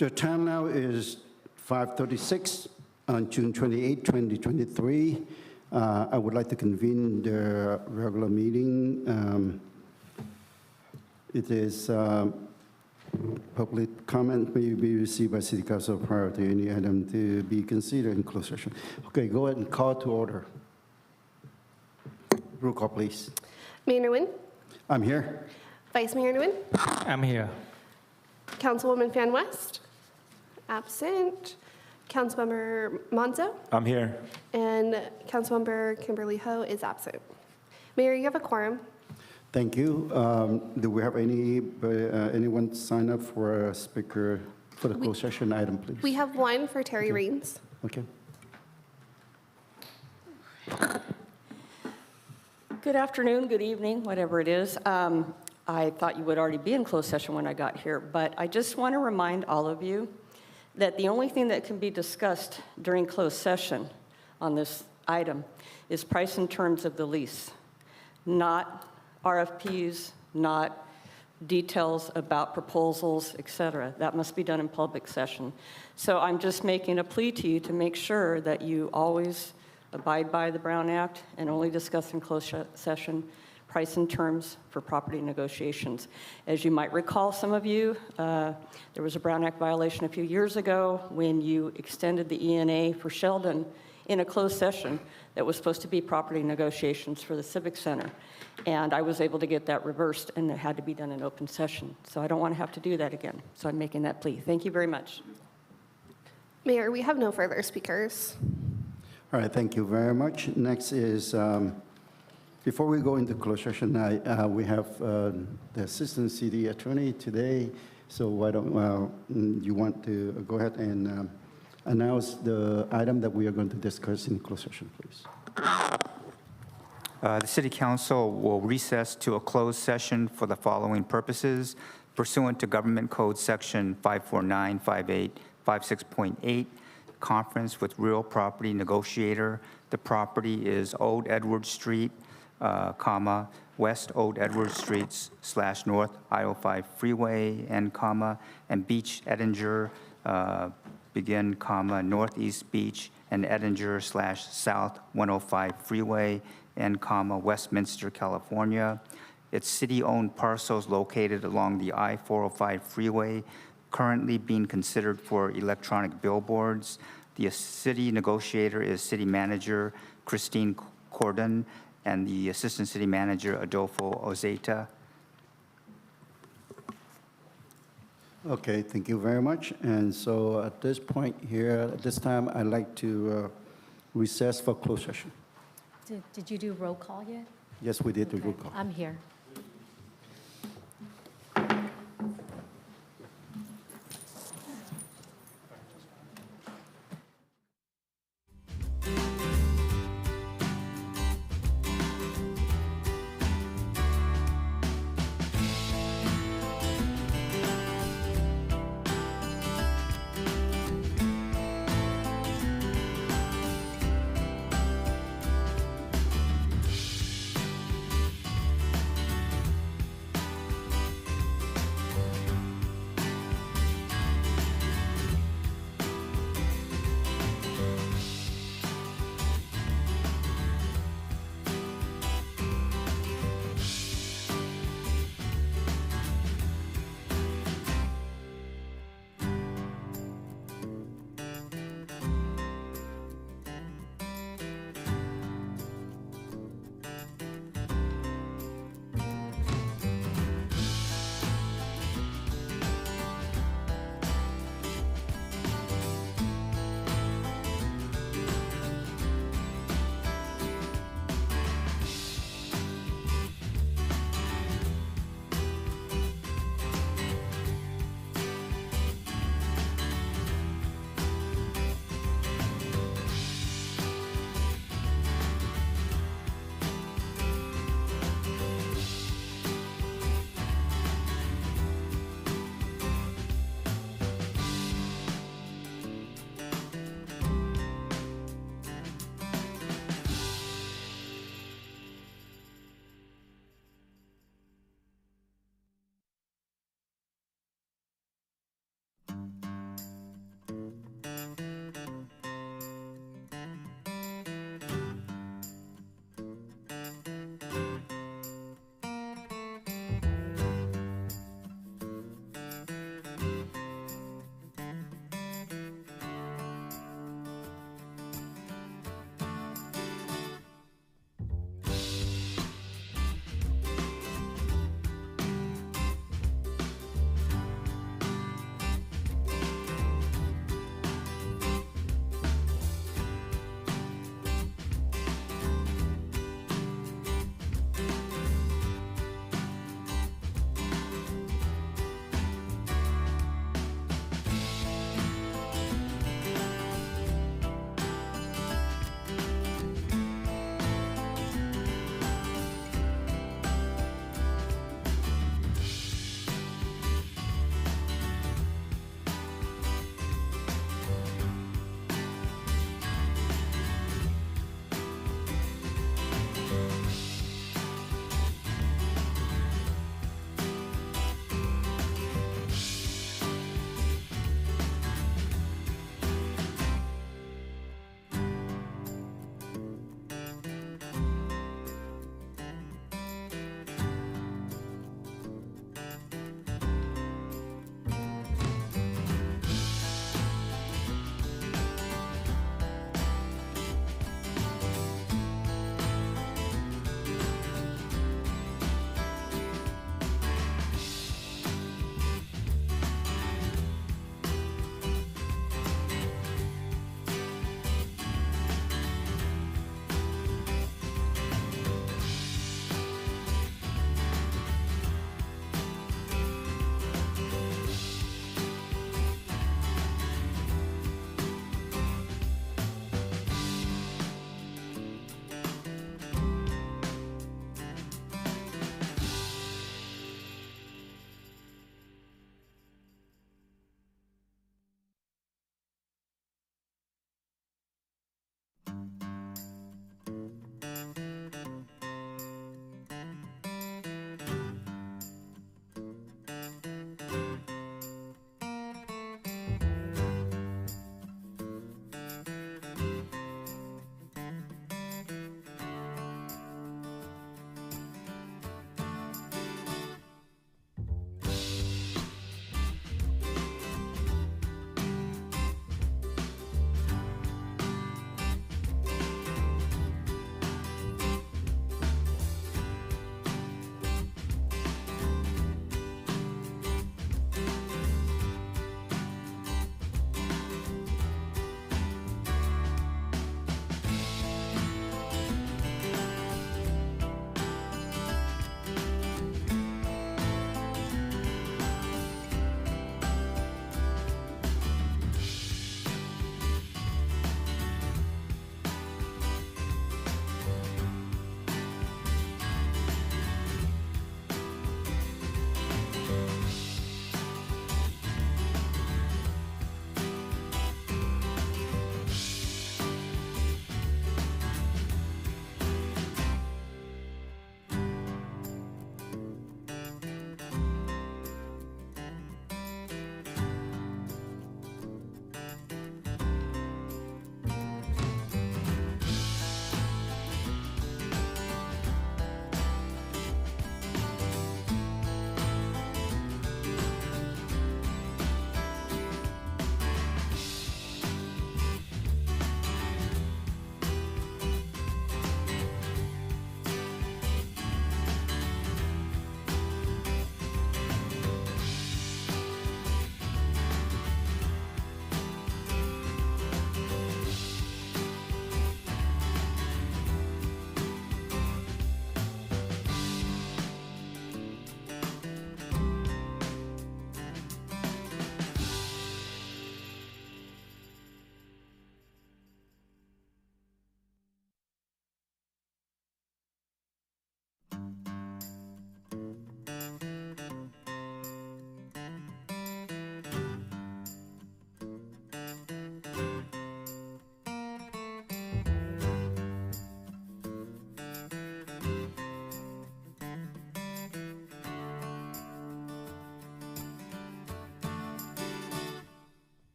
The time now is 5:36 on June 28, 2023. I would like to convene the regular meeting. It is public comment may be received by City Council prior to any item to be considered in closed session. Okay, go ahead and call to order. Roll call, please. Mayor Nguyen, I'm here. Vice Mayor Nguyen, I'm here. Councilwoman Fan West, absent. Councilmember Monzo, I'm here. and Councilmember Kimberly Ho is absent. Mayor, you have a quorum. Thank you. Do we have anyone sign up for a speaker for the closed session item, please? We have one for Terry Okay. Reens. Okay. Good afternoon, good evening, whatever it is. I thought you would already be in closed session when I got here, but I just want to remind all of you that the only thing that can be discussed during closed session on this item is price and terms of the lease, not RFPs, not details about proposals, et cetera. That must be done in public session. So I'm just making a plea to you to make sure that you always abide by the Brown Act and only discuss in closed session price and terms for property negotiations. As you might recall, some of you, there was a Brown Act violation a few years ago when you extended the ENA for Sheldon in a closed session that was supposed to be property negotiations for the Civic Center. And I was able to get that reversed, and it had to be done in open session. So I don't want to have to do that again. So I'm making that plea. Thank you very much. Mayor, we have no further speakers. All right, thank you very much. Next is, before we go into closed session, we have the Assistant City Attorney today. So why don't you want to go ahead and announce the item that we are going to discuss in closed session, please? The City Council will recess to a closed session for the following purposes pursuant to Government Code Section 5495856.8, conference with real property negotiator. The property is Old Edward Street, West Old Edward Street / North I-05 Freeway, and Beach Edinger, begin, Northeast Beach and Edinger / South 105 Freeway, and Westminster, California. It's city-owned parcels located along the I-405 freeway, currently being considered for electronic billboards. The city negotiator is City Manager Christine Cordon and the Assistant City Manager Adolfo Ozeta. Okay, thank you very much. And so at this point here, at this time, I'd like to recess for closed session. Did you do roll call yet? Yes, we did the Okay, roll call. I'm here.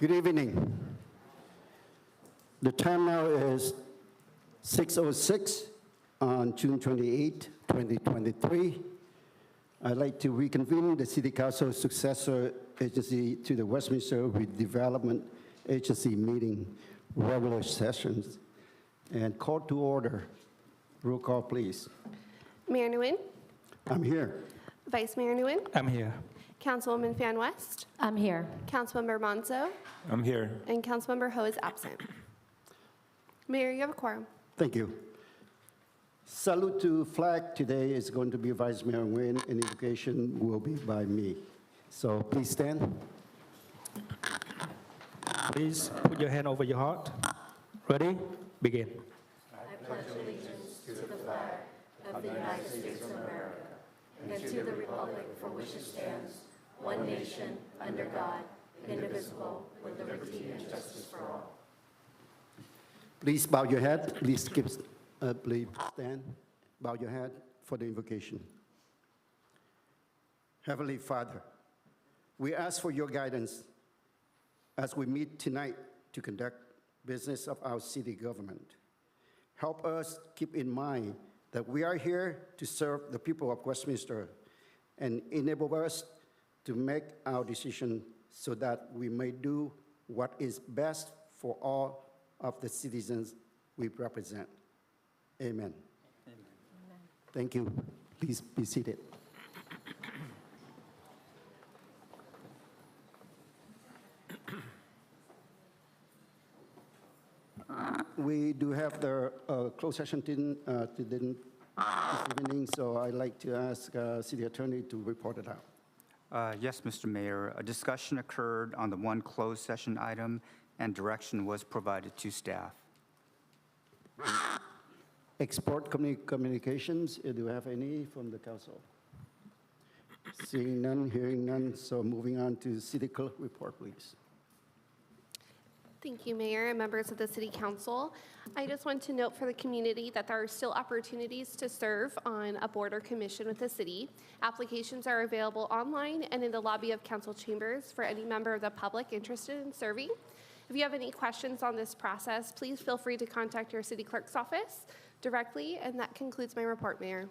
Good evening. The time now is 6:06 on June 28, 2023. I'd like to reconvene the City Council successor agency to the Westminster Redevelopment Agency meeting regular sessions and call to order. Roll call, please. Mayor Nguyen, I'm here. Vice Mayor Nguyen, I'm here. Councilwoman Fan West, I'm here. Councilmember Monzo, I'm here. and Councilmember Ho is absent. Mayor, you have a quorum. Thank you. Salute to flag today is going to be Vice Mayor Nguyen, and invocation will be by me. So please stand. Please put your hand over your heart. Ready? Begin. Please bow your head. Please please stand. Bow your head for the invocation. Heavenly Father, we ask for your guidance as we meet tonight to conduct business of our city government. Help us keep in mind that we are here to serve the people of Westminster and enable us to make our decision so that we may do what is best for all of the citizens we represent. Amen. Thank you. Please be seated. We do have the closed session this evening, so I'd like to ask City Attorney to report it out. Yes, Mr. Mayor, a discussion occurred on the one closed session item, and direction was provided to staff. Export communications, do we have any from the council? Seeing none, hearing none, so moving on to City Clerk report, please. Thank you, Mayor and members of the City Council. I just want to note for the community that there are still opportunities to serve on a board or commission with the city. Applications are available online and in the lobby of council chambers for any member of the public interested in serving. If you have any questions on this process, please feel free to contact your city clerk's office directly, and that concludes my report, Mayor.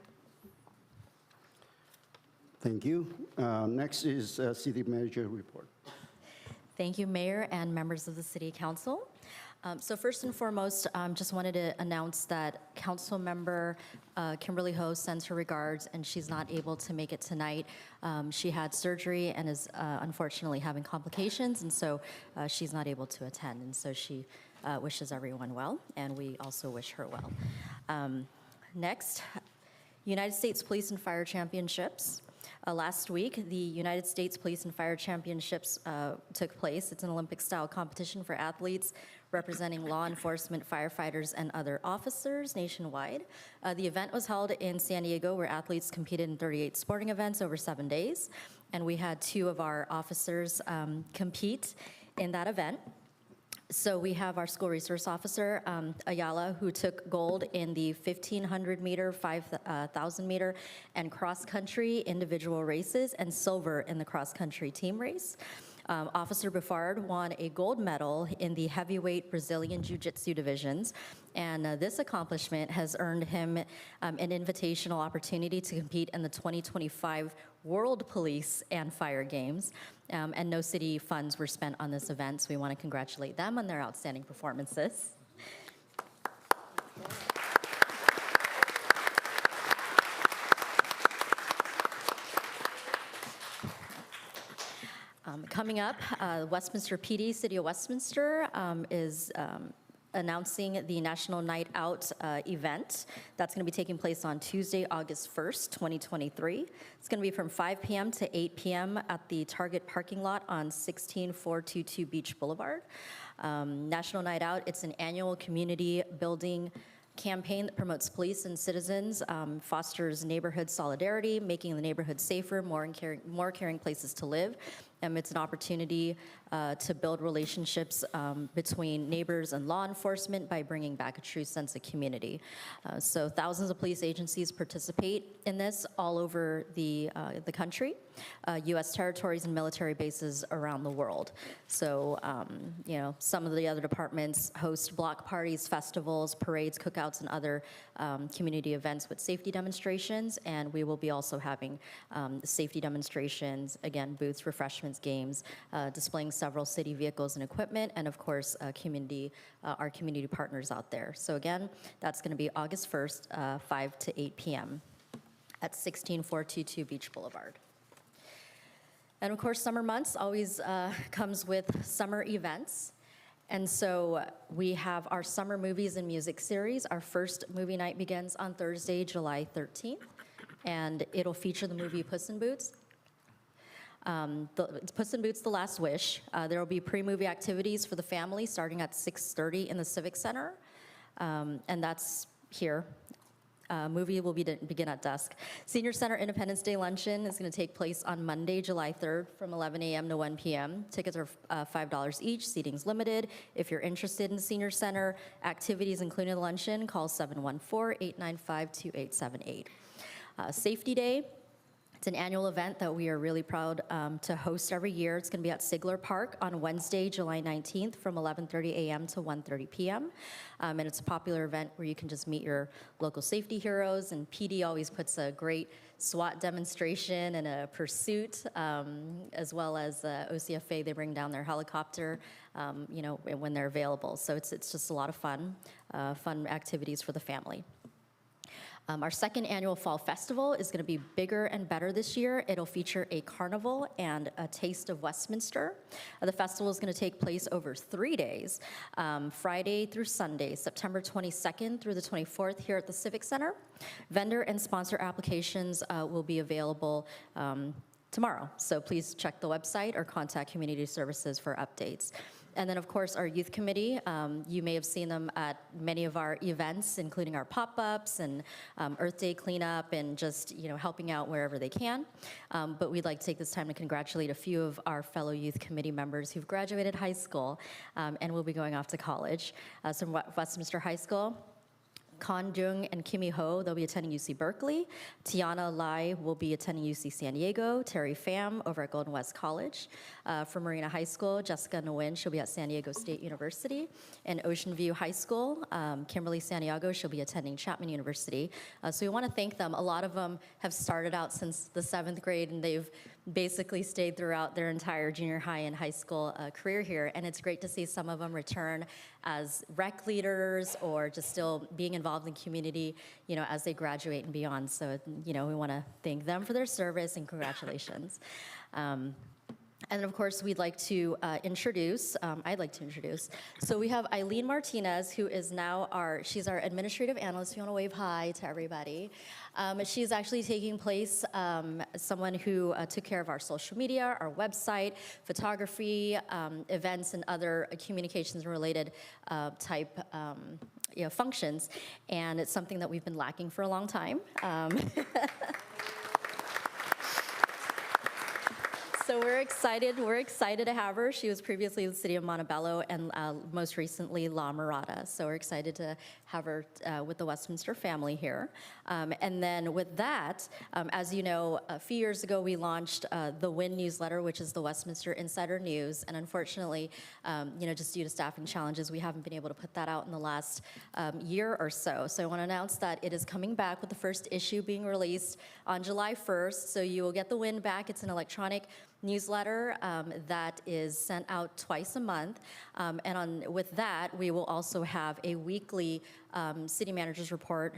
Thank you. Next is City Manager report. Thank you, Mayor and members of the City Council. So first and foremost, just wanted to announce that Council Member Kimberly Ho sends her regards, and she's not able to make it tonight. She had surgery and is unfortunately having complications, and so she's not able to attend. And so she wishes everyone well, and we also wish her well. Next, United States Police and Fire Championships. Last week, the United States Police and Fire Championships took place. It's an Olympic-style competition for athletes representing law enforcement, firefighters, and other officers nationwide. The event was held in San Diego, where athletes competed in 38 sporting events over 7 days, and we had 2 of our officers compete in that event. So we have our school resource officer, Ayala, who took gold in the 1,500 meter, 5,000 meter, and cross-country individual races, and silver in the cross-country team race. Officer Buffard won a gold medal in the heavyweight Brazilian Jiu-Jitsu divisions, and this accomplishment has earned him an invitational opportunity to compete in the 2025 World Police and Fire Games, and no city funds were spent on this event, so we want to congratulate them on their outstanding performances. Coming up, Westminster PD, City of Westminster, is announcing the National Night Out event. That's going to be taking place on Tuesday, August 1st, 2023. It's going to be from 5 p.m. to 8 p.m. at the Target parking lot on 16422 Beach Boulevard. National Night Out, it's an annual community building campaign that promotes police and citizens, fosters neighborhood solidarity, making the neighborhood safer, more caring places to live, and it's an opportunity to build relationships between neighbors and law enforcement by bringing back a true sense of community. So thousands of police agencies participate in this all over the country, U.S. territories and military bases around the world. So, some of the other departments host block parties, festivals, parades, cookouts, and other community events with safety demonstrations, and we will be also having safety demonstrations, again, booths, refreshments, games, displaying several city vehicles and equipment, and of course, our community partners out there. So again, that's going to be August 1st, 5 to 8 p.m. at 16422 Beach Boulevard. And of course, summer months always comes with summer events. And so we have our summer movies and music series. Our first movie night begins on Thursday, July 13th, and it'll feature the movie Puss in Boots. Puss in Boots: The Last Wish. There will be pre-movie activities for the family starting at 6:30 in the Civic Center, and that's here. Movie will begin at dusk. Senior Center Independence Day Luncheon is going to take place on Monday, July 3rd from 11 a.m. to 1 p.m. Tickets are $5 each. Seating's limited. If you're interested in Senior Center activities, including the luncheon, call 714-895-2878. Safety Day. It's an annual event that we are really proud to host every year. It's going to be at Sigler Park on Wednesday, July 19th from 11:30 a.m. to 1:30 p.m. And it's a popular event where you can just meet your local safety heroes, and PD always puts a great SWAT demonstration and a pursuit, as well as OCFA, they bring down their helicopter, when they're available. So it's just a lot of fun activities for the family. Our second annual Fall Festival is going to be bigger and better this year. It'll feature a carnival and a taste of Westminster. The festival is going to take place over 3 days, Friday through Sunday, September 22nd through the 24th here at the Civic Center. Vendor and sponsor applications will be available tomorrow. So please check the website or contact Community Services for updates. And then, of course, our youth committee, you may have seen them at many of our events, including our pop-ups and Earth Day cleanup and just, helping out wherever they can. But we'd like to take this time to congratulate a few of our fellow youth committee members who've graduated high school and will be going off to college. So from Westminster High School, Kan Jung and Kimi Ho, they'll be attending UC Berkeley. Tiana Lai will be attending UC San Diego. Terry Pham over at Golden West College. From Marina High School, Jessica Nguyen, she'll be at San Diego State University. And Ocean View High School, Kimberly Santiago, she'll be attending Chapman University. So we want to thank them. A lot of them have started out since the 7th grade, and they've basically stayed throughout their entire junior high and high school career here. And it's great to see some of them return as rec leaders or just still being involved in community, as they graduate and beyond. So, we want to thank them for their service and congratulations. And of course, we'd like to introduce, I'd like to introduce. So we have Eileen Martinez, who is now she's our administrative analyst. If you want to wave hi to everybody. She's actually taking place, someone who took care of our social media, our website, photography, events, and other communications related type functions. And it's something that we've been lacking for a long time. So we're excited to have her. She was previously with the city of Montebello and most recently La Mirada. So we're excited to have her with the Westminster family here. And then with that, as you know, a few years ago we launched the WIN newsletter, which is the Westminster Insider News. And unfortunately, just due to staffing challenges, we haven't been able to put that out in the last year or so. So I want to announce that it is coming back with the first issue being released on July 1st. So you will get the WIN back. It's an electronic newsletter that is sent out twice a month. With that, we will also have a weekly city manager's report,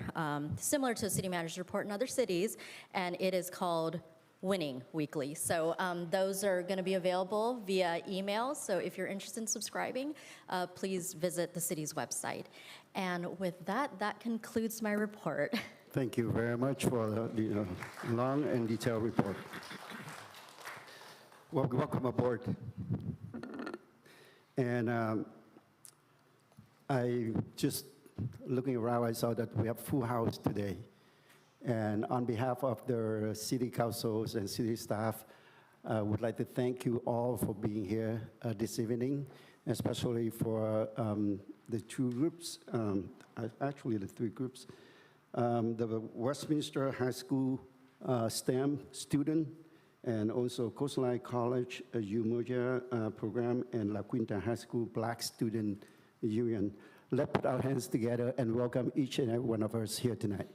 similar to a city manager's report in other cities, and it is called Winning Weekly. So those are going to be available via email. So if you're interested in subscribing, please visit the city's website. And with that, that concludes my report. Thank you very much for the long and detailed report. Well, welcome aboard. And I just looking around, I saw that we have full house today. And on behalf of the city councils and city staff, I would like to thank you all for being here this evening, especially for the two groups, actually the three groups. The Westminster High School STEM student, and also Coastline College UMOJA program, and La Quinta High School Black Student Union. Let's put our hands together and welcome each and every one of us here tonight.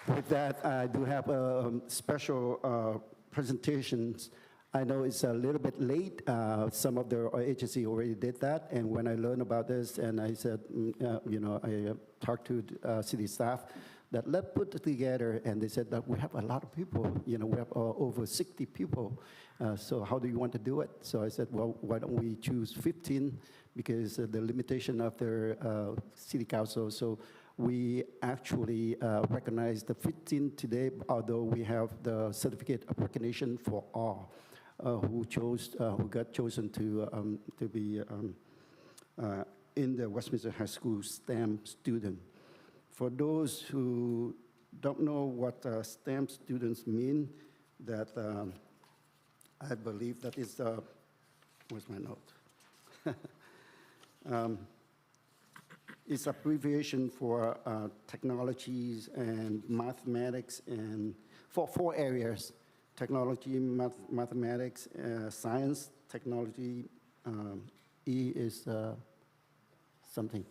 With that, I do have special presentations. I know it's a little bit late. Some of the agency already did that, and when I learned about this, and I said, I talked to city staff that let's put it together, and they said that we have a lot of people. We have over 60 people. So how do you want to do it? So I said, well, why don't we choose 15 because the limitation of their city council. So we actually recognize the 15 today, although we have the certificate of recognition for all who got chosen to be in the Westminster High School STEM student. For those who don't know what STEM students mean, that I believe that is where's my note? It's abbreviation for technologies and mathematics, and for 4 areas: technology, mathematics, science, technology, E is something,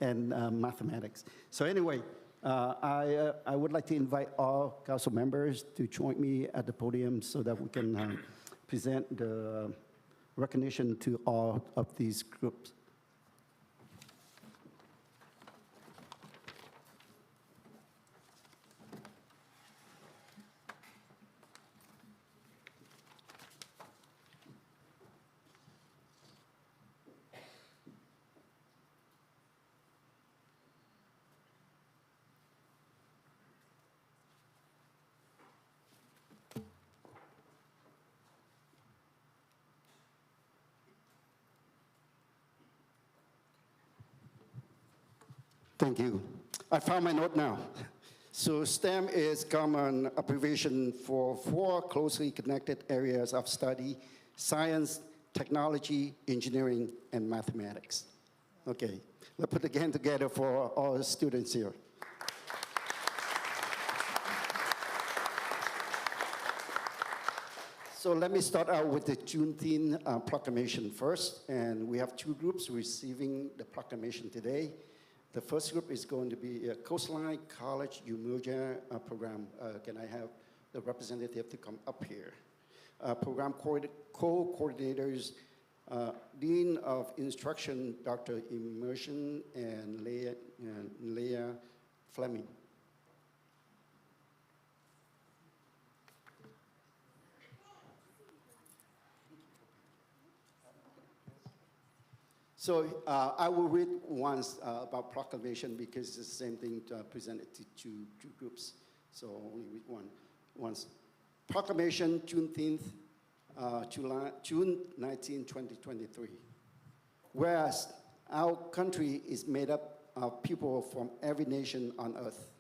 and mathematics. So anyway, I would like to invite all council members to join me at the podium so that we can present the recognition to all of these groups. Thank you. I found my note now. So STEM is common abbreviation for 4 closely connected areas of study: science, technology, engineering, and mathematics. Okay, let's put the hand together for all the students here. So let me start out with the Juneteenth proclamation first, and we have 2 groups receiving the proclamation today. The first group is going to be a Coastline College UMOJA program. Can I have the representative to come up here? Program co-coordinators, Dean of Instruction, Dr. Immersion, and Leah Fleming. So I will read once about proclamation because it's the same thing presented to two groups. So only read once. Proclamation, Juneteenth, June 19, 2023. Whereas our country is made up of people from every nation on earth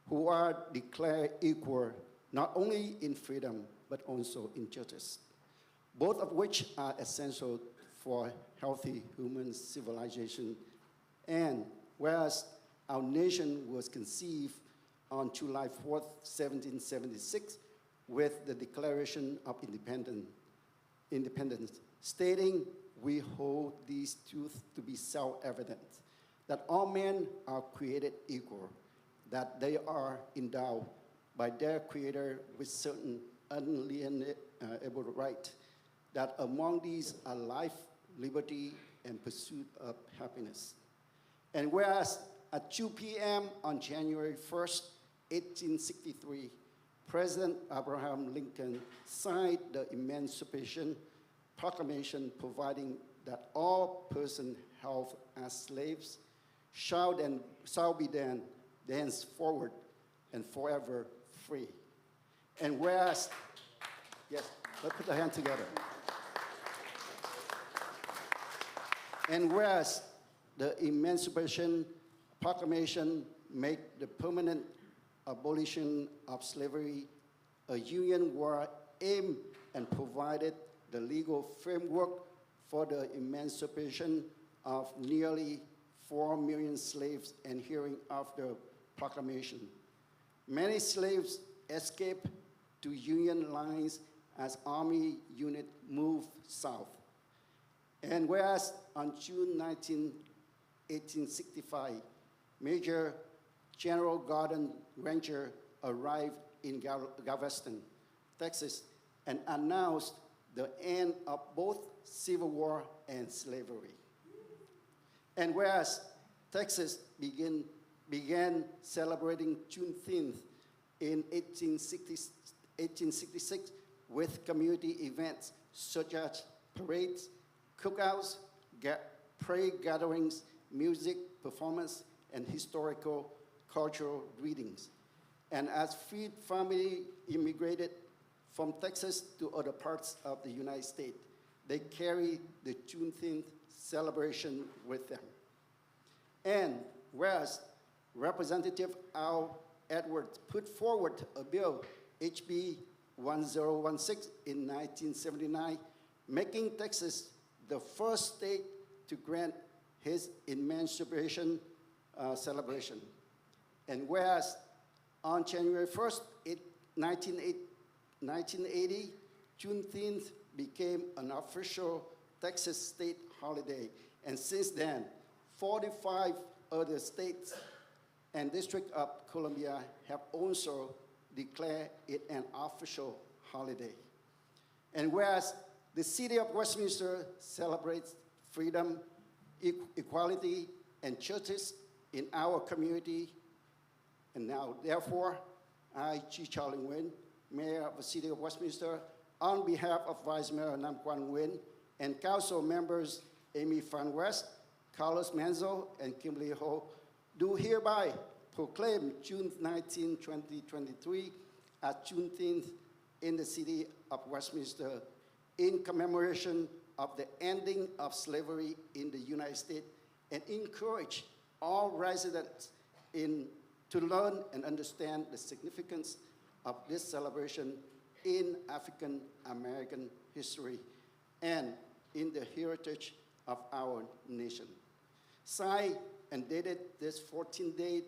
who are declared equal not only in freedom but also in justice, both of which are essential for healthy human civilization. And whereas our nation was conceived on July 4th, 1776, with the Declaration of Independence, stating we hold these truths to be self-evident, that all men are created equal, that they are endowed by their Creator with certain unalienable right, that among these are life, liberty, and pursuit of happiness. And whereas at 2 p.m. on January 1st, 1863, President Abraham Lincoln signed the Emancipation Proclamation providing that all persons held as slaves shall be then henceforward and forever free. And whereas, yes, let's put the hand together. And whereas the Emancipation Proclamation make the permanent abolition of slavery, a union war aimed and provided the legal framework for the emancipation of nearly 4 million slaves adhering of the proclamation. Many slaves escaped to Union lines as Army units moved south. And whereas on June 19, 1865, Major General Gordon Granger arrived in Galveston, Texas, and announced the end of both Civil War and slavery. And whereas Texas began celebrating Juneteenth in 1866 with community events such as parades, cookouts, prayer gatherings, music, performance, and historical cultural readings. And as freed families immigrated from Texas to other parts of the United States, they carried the Juneteenth celebration with them. And whereas Representative Al Edwards put forward a bill, HB 1016 in 1979, making Texas the first state to grant his emancipation celebration. And whereas on January 1st, 1980, Juneteenth became an official Texas state holiday. And since then, 45 other states and District of Columbia have also declared it an official holiday. And whereas the city of Westminster celebrates freedom, equality, and justice in our community, and now, therefore, I, Chi Charlie Nguyen, Mayor of the City of Westminster, on behalf of Vice Mayor Nam Quan Nguyen and Council members Amy Fan West, Carlos Manzo, and Kimberly Ho, do hereby proclaim June 19, 2023 as Juneteenth in the City of Westminster in commemoration of the ending of slavery in the United States and encourage all residents to learn and understand the significance of this celebration in African American history and in the heritage of our nation. Signed and dated this 14th day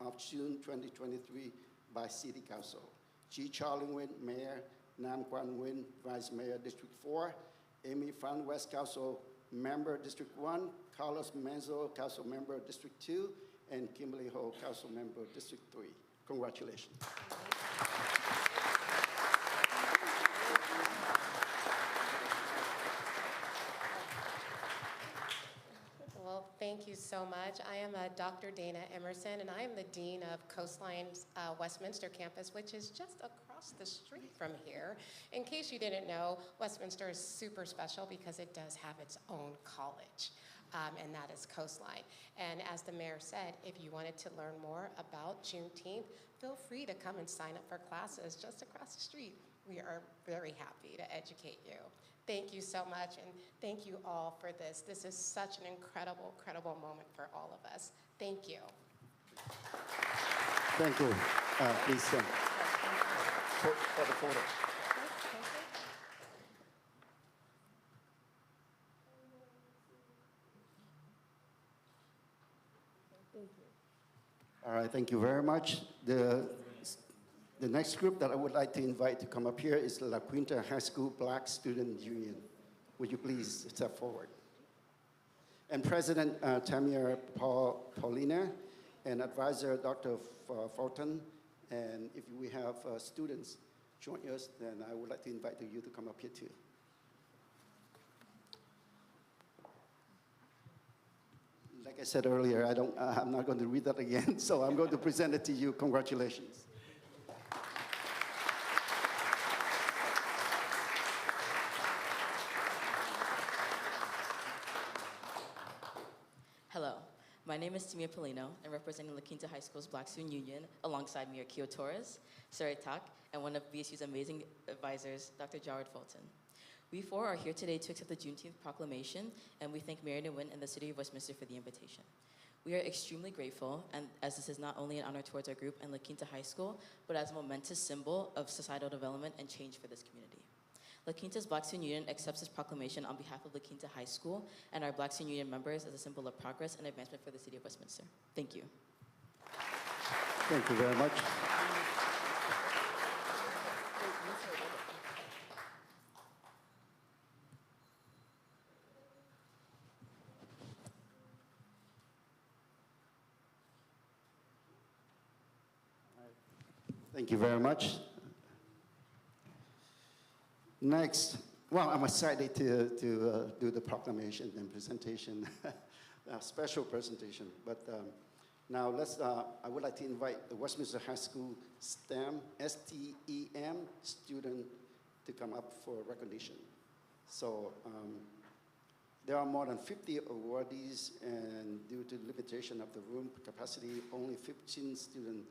of June 2023 by City Council. Chi Charlie Nguyen, Mayor, Nam Quan Nguyen, Vice Mayor, District 4, Amy Fan West, Council Member, District 1, Carlos Manzo, Council Member, District 2, and Kimberly Ho, Council Member, District 3. Congratulations. Well, thank you so much. I am Dr. Dana Emerson, and I am the Dean of Coastline's Westminster campus, which is just across the street from here. In case you didn't know, Westminster is super special because it does have its own college, and that is Coastline. And as the mayor said, if you wanted to learn more about Juneteenth, feel free to come and sign up for classes just across the street. We are very happy to educate you. Thank you so much, and thank you all for this. This is such an incredible, incredible moment for all of us. Thank you. Thank you. Please stand for the photo. All right, thank you very much. The next group that I would like to invite to come up here is La Quinta High School Black Student Union. Would you please step forward? And President Tamir Paulina and Advisor Dr. Fulton. And if we have students join us, then I would like to invite you to come up here too. Like I said earlier, I'm not going to read that again, so I'm going to present it to you. Congratulations. Hello, my name is Timia Polino. I'm representing La Quinta High School's Black Student Union alongside Mayor Kio Torres, Saray Tak, and one of BSU's amazing advisors, Dr. Jared Fulton. We four are here today to accept the Juneteenth proclamation, and we thank Mayor Nguyen and the City of Westminster for the invitation. We are extremely grateful, and as this is not only an honor towards our group and La Quinta High School, but as a momentous symbol of societal development and change for this community. La Quinta's Black Student Union accepts this proclamation on behalf of La Quinta High School and our Black Student Union members as a symbol of progress and advancement for the City of Westminster. Thank you. Thank you very much. Thank you very much. Next, well, I'm excited to do the proclamation and presentation, a special presentation. But now I would like to invite the Westminster High School STEM, STEM student to come up for recognition. So there are more than 50 awardees, and due to limitation of the room capacity, only 15 students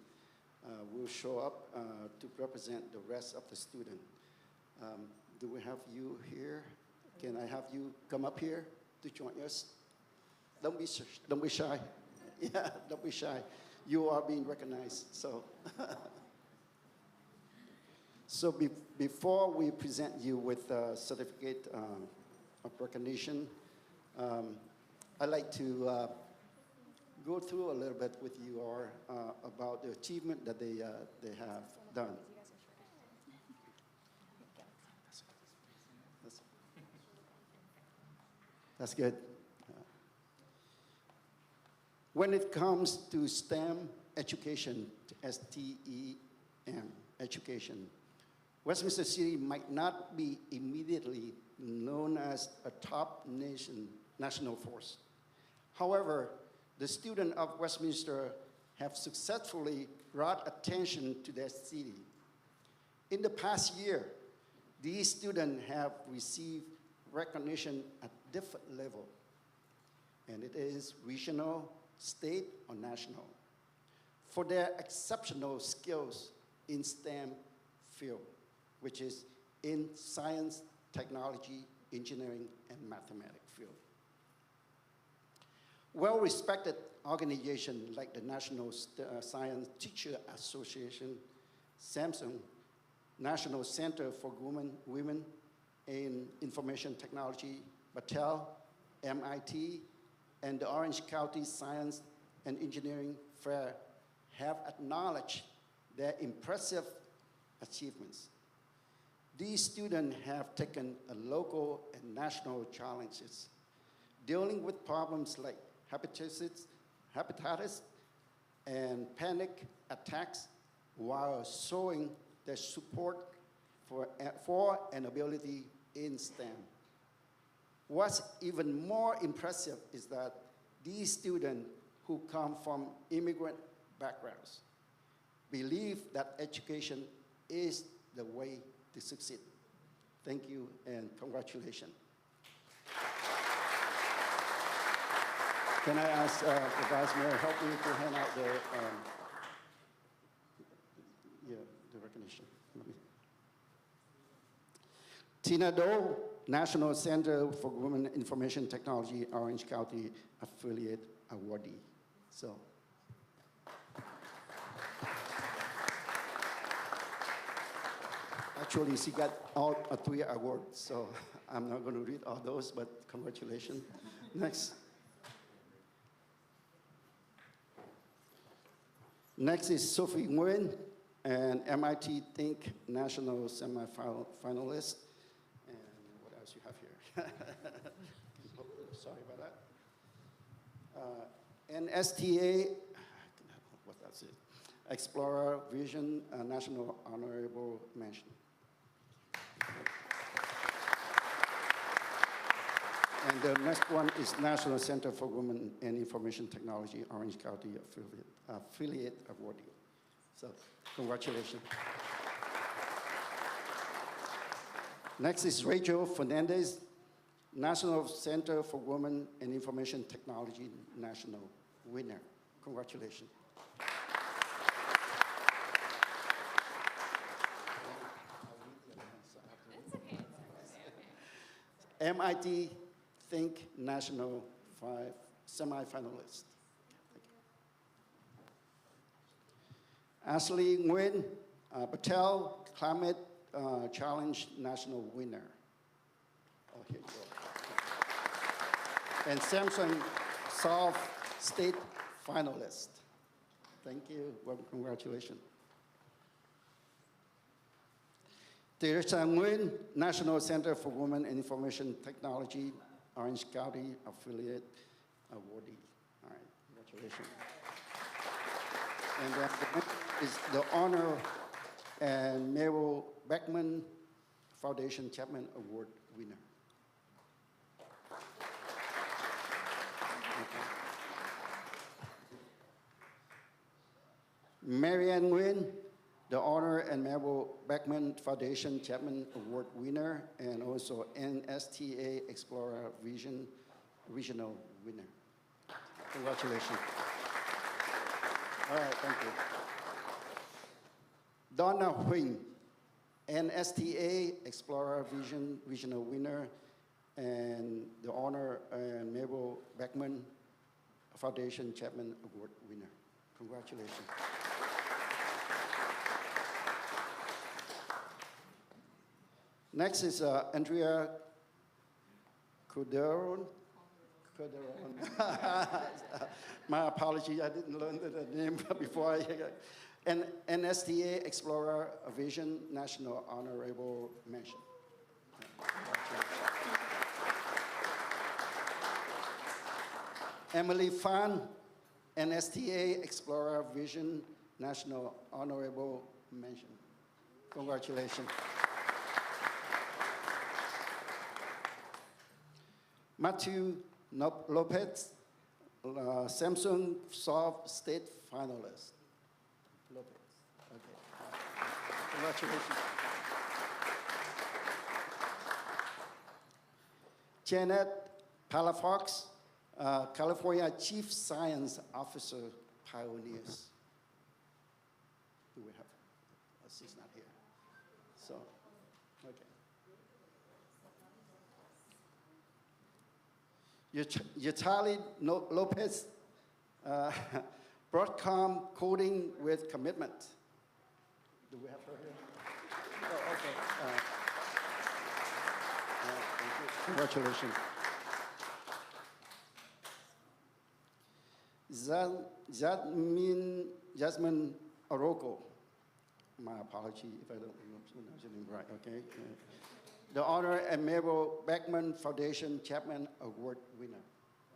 will show up to represent the rest of the student. Do we have you here? Can I have you come up here to join us? Don't be shy. Yeah, don't be shy. You are being recognized. So, before we present you with a certificate of recognition, I'd like to go through a little bit with you about the achievement that they have done. That's good. When it comes to STEM education, STEM education, Westminster City might not be immediately known as a top national force. However, the students of Westminster have successfully brought attention to their city. In the past year, these students have received recognition at different levels, and it is regional, state, or national, for their exceptional skills in STEM field, which is in science, technology, engineering, and mathematics field. Well-respected organizations like the National Science Teacher Association, Samsung, National Center for Women in Information Technology, Battelle, MIT, and the Orange County Science and Engineering Fair have acknowledged their impressive achievements. These students have taken local and national challenges, dealing with problems like hepatitis and panic attacks, while showing their support for an ability in STEM. What's even more impressive is that these students who come from immigrant backgrounds believe that education is the way to succeed. Thank you and congratulations. Can I ask the Vice Mayor help me to hand out the recognition? Tina Doe, National Center for Women Information Technology, Orange County Affiliate Awardee. So, actually, she got all 3 awards, so I'm not going to read all those, but congratulations. Next. Next is Sophie Nguyen, an MIT Think National semi-finalist. And what else you have here? Sorry about that. And STA, what that's it? Explorer Vision National Honorable Mention. And the next one is National Center for Women and Information Technology, Orange County Affiliate Awardee. So, congratulations. Next is Rachel Fernandez, National Center for Women and Information Technology, National winner. Congratulations. MIT Think National semi-finalist. Ashley Nguyen Patel, Climate Challenge National winner. Oh, here you go. And Samson South State finalist. Thank you. Well, congratulations. Teresa Nguyen, National Center for Women in Information Technology, Orange County affiliate awardee. All right, congratulations. And then is the honor and Meryl Beckman Foundation Chapman Award winner. Okay. Marianne Nguyen, the honor and Meryl Beckman Foundation Chapman Award winner, and also NSTA Explorer Vision Regional winner. Congratulations. All right, thank you. Donna Huang, NSTA Explorer Vision Regional winner, and the honor and Mabel Beckman Foundation Chapman Award winner. Congratulations. Next is Andrea Calderon. My apology, I didn't learn the name before I and NSTA Explorer Vision National Honorable Mention. Emily Fan, NSTA Explorer Vision National Honorable Mention. Congratulations. Matthew Lopez, Samsung Soft State finalist. Lopez. Okay. Congratulations. Janet Palafox, California Chief Science Officer Pioneers. Do we have? She's not here. So, okay. Yatali Lopez, Broadcom Coding with Commitment. Do we have her here? Oh, okay. Thank you. Congratulations. Jasmine Oroko. My apology if I don't pronounce your name right, okay? The honor and Mabel Beckman Foundation Chapman Award winner.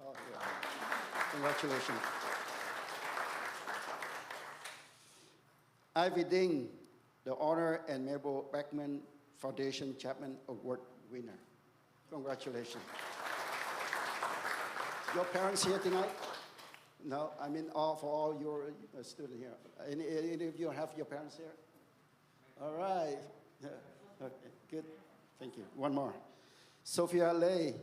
Oh, yeah. Congratulations. Ivy Ding, the honor and Mabel Beckman Foundation Chapman Award winner. Congratulations. Your parents here tonight? No, I mean for all your students here. Any of you have your parents here? All right. Yeah. Okay, good. Thank you. One more. Sophia Lay,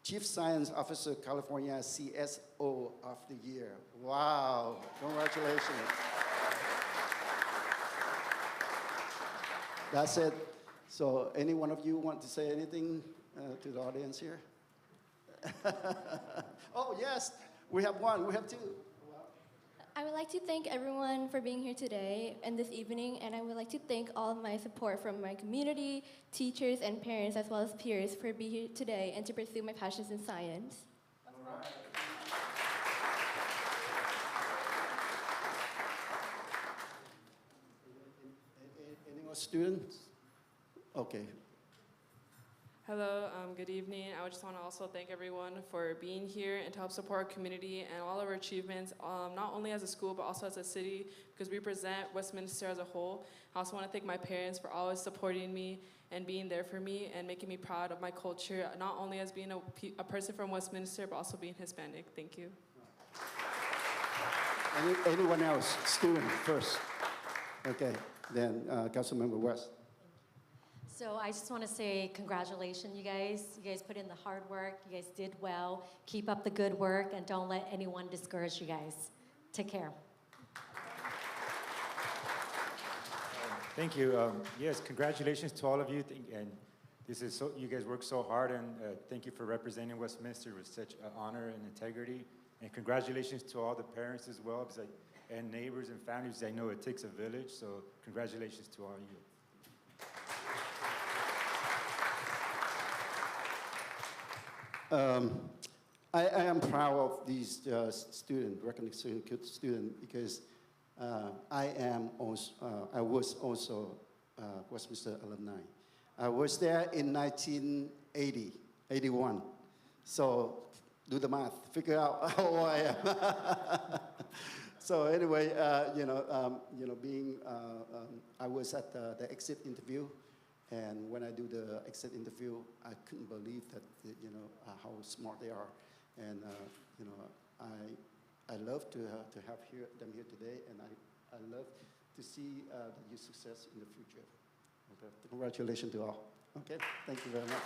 Chief Science Officer, California CSO of the Year. Wow, congratulations. That's it. So any one of you want to say anything to the audience here? Oh, yes, we have one, we have two. I would like to thank everyone for being here today and this evening, and I would like to thank all of my support from my community, teachers, and parents, as well as peers for being here today and to pursue my passions in science. All right. Any more students? Okay. Hello, good evening. I would just want to also thank everyone for being here and to help support our community and all of our achievements, not only as a school, but also as a city, because we represent Westminster as a whole. I also want to thank my parents for always supporting me and being there for me and making me proud of my culture, not only as being a person from Westminster, but also being Hispanic. Thank you. Anyone else? Student first. Okay, then Councilmember West. So I just want to say congratulations, you guys. You guys put in the hard work. You guys did well. Keep up the good work, and don't let anyone discourage you guys. Take care. Thank you. Yes, congratulations to all of you. And this is so, you guys work so hard, and thank you for representing Westminster with such honor and integrity. And congratulations to all the parents as well, because and neighbors and families. I know it takes a village, so congratulations to all of you. I am proud of these student, recognition student, because I was also Westminster alumni. I was there in 1980, 81. So do the math, figure out how old I am. So anyway, I was at the exit interview, and when I do the exit interview, I couldn't believe that how smart they are, and I love to have them here today, and I love to see your success in the future. Okay. Congratulations to all. Okay, thank you very much.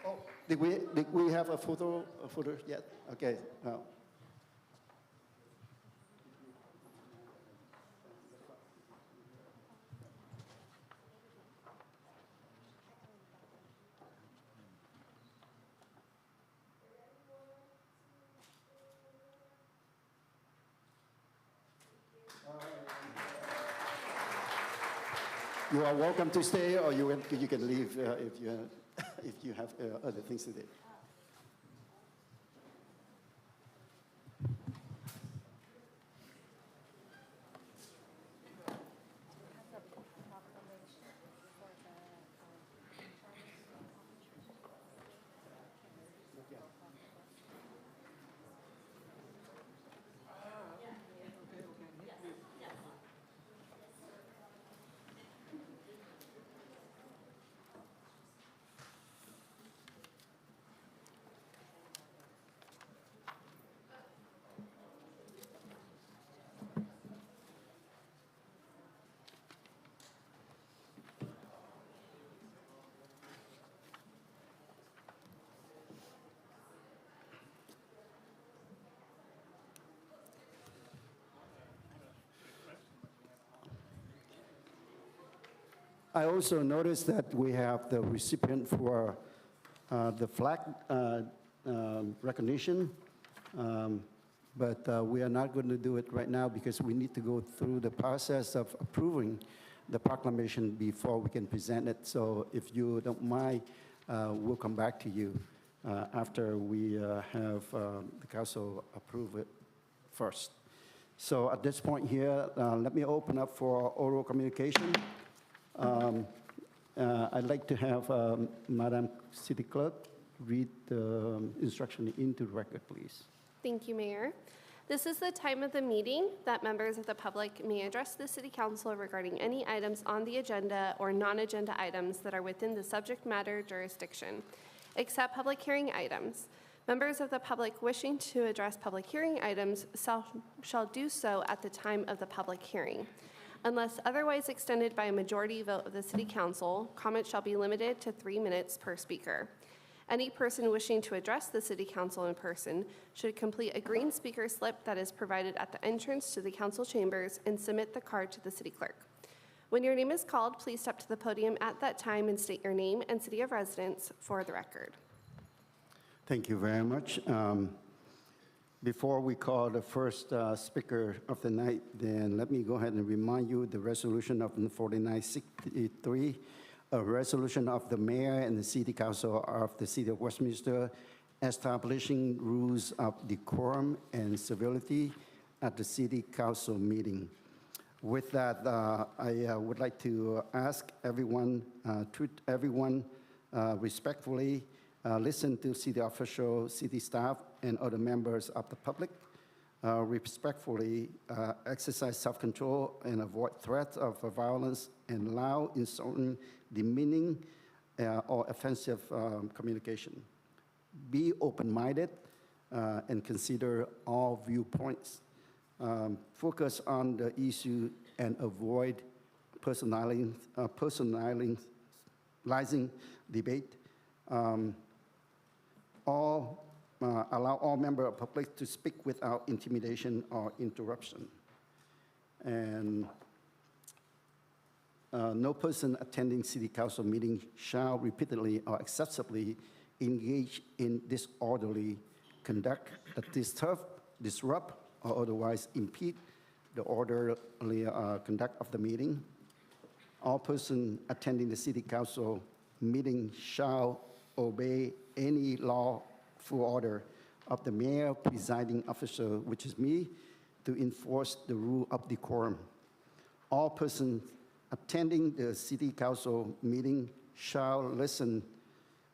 Oh, did we have a photo yet? Okay. You are welcome to stay, or you can leave if you have other things to do. I also noticed that we have the recipient for the flag recognition, but we are not going to do it right now because we need to go through the process of approving the proclamation before we can present it. So if you don't mind, we'll come back to you after we have the council approve it first. So at this point here, let me open up for oral communication. I'd like to have Madam City Clerk read the instruction into the record, please. Thank you, Mayor. This is the time of the meeting that members of the public may address the City Council regarding any items on the agenda or non-agenda items that are within the subject matter jurisdiction, except public hearing items. Members of the public wishing to address public hearing items shall do so at the time of the public hearing. Unless otherwise extended by a majority vote of the City Council, comments shall be limited to 3 minutes per speaker. Any person wishing to address the City Council in person should complete a green speaker slip that is provided at the entrance to the council chambers and submit the card to the City Clerk. When your name is called, please step to the podium at that time and state your name and city of residence for the record. Thank you very much. Before we call the first speaker of the night, then let me go ahead and remind you the resolution of 4963, a resolution of the mayor and the city council of the city of Westminster establishing rules of decorum and civility at the city council meeting. With that, I would like to ask everyone, treat everyone respectfully, listen to city officials, city staff, and other members of the public. Respectfully exercise self-control and avoid threats of violence and loud, insulting, demeaning, or offensive communication. Be open-minded and consider all viewpoints. Focus on the issue and avoid personalizing debate. Allow all members of the public to speak without intimidation or interruption. And no person attending city council meeting shall repeatedly or excessively engage in disorderly conduct that disrupt, or otherwise impede the orderly conduct of the meeting. All persons attending the city council meeting shall obey any lawful order of the mayor presiding officer, which is me, to enforce the rule of decorum. All persons attending the city council meeting shall listen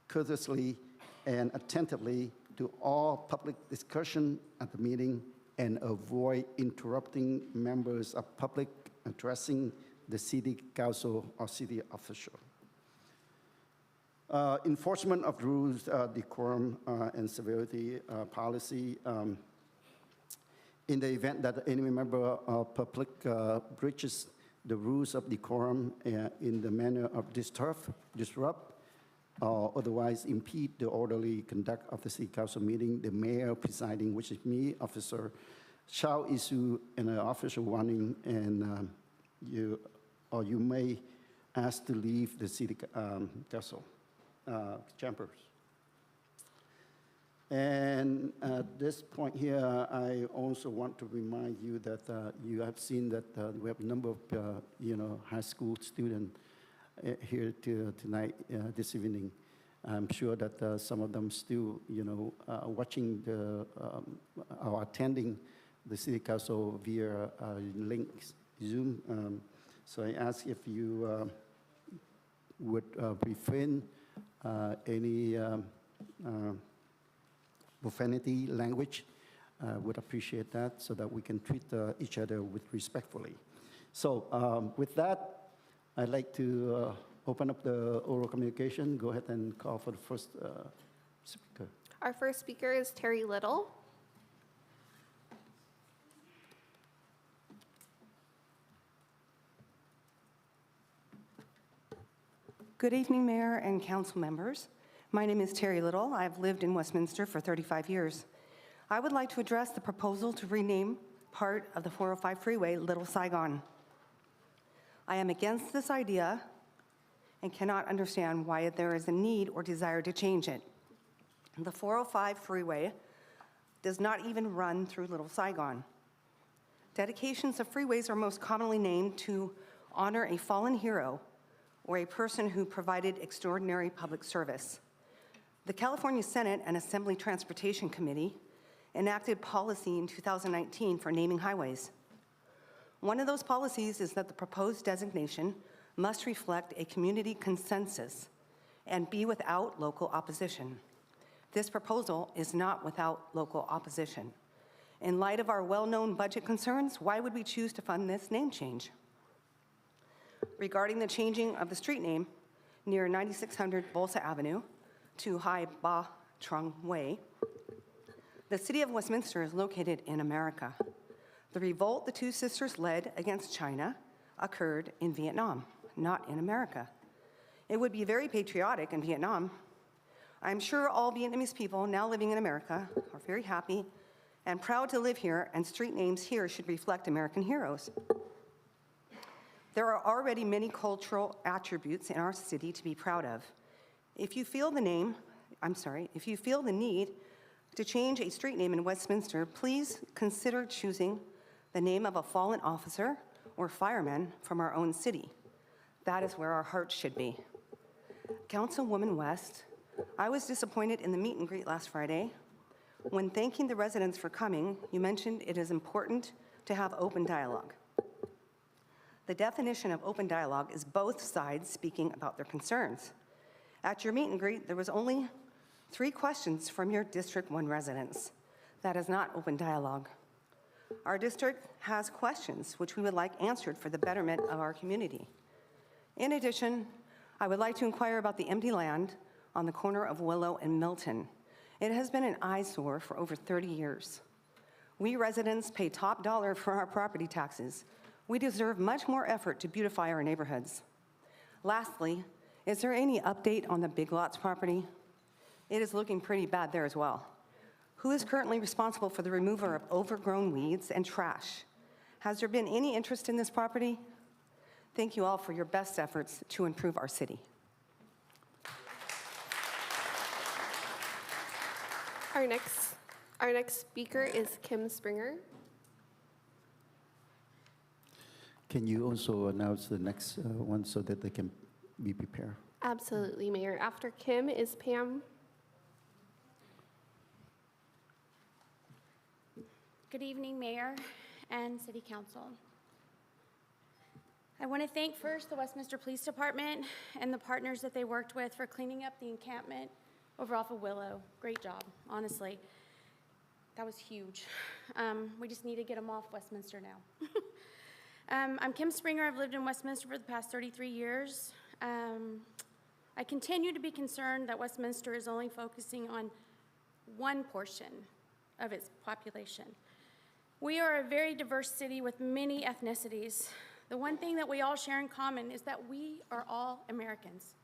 courteously and attentively to all public discussion at the meeting and avoid interrupting members of public addressing the city council or city official. Enforcement of rules, decorum, and civility policy. In the event that any member of public breaches the rules of decorum in the manner of disrupt, or otherwise impede the orderly conduct of the city council meeting, the mayor presiding, which is me, officer, shall issue an official warning, and you may ask to leave the city council chambers. And at this point here, I also want to remind you that you have seen that we have a number of high school students here tonight, this evening. I'm sure that some of them still, watching or attending the city council via links, Zoom. So I ask if you would refrain any profanity language. Would appreciate that so that we can treat each other with respectfully. So with that, I'd like to open up the oral communication. Go ahead and call for the first speaker. Our first speaker is Terry Little. Good evening, Mayor and council members. My name is Terry Little. I've lived in Westminster for 35 years. I would like to address the proposal to rename part of the 405 Freeway Little Saigon. I am against this idea and cannot understand why there is a need or desire to change it. The 405 Freeway does not even run through Little Saigon. Dedications of freeways are most commonly named to honor a fallen hero or a person who provided extraordinary public service. The California Senate and Assembly Transportation Committee enacted policy in 2019 for naming highways. One of those policies is that the proposed designation must reflect a community consensus and be without local opposition. This proposal is not without local opposition. In light of our well-known budget concerns, why would we choose to fund this name change? Regarding the changing of the street name near 9600 Bolsa Avenue to Hai Ba Trung Way, the city of Westminster is located in America. The revolt the two sisters led against China occurred in Vietnam, not in America. It would be very patriotic in Vietnam. I'm sure all Vietnamese people now living in America are very happy and proud to live here, and street names here should reflect American heroes. There are already many cultural attributes in our city to be proud of. If you feel the need to change a street name in Westminster, please consider choosing the name of a fallen officer or fireman from our own city. That is where our hearts should be. Councilwoman West, I was disappointed in the meet and greet last Friday. When thanking the residents for coming, you mentioned it is important to have open dialogue. The definition of open dialogue is both sides speaking about their concerns. At your meet and greet, there was only 3 questions from your District 1 residents. That is not open dialogue. Our district has questions which we would like answered for the betterment of our community. In addition, I would like to inquire about the empty land on the corner of Willow and Milton. It has been an eyesore for over 30 years. We residents pay top dollar for our property taxes. We deserve much more effort to beautify our neighborhoods. Lastly, is there any update on the Big Lots property? It is looking pretty bad there as well. Who is currently responsible for the removal of overgrown weeds and trash? Has there been any interest in this property? Thank you all for your best efforts to improve our city. Our next Our next speaker is Kim Springer. Can you also announce the next one so that they can be prepared? Absolutely, Mayor. After Kim is Pam. Good evening, Mayor and City Council. I want to thank first the Westminster Police Department and the partners that they worked with for cleaning up the encampment over off of Willow. Great job, honestly. That was huge. We just need to get them off Westminster now. I'm Kim Springer. I've lived in Westminster for the past 33 years. I continue to be concerned that Westminster is only focusing on one portion of its population. We are a very diverse city with many ethnicities. The one thing that we all share in common is that we are all Americans.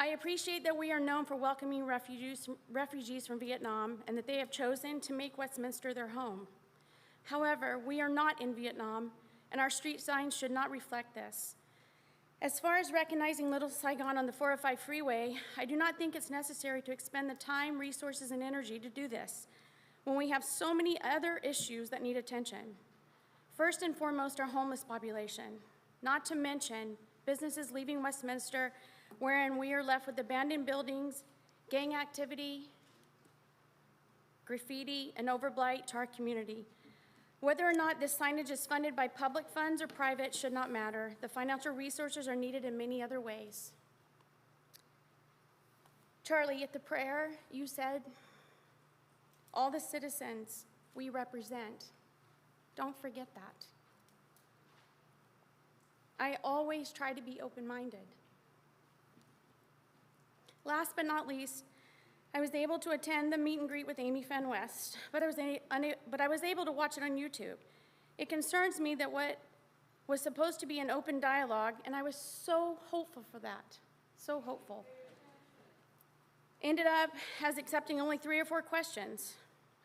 I appreciate that we are known for welcoming refugees from Vietnam and that they have chosen to make Westminster their home. However, we are not in Vietnam, and our street signs should not reflect this. As far as recognizing Little Saigon on the 405 freeway, I do not think it's necessary to expend the time, resources, and energy to do this when we have so many other issues that need attention. First and foremost, our homeless population, not to mention businesses leaving Westminster, wherein we are left with abandoned buildings, gang activity, graffiti, and overblight to our community. Whether or not this signage is funded by public funds or private should not matter. The financial resources are needed in many other ways. Charlie, at the prayer, you said, all the citizens we represent. Don't forget that. I always try to be open-minded. Last but not least, I was able to attend the meet and greet with Amy Fenn West, but I was able to watch it on YouTube. It concerns me that what was supposed to be an open dialogue, and I was so hopeful for that, so hopeful, ended up as accepting only 3 or 4 questions.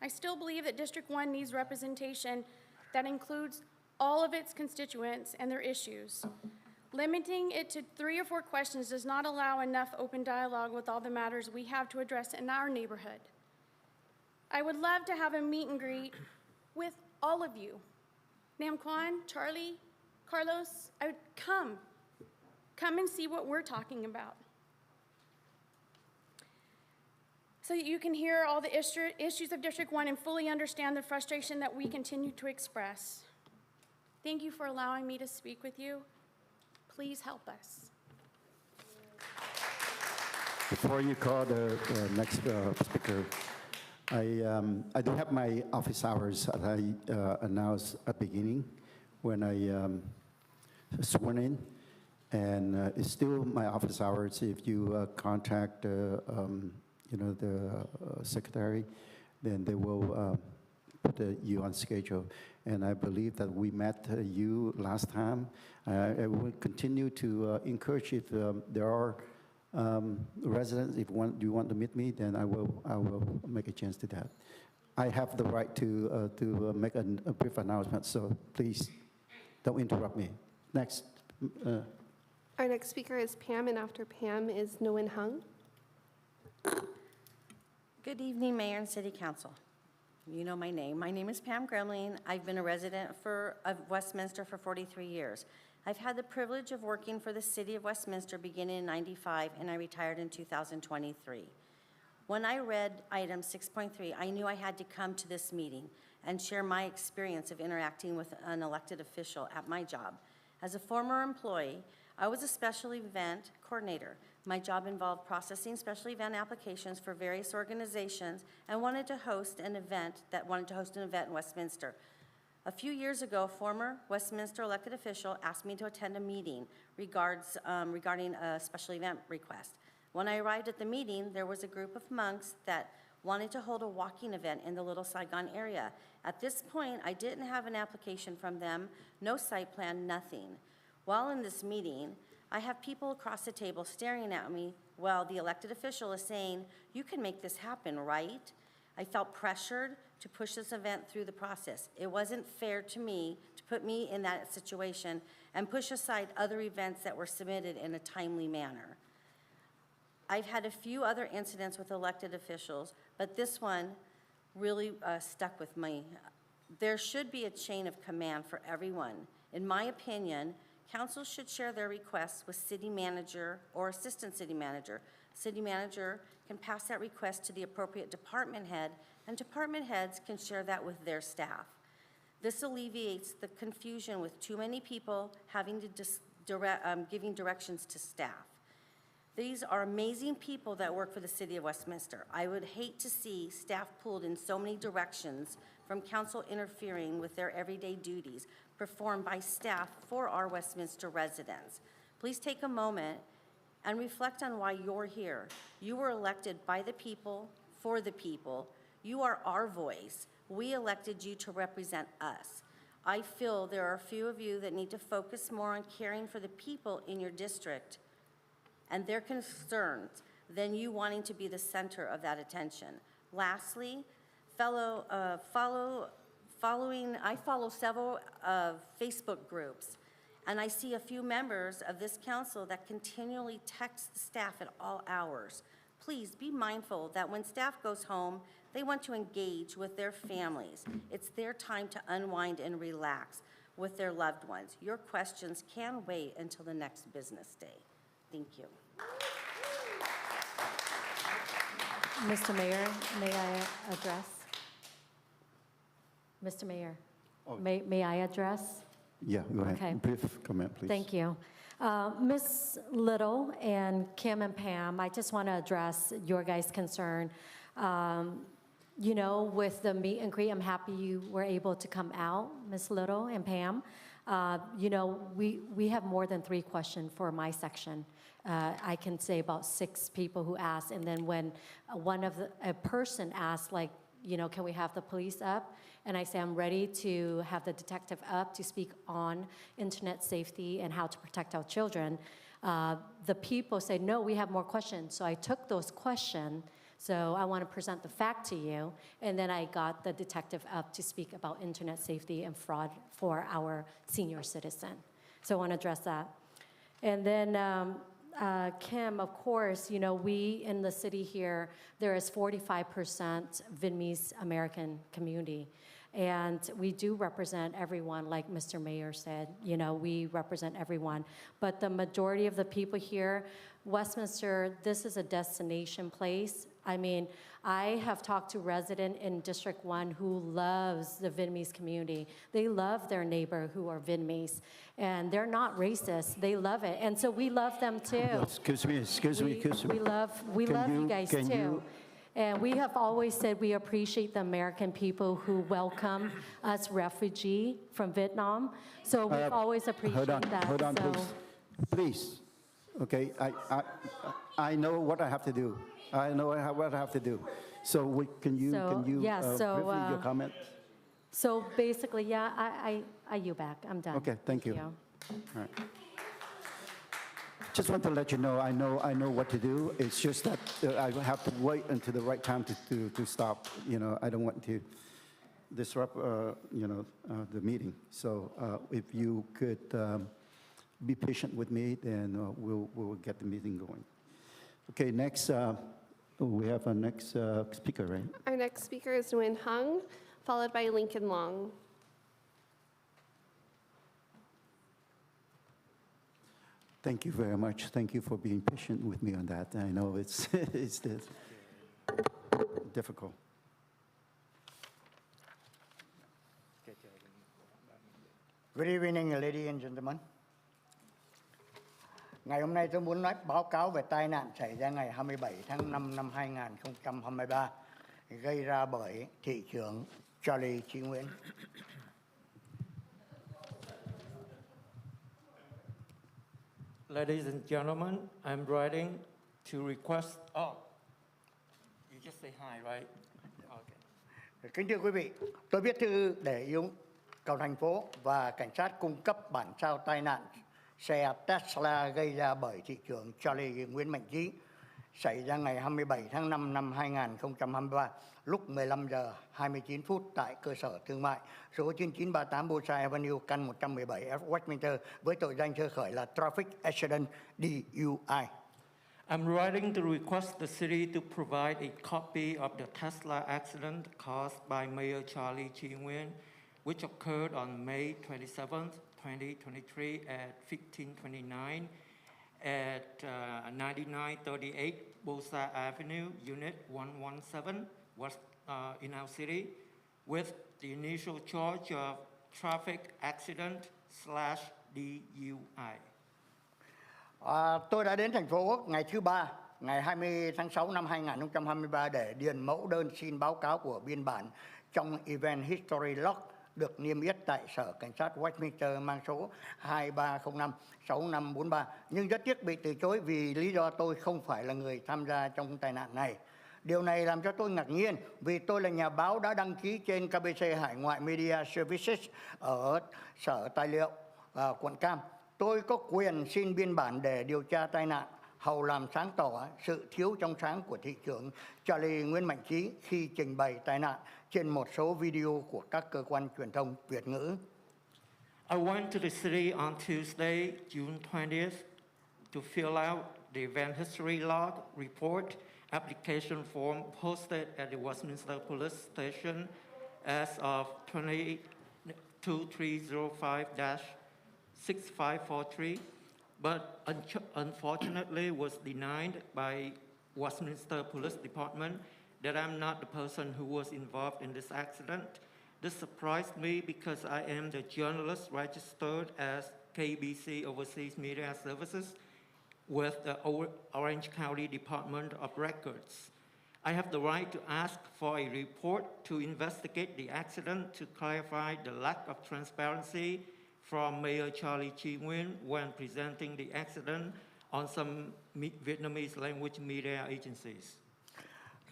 I still believe that District 1 needs representation that includes all of its constituents and their issues. Limiting it to 3 or 4 questions does not allow enough open dialogue with all the matters we have to address in our neighborhood. I would love to have a meet and greet with all of you. Nam Kwan, Charlie, Carlos, I would come and see what we're talking about. So that you can hear all the issues of District 1 and fully understand the frustration that we continue to express. Thank you for allowing me to speak with you. Please help us. Before you call the next speaker, I do have my office hours that I announced at the beginning when I sworn in, and it's still my office hours. If you contact the secretary, then they will put you on schedule. And I believe that we met you last time. I will continue to encourage if there are residents, if you want to meet me, then I will make a chance to that. I have the right to make a brief announcement, so please don't interrupt me. Next. Our next speaker is Pam, and after Pam is Nguyen Hung. Good evening, Mayor and City Council. You know my name. My name is Pam Gremling. I've been a resident of Westminster for 43 years. I've had the privilege of working for the City of Westminster beginning in '95, and I retired in 2023. When I read item 6.3, I knew I had to come to this meeting and share my experience of interacting with an elected official at my job. As a former employee, I was a special event coordinator. My job involved processing special event applications for various organizations and wanted to host an event in Westminster. A few years ago, a former Westminster elected official asked me to attend a meeting regarding a special event request. When I arrived at the meeting, there was a group of monks that wanted to hold a walking event in the Little Saigon area. At this point, I didn't have an application from them, no site plan, nothing. While in this meeting, I have people across the table staring at me while the elected official is saying, "You can make this happen, right?" I felt pressured to push this event through the process. It wasn't fair to me to put me in that situation and push aside other events that were submitted in a timely manner. I've had a few other incidents with elected officials, but this one really stuck with me. There should be a chain of command for everyone. In my opinion, council should share their requests with city manager or assistant city manager. City manager can pass that request to the appropriate department head, and department heads can share that with their staff. This alleviates the confusion with too many people having to giving directions to staff. These are amazing people that work for the City of Westminster. I would hate to see staff pulled in so many directions from council interfering with their everyday duties performed by staff for our Westminster residents. Please take a moment and reflect on why you're here. You were elected by the people, for the people. You are our voice. We elected you to represent us. I feel there are a few of you that need to focus more on caring for the people in your district and their concerns than you wanting to be the center of that attention. Lastly, I follow several Facebook groups, and I see a few members of this council that continually text the staff at all hours. Please be mindful that when staff goes home, they want to engage with their families. It's their time to unwind and relax with their loved ones. Your questions can wait until the next business day. Thank you. Mr. Mayor, may I address? Mr. Mayor, may I address? Yeah, go ahead. Okay. Brief comment, please. Thank you. Ms. Little and Kim and Pam, I just want to address your guys' concern. You know, with the meet and greet, I'm happy you were able to come out, Ms. Little and Pam. You know, we have more than 3 questions for my section. I can say about 6 people who asked, and then when a person asked, like, you know, can we have the police up? And I say, I'm ready to have the detective up to speak on internet safety and how to protect our children. The people say, no, we have more questions. So I took those questions. So I want to present the fact to you. And then I got the detective up to speak about internet safety and fraud for our senior citizen. So I want to address that. And then Kim, of course, you know, we in the city here, there is 45% Vietnamese American community. And we do represent everyone, like Mr. Mayor said, you know, we represent everyone. But the majority of the people here, Westminster, this is a destination place. I mean, I have talked to residents in District 1 who loves the Vietnamese community. They love their neighbor who are Vietnamese, and they're not racist. They love it, and so we love them too. Excuse me. We love you guys too. And we have always said we appreciate the American people who welcome us refugee from Vietnam. So we've always appreciated that. Hold on, so. please. Okay, I know what I have to do. I know what I have to do. So can you briefly your comment? So basically, yeah, I yield back. I'm done. Okay, thank you. All right. Just want to let you know, I know what to do. It's just that I have to wait until the right time to stop. You know, I don't want to disrupt, the meeting. So if you could be patient with me, then we'll get the meeting going. Okay, next, we have our next speaker, right? Our next speaker is Nguyen Hung, followed by Lincoln Long. Thank you very much. Thank you for being patient with me on that. I know it's difficult. Good evening, ladies and gentlemen. Ngày hôm nay tôi muốn báo cáo về tai nạn xảy ra ngày 27 tháng 5 năm 2023 gây ra bởi thị trưởng Charlie Chí Nguyễn. Ladies and gentlemen, I'm writing to request. Oh, you just say hi, right? Okay. Kính thưa quý vị, tôi viết thư để yêu cầu thành phố và cảnh sát cung cấp bản sao tai nạn xe Tesla gây ra bởi thị trưởng Charlie Nguyễn Mạnh Chí xảy ra ngày 27 tháng 5 năm 2023 lúc 15 giờ 29 phút tại cơ sở thương mại số 9938 Bullseye Avenue, căn 117 F. Westminster với tội danh sơ khởi là Traffic Accident DUI. I'm writing to request the city to provide a copy of the Tesla accident caused by Mayor Charlie Chi-Nguyen, which occurred on May 27th, 2023 at 1529 at 9938 Bosa Avenue, Unit 117, West, in our city, with the initial charge of traffic accident / DUI. Tôi đã đến thành phố ngày thứ Ba, ngày 20 tháng 6 năm 2023 để điền mẫu đơn xin báo cáo của biên bản trong Event History Log được niêm yết tại Sở Cảnh sát Westminster mang số 23056543, nhưng rất tiếc bị từ chối vì lý do tôi không phải là người tham gia trong tai nạn này. Điều này làm cho tôi ngạc nhiên vì tôi là nhà báo đã đăng ký trên KBC Hải ngoại Media Services ở Sở Tài liệu quận Cam. Tôi có quyền xin biên bản để điều tra tai nạn, hầu làm sáng tỏ sự thiếu trong sáng của thị trưởng Charlie Nguyễn Mạnh Trí khi trình bày tai nạn trên một số video của các cơ quan truyền thông Việt ngữ. I went to the city on Tuesday, June 20th, to fill out the event history log report application form posted at the Westminster Police Station as of 2305-6543, but unfortunately was denied by Westminster Police Department that I'm not the person who was involved in this accident. This surprised me because I am the journalist registered as KBC Overseas Media Services with the Orange County Department of Records. I have the right to ask for a report to investigate the accident to clarify the lack of transparency from Mayor Charlie Chi-Nguyen when presenting the accident on some Vietnamese language media agencies.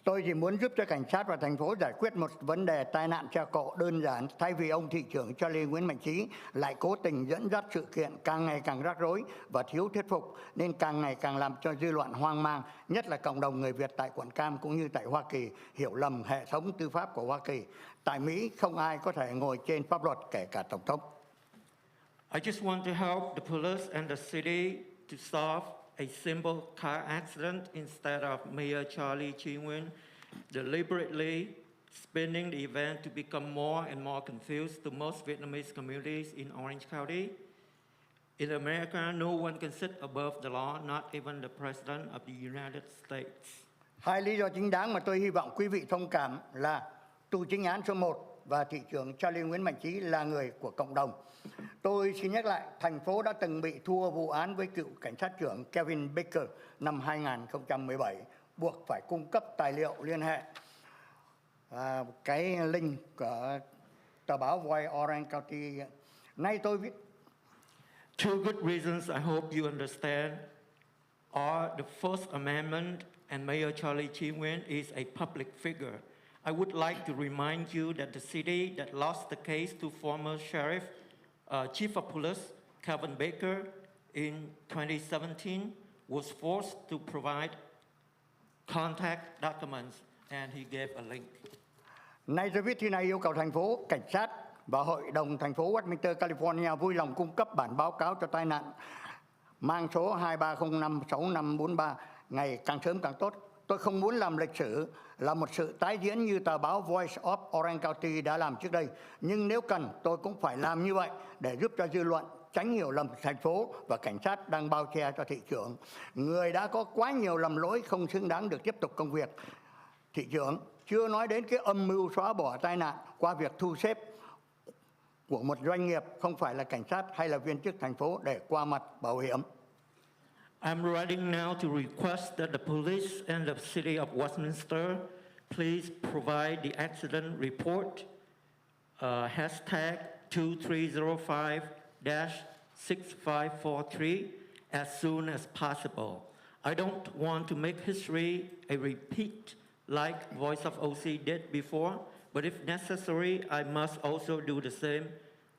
Tôi chỉ muốn giúp cho cảnh sát và thành phố giải quyết một vấn đề tai nạn xe cộ đơn giản, thay vì ông thị trưởng Charlie Nguyễn Mạnh Trí lại cố tình dẫn dắt sự kiện càng ngày càng rắc rối và thiếu thuyết phục, nên càng ngày càng làm cho dư luận hoang mang, nhất là cộng đồng người Việt tại quận Cam cũng như tại Hoa Kỳ hiểu lầm hệ thống tư pháp của Hoa Kỳ. Tại Mỹ không ai có thể ngồi trên pháp luật, kể cả tổng thống. I just want to help the police and the city to solve a simple car accident instead of Mayor Charlie Chi-Nguyen deliberately spinning the event to become more and more confused to most Vietnamese communities in Orange County. In America, no one can sit above the law, not even the President of the United States. Hai lý do chính đáng mà tôi hy vọng quý vị thông cảm là tù chính án số 1 và thị trưởng Charlie Nguyễn Mạnh Trí là người của cộng đồng. Tôi xin nhắc lại, thành phố đã từng bị thua vụ án với cựu cảnh sát trưởng Kevin Baker năm 2017, buộc phải cung cấp tài liệu liên hệ. Cái link của tờ báo Voice Orange County. Nay tôi viết. Two good reasons I hope you understand are the First Amendment and Mayor Charlie Chi-Nguyen is a public figure. I would like to remind you that the city that lost the case to former sheriff, chief of police Kevin Baker in 2017 was forced to provide contact documents, and he gave a link. Nay tôi viết thư này yêu cầu thành phố, cảnh sát và Hội đồng thành phố Westminster, California vui lòng cung cấp bản báo cáo cho tai nạn mang số 23056543 ngày càng sớm càng tốt. Tôi không muốn làm lịch sử là một sự tái diễn như tờ báo Voice of Orange County đã làm trước đây. Nhưng nếu cần, tôi cũng phải làm như vậy để giúp cho dư luận tránh hiểu lầm thành phố và cảnh sát đang bao che cho thị trưởng. Người đã có quá nhiều lầm lỗi không xứng đáng được tiếp tục công việc. Thị trưởng chưa nói đến cái âm mưu xóa bỏ tai nạn qua việc thu xếp của một doanh nghiệp, không phải là cảnh sát hay là viên chức thành phố để qua mặt bảo hiểm. I'm writing now to request that the police and the city of Westminster please provide the accident report, hashtag 2305-6543 as soon as possible. I don't want to make history a repeat like Voice of OC did before, but if necessary, I must also do the same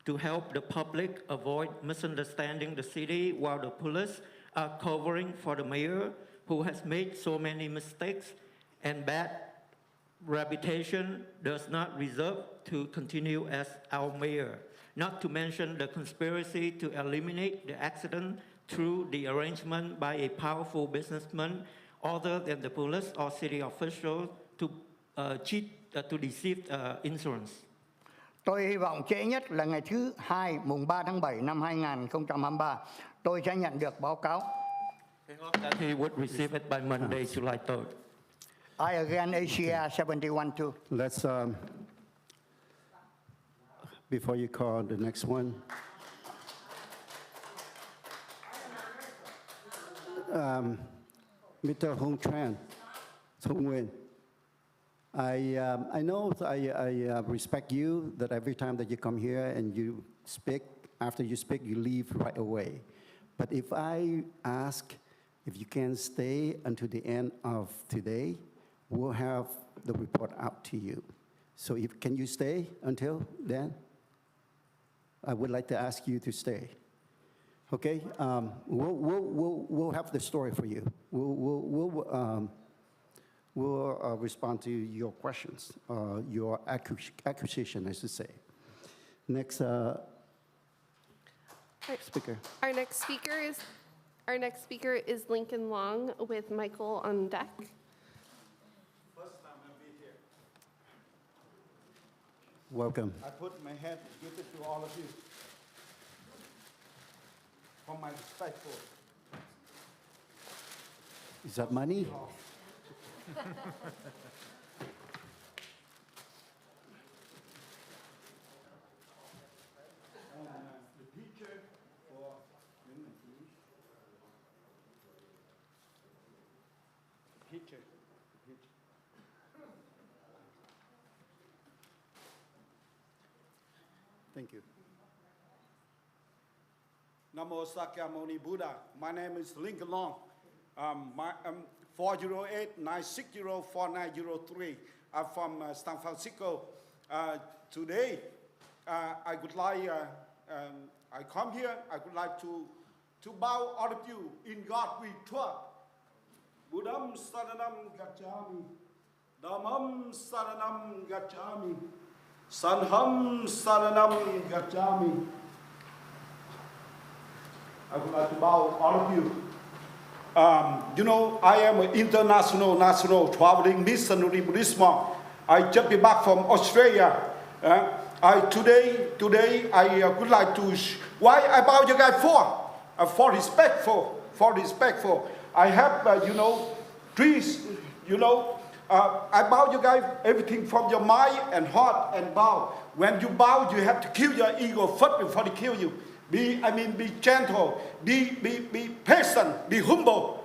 to help the public avoid misunderstanding the city while the police are covering for the mayor who has made so many mistakes and bad reputation does not deserve to continue as our mayor. Not to mention the conspiracy to eliminate the accident through the arrangement by a powerful businessman other than the police or city officials to to deceive insurance. Tôi hy vọng trễ nhất là ngày thứ Hai, mùng 3 tháng 7 năm 2023, tôi sẽ nhận được báo cáo. I hope that he would receive it by Monday, July 3rd. I again Asia 71 too. Let's, before you call the next one. Mr. Hong Tran, Hong Nguyen. I know I respect you that every time that you come here and you speak, after you speak, you leave right away. But if I ask if you can stay until the end of today, we'll have the report out to you. So can you stay until then? I would like to ask you to stay. Okay? We'll have the story for you. We'll respond to your questions, your accusation, I should say. Next speaker. Our next speaker is Lincoln Long with Michael on deck. First time I'll be here. Welcome. I put my hand, give it to all of you. For my respectful. Is that money? The picture for picture. Thank you. Namo Sakyamuni Buddha. My name is Lincoln Long. 408-960-4903. I'm from San Francisco. Today, I would like, I come here, I would like to bow all of you. In God we trust. Buddham Saranam Gacchami. Dhammam Saranam Gacchami. Sangham Saranam Gacchami. I would like to bow all of you. You know, I am an national traveling missionary Buddhist monk. I just be back from Australia. Today I would like to. Why I bow you guys for? For respectful. I have trees. I bow you guys everything from your mind and heart and bow. When you bow, you have to kill your ego first before they kill you. Be gentle, be patient, be humble.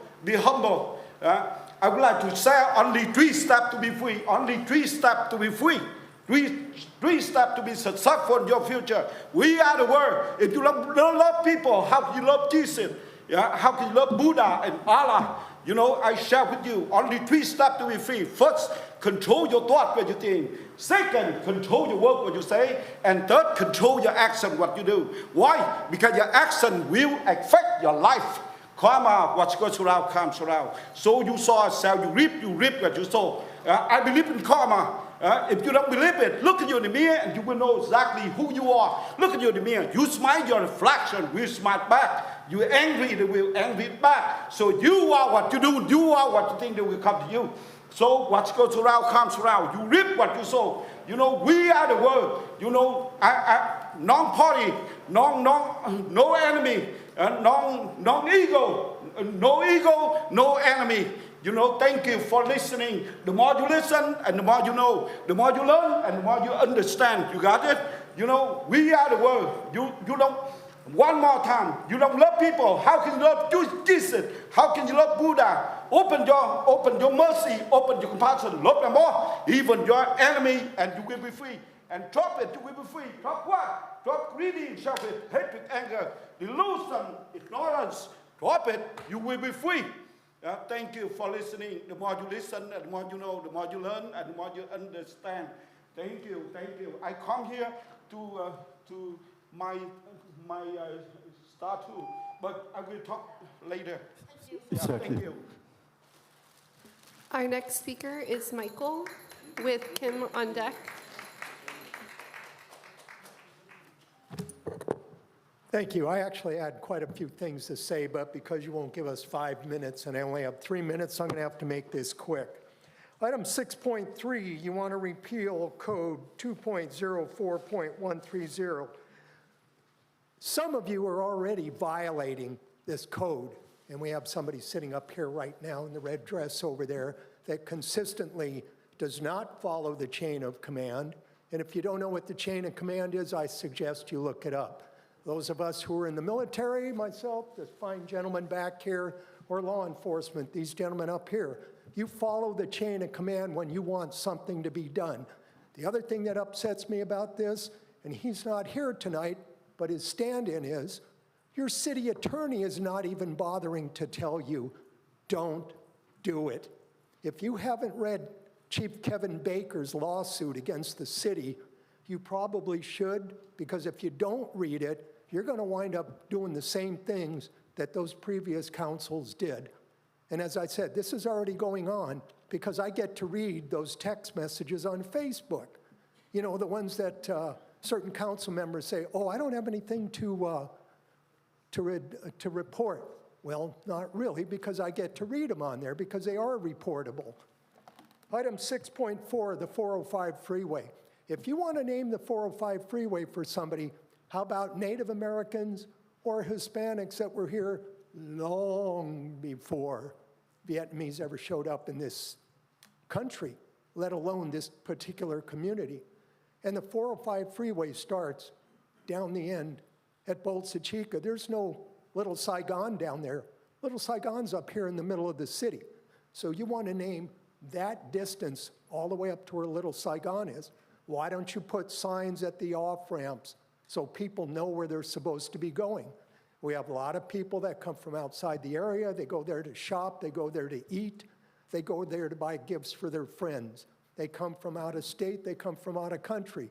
I would like to say only 3 steps to be free. Only 3 steps to be free. Three steps to be successful in your future. We are the world. If you love people, how can you love Jesus? How can you love Buddha and Allah? I share with you only 3 steps to be free. First, control your thought, what you think. Second, control your work, what you say. And third, control your action, what you do. Why? Because your action will affect your life. Karma, what goes around comes around. So you saw yourself, you reap what you sow. I believe in karma. If you don't believe it, look at you in the mirror and you will know exactly who you are. Look at you in the mirror. You smile, your reflection will smile back. You're angry, they will angry back. So you are what you do, you are what you think, they will come to you. So what goes around comes around. You reap what you sow. We are the world. Non-party, no enemy, non-ego, no enemy. Thank you for listening. The more you listen and the more you know, the more you learn and the more you understand. You got it? We are the world. You don't. One more time, you don't love people. How can you love Jesus? How can you love Buddha? Open your mercy, open your compassion, love them all, even your enemy, and you will be free. And drop it, you will be free. Drop what? Drop greedy, selfish, hatred, anger, delusion, ignorance. Drop it, you will be free. Thank you for listening. The more you listen, and the more you know, the more you learn, and the more you understand. Thank you. I come here to my statue, but I will talk later. Thank you. Our next speaker is Michael with Kim on deck. Thank you. I actually had quite a few things to say, but because you won't give us 5 minutes and I only have 3 minutes, I'm going to have to make this quick. Item 6.3, you want to repeal code 2.04.130. Some of you are already violating this code, and we have somebody sitting up here right now in the red dress over there that consistently does not follow the chain of command. And if you don't know what the chain of command is, I suggest you look it up. Those of us who are in the military, myself, this fine gentleman back here, or law enforcement, these gentlemen up here, you follow the chain of command when you want something to be done. The other thing that upsets me about this, and he's not here tonight, but his stand-in is, your city attorney is not even bothering to tell you, don't do it. If you haven't read Chief Kevin Baker's lawsuit against the city, you probably should, because if you don't read it, you're going to wind up doing the same things that those previous councils did. And as I said, this is already going on because I get to read those text messages on Facebook. You know, the ones that certain council members say, oh, I don't have anything to report. Well, not really, because I get to read them on there because they are reportable. Item 6.4, the 405 freeway. If you want to name the 405 freeway for somebody, how about Native Americans or Hispanics that were here long before Vietnamese ever showed up in this country, let alone this particular community? And the 405 freeway starts down the end at Bolsa Chica. There's no Little Saigon down there. Little Saigon's up here in the middle of the city. So you want to name that distance all the way up to where Little Saigon is. Why don't you put signs at the off-ramps so people know where they're supposed to be going? We have a lot of people that come from outside the area. They go there to shop. They go there to eat. They go there to buy gifts for their friends. They come from out of state. They come from out of country.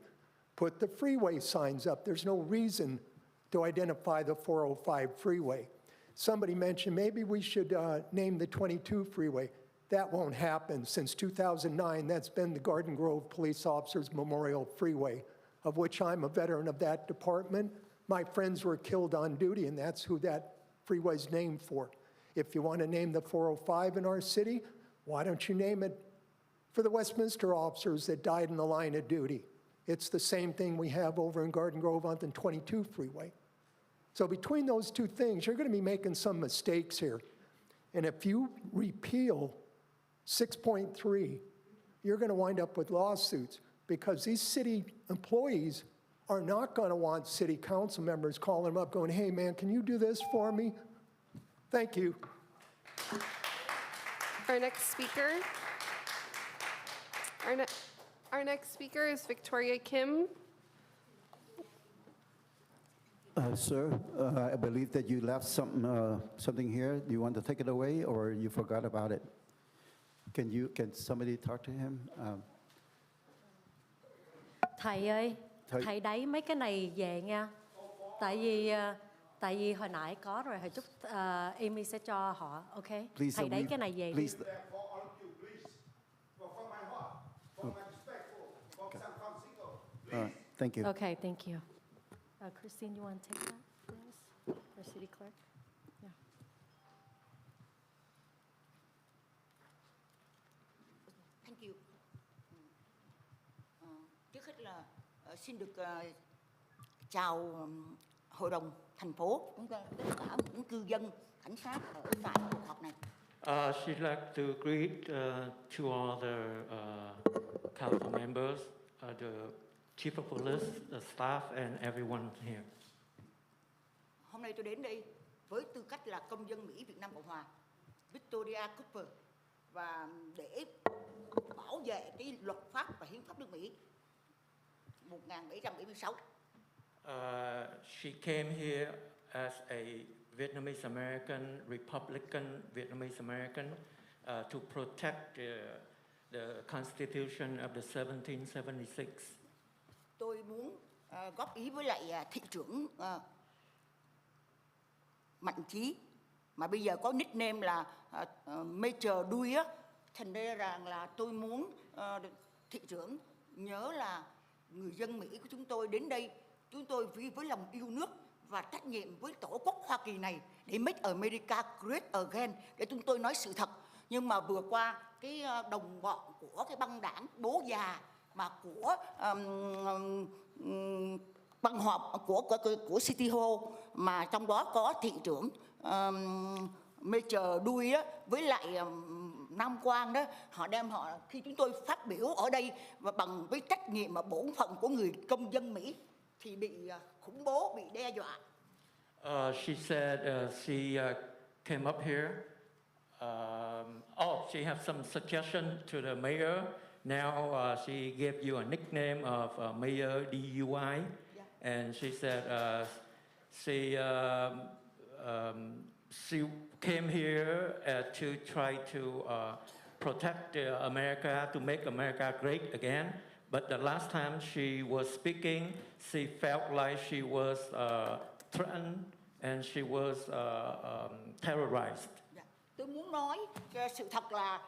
Put the freeway signs up. There's no reason to identify the 405 freeway. Somebody mentioned maybe we should name the 22 freeway. That won't happen. Since 2009, that's been the Garden Grove Police Officers Memorial Freeway, of which I'm a veteran of that department. My friends were killed on duty, and that's who that freeway's named for. If you want to name the 405 in our city, why don't you name it for the Westminster officers that died in the line of duty? It's the same thing we have over in Garden Grove on the 22 freeway. So between those two things, you're going to be making some mistakes here. And if you repeal 6.3, you're going to wind up with lawsuits because these city employees are not going to want city council members calling them up going, hey, man, can you do this for me? Thank you. Our next speaker is Victoria Kim. Sir, I believe that you left something here. Do you want to take it away or you forgot about it? Can somebody talk to him? Thầy ơi, Thầy- thầy đẩy mấy cái này về nha. Tại vì hồi nãy có rồi, hồi chút Amy sẽ cho họ, ok? Please, Thầy đẩy cái này về đi. please. Thank you. Okay, thank you. Christine, you want to take that, please, for city clerk? Yeah. Thank you. Trước hết là xin được chào hội đồng thành phố cũng tất cả những cư dân, cảnh sát ở tại cuộc họp này. She'd like to greet to all the council members, the chief of police, the staff, and everyone here. Hôm nay tôi đến đây với tư cách là công dân Mỹ Việt Nam Cộng Hòa, Victoria Cooper, và để bảo vệ cái luật pháp và hiến pháp nước Mỹ 1776. She came here as a Vietnamese American, Republican Vietnamese American, to protect the Constitution of the 1776. Tôi muốn góp ý với lại thị trưởng Mạnh Chí, mà bây giờ có nickname là Major Đuôi á, thành ra rằng là tôi muốn thị trưởng nhớ là người dân Mỹ của chúng tôi đến đây, chúng tôi vì với lòng yêu nước và trách nhiệm với Tổ quốc Hoa Kỳ này để make America great again, để chúng tôi nói sự thật. Nhưng mà vừa qua cái đồng bọn của cái băng đảng bố già mà của băng họp của City Hall, mà trong đó có thị trưởng Major Đuôi á, với lại Nam Quang đó, khi chúng tôi phát biểu ở đây và bằng với trách nhiệm và bổn phận của người công dân Mỹ thì bị khủng bố, bị đe dọa. She said she came up here. She has some suggestion to the mayor. Now she gave you a nickname of Mayor DUI, and she said she came here to try to protect America, to make America great again. But the last time she was speaking, she felt like she was threatened and she was terrorized. Tôi muốn nói sự thật là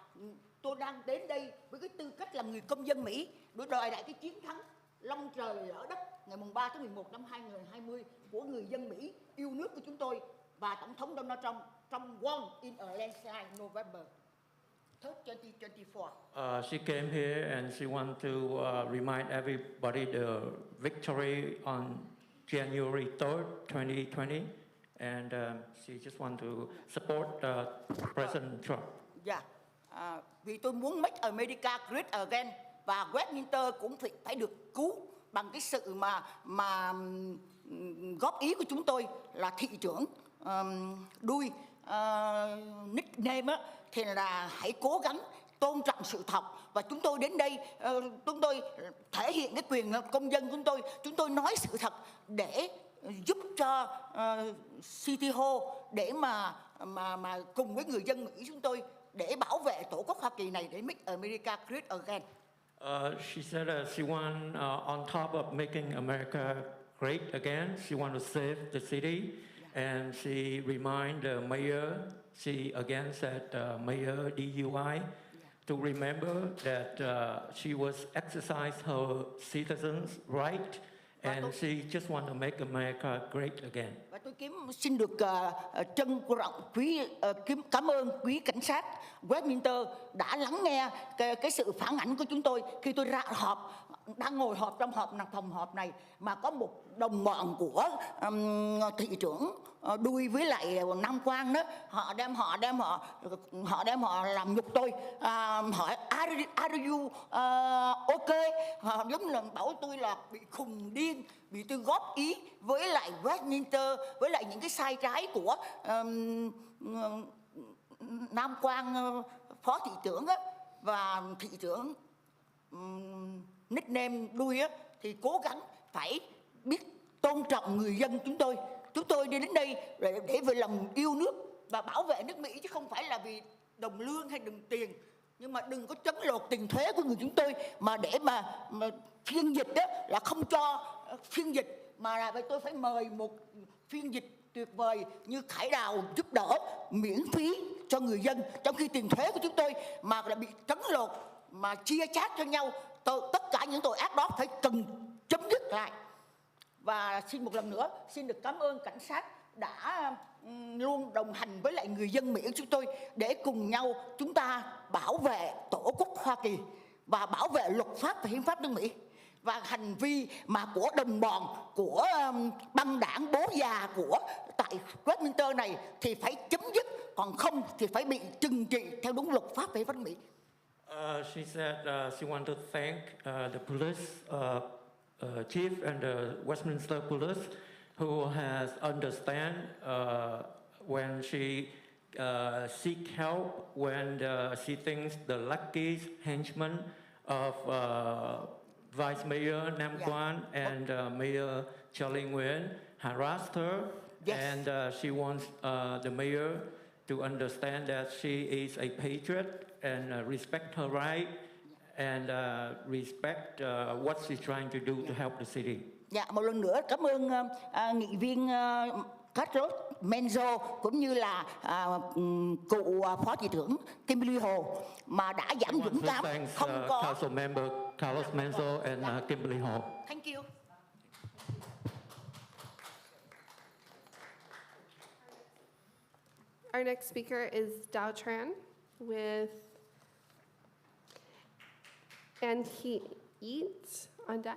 tôi đang đến đây với cái tư cách là người công dân Mỹ để đòi lại cái chiến thắng long trời lỡ đất ngày 3 tháng 11 năm 2020 của người dân Mỹ yêu nước của chúng tôi và Tổng thống Donald Trump trong won in a landslide November 3rd, 2024. She came here and she wanted to remind everybody the victory on January 3rd, 2020, and she just wanted to support President Trump. Dạ, vì tôi muốn make America great again, và Westminster cũng phải được cứu bằng cái sự mà góp ý của chúng tôi là thị trưởng Đuôi nickname á, thì là hãy cố gắng tôn trọng sự thật, và chúng tôi đến đây chúng tôi thể hiện cái quyền công dân của chúng tôi nói sự thật để giúp cho City Hall để mà cùng với người dân Mỹ chúng tôi để bảo vệ Tổ quốc Hoa Kỳ này, để make America great again. She said she want on top of making America great again, she want to save the city, and she remind the mayor. She again said Mayor DUI to remember that she was exercise her citizens' right, and she just want to make America great again. Và tôi xin được trân trọng cảm ơn quý cảnh sát Westminster đã lắng nghe cái sự phản ảnh của chúng tôi khi tôi ra họp, đang ngồi họp trong phòng họp này mà có một đồng bọn của thị trưởng Đuôi với lại Nam Quang đó, họ đem họ làm nhục tôi, hỏi are you okay, họ giống như là bảo tôi là bị khùng điên, bị tôi góp ý với lại Westminster, với lại những cái sai trái của Nam Quang phó thị trưởng á, và thị trưởng nickname Đuôi á, thì cố gắng phải biết tôn trọng người dân chúng tôi. Chúng tôi đi đến đây để vì lòng yêu nước và bảo vệ nước Mỹ, chứ không phải là vì đồng lương hay đồng tiền. Nhưng mà đừng có trấn lột tiền thuế của người chúng tôi mà để mà phiên dịch đó là không cho phiên dịch, mà là tôi phải mời một phiên dịch tuyệt vời như Khải Đào giúp đỡ miễn phí cho người dân, trong khi tiền thuế của chúng tôi mà là bị trấn lột, mà chia chác cho nhau. Tất cả những tội ác đó phải cần chấm dứt lại. Và xin một lần nữa xin được cảm ơn cảnh sát đã luôn đồng hành với lại người dân Mỹ của chúng tôi để cùng nhau chúng ta bảo vệ Tổ quốc Hoa Kỳ và bảo vệ luật pháp và hiến pháp nước Mỹ. Và hành vi mà của đồng bọn của băng đảng bố già của tại Westminster này thì phải chấm dứt, còn không thì phải bị trừng trị theo đúng luật pháp và hiến pháp nước Mỹ. She said she wanted to thank the police chief and the Westminster police who has understand when she seek help, when she thinks the lucky henchman of Vice Mayor Nam Quang and Mayor Charlie Nguyen harassed her, and she wants the mayor to understand that she is a patriot and respect her right and respect what she's trying to do to help the city. Dạ, một lần nữa cảm ơn nghị viên Carlos Menzo cũng như là cụ phó thị trưởng Kimberly Hồ mà đã giảm dũng cảm không có. Council member Carlos Menzo and Kimberly Ho. Thank you. Our next speaker is Dao Tran with And He Eats on deck.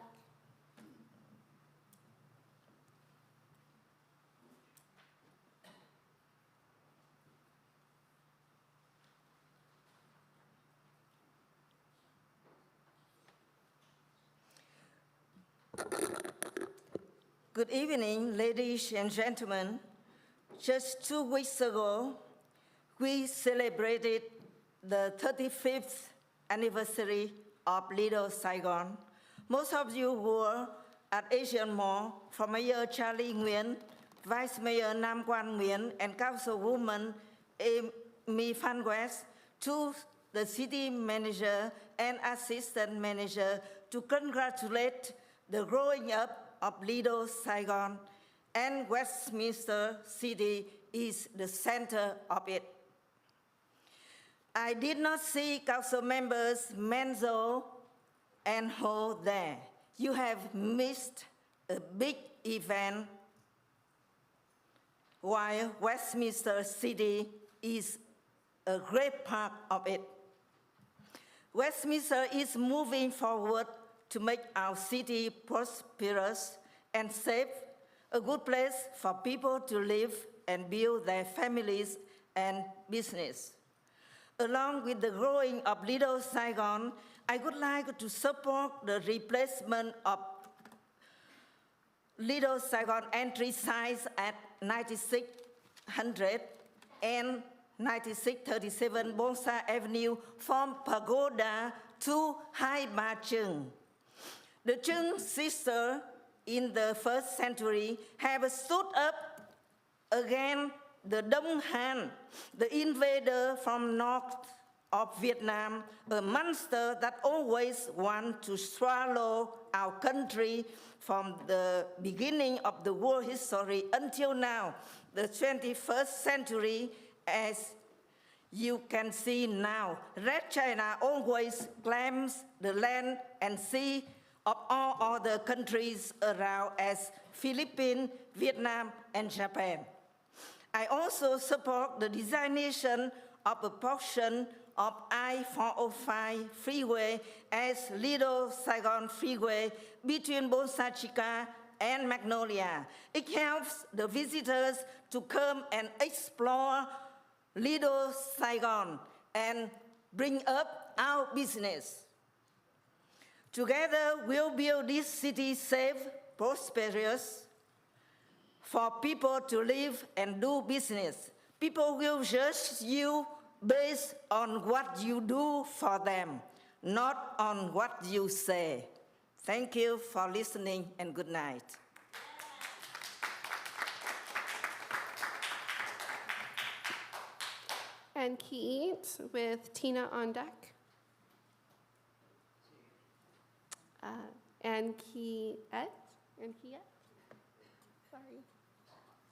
Good evening, ladies and gentlemen. Just 2 weeks ago, we celebrated the 35th anniversary of Little Saigon. Most of you were at Asian Mall from Mayor Charlie Nguyen, Vice Mayor Nam Quan Nguyen, and Councilwoman Amy Phan West, to the city manager and assistant manager to congratulate the growing up of Little Saigon, and Westminster City is the center of it. I did not see council members Menzo and Ho there. You have missed a big event while Westminster City is a great part of it. Westminster is moving forward to make our city prosperous and safe, a good place for people to live and build their families and business. Along with the growing of Little Saigon, I would like to support the replacement of Little Saigon entry signs at 9600 and 9637 Bonsa Avenue from Pagoda to Hai Ba Chung. The Chung sisters in the 1st century have stood up against the Dong Han, the invader from north of Vietnam, a monster that always wants to swallow our country from the beginning of the world history until now, the 21st century. As you can see now, Red China always claims the land and sea of all other countries around as Philippines, Vietnam, and Japan. I also support the designation of a portion of I-405 Freeway as Little Saigon Freeway between Bon Sa Chica and Magnolia. It helps the visitors to come and explore Little Saigon and bring up our business. Together, we'll build this city safe, prosperous, for people to live and do business. People will judge you based on what you do for them, not on what you say. Thank you for listening and good night. And Keat with Tina on deck. And Kiet? Sorry.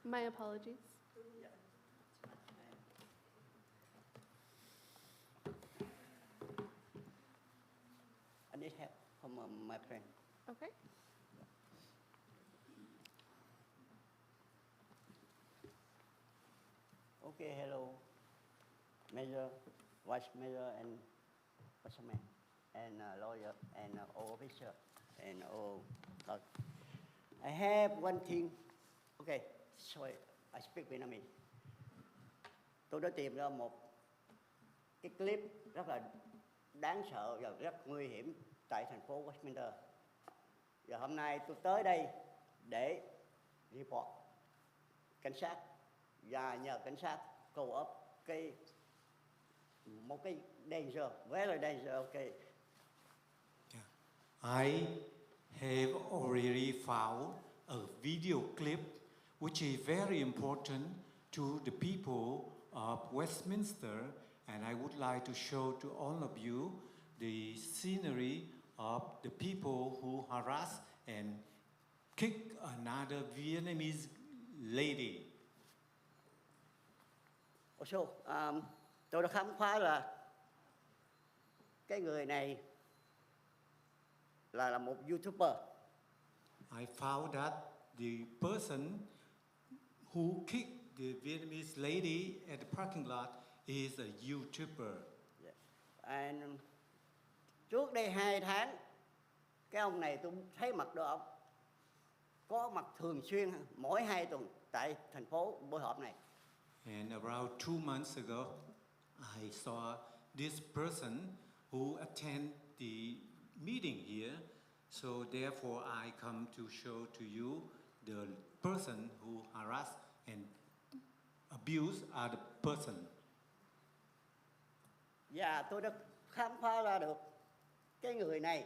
My apologies. I need help from my friend. Okay. Okay, hello, Mayor, Vice Mayor, and Councilman, and lawyer, and all officer, and all. I have one thing. Okay, sorry, I speak Vietnamese. Tôi đã tìm ra một cái clip rất là đáng sợ và rất nguy hiểm tại thành phố Westminster. Và hôm nay tôi tới đây để report cảnh sát và nhờ cảnh sát cover up một cái danger, very danger. Okay. I have already found a video clip which is very important to the people of Westminster, and I would like to show to all of you the scenery of the people who harass and kick another Vietnamese lady. Also, tôi đã khám phá là cái người này là một YouTuber. I found that the person who kicked the Vietnamese lady at the parking lot is a YouTuber. Yes. And trước đây 2 tháng, cái ông này tôi thấy mặt được ông. Có mặt thường xuyên mỗi 2 tuần tại thành phố buổi họp này. And around 2 months ago, I saw this person who attend the meeting here. So therefore, I come to show to you the person who harass and abuse other person. Và tôi đã khám phá ra được cái người này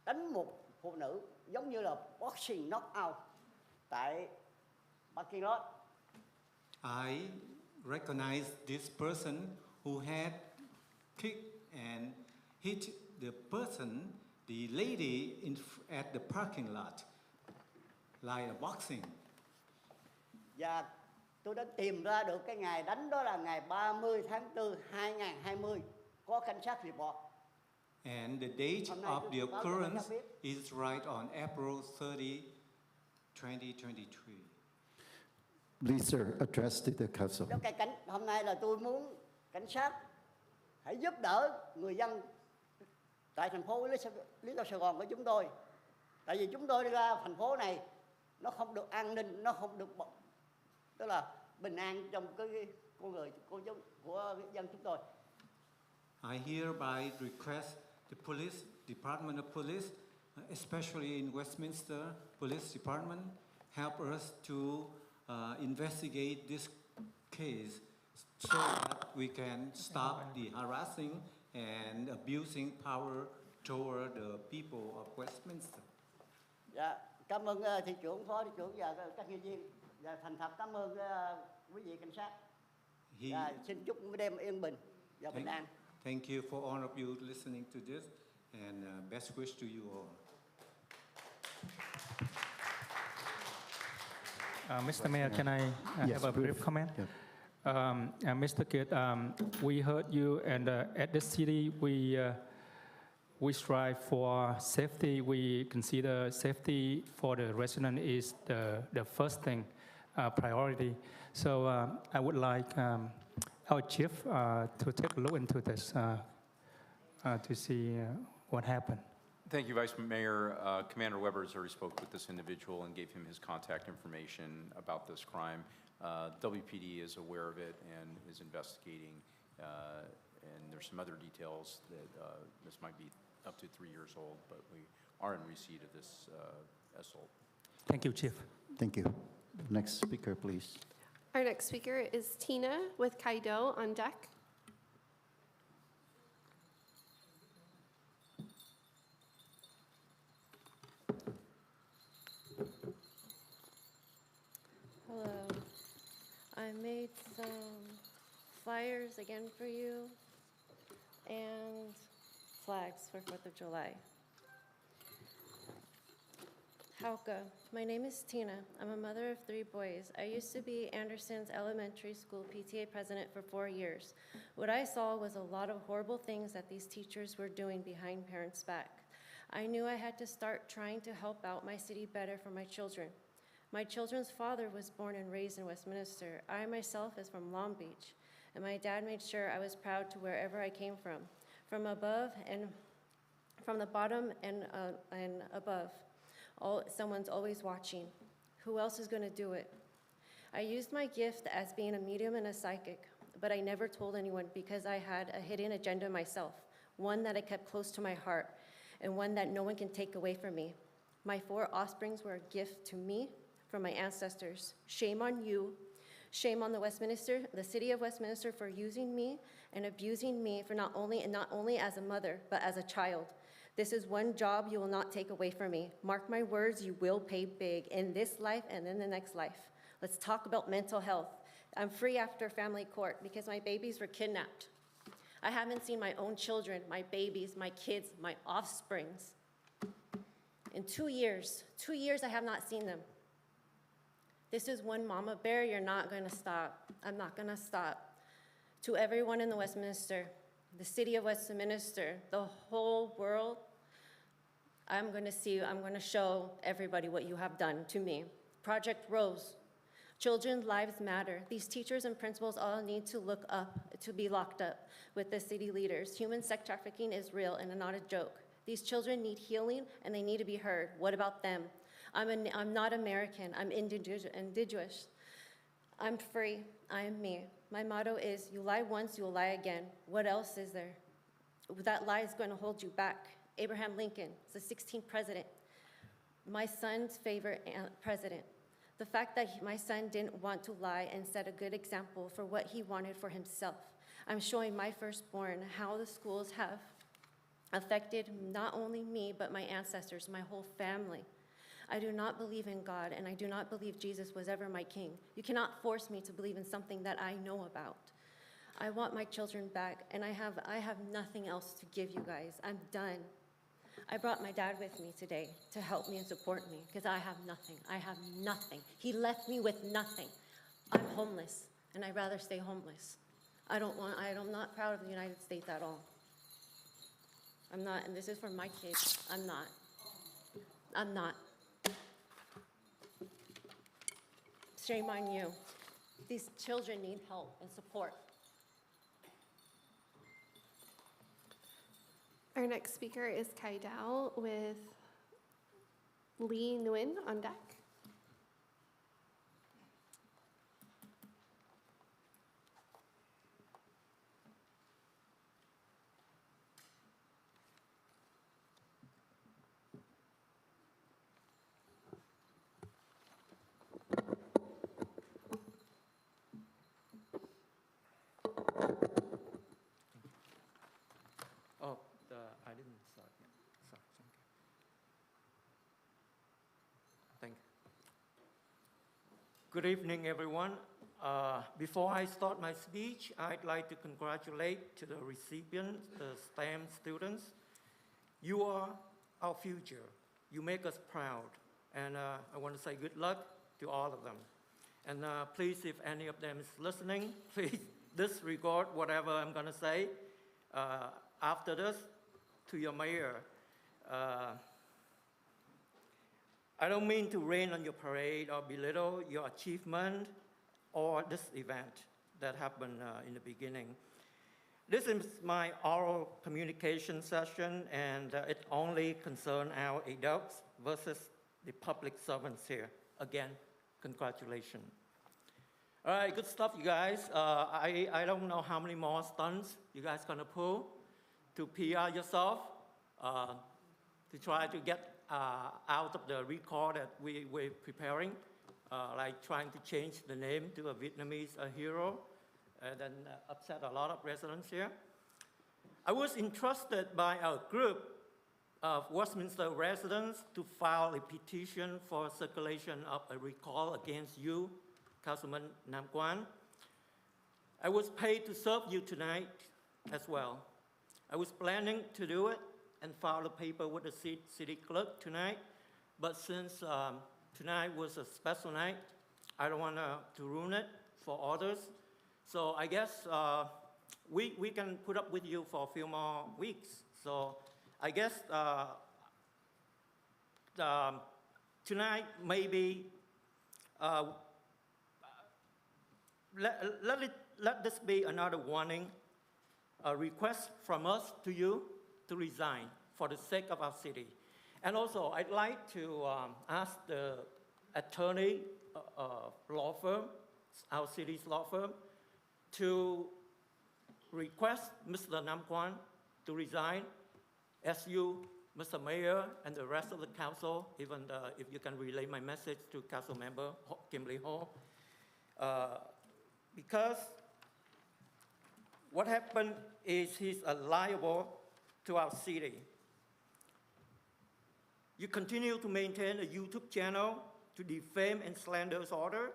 đánh một phụ nữ giống như là boxing knockout tại parking lot. I recognize this person who had kicked and hit the person, the lady at the parking lot, like a boxing. Và tôi đã tìm ra được cái ngày đánh đó là ngày 30 tháng 4, 2020, có cảnh sát report. And the date of the occurrence is right on April 30, 2023. Please, sir, address to the council. Trong hôm nay là tôi muốn cảnh sát hãy giúp đỡ người dân tại thành phố Lý Do Sài Gòn của chúng tôi. Tại vì chúng tôi đi ra thành phố này nó không được an ninh, nó không được tức là bình an trong cái con người của dân chúng tôi. I hereby request the police, Department of Police, especially in Westminster Police Department, help us to investigate this case so that we can stop the harassing and abusing power toward the people of Westminster. Cảm ơn thị trưởng, phó thị trưởng và các nghị viên. Và thành thật cảm ơn quý vị cảnh sát. Xin chúc đêm yên bình và bình an. Thank you for all of you listening to this, and best wish to you all. Mr. Mayor, can I have a brief comment? Yeah. Mr. Kidd, we heard you, and at the city, we strive for safety. We consider safety for the resident is the first thing, priority. So I would like our chief to take a look into this to see what happened. Thank you, Vice Mayor. Commander Weber has already spoke with this individual and gave him his contact information about this crime. WPD is aware of it and is investigating, and there's some other details that this might be up to 3 years old, but we are in receipt of this assault. Thank you, Chief. Thank you. Next speaker, please. Our next speaker is Tina with Kaido on deck. Hello. I made some flyers again for you and flags for 4th of July. Hauka, my name is Tina. I'm a mother of 3 boys. I used to be Anderson's elementary school PTA president for 4 years. What I saw was a lot of horrible things that these teachers were doing behind parents' back. I knew I had to start trying to help out my city better for my children. My children's father was born and raised in Westminster. I myself is from Long Beach, and my dad made sure I was proud to wherever I came from above and from the bottom and above. Someone's always watching. Who else is going to do it? I used my gift as being a medium and a psychic, but I never told anyone because I had a hidden agenda myself, one that I kept close to my heart, and one that no one can take away from me. My 4 offsprings were a gift to me from my ancestors. Shame on you. Shame on the city of Westminster for using me and abusing me for not only as a mother, but as a child. This is one job you will not take away from me. Mark my words, you will pay big in this life and in the next life. Let's talk about mental health. I'm free after family court because my babies were kidnapped. I haven't seen my own children, my babies, my kids, my offsprings. In 2 years, 2 years I have not seen them. This is one mama bear, you're not gonna stop. I'm not gonna stop. To everyone in the Westminster, the city of Westminster, the whole world, I'm gonna show everybody what you have done to me. Project Rose. Children's lives matter. These teachers and principals all need to look up, to be locked up with the city leaders. Human sex trafficking is real and not a joke. These children need healing and they need to be heard. What about them? I'm not American, I'm indigenous. I'm free, I am me. My motto is, you lie once, you'll lie again. What else is there? That lie is going to hold you back. Abraham Lincoln is the 16th president, my son's favorite president. The fact that my son didn't want to lie and set a good example for what he wanted for himself. I'm showing my firstborn how the schools have affected not only me, but my ancestors, my whole family. I do not believe in God, and I do not believe Jesus was ever my king. You cannot force me to believe in something that I know about. I want my children back, and I have nothing else to give you guys. I'm done. I brought my dad with me today to help me and support me, because I have nothing. I have nothing. He left me with nothing. I'm homeless, and I'd rather stay homeless. I'm not proud of the United States at all. I'm not, and this is for my kids. I'm not. I'm not. Shame on you. These children need help and support. Our next speaker is Kai Dao with Lee Nguyen on deck. Oh, I didn't start yet. Sorry, thank you. Good evening, everyone. Before I start my speech, I'd like to congratulate to the recipients, the STEM students. You are our future. You make us proud. And I want to say good luck to all of them. And please, if any of them is listening, please disregard whatever I'm going to say. After this, to your mayor, I don't mean to rain on your parade or belittle your achievement or this event that happened in the beginning. This is my oral communication session, and it only concerns our adults versus the public servants here. Again, congratulations. All right, good stuff, you guys. I don't know how many more stunts you guys gonna pull to PR yourself, to try to get out of the record that we're preparing, like trying to change the name to a Vietnamese hero, and then upset a lot of residents here. I was entrusted by a group of Westminster residents to file a petition for circulation of a recall against you, Councilman Nam Quan. I was paid to serve you tonight as well. I was planning to do it and file a paper with the city clerk tonight, but since tonight was a special night, I don't want to ruin it for others. So I guess we can put up with you for a few more weeks. So I guess tonight maybe let this be another warning, a request from us to you to resign for the sake of our city. And also, I'd like to ask the attorney law firm, our city's law firm, to request Mr. Nam Quan to resign, as you, Mr. Mayor, and the rest of the council, even if you can relay my message to Council Member Kim Lee Ho, because what happened is he's liable to our city. You continue to maintain a YouTube channel to defame and slander others.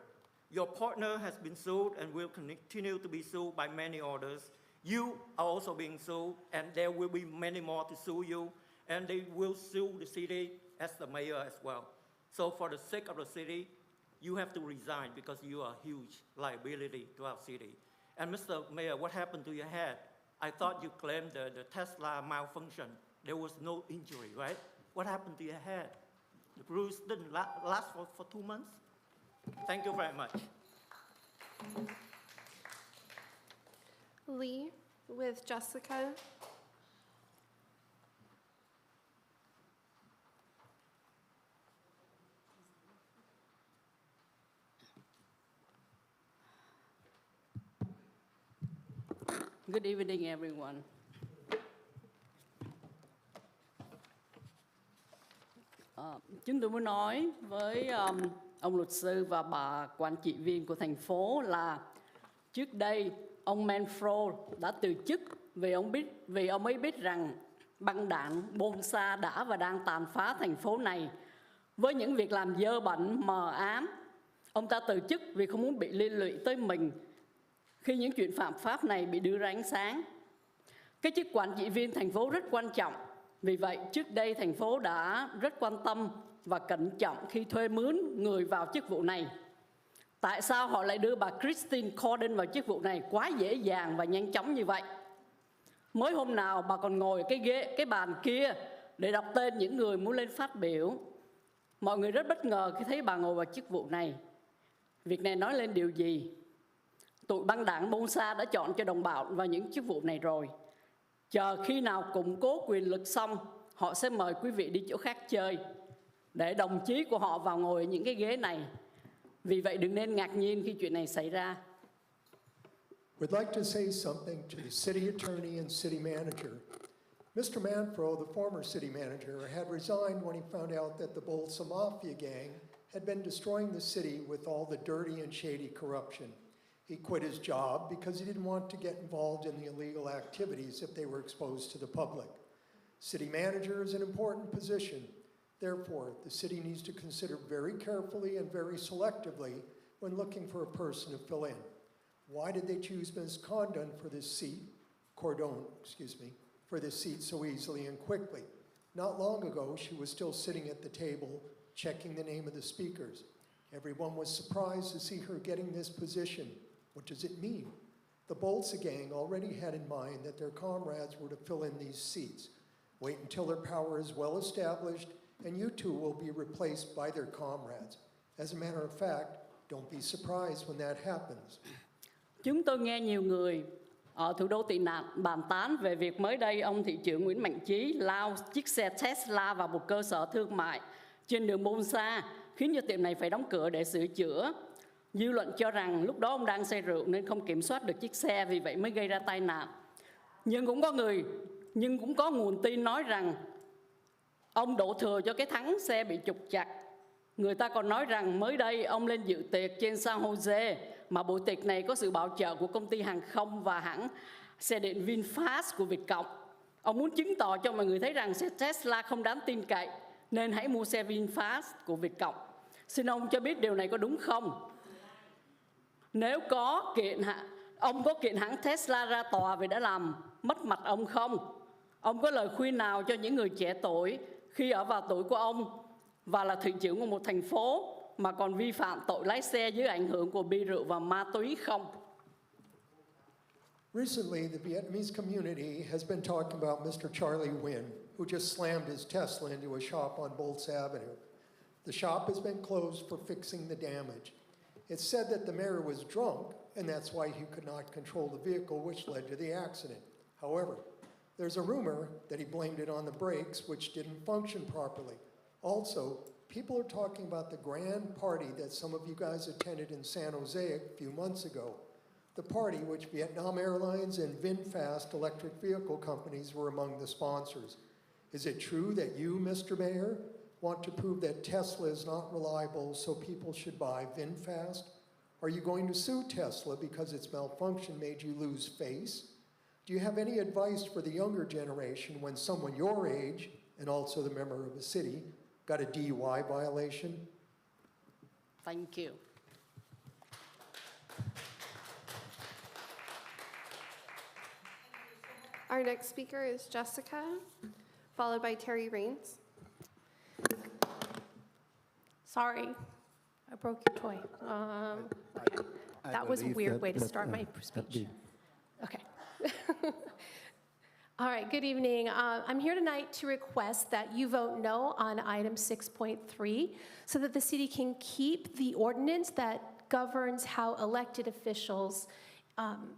Your partner has been sued and will continue to be sued by many others. You are also being sued, and there will be many more to sue you, and they will sue the city as the mayor as well. So for the sake of the city, you have to resign because you are a huge liability to our city. And Mr. Mayor, what happened to your head? I thought you claimed the Tesla malfunction. There was no injury, right? What happened to your head? The bruise didn't last for 2 months? Thank you very much. Lee with Jessica. Good evening, everyone. Chúng tôi muốn nói với ông luật sư và bà quản trị viên của thành phố là trước đây ông Manfro đã từ chức vì ông ấy biết rằng băng đảng Bonsa đã và đang tàn phá thành phố này với những việc làm dơ bẩn mờ ám. Ông ta từ chức vì không muốn bị liên lụy tới mình khi những chuyện phạm pháp này bị đưa ra ánh sáng. Cái chức quản trị viên thành phố rất quan trọng. Vì vậy, trước đây thành phố đã rất quan tâm và cẩn trọng khi thuê mướn người vào chức vụ này. Tại sao họ lại đưa bà Christine Corden vào chức vụ này quá dễ dàng và nhanh chóng như vậy? Mới hôm nào bà còn ngồi ở cái bàn kia để đọc tên những người muốn lên phát biểu. Mọi người rất bất ngờ khi thấy bà ngồi vào chức vụ này. Việc này nói lên điều gì? Tụi băng đảng Bonsa đã chọn cho đồng bào vào những chức vụ này rồi. Chờ khi nào củng cố quyền lực xong, họ sẽ mời quý vị đi chỗ khác chơi để đồng chí của họ vào ngồi ở những cái ghế này. Vì vậy đừng nên ngạc nhiên khi chuyện này xảy ra. Would like to say something to the city attorney and city manager. Mr. Manfro, the former city manager, had resigned when he found out that the Bolsa Mafia gang had been destroying the city with all the dirty and shady corruption. He quit his job because he didn't want to get involved in the illegal activities if they were exposed to the public. City manager is an important position. Therefore, the city needs to consider very carefully and very selectively when looking for a person to fill in. Why did they choose Ms. Cordon for this seat so easily and quickly? Not long ago, she was still sitting at the table checking the name of the speakers. Everyone was surprised to see her getting this position. What does it mean? The Bolsa gang already had in mind that their comrades were to fill in these seats. Wait until their power is well established, and you two will be replaced by their comrades. As a matter of fact, don't be surprised when that happens. Chúng tôi nghe nhiều người ở thủ đô tị nạn bàn tán về việc mới đây ông thị trưởng Nguyễn Mạnh Chí lao chiếc xe Tesla vào một cơ sở thương mại trên đường Bonsa, khiến cho tiệm này phải đóng cửa để sửa chữa. Dư luận cho rằng lúc đó ông đang say rượu nên không kiểm soát được chiếc xe, vì vậy mới gây ra tai nạn. Nhưng cũng có nguồn tin nói rằng ông đổ thừa cho cái thắng xe bị trục chặt. Người ta còn nói rằng mới đây ông lên dự tiệc trên San Jose, mà buổi tiệc này có sự bảo trợ của công ty hàng không và hãng xe điện VinFast của Việt Cộng. Ông muốn chứng tỏ cho mọi người thấy rằng xe Tesla không đáng tin cậy, nên hãy mua xe VinFast của Việt Cộng. Xin ông cho biết điều này có đúng không? Nếu có ông có kiện hãng Tesla ra tòa vì đã làm mất mặt ông không? Ông có lời khuyên nào cho những người trẻ tuổi khi ở vào tuổi của ông và là thị trưởng của một thành phố mà còn vi phạm tội lái xe dưới ảnh hưởng của bia rượu và ma túy không? Recently, the Vietnamese community has been talking about Mr. Charlie Nguyen, who just slammed his Tesla into a shop on Bolts Avenue. The shop has been closed for fixing the damage. It's said that the mayor was drunk, and that's why he could not control the vehicle, which led to the accident. However, there's a rumor that he blamed it on the brakes, which didn't function properly. Also, people are talking about the grand party that some of you guys attended in San Jose a few months ago. The party, which Vietnam Airlines and VinFast electric vehicle companies were among the sponsors. Is it true that you, Mr. Mayor, want to prove that Tesla is not reliable so people should buy VinFast? Are you going to sue Tesla because its malfunction made you lose face? Do you have any advice for the younger generation when someone your age, and also the member of a city, got a DUI violation? Thank you. Our next speaker is Jessica, followed by Terry Raines. Sorry, I broke your toy. Okay. That was a weird way to start my speech. Okay. All right, good evening. I'm here tonight to request that you vote no on item 6.3 so that the city can keep the ordinance that governs how elected officials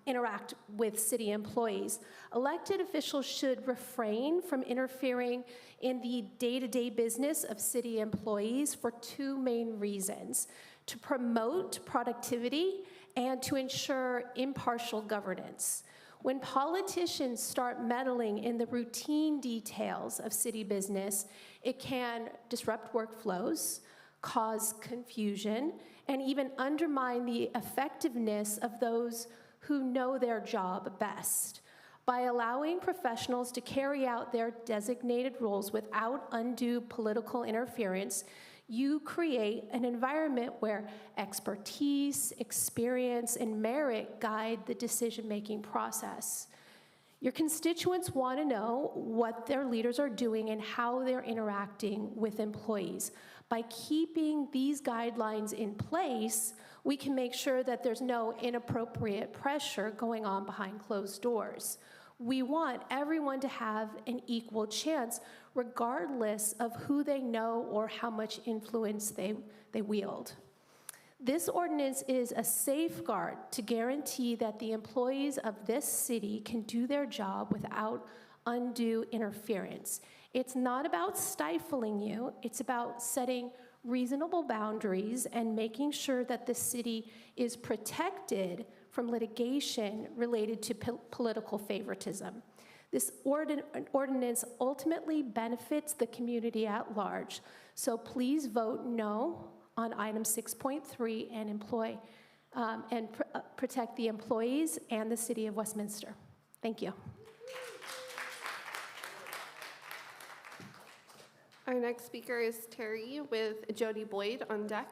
interact with city employees. Elected officials should refrain from interfering in the day-to-day business of city employees for two main reasons: to promote productivity and to ensure impartial governance. When politicians start meddling in the routine details of city business, it can disrupt workflows, cause confusion, and even undermine the effectiveness of those who know their job best. By allowing professionals to carry out their designated roles without undue political interference, you create an environment where expertise, experience, and merit guide the decision-making process. Your constituents want to know what their leaders are doing and how they're interacting with employees. By keeping these guidelines in place, we can make sure that there's no inappropriate pressure going on behind closed doors. We want everyone to have an equal chance, regardless of who they know or how much influence they wield. This ordinance is a safeguard to guarantee that the employees of this city can do their job without undue interference. It's not about stifling you, it's about setting reasonable boundaries and making sure that the city is protected from litigation related to political favoritism. This ordinance ultimately benefits the community at large, so please vote no on item 6.3 and protect the employees and the city of Westminster. Thank you. Our next speaker is Terry with Jody Boyd on deck.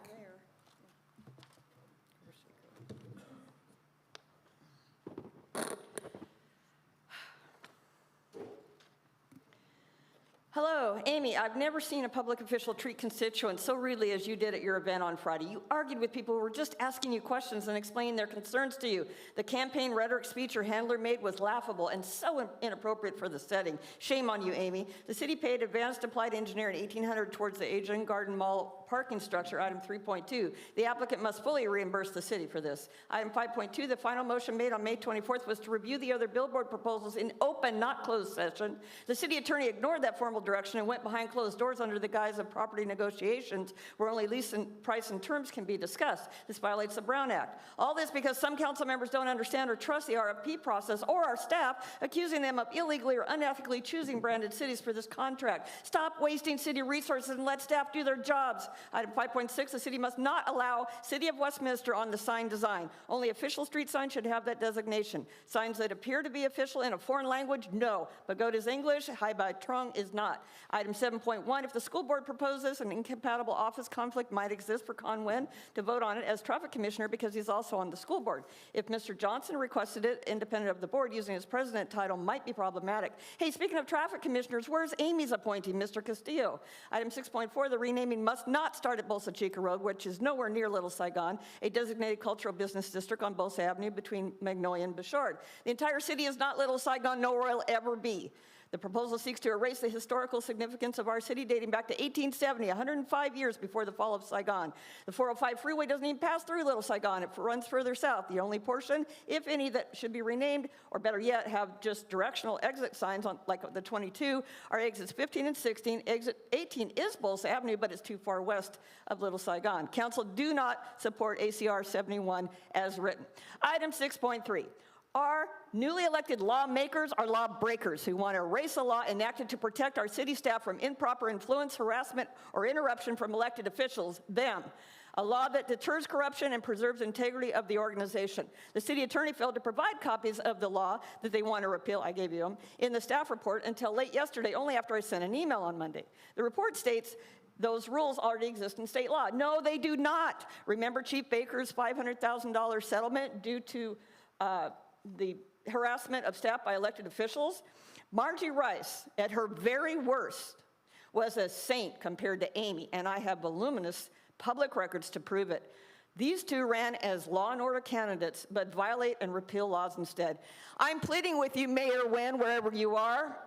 Hello, Amy. I've never seen a public official treat constituents so rudely as you did at your event on Friday. You argued with people who were just asking you questions and explaining their concerns to you. The campaign rhetoric speech your handler made was laughable and so inappropriate for the setting. Shame on you, Amy. The city paid advanced applied engineer in $1,800 towards the Asian Garden Mall parking structure, item 3.2. The applicant must fully reimburse the city for this. Item 5.2, the final motion made on May 24th was to review the other billboard proposals in open, not closed session. The city attorney ignored that formal direction and went behind closed doors under the guise of property negotiations where only lease and price and terms can be discussed. This violates the Brown Act. All this because some council members don't understand or trust the RFP process or our staff, accusing them of illegally or unethically choosing branded cities for this contract. Stop wasting city resources and let staff do their jobs. Item 5.6, the city must not allow City of Westminster on the sign design. Only official street signs should have that designation. Signs that appear to be official in a foreign language, no. Pagoda is English, Hai Bai Trung is not. Item 7.1, if the school board proposes an incompatible office conflict might exist for Con Nguyen to vote on it as traffic commissioner because he's also on the school board. If Mr. Johnson requested it independent of the board using his president title might be problematic. Hey, speaking of traffic commissioners, where's Amy's appointee, Mr. Castillo? Item 6.4, the renaming must not start at Bolsa Chica Road, which is nowhere near Little Saigon, a designated cultural business district on Bolsa Avenue between Magnolia and Bouchard. The entire city is not Little Saigon, nor will it ever be. The proposal seeks to erase the historical significance of our city dating back to 1870, 105 years before the fall of Saigon. The 405 freeway doesn't even pass through Little Saigon. It runs further south. The only portion, if any, that should be renamed, or better yet, have just directional exit signs on, like the 22, are exits 15 and 16. Exit 18 is Bolsa Avenue, but it's too far west of Little Saigon. Council do not support ACR 71 as written. Item 6.3. Our newly elected lawmakers are lawbreakers who want to erase a law enacted to protect our city staff from improper influence, harassment, or interruption from elected officials, them. A law that deters corruption and preserves integrity of the organization. The city attorney failed to provide copies of the law that they want to repeal, I gave you them, in the staff report until late yesterday, only after I sent an email on Monday. The report states those rules already exist in state law. No, they do not. Remember Chief Baker's $500,000 settlement due to the harassment of staff by elected officials? Margie Rice, at her very worst, was a saint compared to Amy, and I have voluminous public records to prove it. These two ran as law and order candidates, but violate and repeal laws instead. I'm pleading with you, Mayor Nguyen, wherever you are,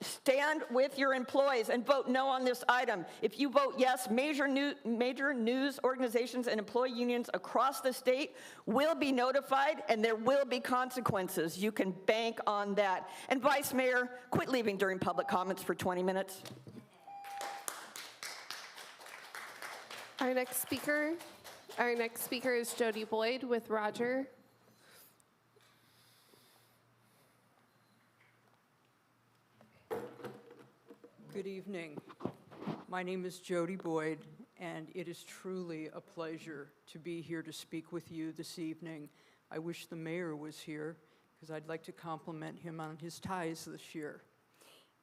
stand with your employees and vote no on this item. If you vote yes, major news organizations and employee unions across the state will be notified and there will be consequences. You can bank on that. And Vice Mayor, quit leaving during public comments for 20 minutes. Our next speaker is Jody Boyd with Roger. Good evening. My name is Jody Boyd, and it is truly a pleasure to be here to speak with you this evening. I wish the mayor was here, because I'd like to compliment him on his ties this year.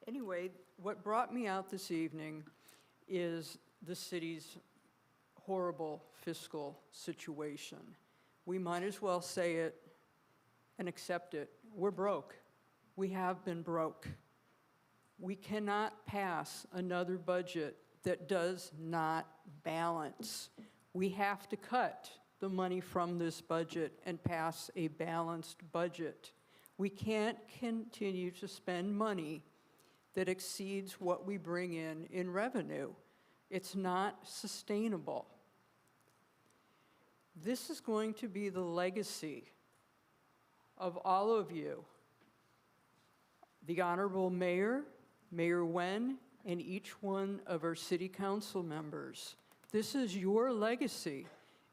Anyway, what brought me out this evening is the city's horrible fiscal situation. We might as well say it and accept it. We're broke. We have been broke. We cannot pass another budget that does not balance. We have to cut the money from this budget and pass a balanced budget. We can't continue to spend money that exceeds what we bring in revenue. It's not sustainable. This is going to be the legacy of all of you, the Honorable Mayor, Mayor Nguyen, and each one of our city council members. This is your legacy.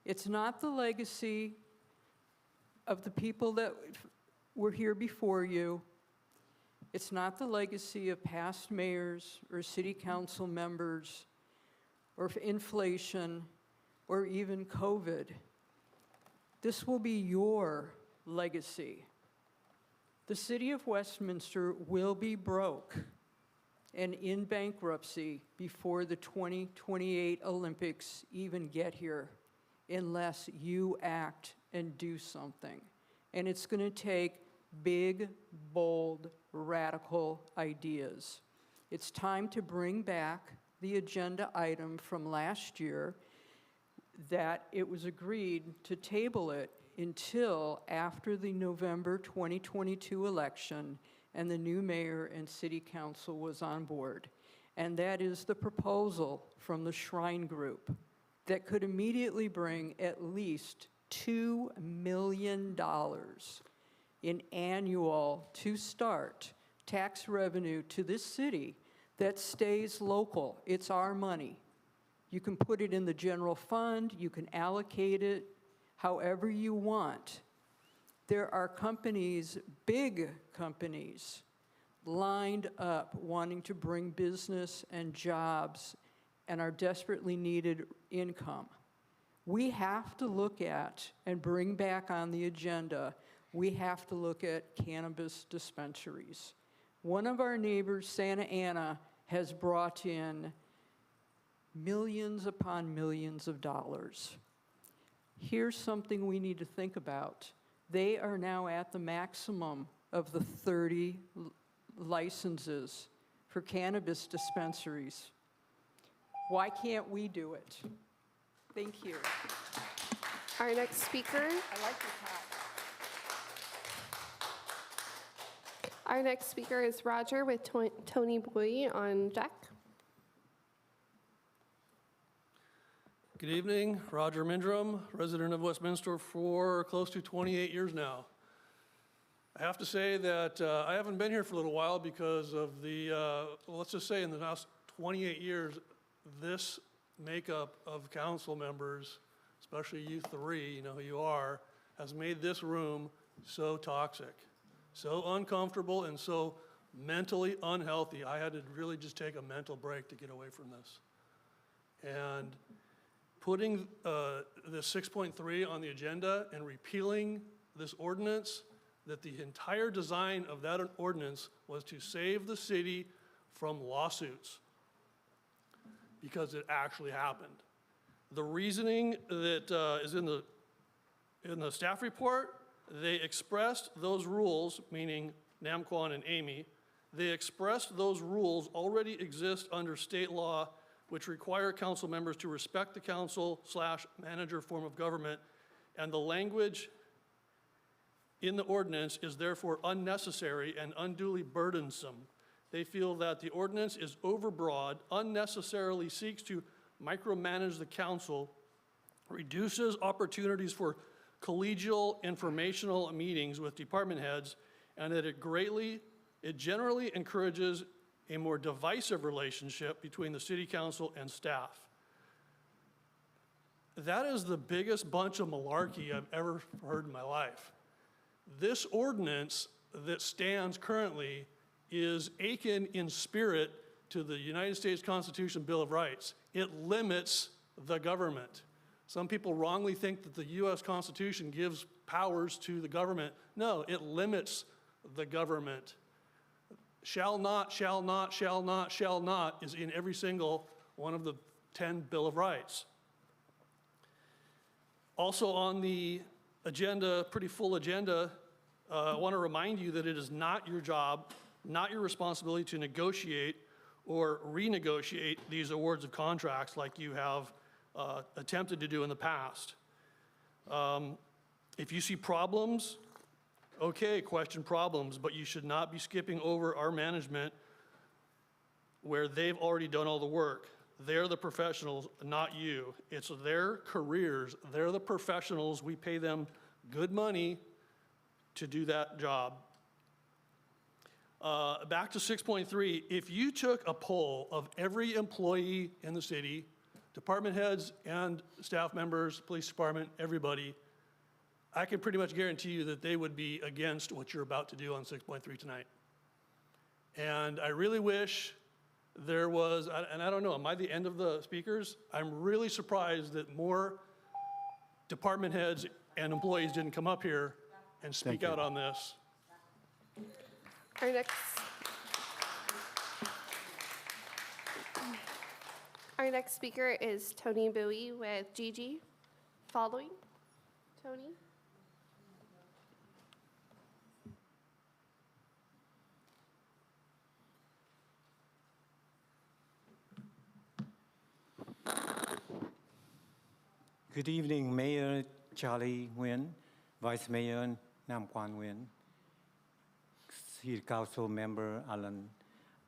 It's not the legacy of the people that were here before you. It's not the legacy of past mayors or city council members or inflation or even COVID. This will be your legacy. The city of Westminster will be broke and in bankruptcy before the 2028 Olympics even get here, unless you act and do something. And it's going to take big, bold, radical ideas. It's time to bring back the agenda item from last year that it was agreed to table it until after the November 2022 election and the new mayor and city council was on board. And that is the proposal from the Shrine Group that could immediately bring at least $2 million in annual, to start, tax revenue to this city that stays local. It's our money. You can put it in the general fund, you can allocate it however you want. There are companies, big companies, lined up wanting to bring business and jobs and are desperately needed income. We have to look at and bring back on the agenda, we have to look at cannabis dispensaries. One of our neighbors, Santa Ana, has brought in millions upon millions of dollars. Here's something we need to think about. They are now at the maximum of the 30 licenses for cannabis dispensaries. Why can't we do it? Thank you. Our next speaker. I like your hat. Our next speaker is Roger with Tony Boy on Jack. Good evening, Roger Mindrum, resident of Westminster for close to 28 years now. I have to say that I haven't been here for a little while because of the, let's just say in the last 28 years, this makeup of council members, especially you three, you know who you are, has made this room so toxic, so uncomfortable, and so mentally unhealthy. I had to really just take a mental break to get away from this. And putting the 6.3 on the agenda and repealing this ordinance, that the entire design of that ordinance was to save the city from lawsuits, because it actually happened. The reasoning that is in the staff report, they expressed those rules, meaning Namquan and Amy, they expressed those rules already exist under state law which require council members to respect the council/manager form of government, and the language in the ordinance is therefore unnecessary and unduly burdensome. They feel that the ordinance is overbroad, unnecessarily seeks to micromanage the council, reduces opportunities for collegial informational meetings with department heads, and that it generally encourages a more divisive relationship between the city council and staff. That is the biggest bunch of malarkey I've ever heard in my life. This ordinance that stands currently is akin in spirit to the United States Constitution Bill of Rights. It limits the government. Some people wrongly think that the US Constitution gives powers to the government. No, it limits the government. Shall not, shall not, shall not, shall not is in every single one of the 10 Bill of Rights. Also on the agenda, pretty full agenda, I want to remind you that it is not your job, not your responsibility to negotiate or renegotiate these awards of contracts like you have attempted to do in the past. If you see problems, okay, question problems, but you should not be skipping over our management where they've already done all the work. They're the professionals, not you. It's their careers. They're the professionals. We pay them good money to do that job. Back to 6.3, if you took a poll of every employee in the city, department heads and staff members, police department, everybody, I can pretty much guarantee you that they would be against what you're about to do on 6.3 tonight. And I really wish there was, and I don't know, am I the end of the speakers? I'm really surprised that more department heads and employees didn't come up here and speak out on this. Our next speaker is Tony Bowie with Gigi. Following, Tony. Good evening, Mayor Charlie Nguyen, Vice Mayor Nam Quan Nguyen, City Council Member Alan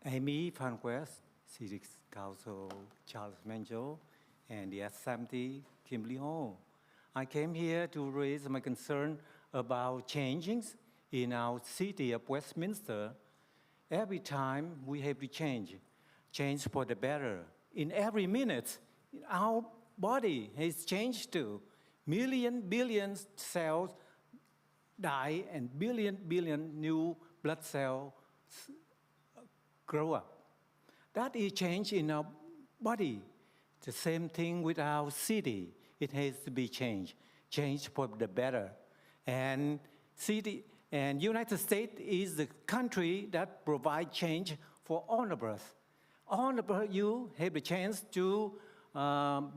Amy Franquest, City Council Charles Manjo, and the Assembly Kimberly Hall. I came here to raise my concern about changes in our city of Westminster. Every time we have to change for the better. In every minute, our body has changed too. Billion cells die and billion new blood cells grow up. That is change in our body. The same thing with our city. It has to be changed for the better. And United States is the country that provides change for all of us. All of you have the chance to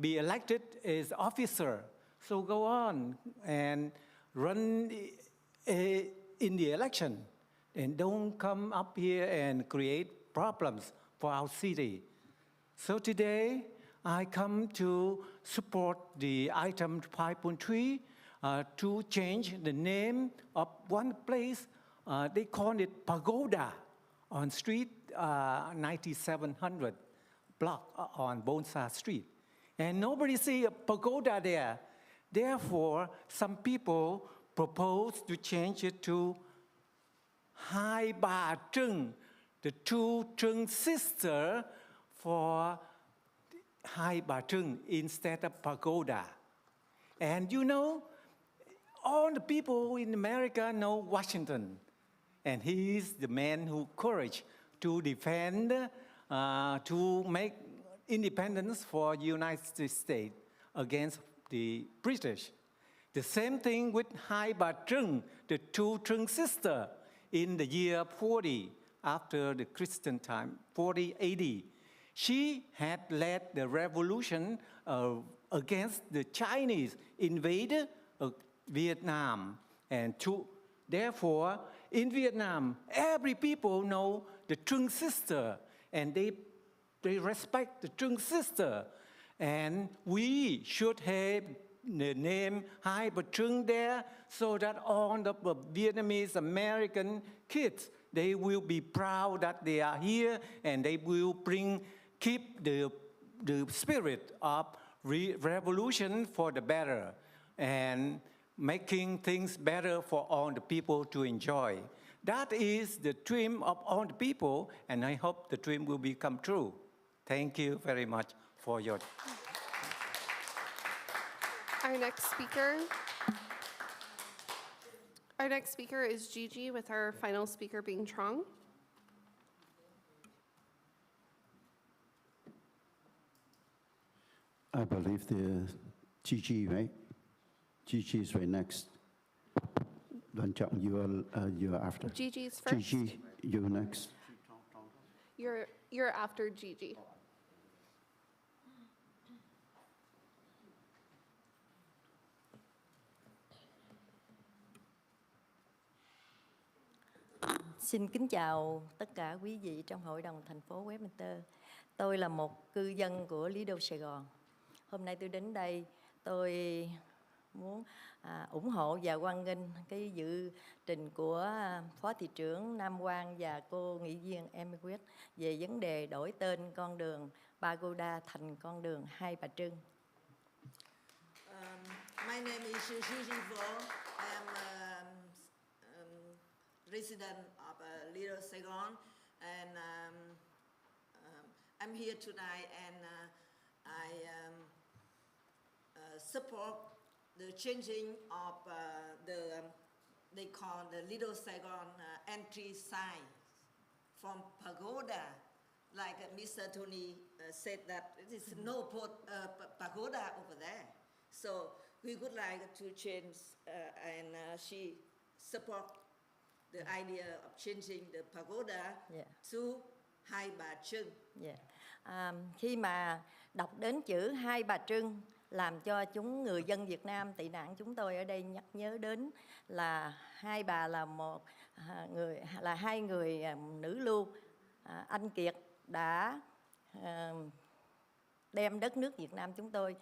be elected as officer. So go on and run in the election. And don't come up here and create problems for our city. So today, I come to support the item 5.3 to change the name of one place. They call it Pagoda on street 9700 block on Bonsa Street. And nobody see a pagoda there. Therefore, some people propose to change it to Hai Ba Trưng, the two Trưng sisters for Hai Ba Trưng instead of pagoda. And you know, all the people in America know Washington. And he is the man who courage to defend, to make independence for the United States against the British. The same thing with Hai Ba Trưng, the two Trưng sisters, in the year 40, after the Christian time, 40 AD. She had led the revolution against the Chinese invader of Vietnam. And therefore, in Vietnam, every people know the Trưng sister, and they they respect the Trung sister. And we should have the name Hai Bà Trưng there so that all the Vietnamese American kids, they will be proud that they are here and they will keep the spirit of revolution for the better and making things better for all the people to enjoy. That is the dream of all the people, and I hope the dream will become true. Thank you very much for your... Our next speaker is Gigi, with our final speaker being Trong. I believe the Gigi, right? Gigi is right next. Đoàn Trọng, you are after. Gigi's first. Gigi, you next. You're after Gigi. Xin kính chào tất cả quý vị trong Hội đồng thành phố Westminster. Tôi là một cư dân của Lido Sài Gòn. Hôm nay tôi đến đây, tôi muốn ủng hộ và hoan nghênh cái dự trình của Phó Thị trưởng Nam Quang và cô nghị viên Emily về vấn đề đổi tên con đường Pagoda thành con đường Hai Bà Trưng. My name is Gigi Vo. I'm resident of Little Saigon, and I'm here tonight, and I support the changing of they call the Little Saigon entry sign from pagoda, like Mr. Tony said that it is no pagoda over there. So we would like to change, and she support the idea of changing the pagoda to Hai Bà Trưng. Khi mà đọc đến chữ Hai Bà Trưng làm cho người dân Việt Nam tị nạn chúng tôi ở đây nhắc nhớ đến là Hai Bà là hai người nữ lưu anh kiệt đã đem đất nước Việt Nam chúng tôi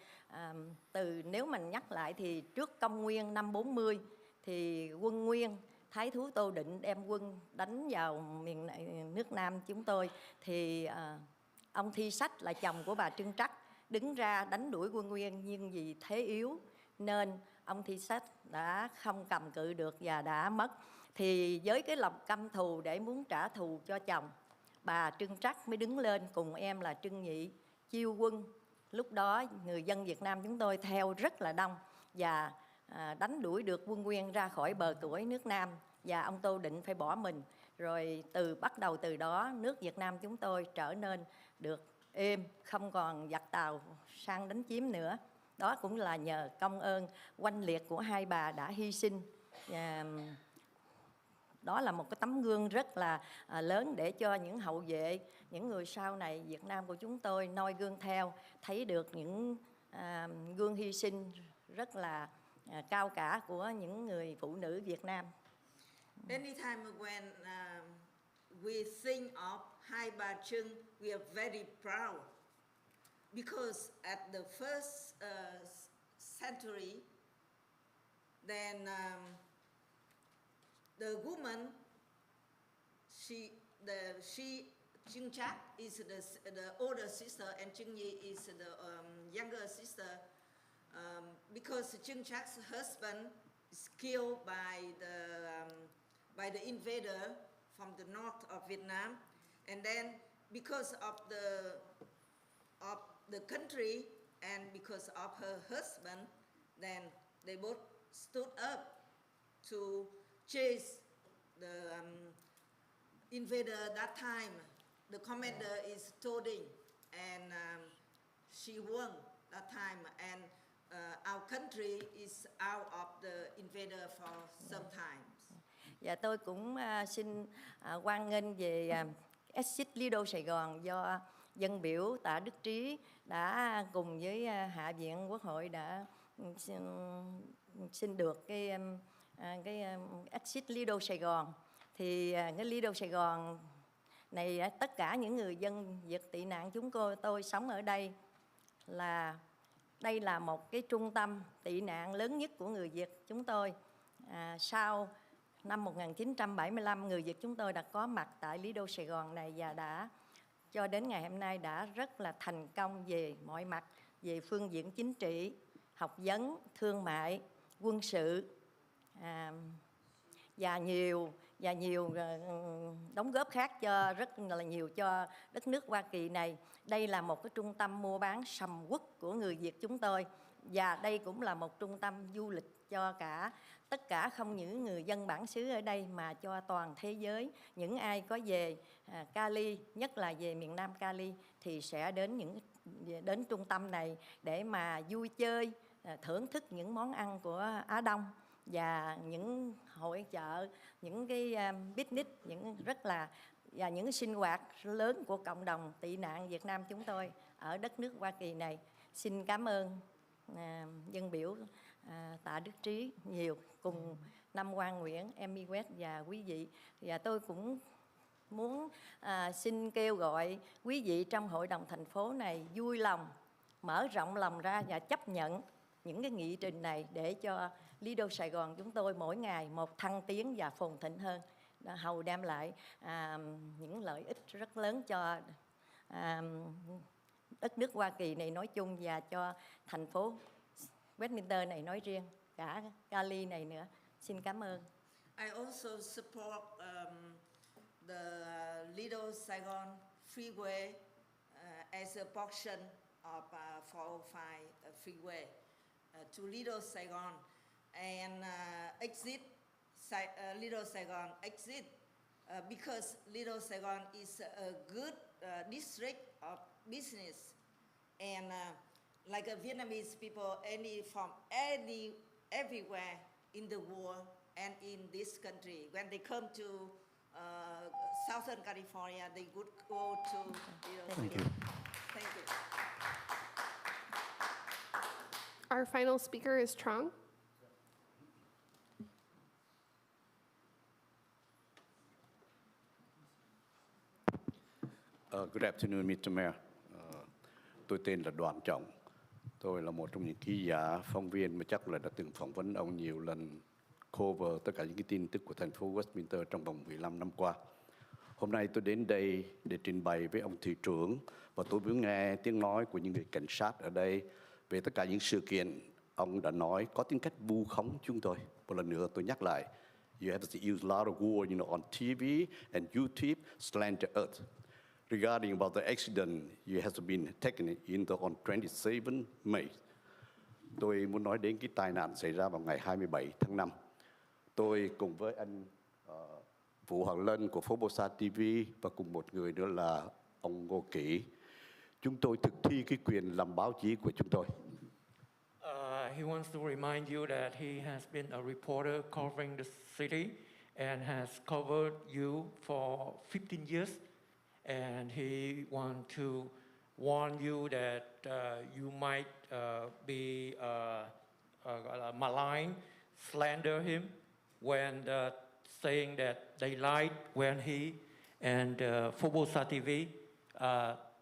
nếu mình nhắc lại thì trước công nguyên năm 40 thì quân Nguyên Thái thú Tô Định đem quân đánh vào miền nước Nam chúng tôi thì ông Thi Sách là chồng của bà Trưng Trắc đứng ra đánh đuổi quân Nguyên, nhưng vì thế yếu nên ông Thi Sách đã không cầm cự được và đã mất. Thì với cái lòng căm thù để muốn trả thù cho chồng, bà Trưng Trắc mới đứng lên cùng em là Trưng Nhị chiêu quân. Lúc đó người dân Việt Nam chúng tôi theo rất là đông và đánh đuổi được quân Nguyên ra khỏi bờ cõi nước Nam, và ông Tô Định phải bỏ mình. Rồi bắt đầu từ đó nước Việt Nam chúng tôi trở nên được êm, không còn giặc Tàu sang đánh chiếm nữa. Đó cũng là nhờ công ơn oanh liệt của hai bà đã hy sinh. Đó là một cái tấm gương rất là lớn để cho những hậu vệ, những người sau này Việt Nam của chúng tôi noi gương theo, thấy được những gương hy sinh rất là cao cả của những người phụ nữ Việt Nam. Anytime when we think of Hai Bà Trưng, we are very proud because at the first century, then the woman, Trưng Trắc is the older sister and Trưng Nhi is the younger sister. Because Trưng Trac's husband is killed by the invader from the north of Vietnam, and then because of the country and because of her husband, then they both stood up to chase the invader. That time, the commander is Toding, and she won that time, and our country is out of the invader for some time. Và tôi cũng xin hoan nghênh về Exit Lido Sài Gòn do dân biểu Tạ Đức Trí đã cùng với Hạ viện Quốc hội đã xin được cái Exit Lido Sài Gòn. Thì cái Lido Sài Gòn Này, tất cả những người dân Việt tị nạn chúng tôi sống ở đây là đây là một cái trung tâm tị nạn lớn nhất của người Việt chúng tôi. Sau năm 1975, người Việt chúng tôi đã có mặt tại Lido Sài Gòn này và đã cho đến ngày hôm nay đã rất là thành công về mọi mặt, về phương diện chính trị, học vấn, thương mại, quân sự và nhiều đóng góp khác cho rất là nhiều cho đất nước Hoa Kỳ này. Đây là một cái trung tâm mua bán sầm uất của người Việt chúng tôi, và đây cũng là một trung tâm du lịch cho tất cả không những người dân bản xứ ở đây mà cho toàn thế giới. Những ai có về Cali, nhất là về miền Nam Cali thì sẽ đến trung tâm này để mà vui chơi, thưởng thức những món ăn của Á Đông và những hội chợ, những cái picnic, và những sinh hoạt lớn của cộng đồng tị nạn Việt Nam chúng tôi ở đất nước Hoa Kỳ này. Xin cảm ơn dân biểu Tạ Đức Trí nhiều, cùng Năm Quang Nguyễn, Emmy West và quý vị. Và tôi cũng muốn xin kêu gọi quý vị trong hội đồng thành phố này vui lòng, mở rộng lòng ra và chấp nhận những cái nghị trình này để cho Lido Sài Gòn chúng tôi mỗi ngày một thăng tiến và phồn thịnh hơn, hầu đem lại những lợi ích rất lớn cho đất nước Hoa Kỳ này nói chung và cho thành phố Westminster này nói riêng, cả Cali này nữa. Xin cảm ơn. I also support the Lido Saigon Freeway as a portion of 405 Freeway to Lido Saigon and exit Lido Saigon exit because Lido Saigon is a good district of business and like a Vietnamese people everywhere in the world and in this country, when they come to Southern California, they would go to Lido Saigon. Thank you. Our final speaker is Trong. Good afternoon, Mr. Mayor. Tôi tên là Đoàn Trọng. Tôi là một trong những ký giả, phóng viên mà chắc là đã từng phỏng vấn ông nhiều lần, cover tất cả những cái tin tức của thành phố Westminster trong vòng 15 năm qua. Hôm nay tôi đến đây để trình bày với ông thị trưởng và tôi muốn nghe tiếng nói của những người cảnh sát ở đây về tất cả những sự kiện ông đã nói có tính cách vu khống chúng tôi. Một lần nữa tôi nhắc lại, you have to use a lot of words, on TV and YouTube, slander us. Regarding about the accident, you have been taken into on 27 May. Tôi muốn nói đến cái tai nạn xảy ra vào ngày 27 tháng 5. Tôi cùng với anh Vũ Hoàng Lân của Formosa TV và cùng một người nữa là ông Ngô Kỷ. Chúng tôi thực thi cái quyền làm báo chí của chúng tôi. He wants to remind you that he has been a reporter covering the city and has covered you for 15 years. And he wants to warn you that you might be malign, slander him when saying that they lied when he and Formosa TV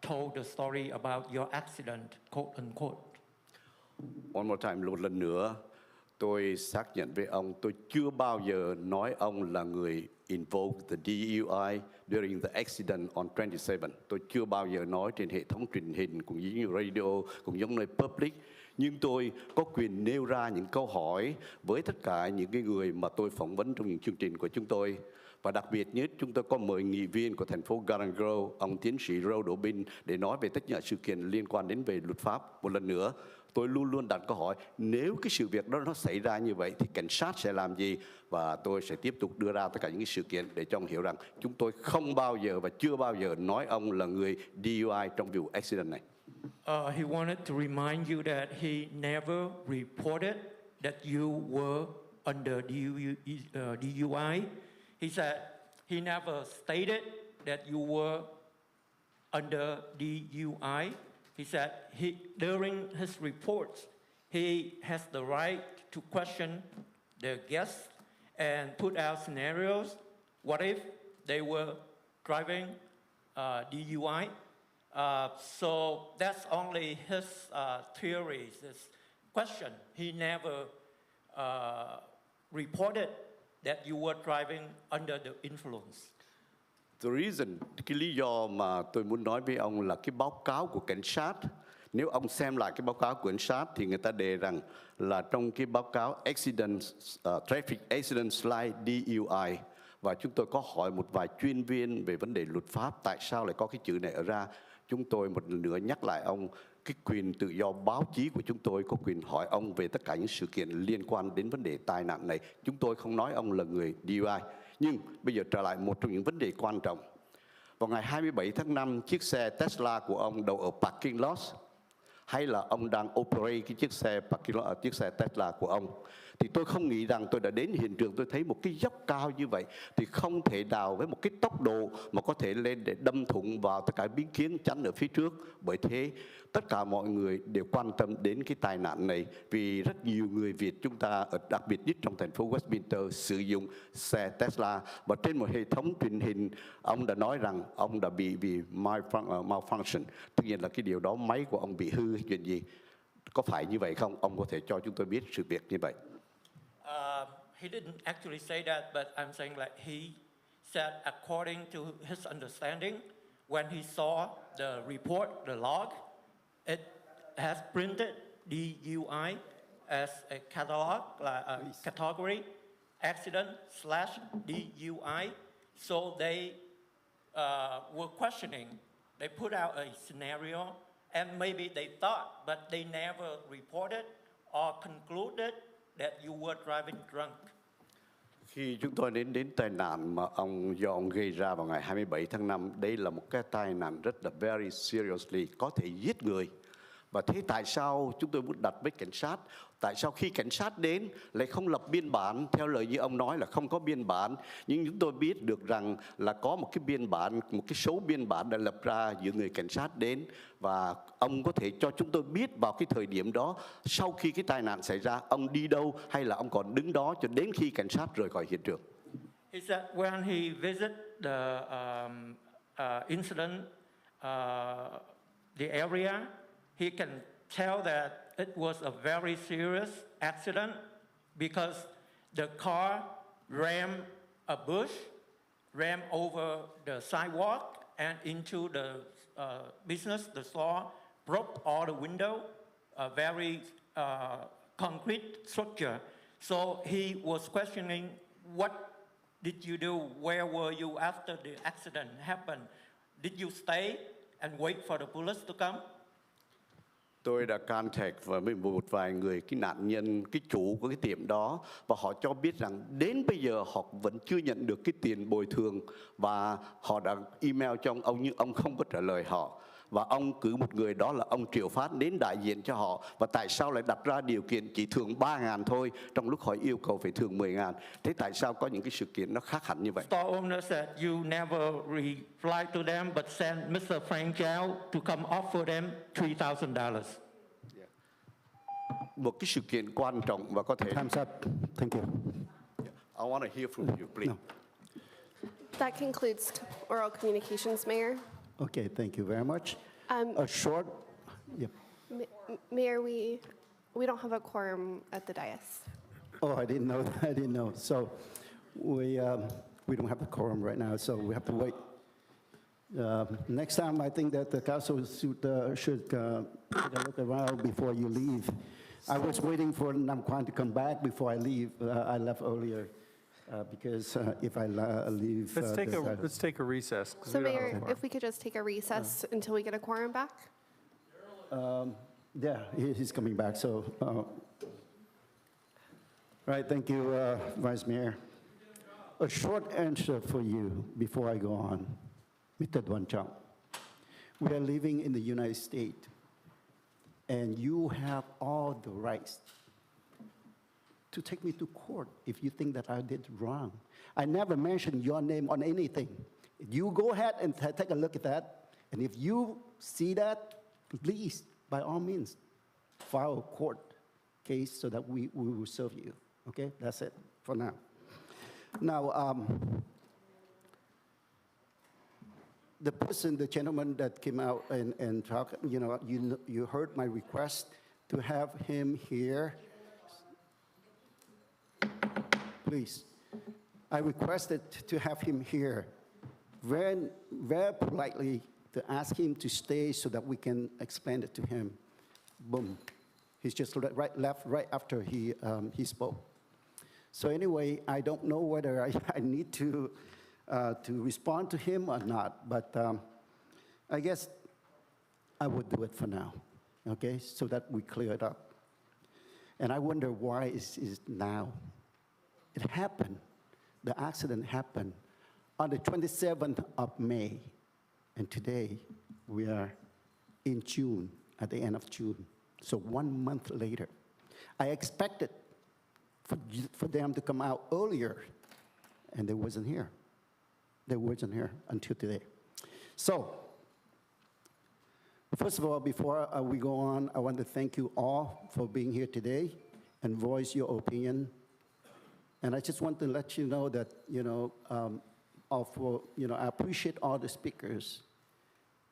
told the story about your accident, quote unquote. One more time, một lần nữa, tôi xác nhận với ông, tôi chưa bao giờ nói ông là người invoke the DUI during the accident on 27. Tôi chưa bao giờ nói trên hệ thống truyền hình, cũng như radio, cũng giống nơi public. Nhưng tôi có quyền nêu ra những câu hỏi với tất cả những cái người mà tôi phỏng vấn trong những chương trình của chúng tôi. Và đặc biệt nhất, chúng tôi có mời nghị viên của thành phố Garden Grove, ông tiến sĩ Rô Đỗ Binh, để nói về tất cả sự kiện liên quan đến về luật pháp. Một lần nữa, tôi luôn luôn đặt câu hỏi, nếu cái sự việc đó nó xảy ra như vậy thì cảnh sát sẽ làm gì? Và tôi sẽ tiếp tục đưa ra tất cả những cái sự kiện để cho ông hiểu rằng chúng tôi không bao giờ và chưa bao giờ nói ông là người DUI trong vụ accident này. He wanted to remind you that he never reported that you were under DUI. He said he never stated that you were under DUI. He said during his reports, he has the right to question the guests and put out scenarios. What if they were driving DUI. So that's only his theory, his question. He never reported that you were driving under the influence. The reason, cái lý do mà tôi muốn nói với ông là cái báo cáo của cảnh sát. Nếu ông xem lại cái báo cáo của cảnh sát thì người ta đề rằng là trong cái báo cáo traffic accident slide DUI, và chúng tôi có hỏi một vài chuyên viên về vấn đề luật pháp tại sao lại có cái chữ này ở ra. Chúng tôi một lần nữa nhắc lại ông, cái quyền tự do báo chí của chúng tôi có quyền hỏi ông về tất cả những sự kiện liên quan đến vấn đề tai nạn này. Chúng tôi không nói ông là người DUI. Nhưng bây giờ trở lại một trong những vấn đề quan trọng. Vào ngày 27 tháng 5, chiếc xe Tesla của ông đậu ở parking lot, hay là ông đang operate cái chiếc xe parking lot, chiếc xe Tesla của ông? Thì tôi không nghĩ rằng tôi đã đến hiện trường, tôi thấy một cái dốc cao như vậy thì không thể nào với một cái tốc độ mà có thể lên để đâm thủng vào tất cả biến kiến chắn ở phía trước. Bởi thế tất cả mọi người đều quan tâm đến cái tai nạn này, vì rất nhiều người Việt chúng ta, đặc biệt nhất trong thành phố Westminster, sử dụng xe Tesla. Và trên một hệ thống truyền hình, ông đã nói rằng ông đã bị malfunction, tất nhiên là cái điều đó máy của ông bị hư hay chuyện gì. Có phải như vậy không? Ông có thể cho chúng tôi biết sự việc như vậy. He didn't actually say that, but I'm saying like he said according to his understanding, when he saw the report, the log, it has printed DUI as a catalog, like a category, accident/DUI. So they were questioning. They put out a scenario, and maybe they thought, but they never reported or concluded that you were driving drunk. Khi chúng tôi đến tai nạn mà do ông gây ra vào ngày 27 tháng 5, đây là một cái tai nạn rất là very seriously, có thể giết người. Và thế tại sao chúng tôi muốn đặt với cảnh sát? Tại sao khi cảnh sát đến lại không lập biên bản? Theo lời như ông nói là không có biên bản, nhưng chúng tôi biết được rằng là có một cái biên bản, một cái số biên bản đã lập ra giữa người cảnh sát đến. Và ông có thể cho chúng tôi biết vào cái thời điểm đó, sau khi cái tai nạn xảy ra, ông đi đâu hay là ông còn đứng đó cho đến khi cảnh sát rời khỏi hiện trường? He said when he visited the incident, the area, he can tell that it was a very serious accident because the car rammed a bush, rammed over the sidewalk and into the business, the store, broke all the window, a very concrete structure. So he was questioning, what did you do? Where were you after the accident happened? Did you stay and wait for the police to come? Tôi đã contact với một vài người, cái nạn nhân, cái chủ của cái tiệm đó, và họ cho biết rằng đến bây giờ họ vẫn chưa nhận được cái tiền bồi thường, và họ đã email cho ông nhưng ông không có trả lời họ. Và ông cử một người, đó là ông Triệu Phát, đến đại diện cho họ. Và tại sao lại đặt ra điều kiện chỉ thưởng 3.000 thôi, trong lúc họ yêu cầu phải thưởng 10.000? Thế tại sao có những cái sự kiện nó khác hẳn như vậy? Store owner said you never replied to them, but sent Mr. Frank Chow to come offer them $3,000. Một cái sự kiện quan trọng và có thể... Time's up. Thank you. I want to hear from you, please. No. That concludes oral communications, Mayor. Okay, thank you very much. A short, yeah. Mayor, we don't have a quorum at the dais. Oh, I didn't know that. I didn't know. So we don't have the quorum right now, so we have to wait. Next time, I think that the council should take a look around before you leave. I was waiting for Nam Quan to come back before I leave. I left earlier because if I leave... Let's take a recess. So Mayor, if we could just take a recess until we get a quorum back? Yeah, he's coming back, so... Right, thank you, Vice Mayor. A short answer for you before I go on. Mr. Duan Chang, we are living in the United States, and you have all the rights to take me to court if you think that I did wrong. I never mentioned your name on anything. You go ahead and take a look at that, and if you see that, please, by all means, file a court case so that we will serve you. Okay, that's it for now. Now, the person, the gentleman that came out and talked, you heard my request to have him here. Please, I requested to have him here very, very politely to ask him to stay so that we can explain it to him. Boom. He's just left right after he spoke. So anyway, I don't know whether I need to respond to him or not, but I guess I would do it for now, okay, so that we clear it up. And I wonder why it's now. It happened, the accident happened on the 27th of May, and today we are in June, at the end of June, so 1 month later. I expected for them to come out earlier, and they wasn't here. They wasn't here until today. So, first of all, before we go on, I want to thank you all for being here today and voice your opinion. And I just want to let you know that, I appreciate all the speakers,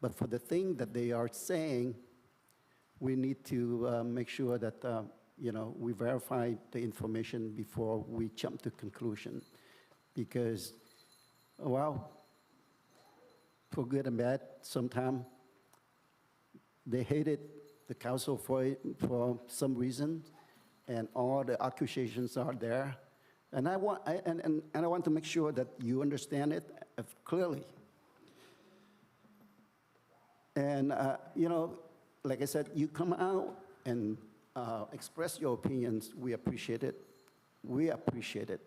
but for the thing that they are saying, we need to make sure that, we verify the information before we jump to conclusion. Because, well, for good and bad, sometimes they hated the council for some reason, and all the accusations are there. And I want to make sure that you understand it clearly. And, like I said, you come out and express your opinions. We appreciate it. We appreciate it.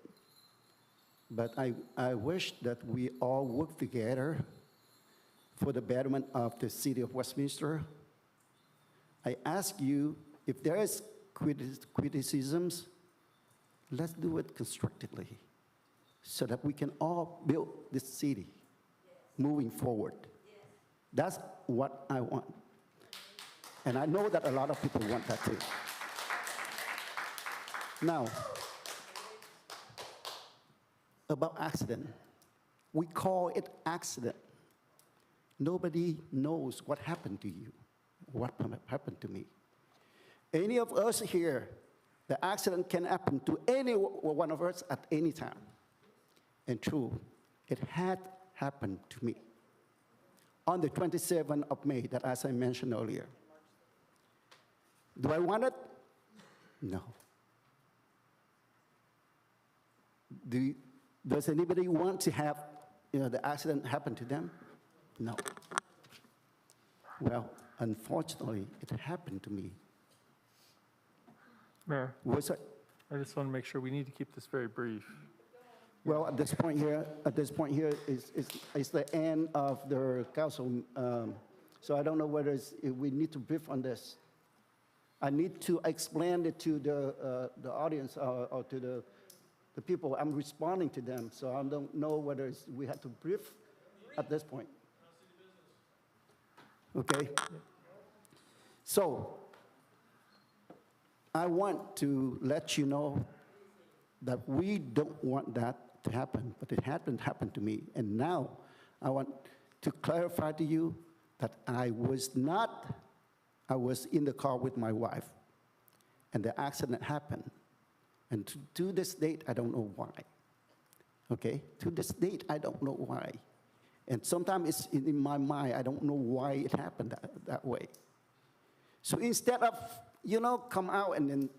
But I wish that we all work together for the betterment of the city of Westminster. I ask you, if there is criticisms, let's do it constructively so that we can all build this city moving forward. That's what I want. And I know that a lot of people want that too. Now, about accident. We call it accident. Nobody knows what happened to you, what happened to me. Any of us here, the accident can happen to any one of us at any time. And true, it had happened to me on the 27th of May, that as I mentioned earlier. Do I want it? No. Does anybody want to have the accident happen to them? No. Well, unfortunately, it happened to me. Mayor, Was it? I just want to make sure we need to keep this very brief. Well, at this point here is the end of the council. So I don't know whether we need to brief on this. I need to explain it to the audience or to the people. I'm responding to them, so I don't know whether we have to brief at this point. Okay? So, I want to let you know that we don't want that to happen, but it happened to me. And now, I want to clarify to you that I was in the car with my wife, and the accident happened. And to this date, I don't know why. Okay? To this date, I don't know why. And sometimes it's in my mind, I don't know why it happened that way. So instead of, come out and then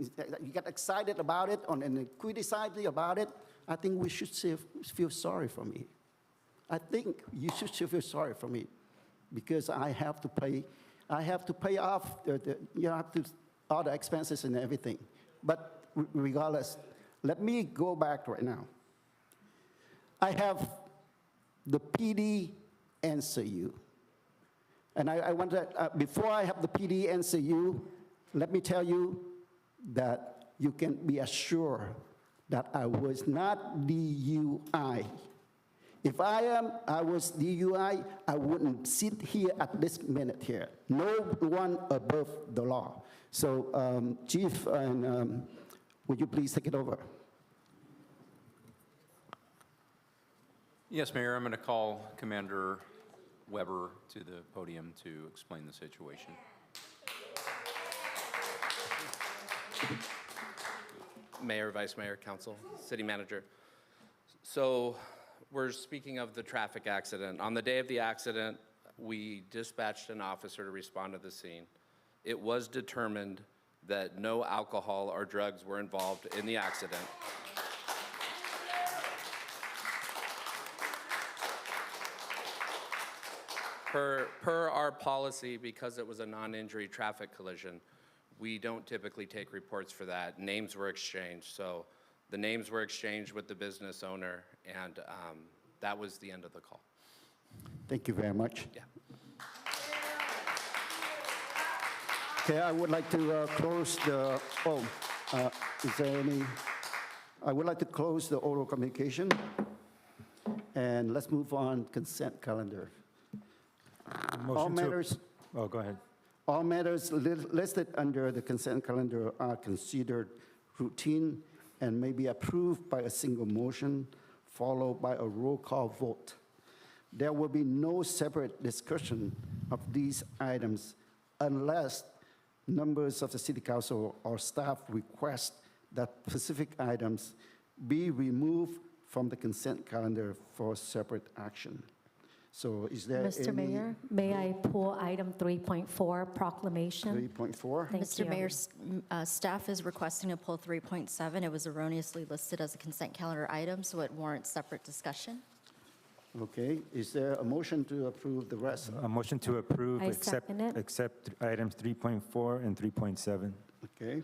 you get excited about it and then criticize about it, I think we should feel sorry for me. I think you should feel sorry for me because I have to pay off all the expenses and everything. But regardless, let me go back right now. I have the PD answer you. And I want to, before I have the PD answer you, let me tell you that you can be assured that I was not DUI. If I was DUI, I wouldn't sit here at this minute here. No one above the law. So, Chief, would you please take it over? Yes, Mayor, I'm going to call Commander Weber to the podium to explain the situation. Mayor, Vice Mayor, Council, City Manager. So we're speaking of the traffic accident. On the day of the accident, we dispatched an officer to respond to the scene. It was determined that no alcohol or drugs were involved in the accident. Per our policy, because it was a non-injury traffic collision, we don't typically take reports for that. Names were exchanged. So the names were exchanged with the business owner, and that was the end of the call. Thank you very much. Yeah. Okay, I would like to close the, is there any, I would like to close the oral communication, and let's move on consent calendar. All matters. Oh, go ahead. All matters listed under the consent calendar are considered routine and may be approved by a single motion, followed by a roll call vote. There will be no separate discussion of these items unless members of the City Council or staff request that specific items be removed from the consent calendar for separate action. So is there Mr. Mayor, may I pull item 3.4, proclamation? 3.4? Thank Mr. you. Mayor, staff is requesting to pull 3.7. It was erroneously listed as a consent calendar item, so it warrants separate discussion. Okay, is there a motion to approve the rest? A motion to approve, I second it. except items 3.4 and 3.7. Okay.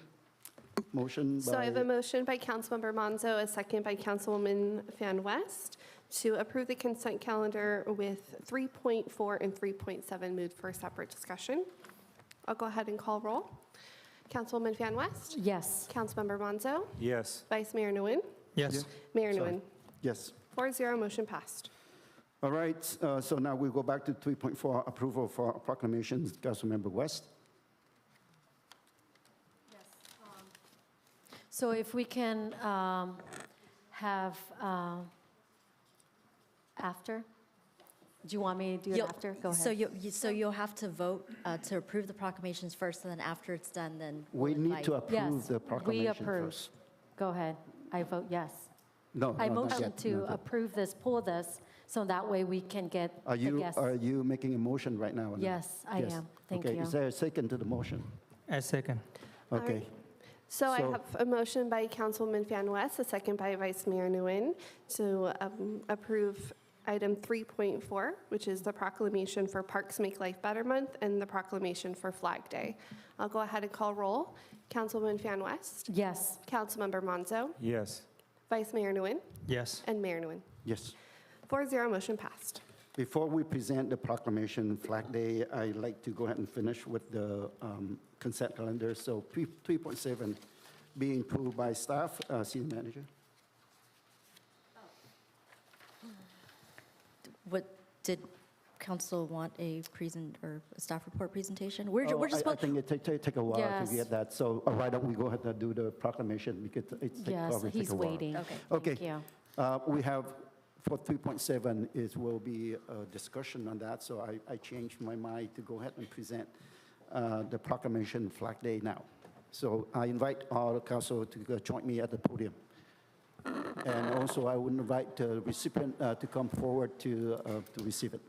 Motion by... So I have a motion by Councilmember Monzo, a second by Councilwoman Fan West, to approve the consent calendar with 3.4 and 3.7 moved for separate discussion. I'll go ahead and call roll. Councilwoman Fan West? Yes. Councilmember Monzo? Yes. Vice Mayor Nguyen? Yes. Mayor Sorry. Nguyen? Yes. 4-0, motion passed. All right, so now we go back to 3.4, approval for proclamations. Councilmember West? So if we can have after? Do you want me to do it after? Go ahead. So you'll have to vote to approve the proclamations first, and then after it's done, then We we'll need to invite- approve Yes, the we proclamation approve. first. Go ahead. I vote yes. No, I no, not motion yet, to not yet. approve this, pull this, so that way we can get Are the you, guests. are you making a motion right now? or not? Yes, I Yes. am. Thank Okay, you. is there a second to the motion? A second. Okay. So I So- have a motion by Councilwoman Fan West, a second by Vice Mayor Nguyen, to approve item 3.4, which is the proclamation for Parks Make Life Better Month and the proclamation for Flag Day. I'll go ahead and call roll. Councilwoman Fan West? Yes. Councilmember Monzo? Yes. Vice Mayor Nguyen? Yes. And Mayor Nguyen. Yes. 4-0, motion passed. Before we present the proclamation Flag Day, I'd like to go ahead and finish with the consent calendar. So 3.7 being approved by staff, City Manager. What, did council want a staff report presentation? We're just I supposed, think it take a while Yes. to get that. So why don't we go ahead and do the proclamation because it's Yes, probably take he's a while. waiting. Okay. Okay. Thank you. We have, for 3.7 will be a discussion on that, so I changed my mind to go ahead and present the proclamation Flag Day now. So I invite all the council to join me at the podium. And also I would invite the recipient to come forward to receive it.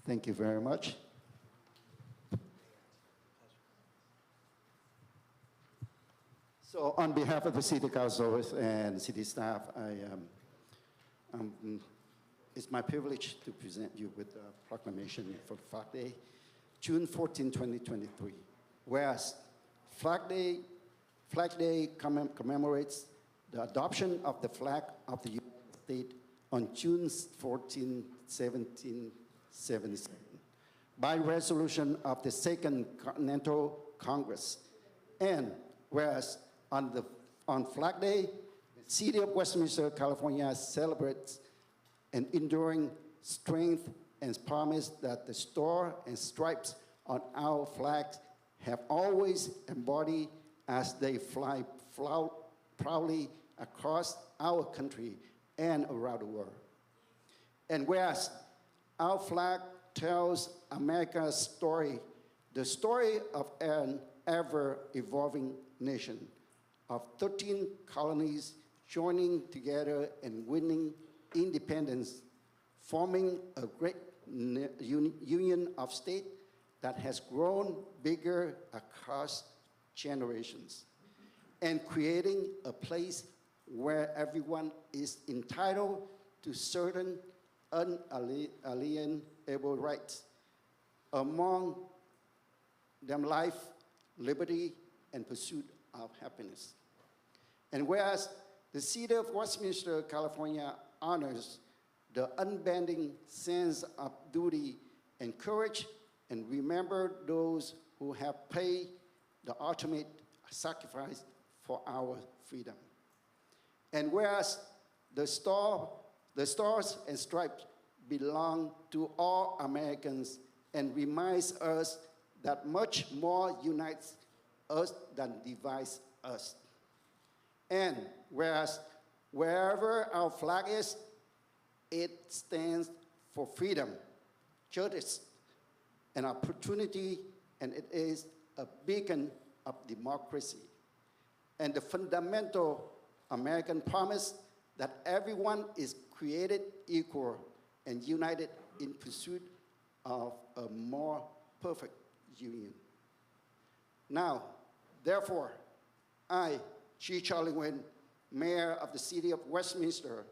Thank you very much. So on behalf of the City Council and City staff, it's my privilege to present you with a proclamation for Flag Day, June 14, 2023. Whereas Flag Day commemorates the adoption of the flag of the United States on June 14, 1777, by resolution of the Second Continental Congress. And whereas on Flag Day, the City of Westminster, California celebrates an enduring strength and promised that the star and stripes on our flags have always embodied as they fly proudly across our country and around the world. And whereas our flag tells America's story, the story of an ever-evolving nation, of 13 colonies joining together and winning independence, forming a great union of states that has grown bigger across generations, and creating a place where everyone is entitled to certain unalienable rights, among them life, liberty, and pursuit of happiness. And whereas the city of Westminster, California honors the unbending sense of duty and courage and remember those who have paid the ultimate sacrifice for our freedom. And whereas the stars and stripes belong to all Americans and reminds us that much more unites us than divides us. And whereas wherever our flag is, it stands for freedom, justice, and opportunity, and it is a beacon of democracy. And the fundamental American promise that everyone is created equal and united in pursuit of a more perfect union. Now, therefore, I, Chi Charlie Nguyen, Mayor of the City of Westminster,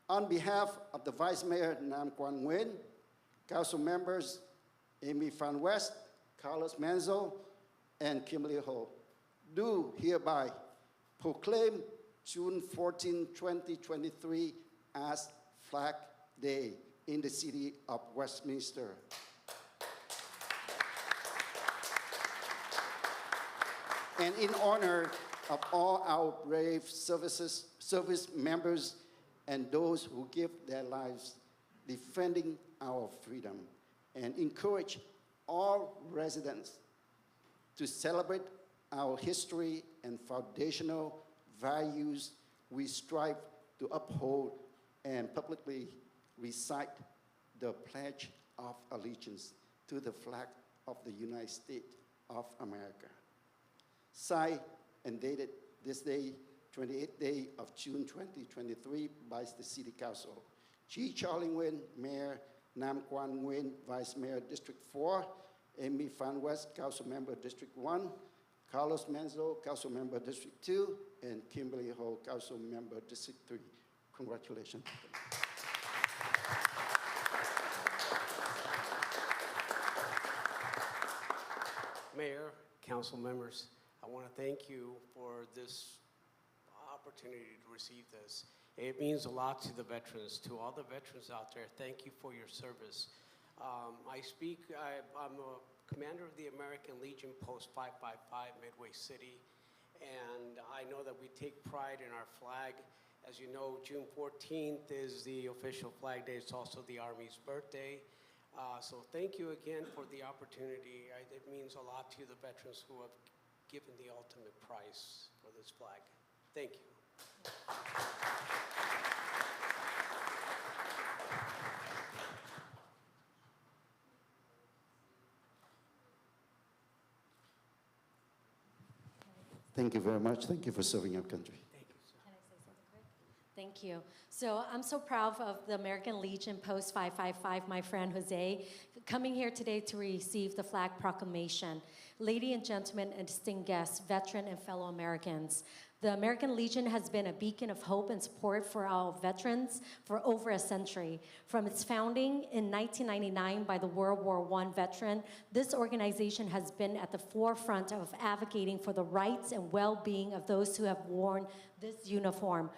on behalf of the Vice Mayor Nam Quang Nguyen, Council members Amy Van West, Carlos Menzo, and Kimberly Ho, do hereby proclaim June 14, 2023 as Flag Day in the City of Westminster. And in honor of all our brave service members and those who give their lives defending our freedom, and encourage all residents to celebrate our history and foundational values we strive to uphold, and publicly recite the Pledge of Allegiance to the flag of the United States of America. Signed and dated this day, 28th day of June 2023 by the City Council. Chi Charlie Nguyen, Mayor, Nam Quang Nguyen, Vice Mayor, District 4, Amy Van West, Council Member, District 1, Carlos Menzo, Council Member, District 2, and Kimberly Ho, Council Member, District 3. Congratulations. Mayor, council members, I want to thank you for this opportunity to receive this. It means a lot to the veterans, to all the veterans out there. Thank you for your service. I'm a commander of the American Legion Post 555, Midway City, and I know that we take pride in our flag. As you know, June 14th is the official Flag Day. It's also the Army's birthday. So thank you again for the opportunity. It means a lot to the veterans who have given the ultimate price for this flag. Thank you. Thank you very much. Thank you for serving our country. Thank you. So I'm so proud of the American Legion Post 555, my friend Jose, coming here today to receive the flag proclamation. Ladies and gentlemen and distinguished guests, veteran and fellow Americans, the American Legion has been a beacon of hope and support for our veterans for over a century. From its founding in 1999 by the World War I veteran, this organization has been at the forefront of advocating for the rights and well-being of those who have worn this uniform.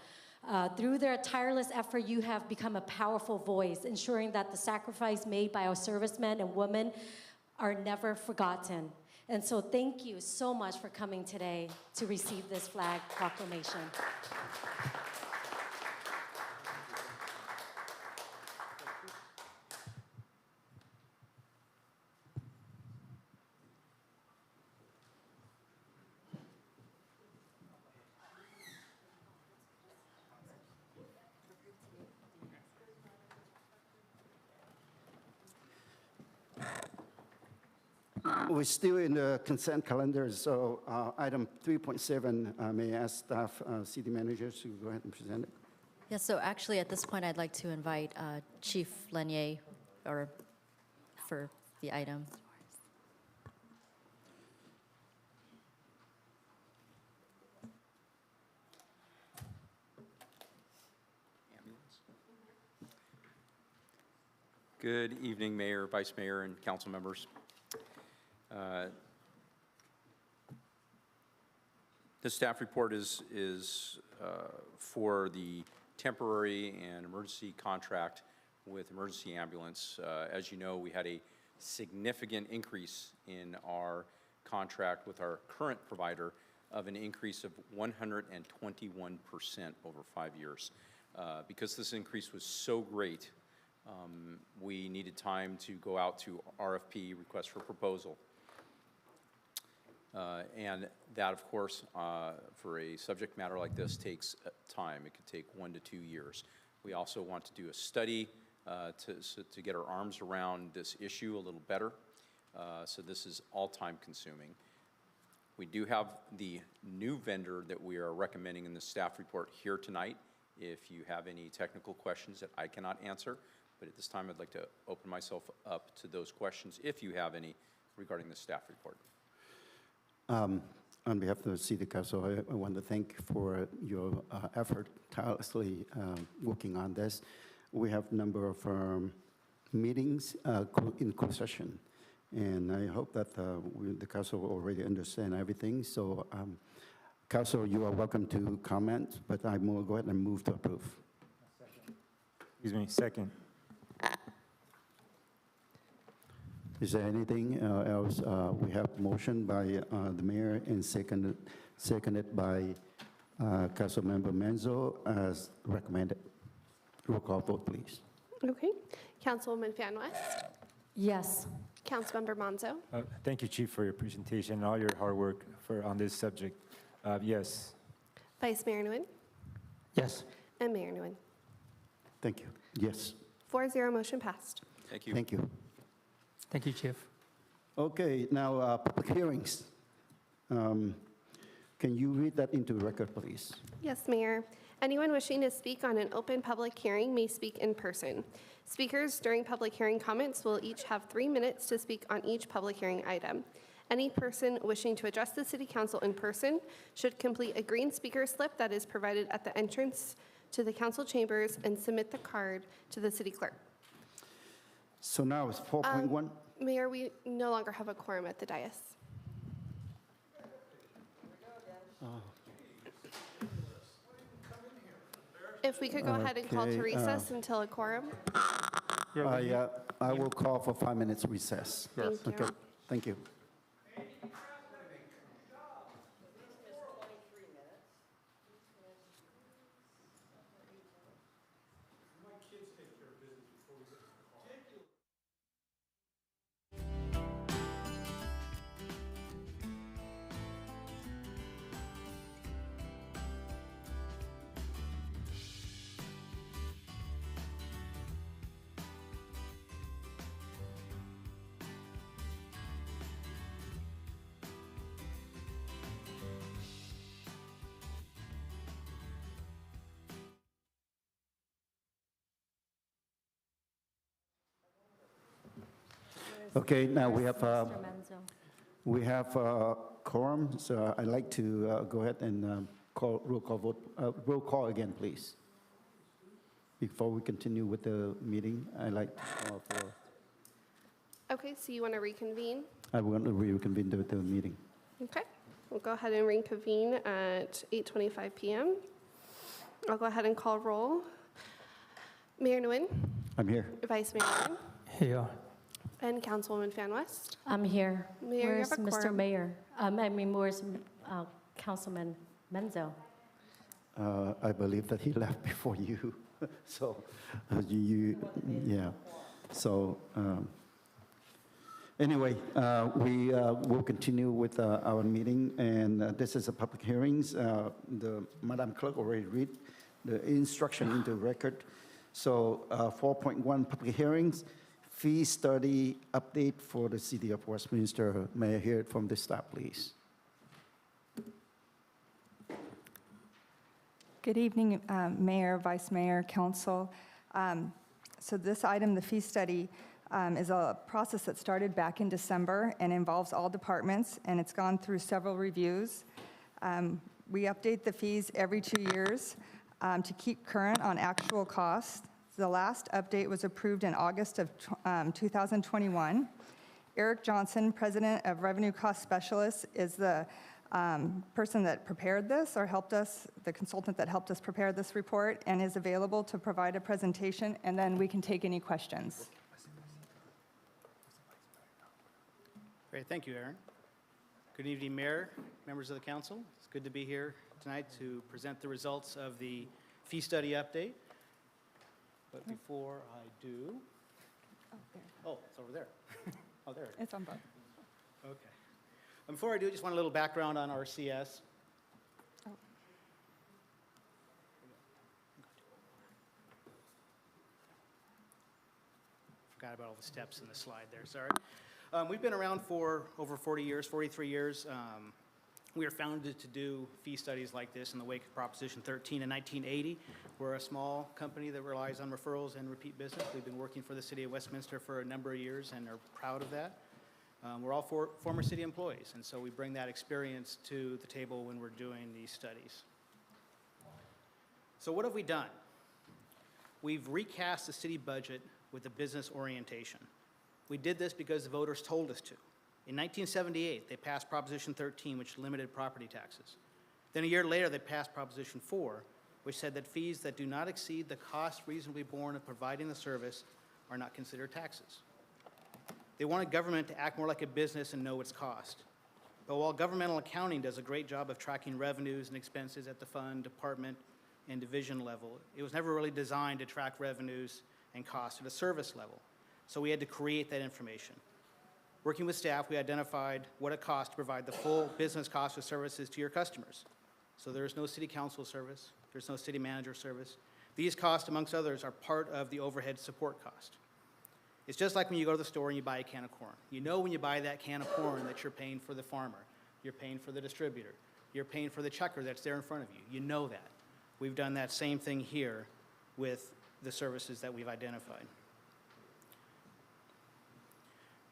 Through their tireless effort, you have become a powerful voice, ensuring that the sacrifice made by our servicemen and women are never forgotten. And so thank you so much for coming today to receive this flag proclamation. We're still in the consent calendar, so item 3.7, may I ask staff, city managers to go ahead and present it? Yeah, so actually, at this point, I'd like to invite Chief Lanier for the item. Good evening, Mayor, Vice Mayor, and council members. This staff report is for the temporary and emergency contract with emergency ambulance. As you know, we had a significant increase in our contract with our current provider of an increase of 121% over 5 years. Because this increase was so great, we needed time to go out to RFP, request for proposal. And that, of course, for a subject matter like this takes time. It could take 1 to 2 years. We also want to do a study to get our arms around this issue a little better. So this is all time consuming. We do have the new vendor that we are recommending in the staff report here tonight. If you have any technical questions that I cannot answer, but at this time I'd like to open myself up to those questions if you have any regarding the staff report. On behalf of the City Council, I want to thank for your effort tirelessly working on this. We have a number of meetings in closed session, and I hope that the Council will already understand everything. So, Council, you are welcome to comment, but I will go ahead and move to approve. Excuse me, second. Is there anything else? We have motion by the mayor and seconded by Councilmember Menzo as recommended. Roll call vote, please. Okay. Councilwoman Fan West, Yes. Councilmember Monzo, Thank you, Chief, for your presentation and all your hard work on this subject. Yes. Vice Mayor Nguyen, Yes. and Mayor Nguyen. Thank you. Yes. 4-0 motion passed. Thank you. Thank you. Thank you, Chief. Okay, now public hearings. Can you read that into the record, please? Yes, Mayor. Anyone wishing to speak on an open public hearing may speak in person. Speakers during public hearing comments will each have 3 minutes to speak on each public hearing item. Any person wishing to address the City Council in person should complete a green speaker slip that is provided at the entrance to the council chambers and submit the card to the city clerk. So now it's 4.1. Mayor, we no longer have a quorum at the dais. If we could go ahead and call to Okay, recess until a quorum. I will call for 5 minutes recess. Thank you. Okay, thank you. Okay, now we have Mr. Menzo. quorum, so I'd like to go ahead and call roll call vote. Roll call again, please. Before we continue with the meeting, I'd like to call for. Okay, so you want to reconvene? I want to reconvene the meeting. Okay, we'll go ahead and reconvene at 8:25 p.m. I'll go ahead and call roll. Mayor Nguyen, I'm here. Vice Mayor Nguyen, Here. and Councilwoman Fan West. I'm here. Mayor, you Where's have a Mr. quorum. Mayor? Where's Councilman Menzo? I believe that he left before you, so yeah. So anyway, we will continue with our meeting, and this is a public hearings. The Madam Clerk already read the instruction into record. So 4.1 public hearings, fee study update for the city of Westminster. May I hear it from the staff, please? Good evening, Mayor, Vice Mayor, Council. So this item, the fee study, is a process that started back in December and involves all departments, and it's gone through several reviews. We update the fees every 2 years to keep current on actual costs. The last update was approved in August of 2021. Eric Johnson, President of Revenue Cost Specialists, is the person that prepared this or helped us, the consultant that helped us prepare this report, and is available to provide a presentation, and then we can take any questions. Great, thank you, Aaron. Good evening, Mayor, members of the council. It's good to be here tonight to present the results of the fee study update. But before I do, oh, it's over there. Oh, there it is. It's on both. Okay. Before I do, just want a little background on RCS. Forgot about all the steps in the slide there, sorry. We've been around for over 40 years, 43 years. We were founded to do fee studies like this in the wake of Proposition 13 in 1980. We're a small company that relies on referrals and repeat business. We've been working for the city of Westminster for a number of years and are proud of that. We're all former city employees, and so we bring that experience to the table when we're doing these studies. So what have we done? We've recast the city budget with a business orientation. We did this because the voters told us to. In 1978, they passed Proposition 13, which limited property taxes. Then a year later, they passed Proposition 4, which said that fees that do not exceed the cost reasonably borne of providing the service are not considered taxes. They wanted government to act more like a business and know its cost. But while governmental accounting does a great job of tracking revenues and expenses at the fund, department, and division level, it was never really designed to track revenues and costs at a service level. So we had to create that information. Working with staff, we identified what it costs to provide the full business cost of services to your customers. So there's no city council service, there's no city manager service. These costs, amongst others, are part of the overhead support cost. It's just like when you go to the store and you buy a can of corn. You know when you buy that can of corn that you're paying for the farmer, you're paying for the distributor, you're paying for the checker that's there in front of you. You know that. We've done that same thing here with the services that we've identified.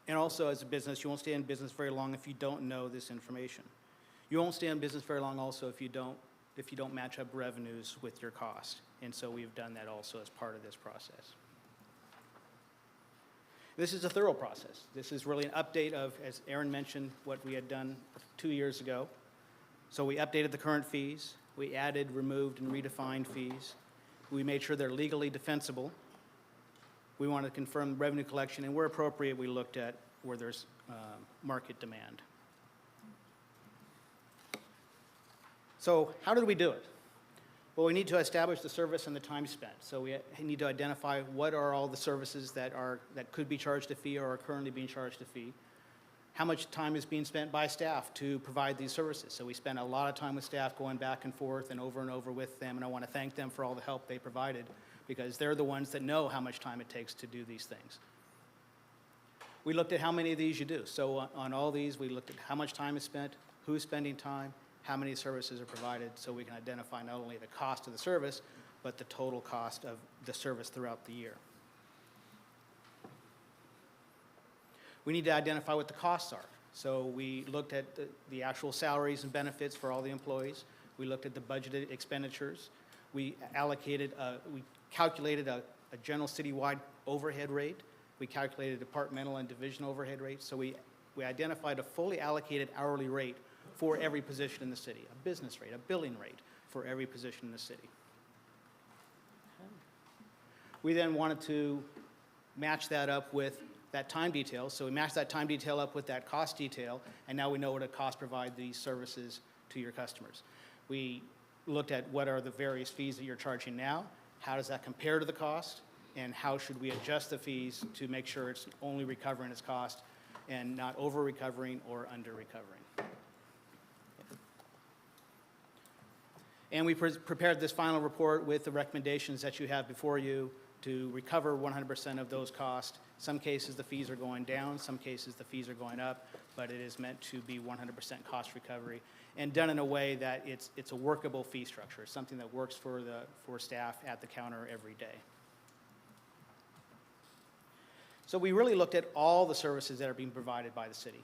And also, as a business, you won't stay in business very long if you don't know this information. You won't stay in business very long also if you don't match up revenues with your cost. And so we've done that also as part of this process. This is a thorough process. This is really an update of, as Aaron mentioned, what we had done 2 years ago. So we updated the current fees. We added, removed, and redefined fees. We made sure they're legally defensible. We wanted to confirm revenue collection, and where appropriate, we looked at where there's market demand. So how did we do it? Well, we need to establish the service and the time spent. So we need to identify what are all the services that could be charged a fee or are currently being charged a fee. How much time is being spent by staff to provide these services? So we spend a lot of time with staff going back and forth and over with them, and I want to thank them for all the help they provided, because they're the ones that know how much time it takes to do these things. We looked at how many of these you do. So on all these, we looked at how much time is spent, who's spending time, how many services are provided, so we can identify not only the cost of the service, but the total cost of the service throughout the year. We need to identify what the costs are. So we looked at the actual salaries and benefits for all the employees. We looked at the budgeted expenditures. We calculated a general citywide overhead rate. We calculated departmental and division overhead rates. So we identified a fully allocated hourly rate for every position in the city, a business rate, a billing rate for every position in the city. We then wanted to match that up with that time detail. So we matched that time detail up with that cost detail, and now we know what it costs to provide these services to your customers. We looked at what are the various fees that you're charging now, how does that compare to the cost, and how should we adjust the fees to make sure it's only recovering its cost and not over-recovering or under-recovering. And we prepared this final report with the recommendations that you have before you to recover 100% of those costs. Some cases, the fees are going down, some cases, the fees are going up, but it is meant to be 100% cost recovery, and done in a way that it's a workable fee structure, something that works for staff at the counter every day. So we really looked at all the services that are being provided by the city.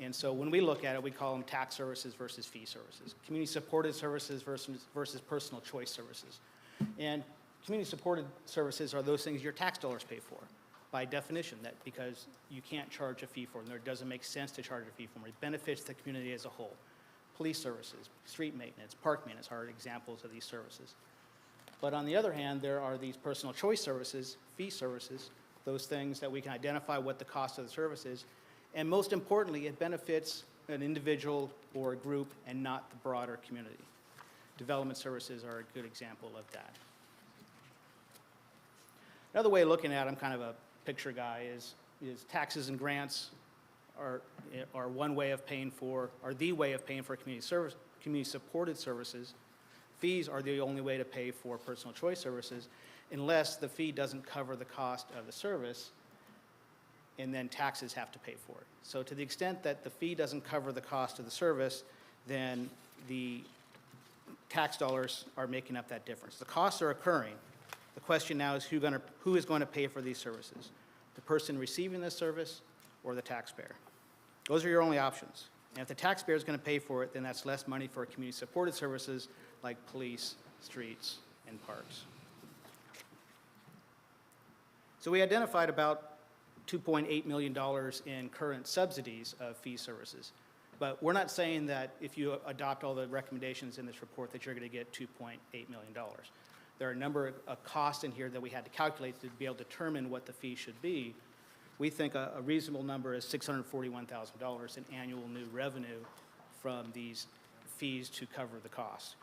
And so when we look at it, we call them tax services versus fee services, community-supported services versus personal choice services. And community-supported services are those things your tax dollars pay for, by definition, that because you can't charge a fee for them, or it doesn't make sense to charge a fee for them. It benefits the community as a whole. Police services, street maintenance, park maintenance are examples of these services. But on the other hand, there are these personal choice services, fee services, those things that we can identify what the cost of the service is, and most importantly, it benefits an individual or a group and not the broader community. Development services are a good example of that. Another way of looking at it, I'm kind of a picture guy, is taxes and grants are one way of paying for, are the way of paying for community-supported services. Fees are the only way to pay for personal choice services, unless the fee doesn't cover the cost of the service, and then taxes have to pay for it. So to the extent that the fee doesn't cover the cost of the service, then the tax dollars are making up that difference. The costs are occurring. The question now is who is going to pay for these services? The person receiving this service or the taxpayer? Those are your only options. And if the taxpayer is going to pay for it, then that's less money for community-supported services like police, streets, and parks. So we identified about $2.8 million in current subsidies of fee services. But we're not saying that if you adopt all the recommendations in this report that you're going to get $2.8 million. There are a number of costs in here that we had to calculate to be able to determine what the fee should be. We think a reasonable number is $641,000 in annual new revenue from these fees to cover the costs.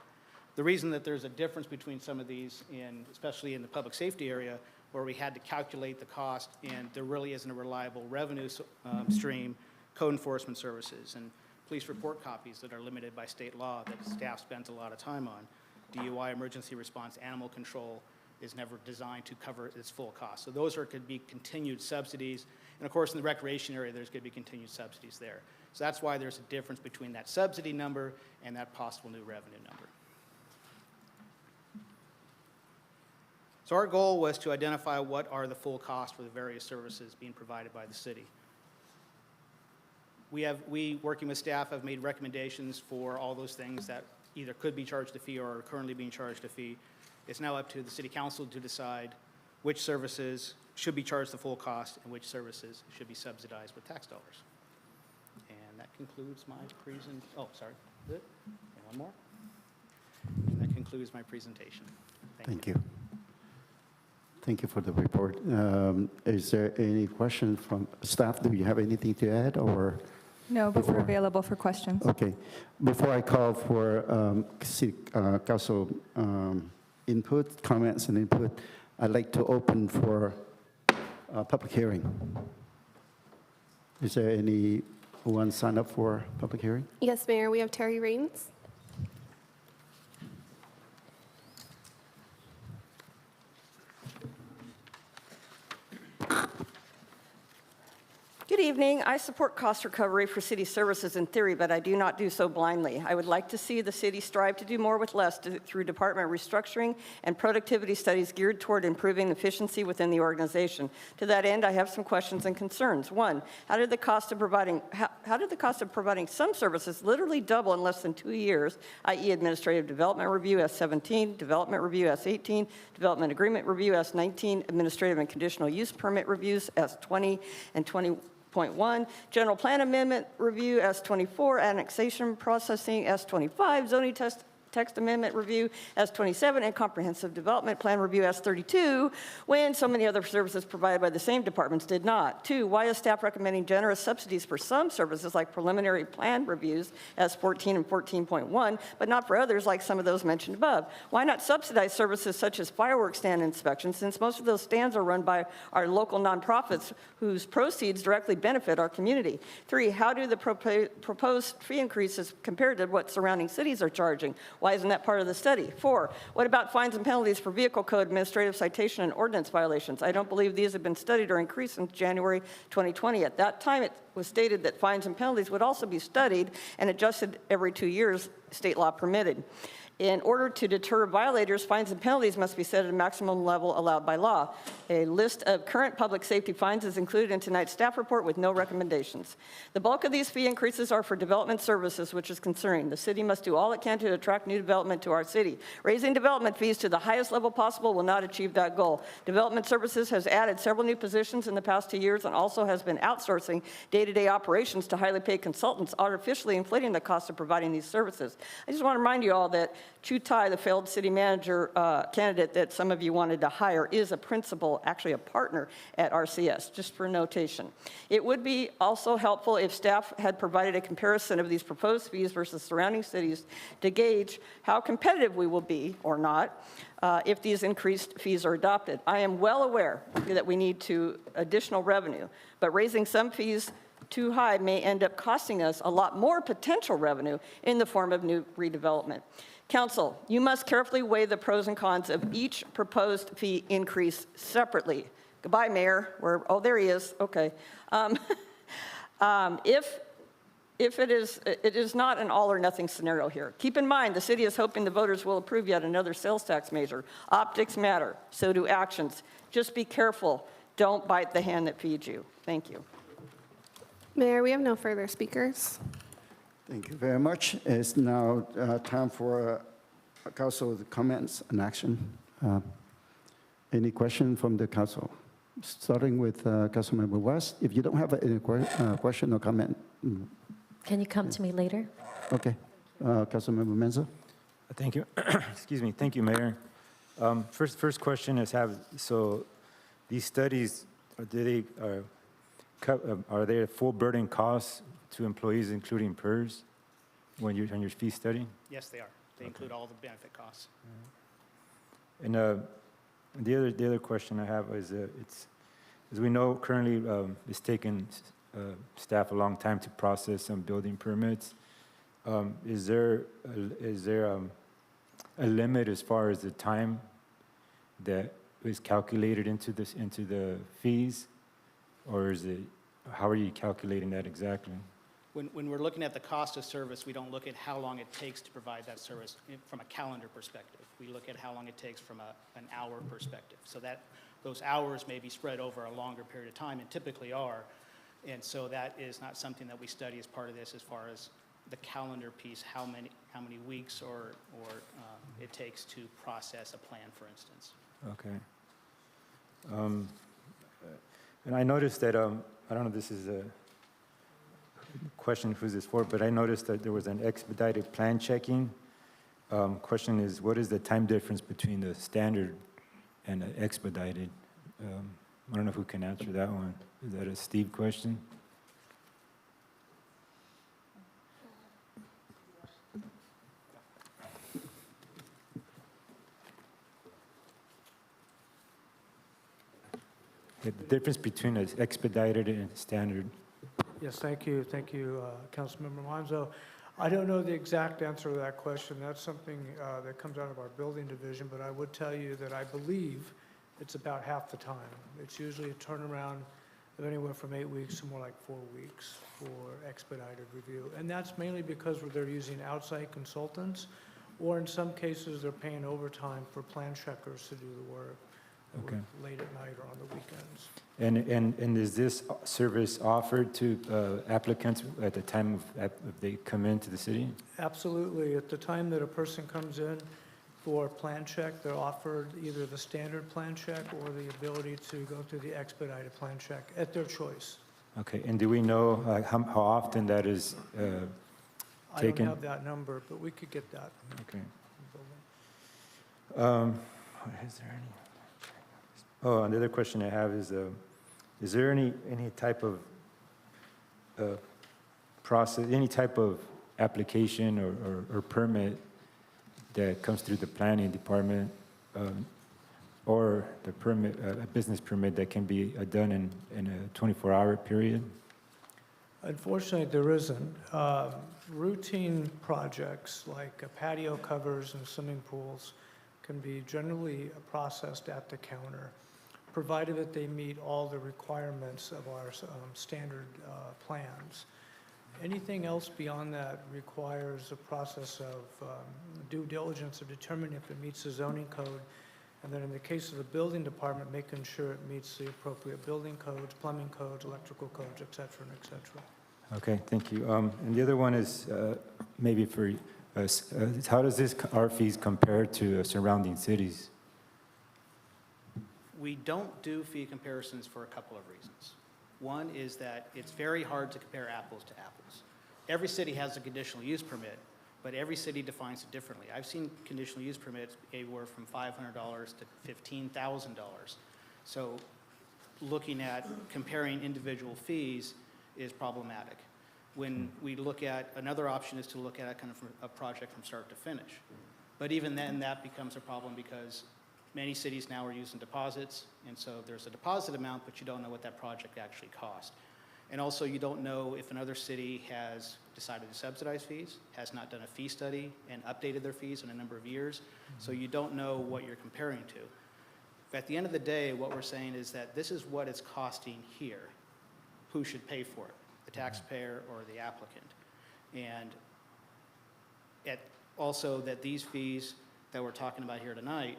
The reason that there's a difference between some of these, especially in the public safety area, where we had to calculate the cost and there really isn't a reliable revenue stream, code enforcement services and police report copies that are limited by state law that staff spends a lot of time on. DUI, emergency response, animal control is never designed to cover its full cost. So those could be continued subsidies. And of course, in the recreation area, there's going to be continued subsidies there. So that's why there's a difference between that subsidy number and that possible new revenue number. So our goal was to identify what are the full costs for the various services being provided by the city. We, working with staff, have made recommendations for all those things that either could be charged a fee or are currently being charged a fee. It's now up to the city council to decide which services should be charged the full cost and which services should be subsidized with tax dollars. And that concludes my presentation. Oh, sorry. Good. And one more. And that concludes my presentation. Thank you. Thank you for the report. Is there any question from staff? Do you have anything to add, or? No, but we're available for questions. Okay. Before I call for city council input, comments and input, I'd like to open for a public hearing. Is there anyone signed up for public hearing? Yes, Mayor, we have Terry Raines. Good evening. I support cost recovery for city services in theory, but I do not do so blindly. I would like to see the city strive to do more with less through department restructuring and productivity studies geared toward improving efficiency within the organization. To that end, I have some questions and concerns. One, how did the cost of providing some services literally double in less than 2 years, i.e. administrative development review S17, development review S18, development agreement review S19, administrative and conditional use permit reviews S20 and 20.1, general plan amendment review S24, annexation processing S25, zoning text amendment review S27, and comprehensive development plan review S32, when so many other services provided by the same departments did not? Two, why is staff recommending generous subsidies for some services like preliminary plan reviews S14 and 14.1, but not for others like some of those mentioned above? Why not subsidize services such as fireworks stand inspections, since most of those stands are run by our local nonprofits whose proceeds directly benefit our community? Three, how do the proposed fee increases compare to what surrounding cities are charging? Why isn't that part of the study? 4, what about fines and penalties for vehicle code, administrative citation, and ordinance violations? I don't believe these have been studied or increased since January 2020. At that time, it was stated that fines and penalties would also be studied and adjusted every 2 years, state law permitted. In order to deter violators, fines and penalties must be set at a maximum level allowed by law. A list of current public safety fines is included in tonight's staff report with no recommendations. The bulk of these fee increases are for development services, which is concerning. The city must do all it can to attract new development to our city. Raising development fees to the highest level possible will not achieve that goal. Development services has added several new positions in the past 2 years and also has been outsourcing day-to-day operations to highly paid consultants, artificially inflating the cost of providing these services. I just want to remind you all that Chu Tai, the failed city manager candidate that some of you wanted to hire, is a principal, actually a partner at RCS, just for notation. It would be also helpful if staff had provided a comparison of these proposed fees versus surrounding cities to gauge how competitive we will be, or not, if these increased fees are adopted. I am well aware that we need additional revenue, but raising some fees too high may end up costing us a lot more potential revenue in the form of new redevelopment. Council, you must carefully weigh the pros and cons of each proposed fee increase separately. Goodbye, Mayor. Oh, there he is. Okay. If it is not an all or nothing scenario here. Keep in mind, the city is hoping the voters will approve yet another sales tax measure. Optics matter, so do actions. Just be careful. Don't bite the hand that feeds you. Thank you. Mayor, we have no further speakers. Thank you very much. It's now time for council comments and action. Any question from the council? Starting with Councilmember West. If you don't have any question or comment. Can you come to me later? Okay. Councilmember Menza. Thank you. Excuse me. Thank you, Mayor. First question is so these studies, are they full burden costs to employees, including PERS, when you're on your fee study? Yes, they are. They include all the benefit costs. And the other question I have is, as we know, currently it's taken staff a long time to process some building permits. Is there a limit as far as the time that is calculated into the fees, or how are you calculating that exactly? When we're looking at the cost of service, we don't look at how long it takes to provide that service from a calendar perspective. We look at how long it takes from an hour perspective. So that those hours may be spread over a longer period of time, and typically are. And so that is not something that we study as part of this, as far as the calendar piece, how many weeks or it takes to process a plan, for instance. Okay. And I noticed that, I don't know if this is a question who's this for, but I noticed that there was an expedited plan checking. Question is, what is the time difference between the standard and the expedited? I don't know who can answer that one. Is that a Steve question? The difference between an expedited and standard. Yes, thank you. Thank you, Councilmember Monzo. I don't know the exact answer to that question. That's something that comes out of our building division, but I would tell you that I believe it's about half the time. It's usually a turnaround of anywhere from 8 weeks to more like 4 weeks for expedited review. And that's mainly because they're using outside consultants, or in some cases, they're paying overtime for plan checkers to do the work. Okay. Late at night or on the weekends. And is this service offered to applicants at the time of they come into the city? Absolutely. At the time that a person comes in for plan check, they're offered either the standard plan check or the ability to go through the expedited plan check at their choice. Okay. And do we know how often that is taken? I don't have that number, but we could get that. Okay. Is there any? Oh, another question I have is there any type of process, any type of application or permit that comes through the planning department, or the permit, a business permit that can be done in a 24-hour period? Unfortunately, there isn't. Routine projects like patio covers and swimming pools can be generally processed at the counter, provided that they meet all the requirements of our standard plans. Anything else beyond that requires a process of due diligence of determining if it meets the zoning code, and then in the case of the building department, making sure it meets the appropriate building codes, plumbing codes, electrical codes, et cetera, and et cetera. Okay, thank you. And the other one is maybe for us, how does this art fees compare to surrounding cities? We don't do fee comparisons for a couple of reasons. One is that it's very hard to compare apples to apples. Every city has a conditional use permit, but every city defines it differently. I've seen conditional use permits anywhere from $500 to $15,000. So looking at comparing individual fees is problematic. When we look at, another option is to look at kind of a project from start to finish. But even then, that becomes a problem because many cities now are using deposits, and so there's a deposit amount, but you don't know what that project actually cost. And also, you don't know if another city has decided to subsidize fees, has not done a fee study, and updated their fees in a number of years, so you don't know what you're comparing to. At the end of the day, what we're saying is that this is what it's costing here. Who should pay for it? The taxpayer or the applicant? And also that these fees that we're talking about here tonight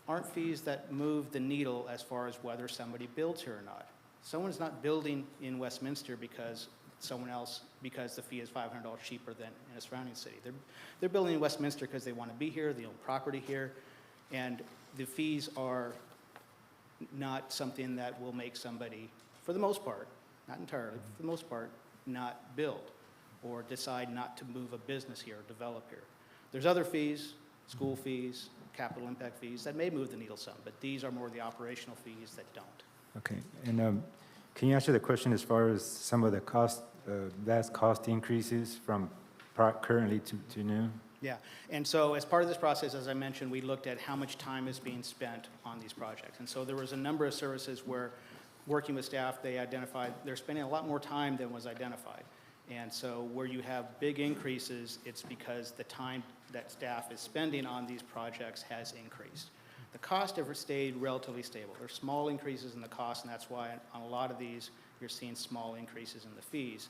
aren't fees that move the needle as far as whether somebody builds here or not. Someone's not building in Westminster because because the fee is $500 cheaper than in a surrounding city. They're building in Westminster because they want to be here, they own property here, and the fees are not something that will make somebody, for the most part, not entirely, for the most part, not build or decide not to move a business here or develop here. There's other fees, school fees, capital impact fees, that may move the needle some, but these are more the operational fees that don't. Okay, and can you answer the question as far as some of the vast cost increases from currently to new? Yeah, and so as part of this process, as I mentioned, we looked at how much time is being spent on these projects. And so there was a number of services where, working with staff, they identified they're spending a lot more time than was identified. And so where you have big increases, it's because the time that staff is spending on these projects has increased. The cost have stayed relatively stable. There's small increases in the cost, and that's why on a lot of these, you're seeing small increases in the fees.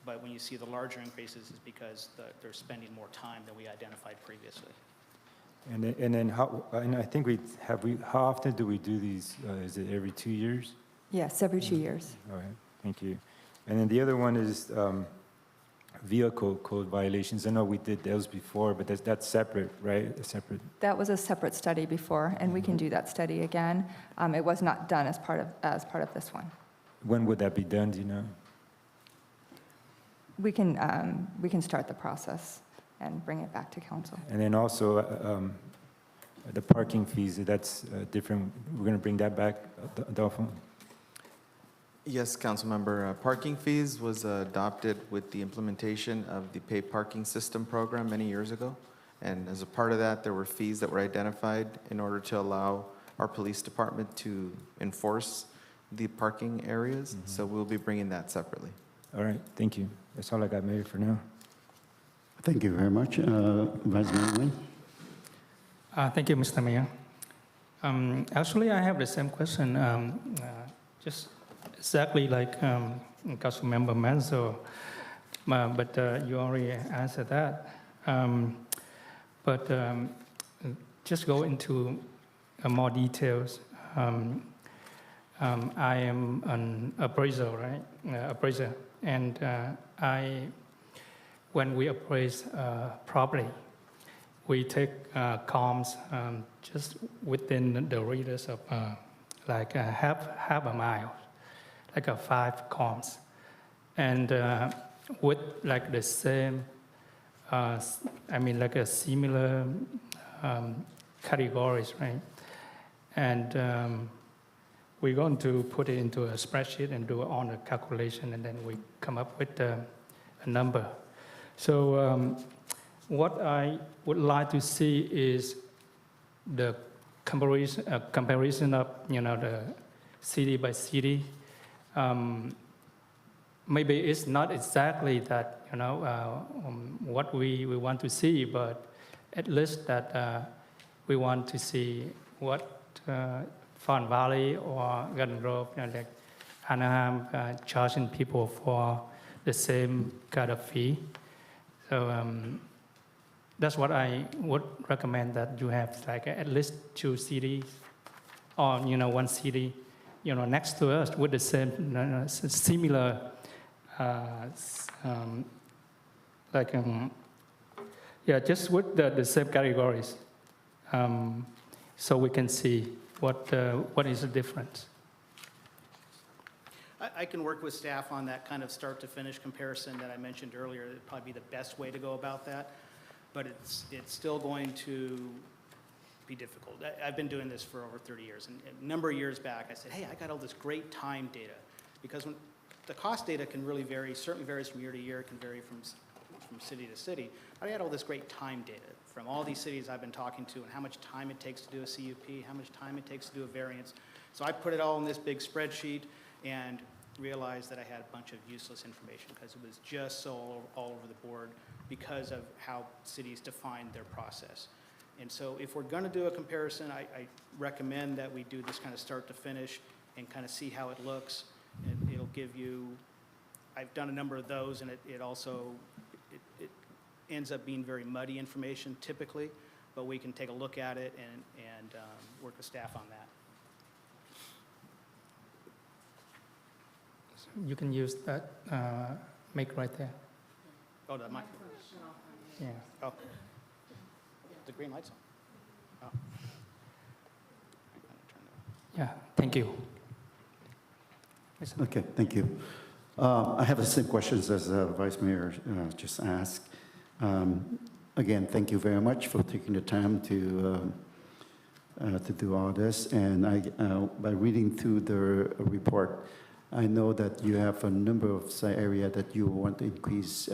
But when you see the larger increases, it's because they're spending more time than we identified previously. And then how, and I think how often do we do these? Is it every 2 years? Yes, every 2 years. All right, thank you. And then the other one is vehicle code violations. I know we did those before, but that's separate, right? A separate. That was a separate study before, and we can do that study again. It was not done as part of this one. When would that be done, do you know? We can start the process and bring it back to council. And then also the parking fees, that's different. We're going to bring that back, Adolfo? Yes, council member. Parking fees was adopted with the implementation of the paid parking system program many years ago. And as a part of that, there were fees that were identified in order to allow our police department to enforce the parking areas. Mm-hmm. So we'll be bringing that separately. All right, thank you. That's all I got, Mayor, for now. Thank you very much. Vice Mayor Nguyen. Thank you, Mr. Mayor. Actually, I have the same question, just exactly like Councilmember Manzo, but you already answered that. But just go into more details. I am an appraiser, right? Appraiser, and when we appraise property, we take comms just within the radius of like half a mile, like 5 comms, and with like the same, like a similar categories, right? And we're going to put it into a spreadsheet and do all the calculation, and then we come up with a number. So what I would like to see is the comparison of the city by city. maybe it's not exactly that, what we want to see, but at least that we want to see what Fun Valley or Garden Grove, like Anaheim, charging people for the same kind of fee. So that's what I would recommend, that you have like at least 2 cities or, 1 city, next to us with the same, similar, just with the same categories. So we can see what is the difference. I can work with staff on that kind of start-to-finish comparison that I mentioned earlier. It'd probably be the best way to go about that, but it's still going to be difficult. I've been doing this for over 30 years, and a number of years back, I said, hey, I got all this great time data, because when the cost data can really vary, certainly varies from year to year, it can vary from city to city. But I had all this great time data from all these cities I've been talking to, and how much time it takes to do a CUP, how much time it takes to do a variance. So I put it all in this big spreadsheet and realized that I had a bunch of useless information, because it was just so all over the board because of how cities defined their process. And so if we're going to do a comparison, I recommend that we do this kind of start to finish and kind of see how it looks. And it'll give you, I've done a number of those, and it also ends up being very muddy information typically, but we can take a look at it and work with staff on that. You can use that mic right there. Oh, the mic. Yeah. Oh. The green light's on. Oh. Yeah, thank you. Okay, thank you. I have the same questions as Vice Mayor just asked. Again, thank you very much for taking the time to do all this. And by reading through the report, I know that you have a number of site area that you want to increase,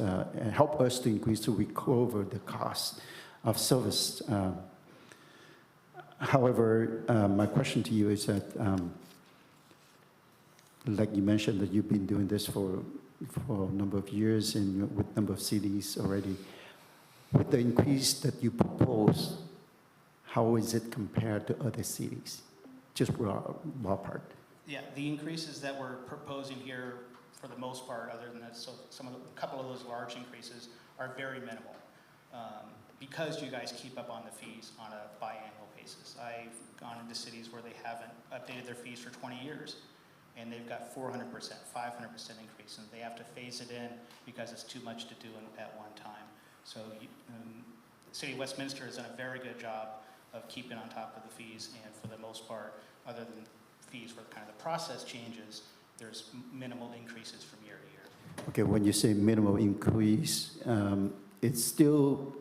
help us to increase to recover the cost of service. However, my question to you is that, like you mentioned, that you've been doing this for a number of years and with a number of cities already. With the increase that you propose, how is it compared to other cities? Just ballpark. Yeah, the increases that we're proposing here, for the most part, other than that, so a couple of those large increases are very minimal, because you guys keep up on the fees on a biannual basis. I've gone into cities where they haven't updated their fees for 20 years, and they've got 400%, 500% increase, and they have to phase it in because it's too much to do at one time. So the City of Westminster has done a very good job of keeping on top of the fees, and for the most part, other than fees where kind of the process changes, there's minimal increases from year to year. Okay, when you say minimal increase, it's still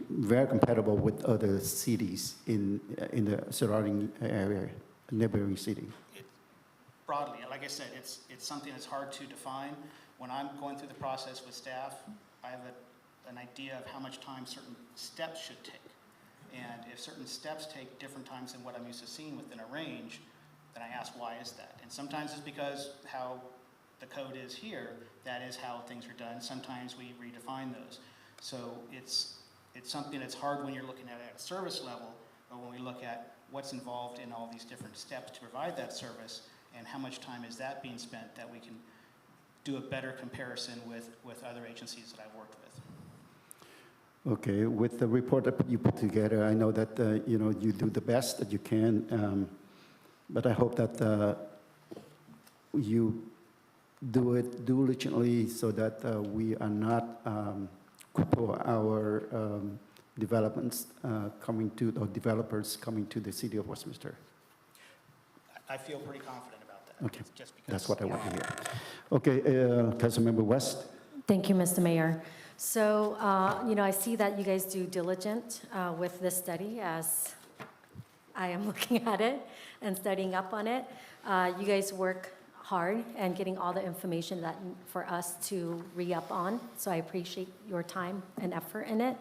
very compatible with other cities in the surrounding area, neighboring city. Broadly, like I said, it's something that's hard to define. When I'm going through the process with staff, I have an idea of how much time certain steps should take. And if certain steps take different times than what I'm used to seeing within a range, then I ask, why is that? And sometimes it's because how the code is here, that is how things are done. Sometimes we redefine those. So it's something that's hard when you're looking at it at a service level, but when we look at what's involved in all these different steps to provide that service and how much time is that being spent, that we can do a better comparison with other agencies that I've worked with. Okay, with the report that you put together, I know that you do the best that you can, but I hope that you do it diligently so that we are not cripple our developments or developers coming to the City of Westminster. I feel pretty confident about that. Okay, just because, that's what I want to hear. Okay, Councilmember West. Thank you, Mr. Mayor. So, I see that you guys do diligent with this study as I am looking at it and studying up on it. You guys work hard and getting all the information that for us to re-up on. So I appreciate your time and effort in it.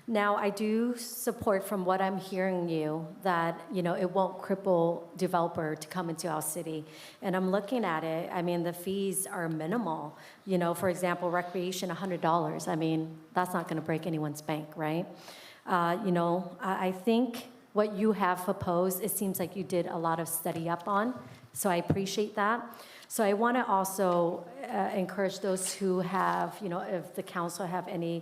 Now, I do support from what I'm hearing you that, it won't cripple developer to come into our city. And I'm looking at it, I mean, the fees are minimal. For example, recreation, $100. I mean, that's not going to break anyone's bank, right? I think what you have proposed, it seems like you did a lot of study up on, so I appreciate that. So I want to also encourage those who have, if the council have any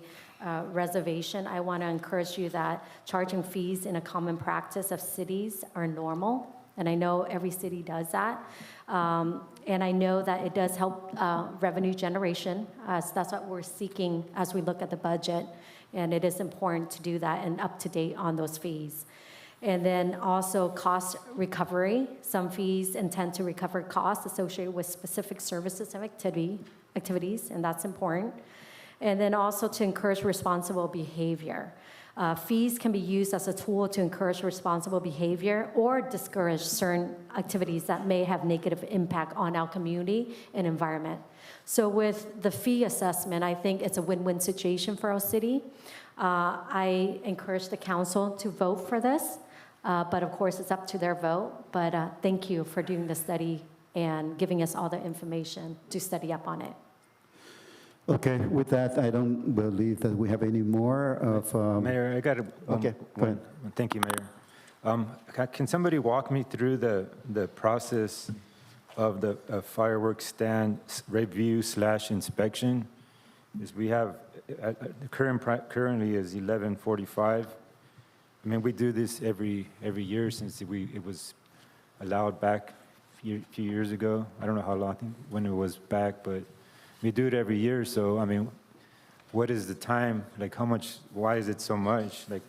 reservation, I want to encourage you that charging fees in a common practice of cities are normal, and I know every city does that. And I know that it does help revenue generation, so that's what we're seeking as we look at the budget, and it is important to do that and up to date on those fees. And then also cost recovery. Some fees intend to recover costs associated with specific services and activities, and that's important. And then also to encourage responsible behavior. Fees can be used as a tool to encourage responsible behavior or discourage certain activities that may have negative impact on our community and environment. So with the fee assessment, I think it's a win-win situation for our city. I encourage the council to vote for this, but of course it's up to their vote. But thank you for doing the study and giving us all the information to study up on it. Okay, with that, I don't believe that we have any more of... Mayor, I got a... Okay, go ahead. Thank you, Mayor. Can somebody walk me through the process of the fireworks stand review/inspection? Because we have, currently is 11:45. I mean, we do this every year since it was allowed back a few years ago. I don't know how long, I think when it was back, but we do it every year. So, I mean, what is the time? Like, how much, why is it so much? Like,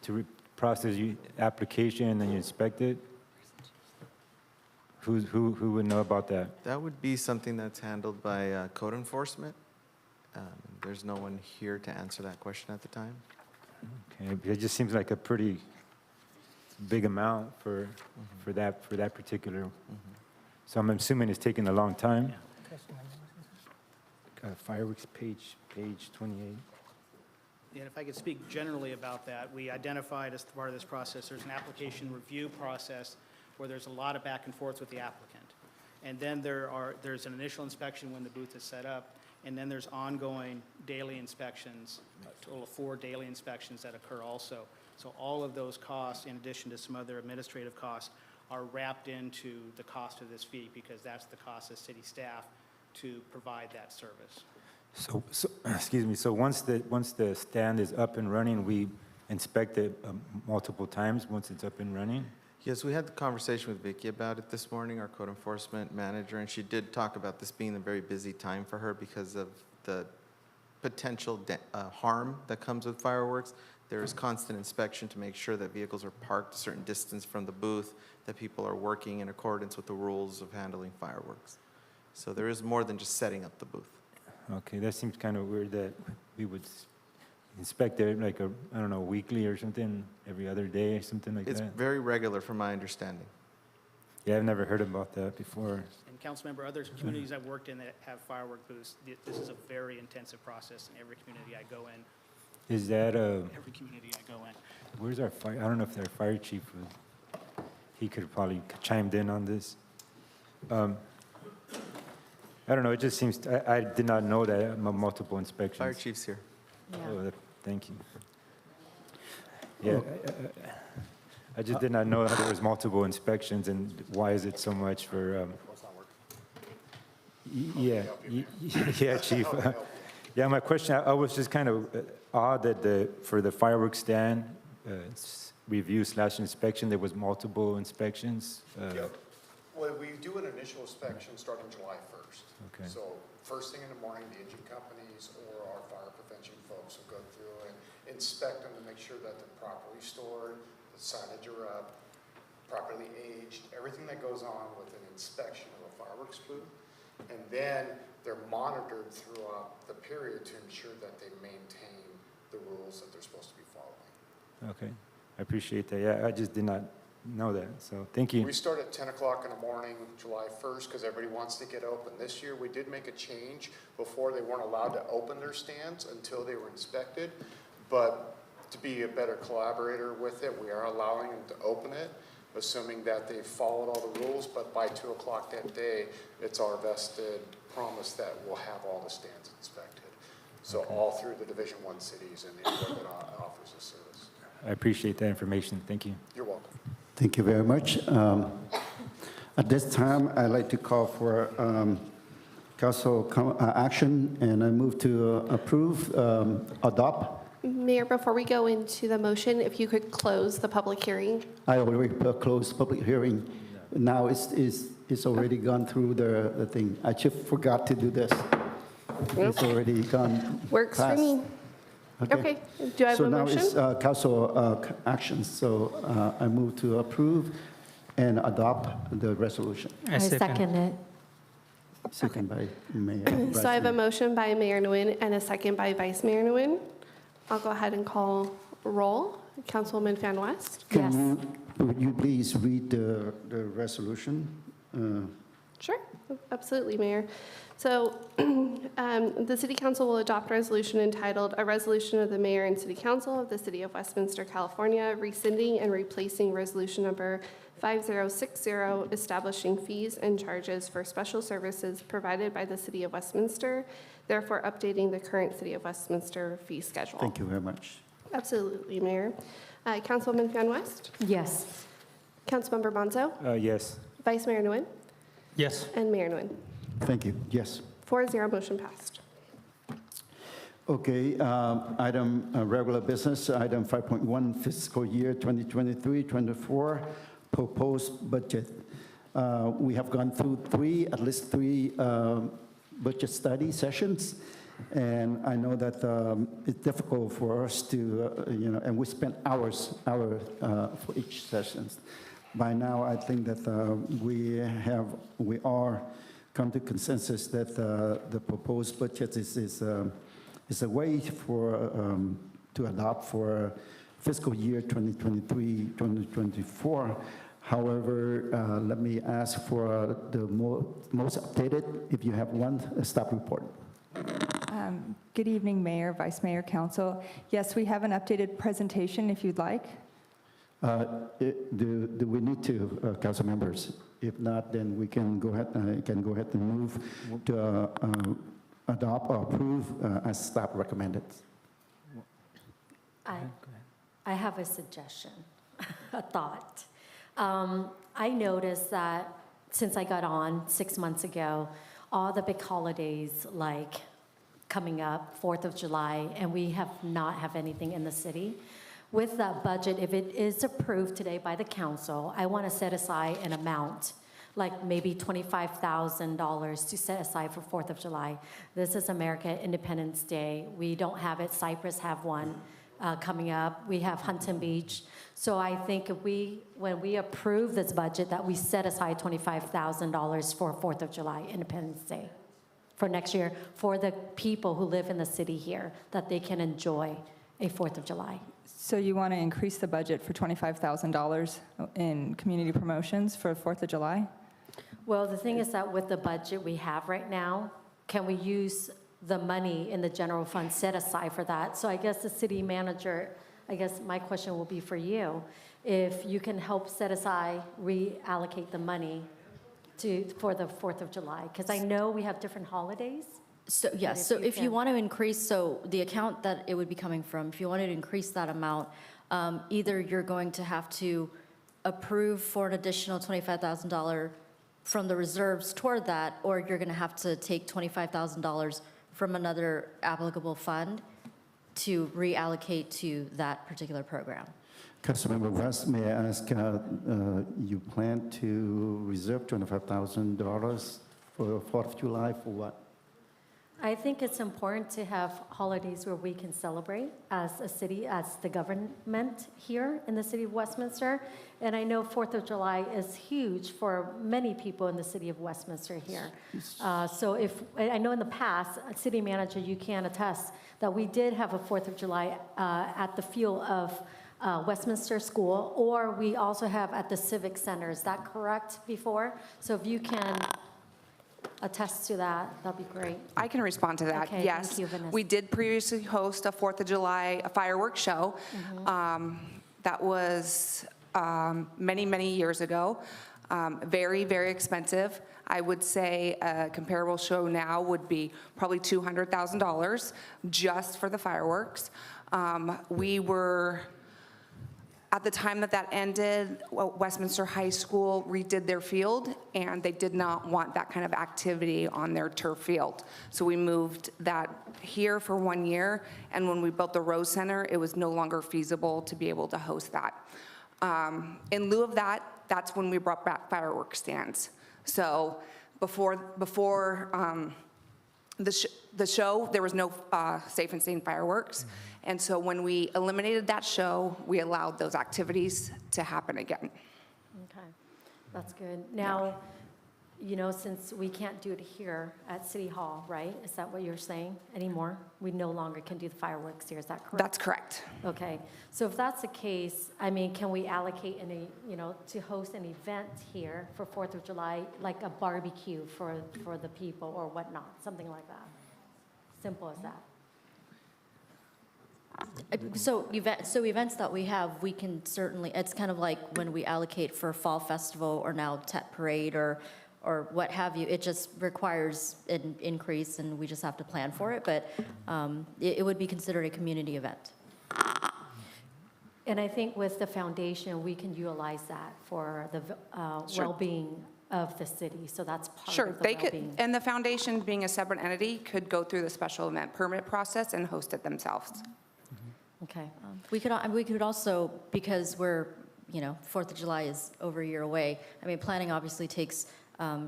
to process your application and then you inspect it? Who would know about that? That would be something that's handled by code enforcement. There's no one here to answer that question at the time. Okay, it just seems like a pretty big amount for that particular. So I'm assuming it's taking a long time. Fireworks page 28. And if I could speak generally about that, we identified as part of this process, there's an application review process where there's a lot of back and forth with the applicant. And then there's an initial inspection when the booth is set up, and then there's ongoing daily inspections, a total of 4 daily inspections that occur also. So all of those costs, in addition to some other administrative costs, are wrapped into the cost of this fee because that's the cost of city staff to provide that service. So excuse me. So once the stand is up and running, we inspect it multiple times once it's up and running. Yes, we had the conversation with Vicki about it this morning, our code enforcement manager, and she did talk about this being a very busy time for her because of the potential harm that comes with fireworks. There is constant inspection to make sure that vehicles are parked a certain distance from the booth, that people are working in accordance with the rules of handling fireworks. So there is more than just setting up the booth. Okay, that seems kind of weird that we would inspect it like I don't know, weekly or something, every other day or something like that. It's very regular from my understanding. Yeah, I've never heard about that before. And Councilmember, other communities I've worked in that have firework booths, this is a very intensive process in every community I go in. Is that Every community I go in. where's our fire? I don't know if our fire chief he could have probably chimed in on this. I don't know, it just seems, I did not know that multiple inspections. Fire chief's here. Oh, thank you. Yeah, I just did not know that there was multiple inspections and why is it so much for, yeah, Chief. Yeah, my question, I was just kind of odd that for the fireworks stand review/inspection, there was multiple inspections. Well, we do an initial inspection starting July 1st. Okay. So first thing in the morning, the engine companies or our fire prevention folks will go through and inspect them to make sure that they're properly stored, the signage are up, properly aged, everything that goes on with an inspection of a fireworks booth. And then they're monitored throughout the period to ensure that they maintain the rules that they're supposed to be following. Okay, I appreciate that. Yeah, I just did not know that, so thank you. We start at 10 o'clock in the morning, July 1st, because everybody wants to get open. This year, we did make a change. Before, they weren't allowed to open their stands until they were inspected. But to be a better collaborator with it, we are allowing them to open it, assuming that they've followed all the rules, but by 2 o'clock that day, it's our vested promise that we'll have all the stands inspected. So all through the Division I cities and anywhere that offers a service. I appreciate that information. Thank you. You're welcome. Thank you very much. At this time, I'd like to call for council action, and I move to approve, adopt. Mayor, before we go into the motion, if you could close the public hearing. I already closed public hearing. Now it's already gone through the thing. I just forgot to do this. It's already gone. Works for past. me. Okay, do I have a motion? So now it's council actions. So I move to approve and adopt the resolution. I second it. Second by Mayor. So I have a Vice Mayor. motion by Mayor Nguyen and a second by Vice Mayor Nguyen. I'll go ahead and call roll. Councilwoman Fan West? Would you please read the resolution? Sure, absolutely, Mayor. So the City Council will adopt a resolution entitled, "A Resolution of the Mayor and City Council of the City of Westminster, California, rescinding and replacing Resolution Number 5060, establishing fees and charges for special services provided by the City of Westminster, therefore updating the current City of Westminster fee schedule." Thank you very much. Absolutely, Mayor. Councilwoman Fan West? Yes. Councilmember Bonzo? Yes. Vice Mayor Nguyen? Yes. And Mayor Nguyen? Thank you. Yes. 4-0, motion passed. Okay, item regular business, item 5.1, fiscal year 2023-24, proposed budget. We have gone through at least three budget study sessions, and I know that it's difficult for us to, and we spent hours for each session. By now, I think that we are come to consensus that the proposed budget is a way to adopt for fiscal year 2023-2024. However, let me ask for the most updated, if you have one, staff report. Good evening, Mayor, Vice Mayor, Council. Yes, we have an updated presentation if you'd like. Do we need to, council members? If not, then we can go ahead and move to adopt or approve as staff recommended. I have a suggestion, a thought. I noticed that since I got on 6 months ago, all the big holidays like coming up, 4th of July, and we have not have anything in the city. With that budget, if it is approved today by the council, I want to set aside an amount, like maybe $25,000 to set aside for 4th of July. This is American Independence Day. We don't have it. Cyprus have one coming up. We have Huntington Beach. So I think when we approve this budget, that we set aside $25,000 for 4th of July, Independence Day, for next year, for the people who live in the city here, that they can enjoy a 4th of July. So you want to increase the budget for $25,000 in community promotions for 4th of July? Well, the thing is that with the budget we have right now, can we use the money in the general fund set aside for that? So I guess the city manager, I guess my question will be for you. If you can help set aside, reallocate the money for the 4th of July, because I know we have different holidays. So, yes, so if you want to increase, so the account that it would be coming from, if you wanted to increase that amount, either you're going to have to approve for an additional $25,000 from the reserves toward that, or you're going to have to take $25,000 from another applicable fund to reallocate to that particular program. Councilmember West, may I ask, you plan to reserve $25,000 for 4th of July for what? I think it's important to have holidays where we can celebrate as a city, as the government here in the city of Westminster. And I know 4th of July is huge for many people in the city of Westminster here. So I know in the past, city manager, you can attest that we did have a 4th of July at the field of Westminster School, or we also have at the Civic Center. Is that correct before? So if you can attest to that, that'd be great. I can respond to that, Okay, yes. thank you, Vanessa. We did previously host a 4th of July fireworks show. That was many, many years ago. Very, very expensive. I would say a comparable show now would be probably $200,000 just for the fireworks. We were, at the time that ended, Westminster High School redid their field, and they did not want that kind of activity on their turf field. So we moved that here for 1 year, and when we built the Rose Center, it was no longer feasible to be able to host that. In lieu of that, that's when we brought back fireworks stands. So before the show, there was no safe and sane fireworks. And so when we eliminated that show, we allowed those activities to happen again. Okay, that's good. Now, you know, since we can't do it here at City Hall, right? Is that what you're saying anymore? We no longer can do the fireworks here, is that correct? That's correct. Okay, so if that's the case, I mean, can we allocate any, you know, to host an event here for 4th of July, like a barbecue for the people or whatnot, something like that? Simple as that. So events that we have, we can certainly, it's kind of like when we allocate for Fall Festival or now Tet Parade or what have you. It just requires an increase, and we just have to plan for it, but it would be considered a community event. And I think with the foundation, we can utilize that for the Sure. well-being of the city, so that's part Sure, of the they well-being. could, and the foundation, being a separate entity, could go through the special event permit process and host it themselves. Okay. We could also, because we're, you know, 4th of July is over a year away. I mean, planning obviously takes,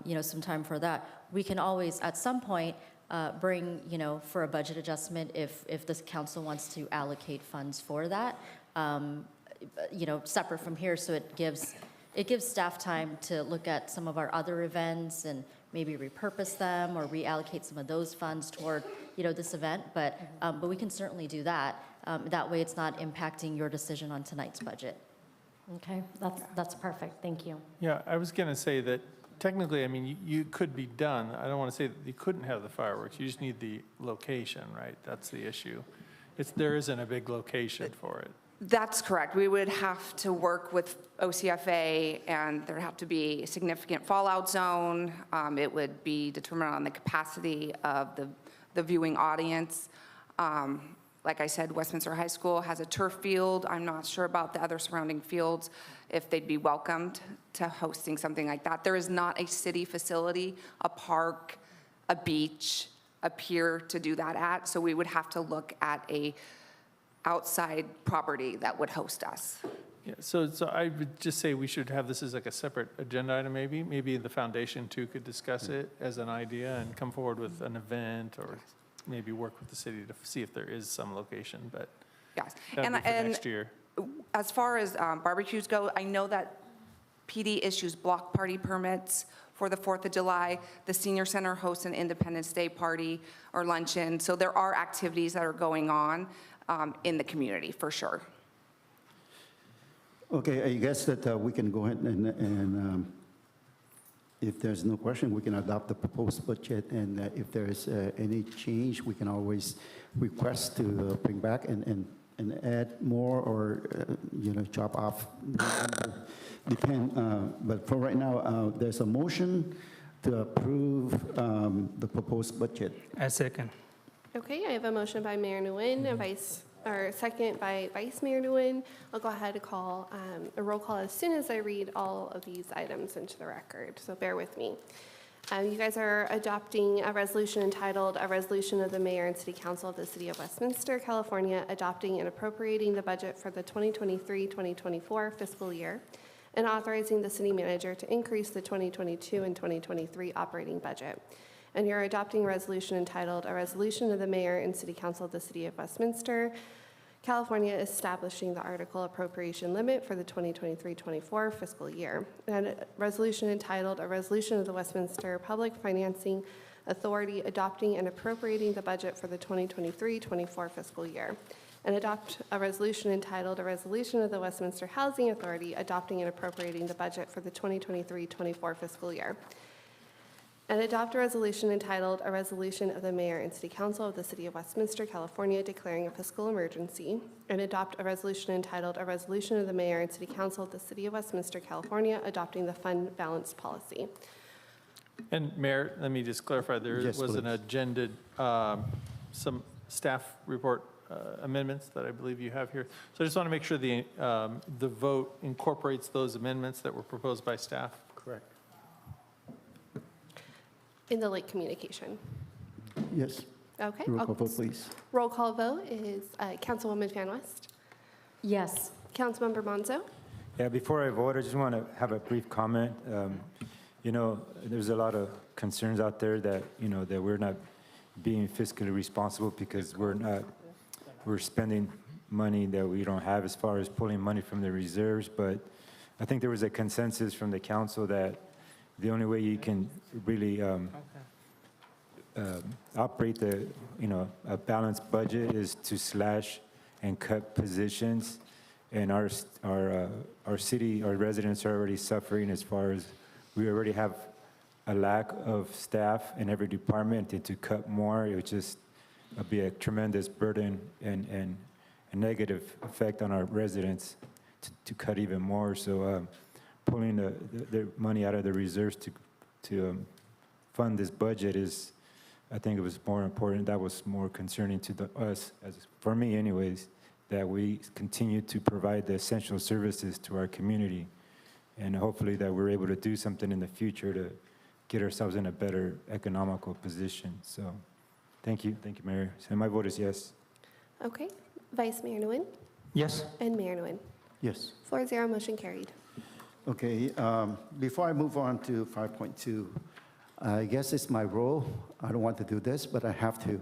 you know, some time for that. We can always, at some point, bring, you know, for a budget adjustment if this council wants to allocate funds for that, you know, separate from here, so it gives staff time to look at some of our other events and maybe repurpose them or reallocate some of those funds toward, you know, this event. But we can certainly do that. That way, it's not impacting your decision on tonight's budget. Okay, that's perfect, thank you. Yeah, I was going to say that technically, I mean, you could be done. I don't want to say that you couldn't have the fireworks. You just need the location, right? That's the issue. There isn't a big location for it. That's correct. We would have to work with OCFA, and there'd have to be a significant fallout zone. It would be determined on the capacity of the viewing audience. Like I said, Westminster High School has a turf field. I'm not sure about the other surrounding fields, if they'd be welcomed to hosting something like that. There is not a city facility, a park, a beach, a pier to do that at, so we would have to look at a outside property that would host us. Yeah, so I would just say we should have this as like a separate agenda item maybe. Maybe the foundation too could discuss it as an idea and come forward with an event, or maybe work with the city to see if there is some location, but Yes. that'd be for next year. As far as barbecues go, I know that PD issues block party permits for the 4th of July. The Senior Center hosts an Independence Day party or luncheon. So there are activities that are going on in the community, for sure. Okay, I guess that we can go ahead and if there's no question, we can adopt the proposed budget, and if there is any change, we can always request to bring back and add more or, you know, chop off. Depend, but for right now, there's a motion to approve the proposed budget. A second. Okay, I have a motion by Mayor Nguyen, a second by Vice Mayor Nguyen. I'll go ahead and call a roll call as soon as I read all of these items into the record, so bear with me. You guys are adopting a resolution entitled, "A Resolution of the Mayor and City Council of the City of Westminster, California, adopting and appropriating the budget for the 2023-2024 fiscal year, and authorizing the city manager to increase the 2022 and 2023 operating budget." And you're adopting a resolution entitled, "A Resolution of the Mayor and City Council of the City of Westminster, California, establishing the article appropriation limit for the 2023-24 fiscal year." And a resolution entitled, "A Resolution of the Westminster Public Financing Authority adopting and appropriating the budget for the 2023-24 fiscal year." And adopt a resolution entitled, "A Resolution of the Westminster Housing Authority adopting and appropriating the budget for the 2023-24 fiscal year." And adopt a resolution entitled, "A Resolution of the Mayor and City Council of the City of Westminster, California declaring a fiscal emergency." And adopt a resolution entitled, "A Resolution of the Mayor and City Council of the City of Westminster, California adopting the fund balance policy." And Mayor, let me just clarify, there Yes, was an please. agenda, some staff report amendments that I believe you have here. So I just want to make sure the vote incorporates those amendments that were proposed by staff. Correct. In the late communication. Yes. Okay. Roll call vote, please. Roll call vote is Councilwoman Fan West, Yes. Councilmember Monzo, Yeah, before I vote, I just want to have a brief comment. You know, there's a lot of concerns out there that, you know, that we're not being fiscally responsible because we're spending money that we don't have as far as pulling money from the reserves. But I think there was a consensus from the council that the only way you can really operate the, you know, a balanced budget is to slash and cut positions. And our city, our residents are already suffering as far as we already have a lack of staff in every department, and to cut more, it would just be a tremendous burden and a negative effect on our residents to cut even more. So pulling the money out of the reserves to fund this budget is, I think it was more important. That was more concerning to us, for me anyways, that we continue to provide the essential services to our community. And hopefully that we're able to do something in the future to get ourselves in a better economical position. So thank you, Mayor. So my vote is yes. okay. Vice Mayor Nguyen, Yes. and Mayor Nguyen. Yes. 4-0, motion carried. Okay, before I move on to 5.2, I guess it's my role. I don't want to do this, but I have to.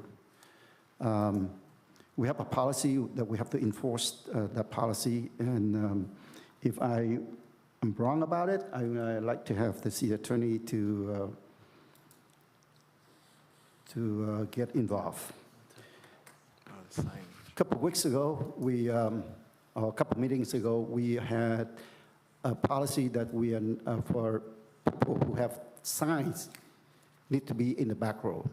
We have a policy that we have to enforce that policy, and if I am wrong about it, I'd like to have the city attorney to get involved. A couple of weeks ago, or a couple of meetings ago, we had a policy that we for people who have signs need to be in the back row.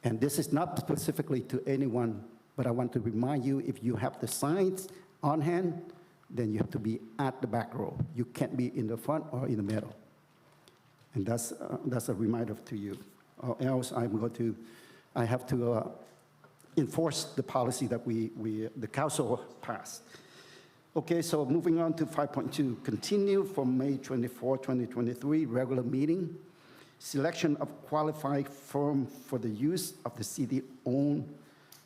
And this is not specifically to anyone, but I want to remind you, if you have the signs on hand, then you have to be at the back row. You can't be in the front or in the middle. And that's a reminder to you. Or else I have to enforce the policy that the council passed. Okay, so moving on to 5.2, continue from May 24, 2023, regular meeting. Selection of qualified firm for the use of the city-owned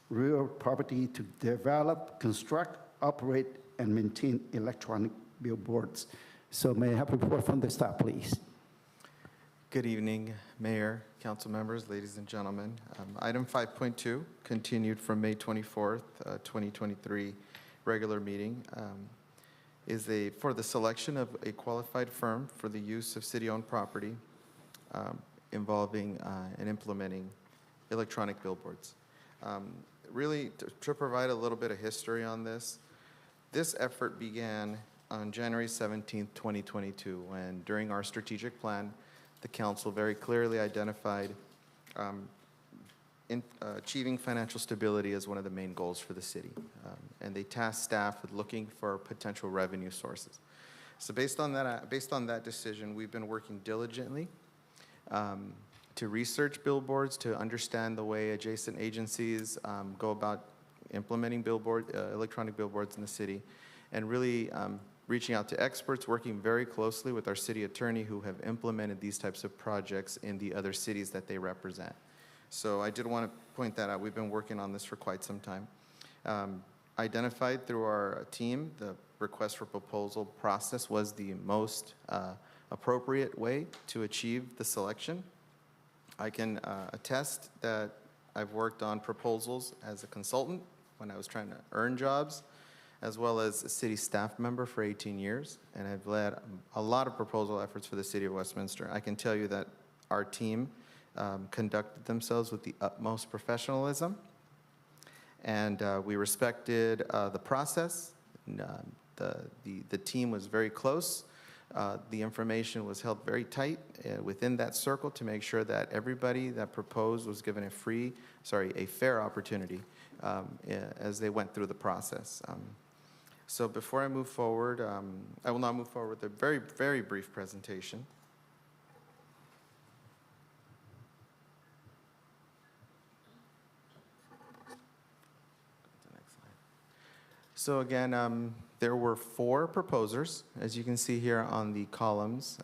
real property to develop, construct, operate, and maintain electronic billboards. So may I have a report from the staff, please? Good evening, Mayor, council members, ladies and gentlemen. Item 5.2, continued from May 24th, 2023, regular meeting, is for the selection of a qualified firm for the use of city-owned property involving and implementing electronic billboards. Really, to provide a little bit of history on this effort began on January 17th, 2022, when during our strategic plan, the council very clearly identified achieving financial stability as one of the main goals for the city. And they tasked staff with looking for potential revenue sources. So based on that decision, we've been working diligently to research billboards, to understand the way adjacent agencies go about implementing electronic billboards in the city, and really reaching out to experts, working very closely with our city attorney who have implemented these types of projects in the other cities that they represent. So I did want to point that out. We've been working on this for quite some time. Identified through our team, the request for proposal process was the most appropriate way to achieve the selection. I can attest that I've worked on proposals as a consultant when I was trying to earn jobs, as well as a city staff member for 18 years, and I've led a lot of proposal efforts for the city of Westminster. I can tell you that our team conducted themselves with the utmost professionalism, and we respected the process. The team was very close The information was held very tight within that circle to make sure that everybody that proposed was given a fair opportunity as they went through the process. So before I move forward, I will now move forward with a very, very brief presentation. So again, there were 4 proposers. As you can see here on the columns,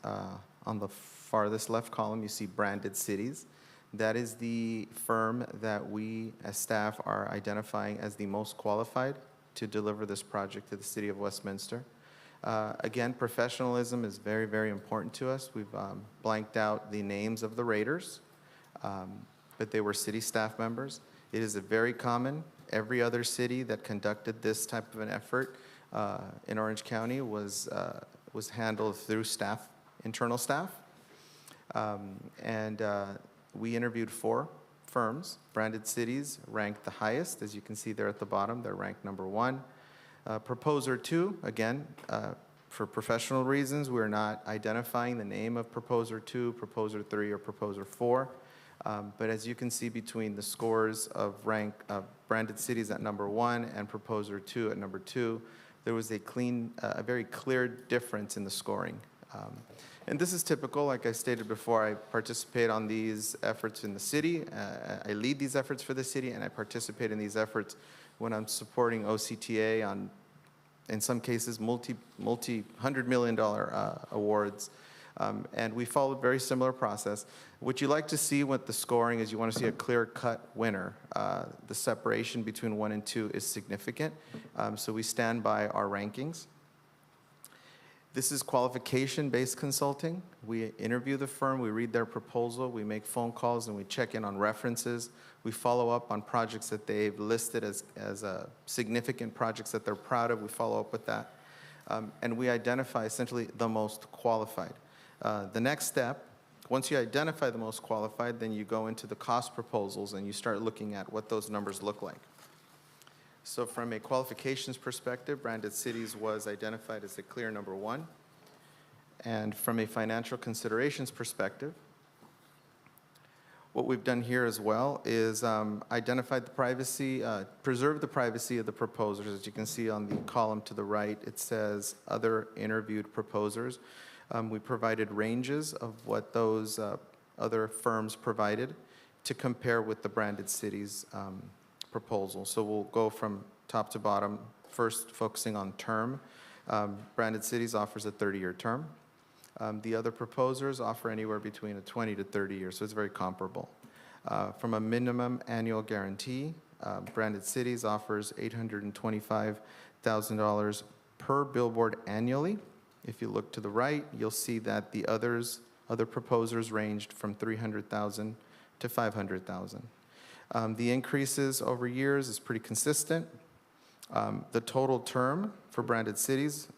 on the farthest left column, you see branded cities. That is the firm that we as staff are identifying as the most qualified to deliver this project to the City of Westminster. Again, professionalism is very, very important to us. We've blanked out the names of the raters, but they were city staff members. It is a very common. Every other city that conducted this type of an effort in Orange County was handled through staff, internal staff. We interviewed 4 firms. Branded Cities ranked the highest. As you can see there at the bottom, they're ranked number 1. Proposer 2, again, for professional reasons, we're not identifying the name of Proposer 2, Proposer 3, or Proposer 4. But as you can see between the scores of Branded Cities at number 1 and Proposer 2 at number 2, there was a very clear difference in the scoring. And this is typical. Like I stated before, I participate on these efforts in the city. I lead these efforts for the city, and I participate in these efforts when I'm supporting OCTA on, in some cases, multi-$100 million awards. And we followed a very similar process. What you like to see with the scoring is you want to see a clear-cut winner. The separation between 1 and 2 is significant, so we stand by our rankings. This is qualification-based consulting. We interview the firm, we read their proposal, we make phone calls, and we check in on references. We follow up on projects that they've listed as significant projects that they're proud of. We follow up with that. And we identify essentially the most qualified. The next step, once you identify the most qualified, then you go into the cost proposals and you start looking at what those numbers look like. So from a qualifications perspective, Branded Cities was identified as the clear number 1. And from a financial considerations perspective, what we've done here as well is identified the privacy, preserve the privacy of the proposers. As you can see on the column to the right, it says other interviewed proposers. We provided ranges of what those other firms provided to compare with the Branded Cities proposal. So we'll go from top to bottom, first focusing on term. Branded Cities offers a 30-year term. The other proposers offer anywhere between a 20 to 30 years, so it's very comparable. From a minimum annual guarantee, Branded Cities offers $825,000 per billboard annually. If you look to the right, you'll see that the other proposers ranged from $300,000 to $500,000. The increases over years is pretty consistent. The total term for Branded Cities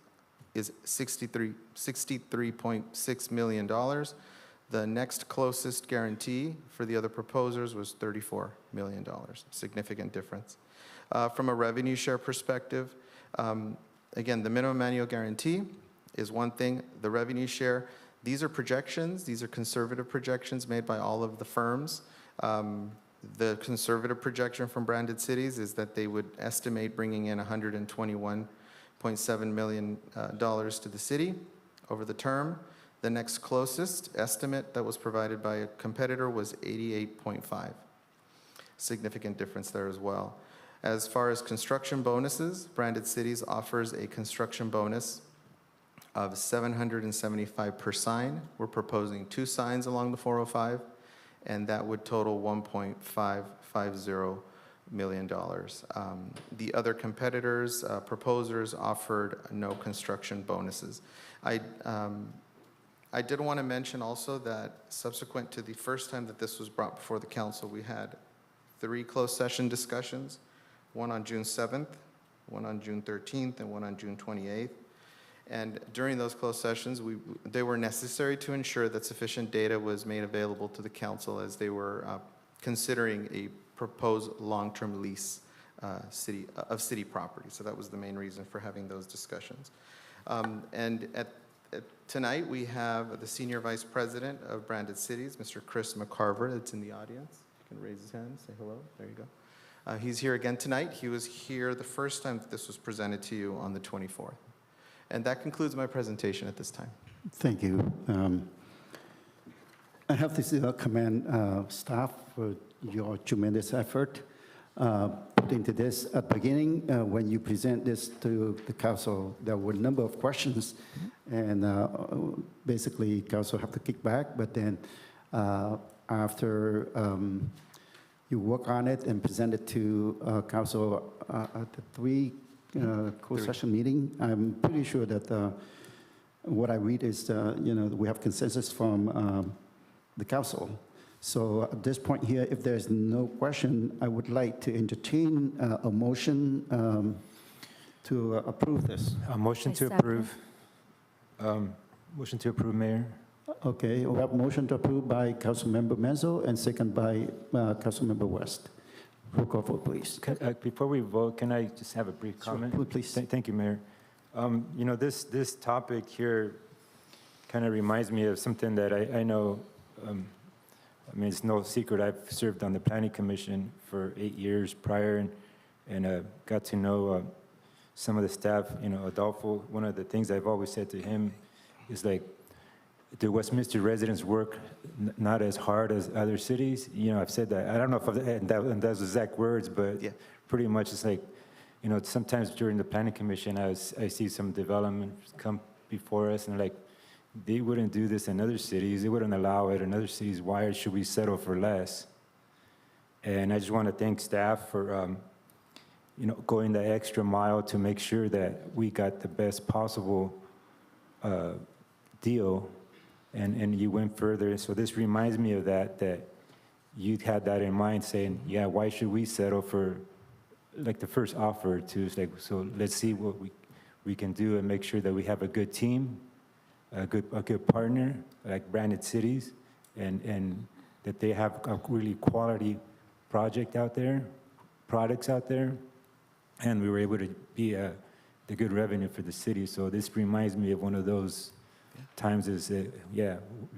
is $63.6 million. The next closest guarantee for the other proposers was $34 million, significant difference. From a revenue share perspective, again, the minimum annual guarantee is one thing. The revenue share, these are projections. These are conservative projections made by all of the firms. The conservative projection from Branded Cities is that they would estimate bringing in $121.7 million to the city over the term. The next closest estimate that was provided by a competitor was 88.5. Significant difference there as well. As far as construction bonuses, Branded Cities offers a construction bonus of $775 per sign. We're proposing 2 signs along the 405, and that would total $1.550 million. The other competitors, proposers, offered no construction bonuses. I did want to mention also that subsequent to the first time that this was brought before the council, we had 3 closed session discussions, one on June 7th, one on June 13th, and one on June 28th. And during those closed sessions, they were necessary to ensure that sufficient data was made available to the council as they were considering a proposed long-term lease of city property. So that was the main reason for having those discussions. And Tonight, we have the Senior Vice President of Branded Cities, Mr. Chris McCarver, that's in the audience. You can raise his hand, say hello. There you go. He's here again tonight. He was here the first time that this was presented to you on the 24th. And that concludes my presentation at this time. Thank you. I have to commend staff for your tremendous effort put into this. At the beginning, when you present this to the council, there were a number of questions, and basically council have to kick back, but then after you work on it and present it to council at the three closed session meeting, I'm pretty sure that what I read is, we have consensus from the council. So at this point here, if there's no question, I would like to entertain a motion to approve this. A motion to approve. Motion to approve, Mayor. Okay, we have motion to approve by Councilmember Menzel and second by Councilmember West. Roll call vote, please. Before we vote, can I just have a brief comment? Sure, please. Thank you, Mayor. This topic here kind of reminds me of something that I know. It's no secret. I've served on the Planning Commission for 8 years prior, and got to know some of the staff. Adolfo. One of the things I've always said to him is like, the Westminster residents work not as hard as other cities. I've said that. I don't know if that's exact words, but yeah, pretty much it's like, sometimes during the Planning Commission, I see some developments come before us, and like, they wouldn't do this in other cities. They wouldn't allow it in other cities. Why should we settle for less? And I just want to thank staff for, going the extra mile to make sure that we got the best possible deal. And you went further. So this reminds me of that you had that in mind, saying, yeah, why should we settle for like the first offer to, it's like, so let's see what we can do and make sure that we have a good team, a good partner, like Branded Cities, and that they have a really quality project out there, products out there, and we were able to be the good revenue for the city. So this reminds me of one of those times is,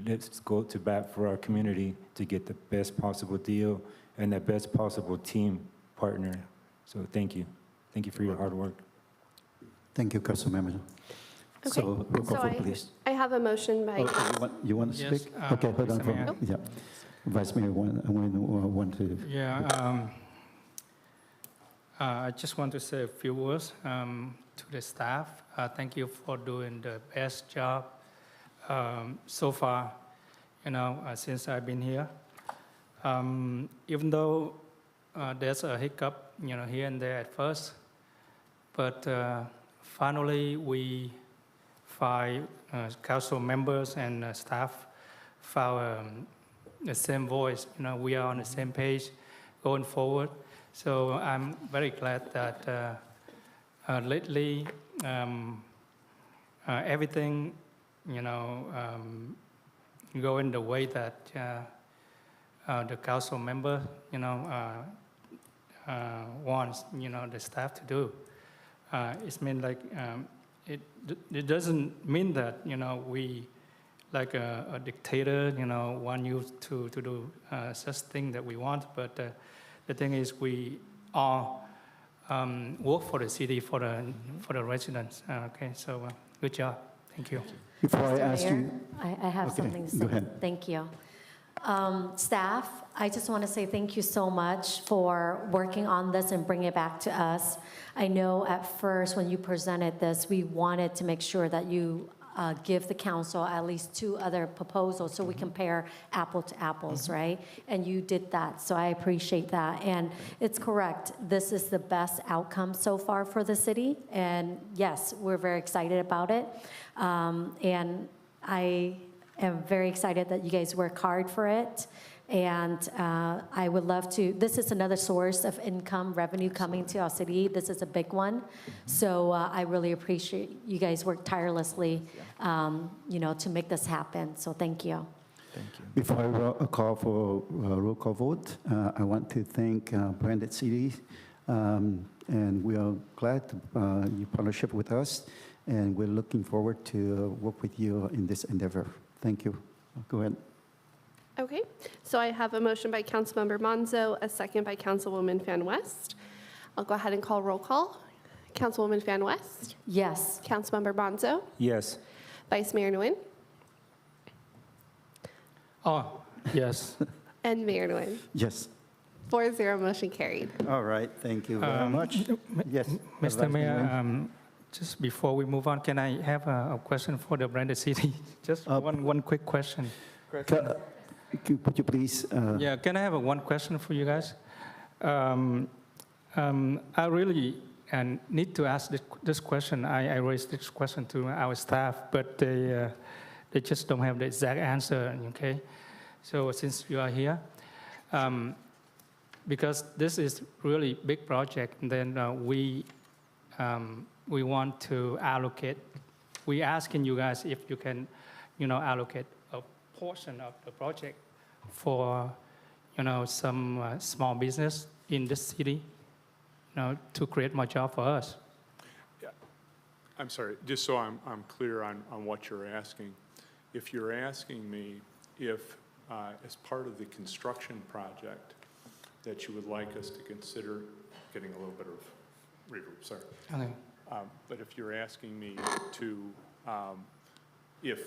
let's go to bat for our community to get the best possible deal and the best possible team partner. So thank you. Thank you for your hard work. Thank you, Councilmember. Okay, So roll call vote, please. I have a motion by. You want to Yes, speak? Okay, hold on. Vice Mayor. Yeah. Vice Mayor, want to. Yeah, I just want to say a few words to the staff. Thank you for doing the best job so far, since I've been here. Even though there's a hiccup, here and there at first, but finally we five council members and staff found the same voice. We are on the same page going forward. So I'm very glad that lately everything, going the way that the council member, wants, the staff to do. It's mean like it doesn't mean that we like a dictator want you to do such thing that we want, but the thing is we all work for the city, for the residents. Okay, so good job. Thank you. Before I Mr. ask Mayor, you, I have Okay, something to go say. ahead. Thank you. Staff, I just want to say thank you so much for working on this and bringing it back to us. I know at first when you presented this, we wanted to make sure that you give the council at least 2 other proposals so we compare apple to apples, right? And you did that, so I appreciate that. And it's correct, this is the best outcome so far for the city. And yes, we're very excited about it. And I am very excited that you guys work hard for it. And I would love to, this is another source of income, revenue coming to our city. This is a big one. So I really appreciate you guys work tirelessly, to make this happen. So thank you. Thank you. before I call for a roll call vote, I want to thank Branded Cities And we are glad you partnership with us, and we're looking forward to work with you in this endeavor. Thank you. Go ahead. Okay, so I have a motion by Councilmember Monzo, a second by Councilwoman Fan West. I'll go ahead and call roll call. Councilwoman Fan West, Yes. Councilmember Monzo, Yes. Vice Mayor Nguyen, Oh, yes. and Mayor Nguyen. Yes. 4-0, motion carried. All right. Thank you very much. Yes. Mr. Vice Mayor, Nguyen. just before we move on, can I have a question for the branded city? Just one quick question. Could you please? Yeah, can I have one question for you guys? I really need to ask this question. I raised this question to our staff, but they just don't have the exact answer, okay? So since you are here, because this is really big project, then we want to allocate. We asking you guys if you can, allocate a portion of the project for, some small business in this city, to create more job for us. Yeah. I'm sorry, just so I'm clear on what you're asking. If you're asking me if, as part of the construction project, that you would like us to consider, getting a little bit of reverb, sorry. Okay. But if you're asking me to, if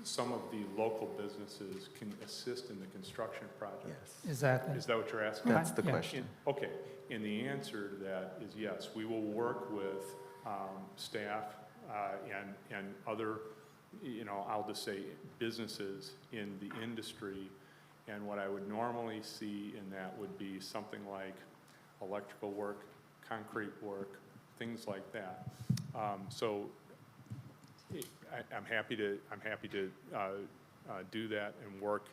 some of the local businesses can assist in the construction project. Yes. Exactly. Is that what you're asking? That's the Yeah. question. Okay, and the answer to that is yes. We will work with staff and other, I'll just say businesses in the industry. And what I would normally see in that would be something like electrical work, concrete work, things like that. So I'm happy to do that and work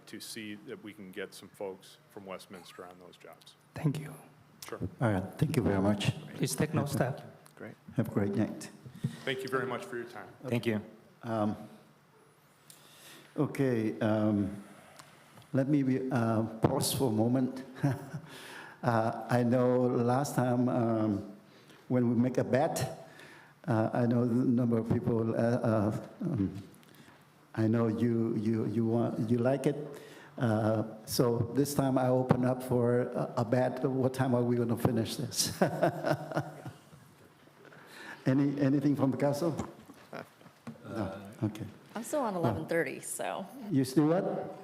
to see that we can get some folks from Westminster on those jobs. Thank you. Sure. All right. Thank you very much. Please take note, staff. Great. Have a great night. Thank you very much for your time. Thank you. Okay. Let me pause for a moment. I know last time when we make a bet, I know the number of people. I know you like it. So this time I open up for a bet. What time are we going to finish this? Anything from the council? No. Okay. I'm still on 11:30, so You still what?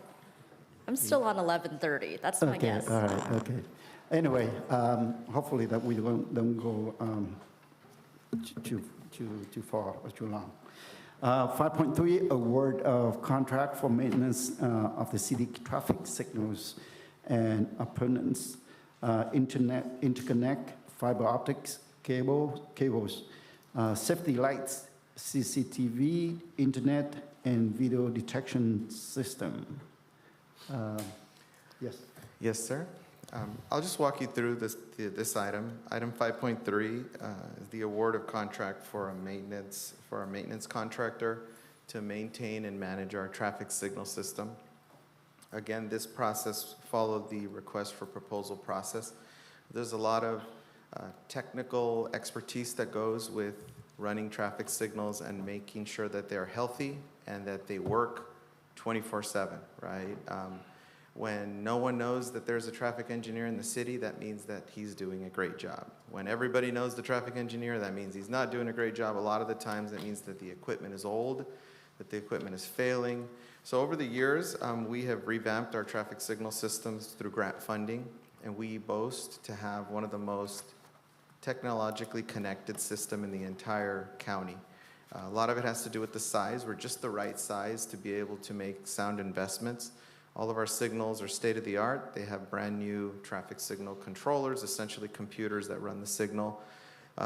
I'm still on 11:30. That's my Okay. guess. All right. Okay. Anyway, hopefully that we don't go too far or too long. 5.3, award of contract for maintenance of the city traffic signals and appurtenance, interconnect, fiber optics, cables, safety lights, CCTV, internet, and video detection system. Yes. Yes, sir. I'll just walk you through this item. Item 5.3 is the award of contract for a maintenance contractor to maintain and manage our traffic signal system. Again, this process followed the request for proposal process. There's a lot of technical expertise that goes with running traffic signals and making sure that they're healthy and that they work 24/7, right? When no one knows that there's a traffic engineer in the city, that means that he's doing a great job. When everybody knows the traffic engineer, that means he's not doing a great job. A lot of the times that means that the equipment is old, that the equipment is failing. So over the years, we have revamped our traffic signal systems through grant funding, and we boast to have one of the most technologically connected system in the entire county. A lot of it has to do with the size. We're just the right size to be able to make sound investments. All of our signals are state-of-the-art. They have brand new traffic signal controllers, essentially computers that run the signal.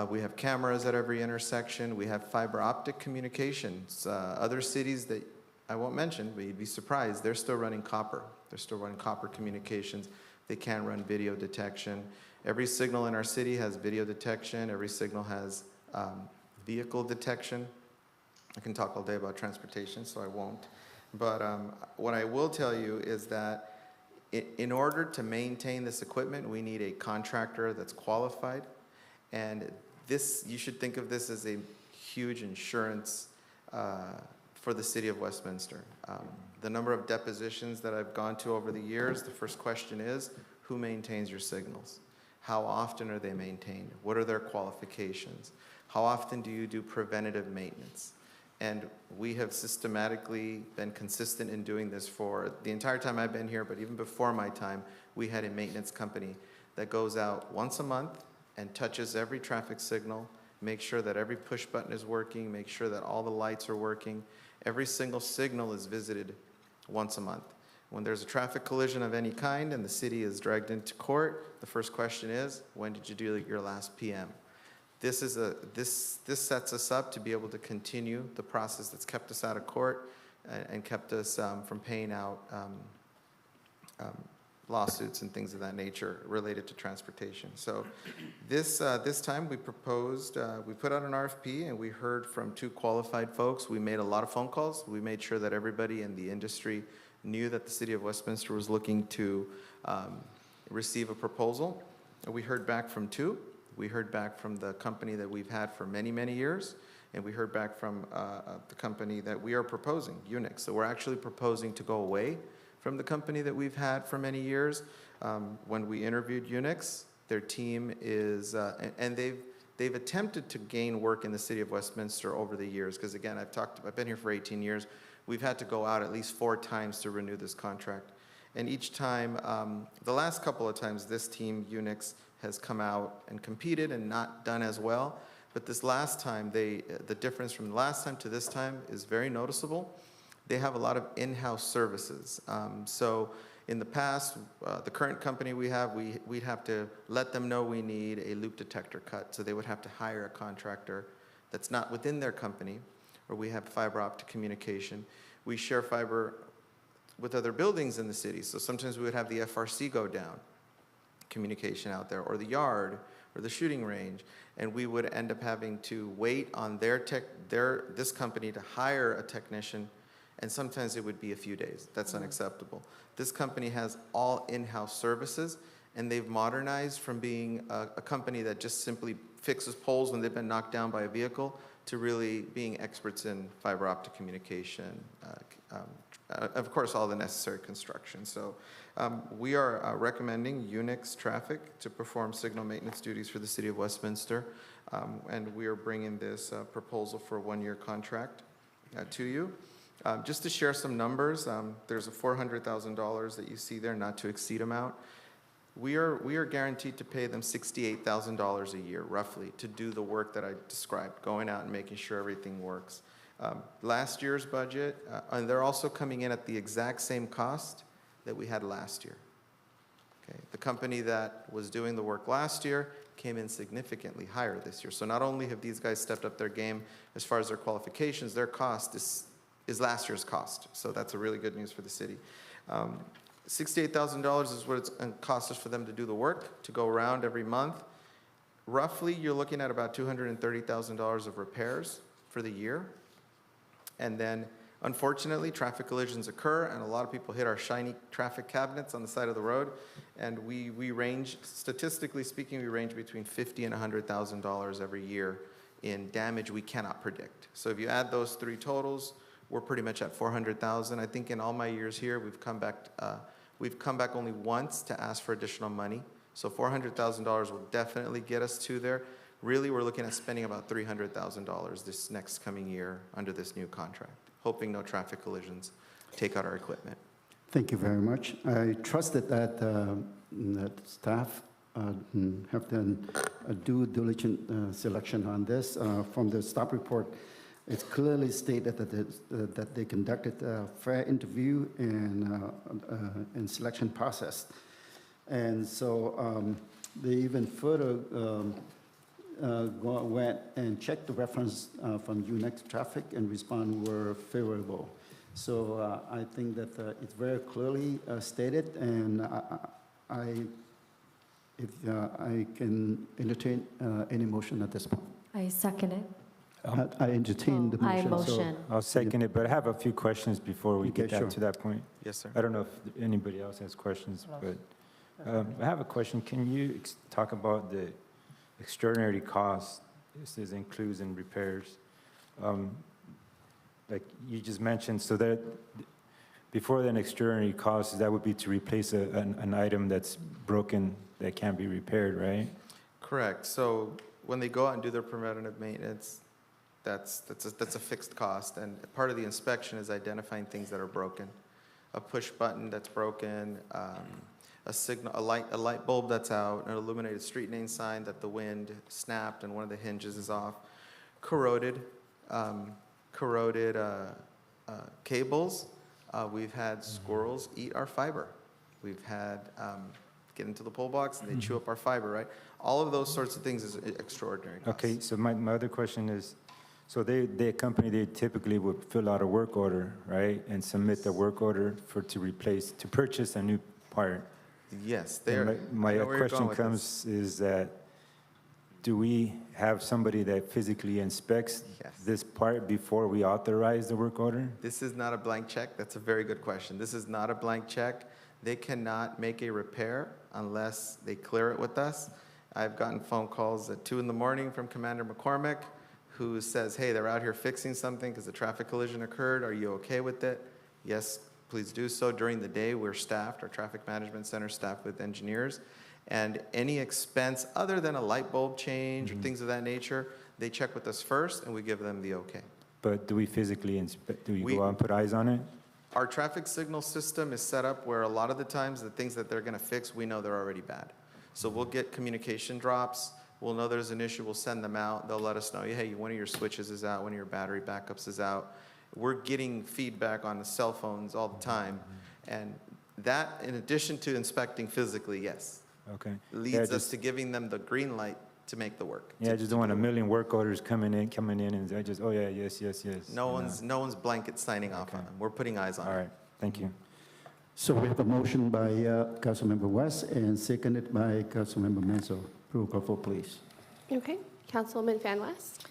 We have cameras at every intersection. We have fiber optic communications. Other cities that I won't mention, but you'd be surprised, they're still running copper. They're still running copper communications. They can't run video detection. Every signal in our city has video detection. Every signal has vehicle detection. I can talk all day about transportation, so I won't. But what I will tell you is that in order to maintain this equipment, we need a contractor that's qualified. And this, you should think of this as a huge insurance for the city of Westminster. The number of depositions that I've gone to over the years, the first question is, who maintains your signals? How often are they maintained? What are their qualifications? How often do you do preventative maintenance? And we have systematically been consistent in doing this for the entire time I've been here, but even before my time, we had a maintenance company that goes out once a month and touches every traffic signal, make sure that every push button is working, make sure that all the lights are working. Every single signal is visited once a month. When there's a traffic collision of any kind and the city is dragged into court, the first question is, when did you do your last PM? This sets us up to be able to continue the process that's kept us out of court and kept us from paying out lawsuits and things of that nature related to transportation. So this time we proposed, we put out an RFP and we heard from 2 qualified folks. We made a lot of phone calls. We made sure that everybody in the industry knew that the city of Westminster was looking to receive a proposal. We heard back from 2. We heard back from the company that we've had for many, many years, and we heard back from the company that we are proposing, Unix. So we're actually proposing to go away from the company that we've had for many years. When we interviewed Unix, their team is, and they've attempted to gain work in the city of Westminster over the years, because again, I've been here for 18 years. We've had to go out at least 4 times to renew this contract. And each time, the last couple of times, this team, Unix, has come out and competed and not done as well. But this last time, the difference from last time to this time is very noticeable. They have a lot of in-house services. So in the past, the current company we have, we'd have to let them know we need a loop detector cut. So they would have to hire a contractor that's not within their company, or we have fiber optic communication. We share fiber with other buildings in the city. So sometimes we would have the FRC go down, communication out there, or the yard, or the shooting range, and we would end up having to wait on this company to hire a technician, and sometimes it would be a few days. That's unacceptable. This company has all in-house services, and they've modernized from being a company that just simply fixes poles when they've been knocked down by a vehicle to really being experts in fiber optic communication, of course, all the necessary construction. So we are recommending Unix Traffic to perform signal maintenance duties for the city of Westminster, and we are bringing this proposal for a 1-year contract to you. Just to share some numbers, there's a $400,000 that you see there, not to exceed amount. We are guaranteed to pay them $68,000 a year, roughly, to do the work that I described, going out and making sure everything works. Last year's budget, and they're also coming in at the exact same cost that we had last year. Okay. The company that was doing the work last year came in significantly higher this year. So not only have these guys stepped up their game as far as their qualifications, their cost is last year's cost. So that's a really good news for the city. $68,000 is what it's going to cost us for them to do the work, to go around every month. Roughly, you're looking at about $230,000 of repairs for the year. And then, unfortunately, traffic collisions occur, and a lot of people hit our shiny traffic cabinets on the side of the road. And we range, statistically speaking, we range between $50,000 and $100,000 every year in damage we cannot predict. So if you add those 3 totals, we're pretty much at $400,000. I think in all my years here, we've come back only once to ask for additional money. So $400,000 will definitely get us to there. Really, we're looking at spending about $300,000 this next coming year under this new contract, hoping no traffic collisions take out our equipment. Thank you very much. I trusted that staff have done a due diligent selection on this. From the staff report, it's clearly stated that they conducted a fair interview and selection process. And so they even further went and checked the reference from Unix Traffic, and respond were favorable. So I think that it's very clearly stated, and I can entertain any motion at this point. I second it. I entertain the I motion. so- motion. I'll second it, but I have a few questions before we Okay, get sure. to that point. Yes, sir. I don't know if anybody else has questions, but I have a question. Can you talk about the extraordinary costs? This is includes and repairs. Like you just mentioned, so that before an extraordinary cost, that would be to replace an item that's broken that can't be repaired, right? Correct. So when they go out and do their preventative maintenance, that's a fixed cost. And part of the inspection is identifying things that are broken. A push button that's broken, a light bulb that's out, an illuminated street name sign that the wind snapped and one of the hinges is off, corroded cables. We've had squirrels eat our fiber. We've had get into the pole box and they chew up our fiber, right? All of those sorts of things is extraordinary costs. Okay, so my other question is, so the company, they typically would fill out a work order, right? And submit the work order to purchase a new part. Yes, And they're. My I know where you're question going with comes is that, do we have somebody that physically inspects Yes. this part before we authorize the work order? This is not a blank check. That's a very good question. This is not a blank check. They cannot make a repair unless they clear it with us. I've gotten phone calls at 2 in the morning from Commander McCormick, who says, hey, they're out here fixing something because a traffic collision occurred. Are you okay with it? Yes, please do so. During the day, we're staffed, our traffic management center staffed with engineers. And any expense other than a light bulb change or things of that nature, they check with us first and we give them the okay. But do we physically inspect, do we We- go out and put eyes on it? Our traffic signal system is set up where a lot of the times the things that they're going to fix, we know they're already bad. So we'll get communication drops. We'll know there's an issue. We'll send them out. They'll let us know, hey, one of your switches is out. One of your battery backups is out. We're getting feedback on the cell phones all the time. And that, in addition to inspecting physically, yes, Okay. leads us to giving them the green light to make the work. Yeah, I just don't want a million work orders coming in, and I just, oh yeah, yes. No one's blanket signing off on them. We're putting eyes on All it. right, thank you. So we have a motion by Councilmember West and seconded by Councilmember Menzo. Roll call vote, please. Okay, Councilwoman Van West?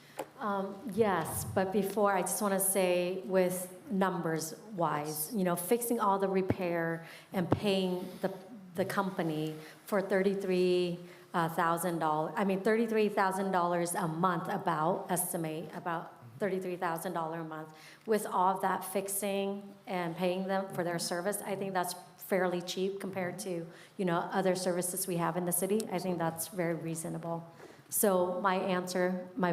Yes, but before, I just want to say with numbers-wise, fixing all the repair and paying the company for $33,000 a month, estimate about $33,000 a month. With all of that fixing and paying them for their service, I think that's fairly cheap compared to, other services we have in the city. I think that's very reasonable. So my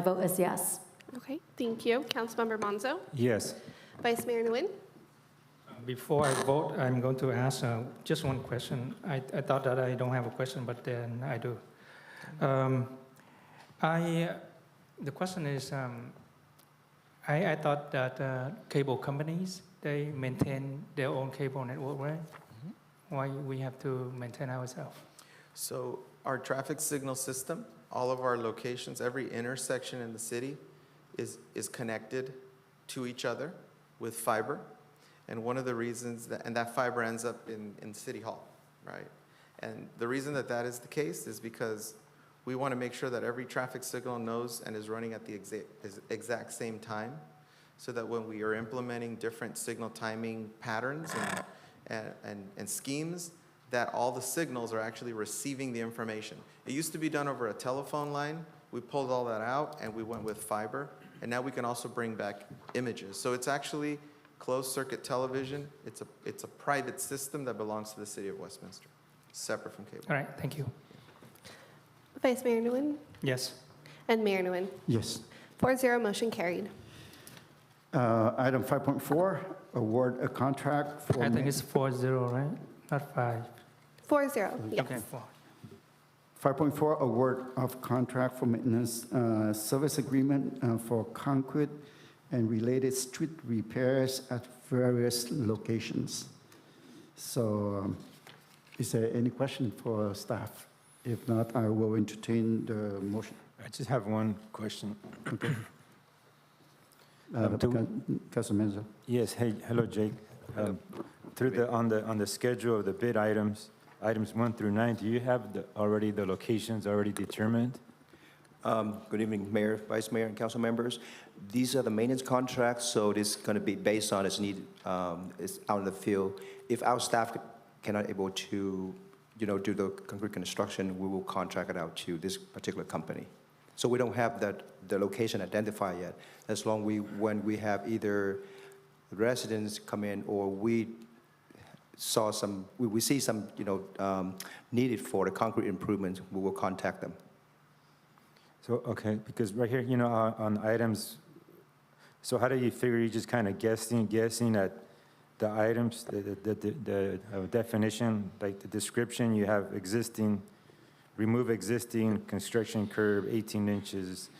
vote is yes. Okay, thank you. Councilmember Monzo? Yes. Vice Mayor Nguyen? Before I vote, I'm going to ask just one question. I thought that I don't have a question, but then I do. The question is, I thought that cable companies, they maintain their own cable network, right? Why we have to maintain ourselves? So our traffic signal system, all of our locations, every intersection in the city is connected to each other with fiber. And one of the reasons that fiber ends up in City Hall, right? And the reason that is the case is because we want to make sure that every traffic signal knows and is running at the exact same time, so that when we are implementing different signal timing patterns and schemes, that all the signals are actually receiving the information. It used to be done over a telephone line. We pulled all that out and we went with fiber, and now we can also bring back images. So it's actually closed circuit television. It's a private system that belongs to the city of Westminster, separate from cable. All right, thank you. Vice Mayor Nguyen? Yes. And Mayor Nguyen? Yes. 4-0, motion carried. Item 5.4, award a contract for... I think it's 4-0, right? Not 5. 4-0, yes. Okay, 4. 5.4, award of contract for maintenance service agreement for concrete and related street repairs at various locations. So is there any question for staff? If not, I will entertain the motion. I just have one question. Okay. Councilman Menzo. Yes, hey, hello, Jake. On the schedule of the bid items 1 through 9, do you have already the locations already determined? Good evening, Mayor, Vice Mayor, and council members. These are the maintenance contracts, so this is going to be based on its need, is out in the field. If our staff cannot able to, do the concrete construction, we will contract it out to this particular company. So we don't have the location identified yet. As long when we have either residents come in or we see some, needed for the concrete improvements, we will contact them. So, okay, because right here, on items, so how do you figure, you just kind of guessing at the items, the definition, like the description, you have remove existing construction curb 18 inches,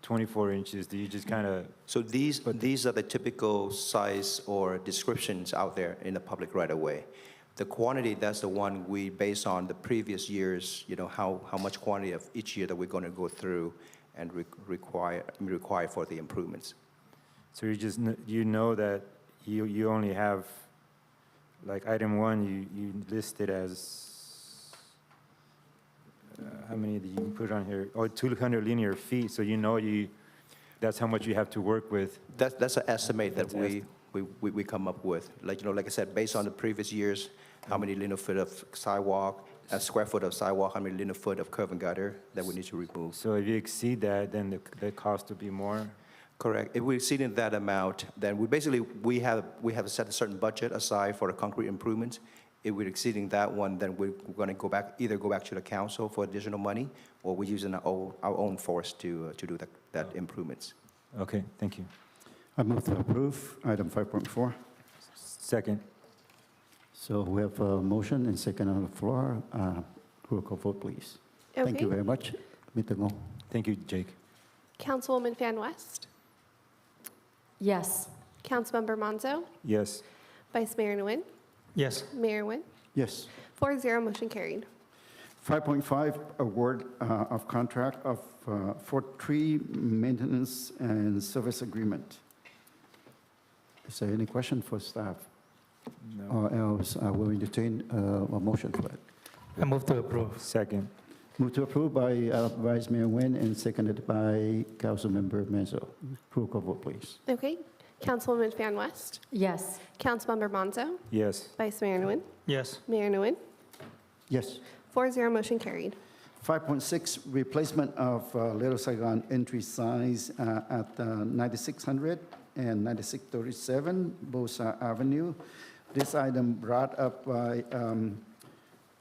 24 inches, do you just kind of? So these are the typical size or descriptions out there in the public right of way. The quantity, that's the one we base on the previous years, how much quantity of each year that we're going to go through and require for the improvements. So you know that you only have, like item 1, you listed as, how many did you put on here? Oh, 200 linear feet, so that's how much you have to work with. That's an estimate that we come up with. Like I said, based on the previous years, how many linear foot of sidewalk, a square foot of sidewalk, how many linear foot of curb and gutter that we need to remove. So if you exceed that, then the cost will be more? Correct. If we exceed that amount, then we have set a certain budget aside for the concrete improvements. If we're exceeding that one, then we're going to either go back to the council for additional money, or we're using our own force to do that improvements. Okay, thank you. I move to approve item 5.4. Second. So we have a motion and second on the floor. Roll call vote, please. Okay. Thank you very much, Mr. Ngô. Thank you, Jake. Councilwoman Fan West, Yes. Councilmember Monzo, Yes. Vice Mayor Nguyen, Yes. Mayor Nguyen, Yes. 4-0, motion carried. 5.5, award of contract for tree maintenance and service agreement. Is there any question for staff? No. Or else I will entertain a motion for it. I move to approve. Second. Move to approve by Vice Mayor Nguyen and seconded by Councilmember Menzo. Roll call vote, please. Okay. Councilwoman Fan West, Yes. Councilmember Monzo, Yes. Vice Mayor Nguyen, Yes. Mayor Nguyen, Yes. 4-0, motion carried. 5.6, replacement of Little Saigon entry signs at 9600 and 9637 Bosa Avenue. This item brought up by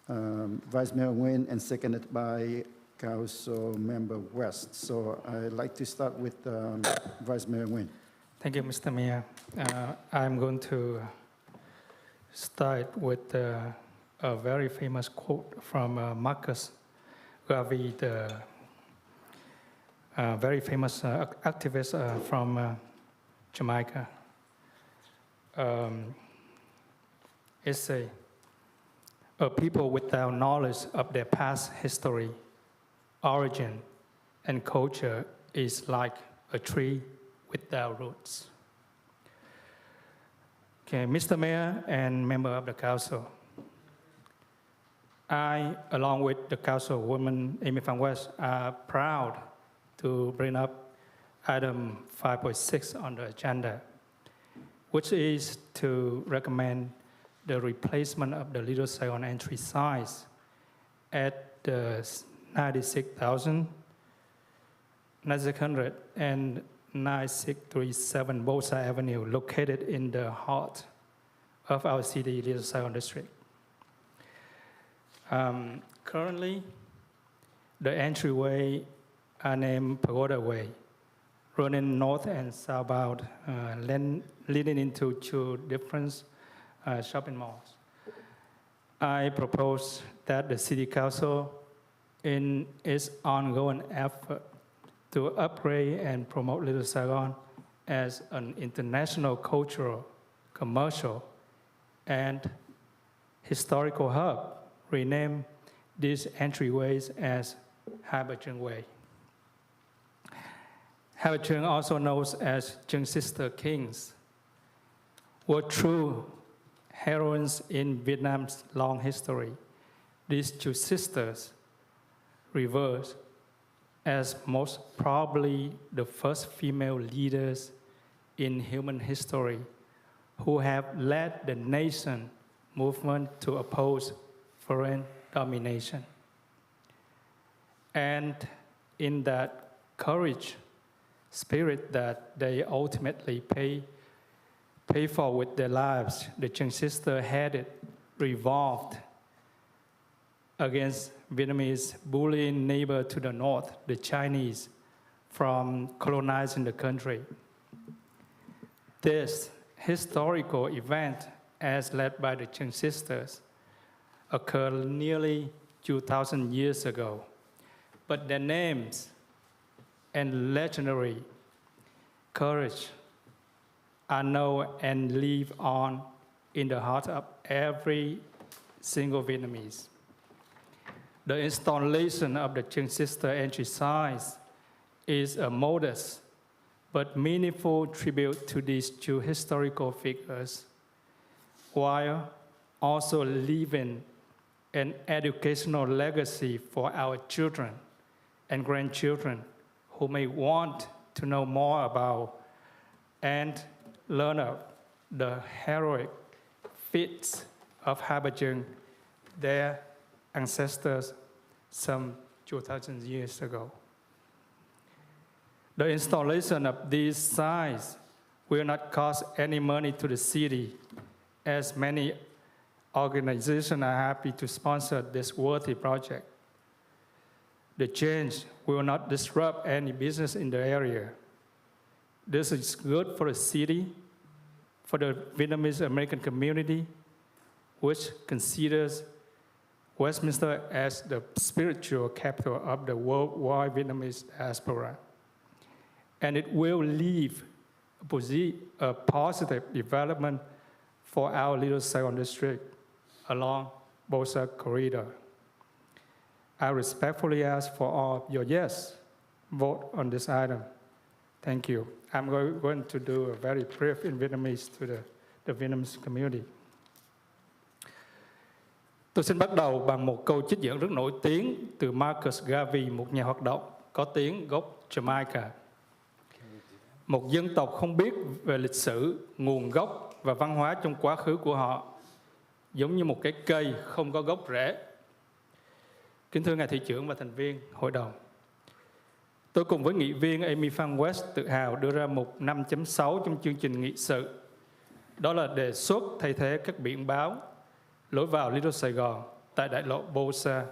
Vice Mayor Nguyen and seconded by Councilmember West. So I'd like to start with Vice Mayor Nguyen. Thank you, Mr. Mayor. I'm going to start with a very famous quote from Marcus Garvey, the very famous activist from Jamaica. It says, a people without knowledge of their past history, origin, and culture is like a tree without roots. Okay, Mr. Mayor and member of the council, I, along with the councilwoman Amy Van West, are proud to bring up item 5.6 on the agenda, which is to recommend the replacement of the Little Saigon entry signs at the 96,000, 9600, and 9637 Bosa Avenue, located in the heart of our city, Little Saigon district. Currently, the entryway are named Pagoda Way, running north and southbound, leading into two different shopping malls. I propose that the City Council, in its ongoing effort to upgrade and promote Little Saigon as an international cultural, commercial, and historical hub, rename these entryways as Hai Way. Hai, also known as Jung Sister Kings, were true heroines in Vietnam's long history. These two sisters reversed as most probably the first female leaders in human history who have led the nation movement to oppose foreign domination. And in that courage spirit that they ultimately pay for with their lives, the Chen sister headed revolved against Vietnamese bullying neighbor to the north, the Chinese, from colonizing the country. This historical event, as led by the Chen sisters, occurred nearly 2,000 years ago, but their names and legendary courage are known and live on in the heart of every single Vietnamese. The installation of the Chen sister entry signs is a modest but meaningful tribute to these two historical figures, while also leaving an educational legacy for our children and grandchildren who may want to know more about and learn of the heroic feats of Hai Bà Trưng, their ancestors some 2,000 years ago. The installation of these signs will not cost any money to the city, as many organizations are happy to sponsor this worthy project. The change will not disrupt any business in the area. This is good for the city, for the Vietnamese American community, which considers Westminster as the spiritual capital of the worldwide Vietnamese diaspora. And it will leave a positive development for our Little Saigon district along Bosa corridor. I respectfully ask for all of your yes vote on this item. Thank you. I'm going to do a very brief in Vietnamese to the Vietnamese community. Tôi xin bắt đầu bằng một câu trích dẫn rất nổi tiếng từ Marcus Garvey, một nhà hoạt động có tiếng gốc Jamaica. Một dân tộc không biết về lịch sử, nguồn gốc và văn hóa trong quá khứ của họ, giống như một cái cây không có gốc rễ. Kính thưa ngài thị trưởng và thành viên hội đồng, tôi cùng với nghị viên Amy Phan West tự hào đưa ra mục 5.6 trong chương trình nghị sự. Đó là đề xuất thay thế các biển báo lối vào Little Sài Gòn tại đại lộ Bosa,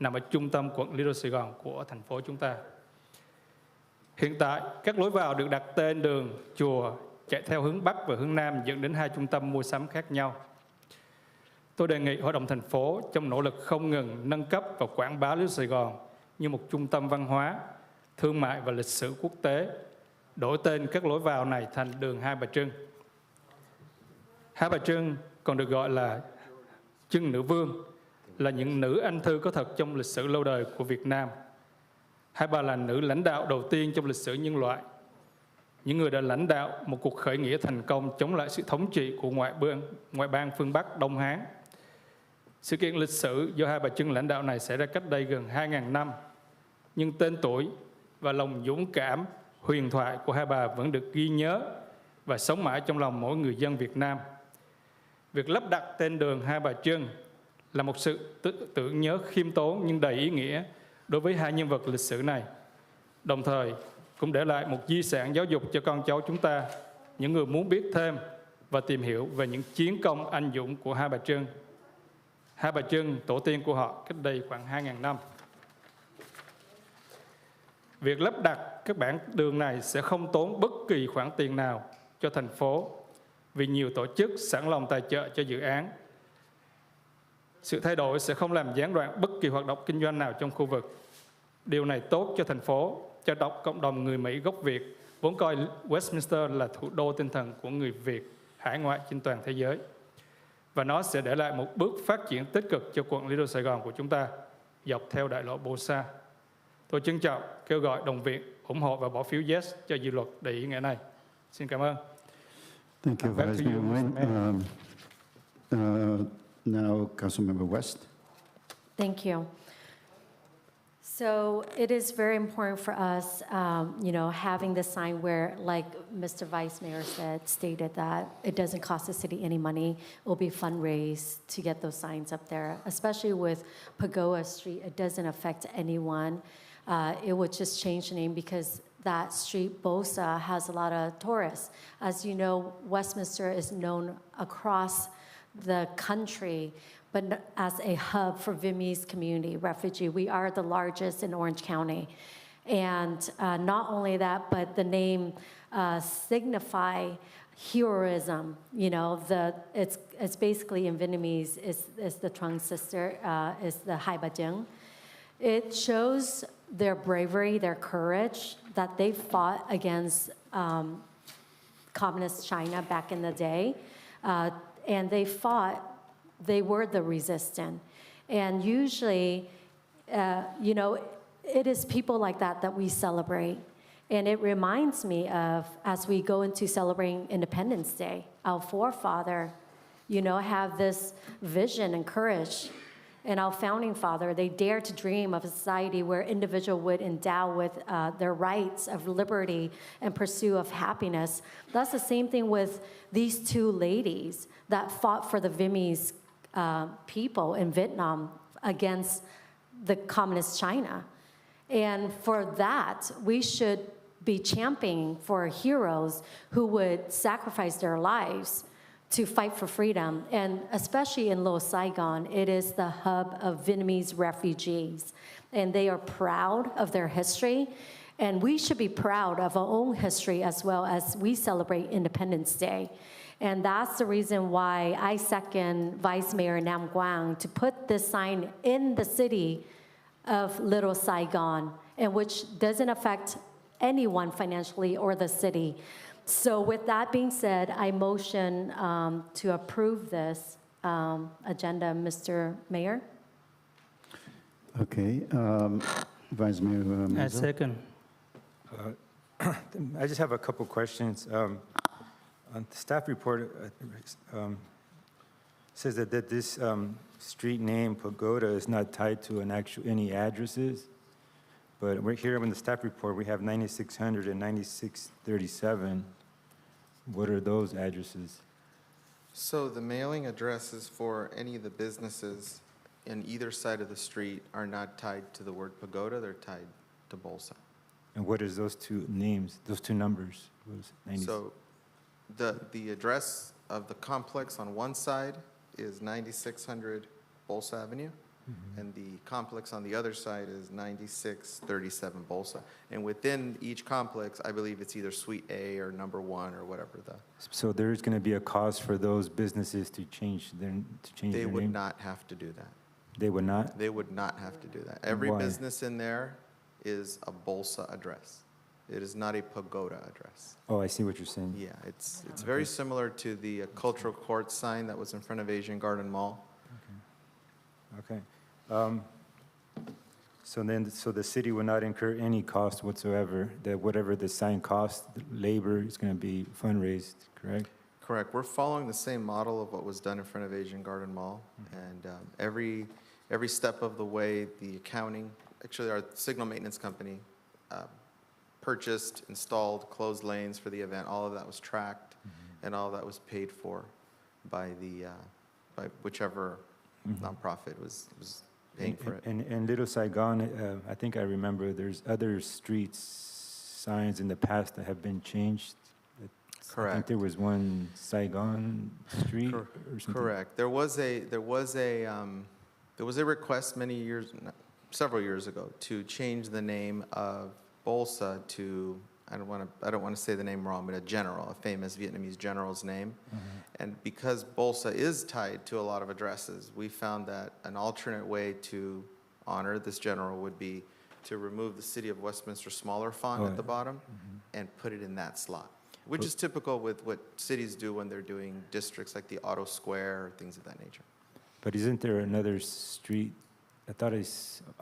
nằm ở trung tâm quận Little Sài Gòn của thành phố chúng ta. Hiện tại, các lối vào được đặt tên đường, chùa chạy theo hướng Bắc và hướng Nam dẫn đến hai trung tâm mua sắm khác nhau. Tôi đề nghị Hội đồng thành phố trong nỗ lực không ngừng nâng cấp và quảng bá Little Sài Gòn như một trung tâm văn hóa, thương mại và lịch sử quốc tế, đổi tên các lối vào này thành đường Hai Bà Trưng. Hai Bà Trưng còn được gọi là Trưng Nữ Vương, là những nữ anh thư có thật trong lịch sử lâu đời của Việt Nam. Hai bà là nữ lãnh đạo đầu tiên trong lịch sử nhân loại, những người đã lãnh đạo một cuộc khởi nghĩa thành công chống lại sự thống trị của ngoại bang phương Bắc Đông Hán. Sự kiện lịch sử do Hai Bà Trưng lãnh đạo này xảy ra cách đây gần 2.000 năm, nhưng tên tuổi và lòng dũng cảm, huyền thoại của hai bà vẫn được ghi nhớ và sống mãi trong lòng mỗi người dân Việt Nam. Việc lắp đặt tên đường Hai Bà Trưng là một sự tưởng nhớ khiêm tốn nhưng đầy ý nghĩa đối với hai nhân vật lịch sử này, đồng thời cũng để lại một di sản giáo dục cho con cháu chúng ta, những người muốn biết thêm và tìm hiểu về những chiến công anh dũng của Hai Bà Trưng. Hai Bà Trưng, tổ tiên của họ cách đây khoảng 2.000 năm. Việc lắp đặt các bản đường này sẽ không tốn bất kỳ khoản tiền nào cho thành phố, vì nhiều tổ chức sẵn lòng tài trợ cho dự án. Sự thay đổi sẽ không làm gián đoạn bất kỳ hoạt động kinh doanh nào trong khu vực. Điều này tốt cho thành phố, cho cộng đồng người Mỹ gốc Việt, vốn coi Westminster là thủ đô tinh thần của người Việt hải ngoại trên toàn thế giới. Và nó sẽ để lại một bước phát triển tích cực cho quận Little Sài Gòn của chúng ta, dọc theo đại lộ Bosa. Tôi trân trọng kêu gọi đồng viện ủng hộ và bỏ phiếu yes cho dự luật đầy ý nghĩa này. Xin cảm ơn. Thank you, Vice Mayor Nguyen. Now, Councilmember West. Thank you. So it is very important for us, having the sign where, like Mr. Vice Mayor stated that it doesn't cost the city any money. It will be fundraised to get those signs up there, especially with Pagoda Street. It doesn't affect anyone. It would just change the name because that street, Bosa, has a lot of tourists. As you know, Westminster is known across the country, but as a hub for Vietnamese community, refugee. We are the largest in Orange County. And not only that, but the name signify heroism. It's basically in Vietnamese, is the Trung sister, is the Hai Ba Giang. It shows their bravery, their courage, that they fought against communist China back in the day. And they were the resistant. And usually, it is people like that we celebrate. And it reminds me of, as we go into celebrating Independence Day, our forefather, have this vision and courage. And our founding father, they dared to dream of a society where individual would endow with their rights of liberty and pursue of happiness. That's the same thing with these two ladies that fought for the Vietnamese people in Vietnam against the communist China. And for that, we should be championing for heroes who would sacrifice their lives to fight for freedom. And especially in Little Saigon, it is the hub of Vietnamese refugees. And they are proud of their history. And we should be proud of our own history as well as we celebrate Independence Day. And that's the reason why I second Vice Mayor Nam Quang to put this sign in the city of Little Saigon, and which doesn't affect anyone financially or the city. So with that being said, I motion to approve this agenda, Mr. Mayor. Okay, Vice Mayor I Menzel. second. I just have a couple questions. On the staff report, says that this street name, Pagoda, is not tied to any addresses. But we're here in the staff report, we have 9600 and 9637. What are those addresses? So the mailing addresses for any of the businesses in either side of the street are not tied to the word Pagoda, they're tied to Bolsa. And what is those two names, those two numbers? What is 90? So the address of the complex on one side is 9600 Bolsa Avenue, and the complex on the other side is 9637 Bolsa. And within each complex, I believe it's either Suite A or number 1 or whatever the. So there's going to be a cost for those businesses to change their name? They would not have to do that. They would not? They would not have to do that. Every Why? business in there is a Bolsa address. It is not a Pagoda address. Oh, I see what you're saying. Yeah, it's very similar to the cultural court sign that was in front of Asian Garden Mall. Okay. So the city will not incur any cost whatsoever, that whatever the sign costs, the labor is going to be fundraised, correct? Correct. We're following the same model of what was done in front of Asian Garden Mall. And every step of the way, the accounting, actually our signal maintenance company purchased, installed, closed lanes for the event. All of that was tracked, and all of that was paid for by by whichever nonprofit was paying for it. And Little Saigon, I think I remember there's other streets signs in the past that have been changed. Correct. I think there was one Saigon Street or something. Correct. There was a request several years ago to change the name of Bolsa to, I don't want to say the name wrong, but a famous Vietnamese general's name. And because Bolsa is tied to a lot of addresses, we found that an alternate way to honor this general would be to remove the City of Westminster smaller font at the bottom and put it in that slot, which is typical with what cities do when they're doing districts like the Auto Square or things of that nature. But isn't there another street? I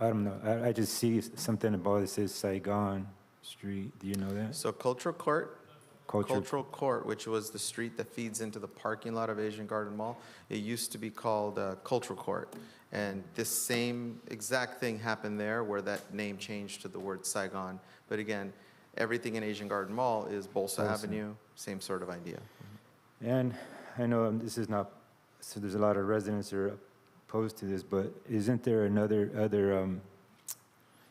don't know. I just see something about it says Saigon Street. Do you know that? So Cultural Court Cultural Court, which was the street that feeds into the parking lot of Asian Garden Mall. It used to be called Cultural Court. And this same exact thing happened there where that name changed to the word Saigon. But again, everything in Asian Garden Mall is Bolsa Avenue, same sort of idea. And I know this is not, so there's a lot of residents that are opposed to this, but isn't there other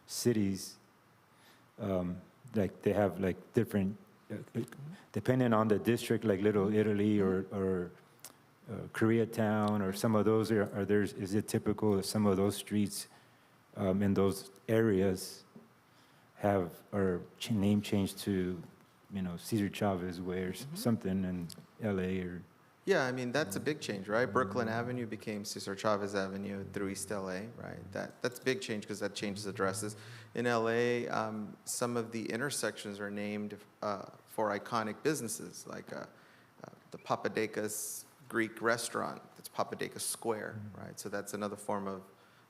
cities, like they have like different, depending on the district, like Little Italy or Koreatown or some of those, is it typical that some of those streets in those areas have, or name changed to, Cesar Chavez Way or something in LA or? Yeah, I mean, that's a big change, right? Brooklyn Avenue became Cesar Chavez Avenue through East LA, right? That's a big change because that changes addresses. In LA, some of the intersections are named for iconic businesses, like the Papadakis Greek restaurant. That's Papadakis Square, right? So that's another form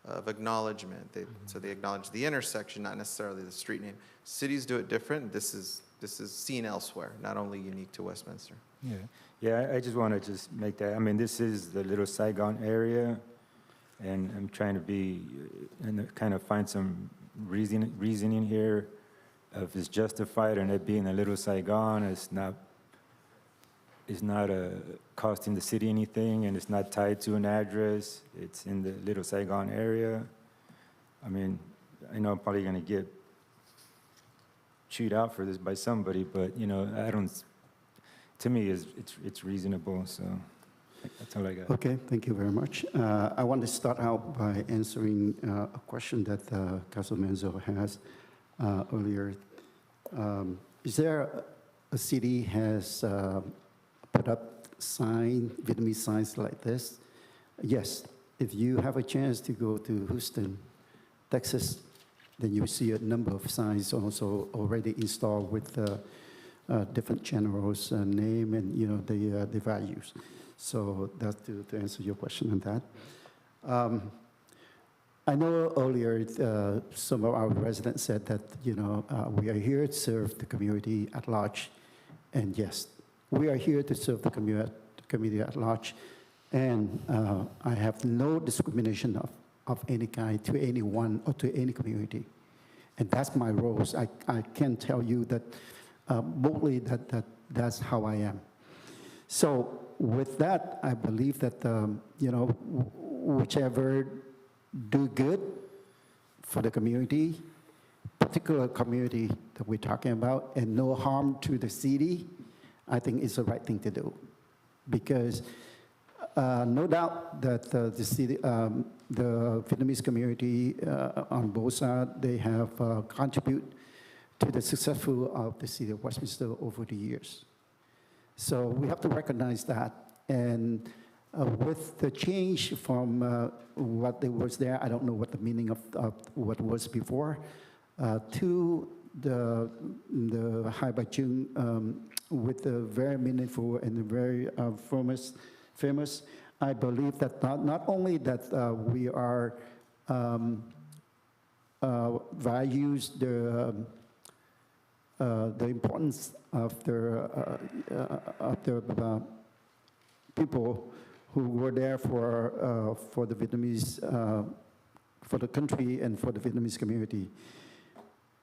of acknowledgement. So they acknowledge the intersection, not necessarily the street name. Cities do it different. This is seen elsewhere, not only unique to Westminster. Yeah, I just want to just make that, I mean, this is the Little Saigon area, and I'm trying to be, and kind of find some reasoning here, if it's justified and it being a Little Saigon, it's not costing the city anything, and it's not tied to an address, it's in the Little Saigon area. I mean, I know I'm probably going to get chewed out for this by somebody, but, I don't, to me, it's reasonable, so that's all I got. Okay, thank you very much. I want to start out by answering a question that Councilman Menzo has earlier. Is there a city has put up Vietnamese signs like this? Yes. If you have a chance to go to Houston, Texas, then you see a number of signs also already installed with different generals' name and the values. So that's to answer your question on that. I know earlier some of our residents said that we are here to serve the community at large, and yes, we are here to serve the community at large, and I have no discrimination of any kind to anyone or to any community, and that's my role. I can tell you that. Boldly that's how I am. So with that, I believe that whichever do good for the community, particular community that we're talking about, and no harm to the city, I think it's the right thing to do, because no doubt that the city, the Vietnamese community on both sides, they have contributed to the successful of the city of Westminster over the years. So we have to recognize that. And with the change from what was there, I don't know what the meaning of what was before, to the Hai Bai Chung with the very meaningful and very famous, I believe that not only that we are values the importance of the people who were there for the Vietnamese, for the country and for the Vietnamese community.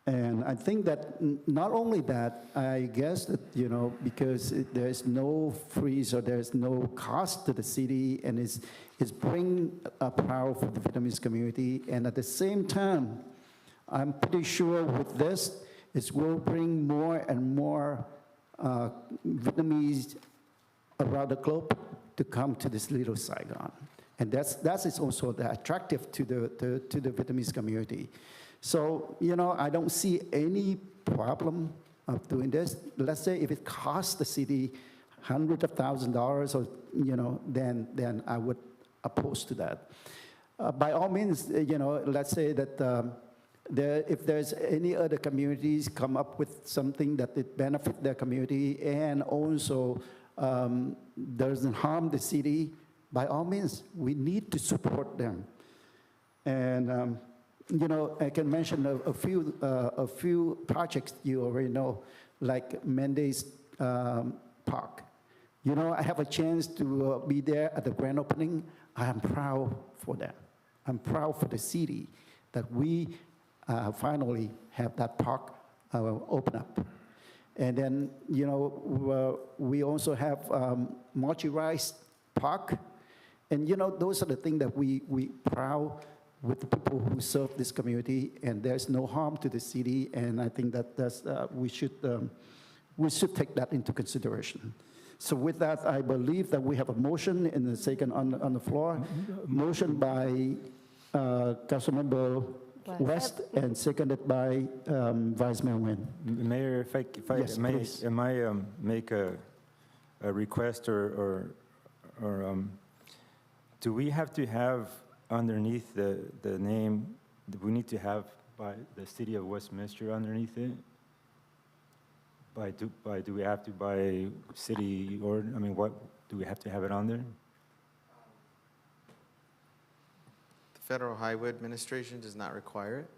And I think that not only that, I guess that, because there's no freeze or there's no cost to the city, and it's bring a power for the Vietnamese community. And at the same time, I'm pretty sure with this, it will bring more and more Vietnamese around the globe to come to this Little Saigon. And that is also the attractive to the Vietnamese community. So, I don't see any problem of doing this. Let's say if it costs the city hundreds of thousands of dollars, or, then I would oppose to that. By all means, let's say that if there's any other communities come up with something that it benefit their community and also doesn't harm the city, by all means, we need to support them. And I can mention a few projects you already know, like Mendes park. You know, I have a chance to be there at the grand opening. I am proud for that. I'm proud for the city that we finally have that park open up. And then, you know, we also have multi-rise park. And, you know, those are the things that we proud with the people who serve this community, and there's no harm to the city, and I think that we should take that into consideration. So with that, I believe that we have a motion and a second on the floor. Motion by Councilmember West and seconded by Vice Mayor Nguyen. Mayor, if I Yes, may, please. make a request or do we have to have underneath the name, do we need to have by the city of Westminster underneath it? Do we have to by city or, I mean, what, do we have to have it on there? The Federal Highway Administration does not require it.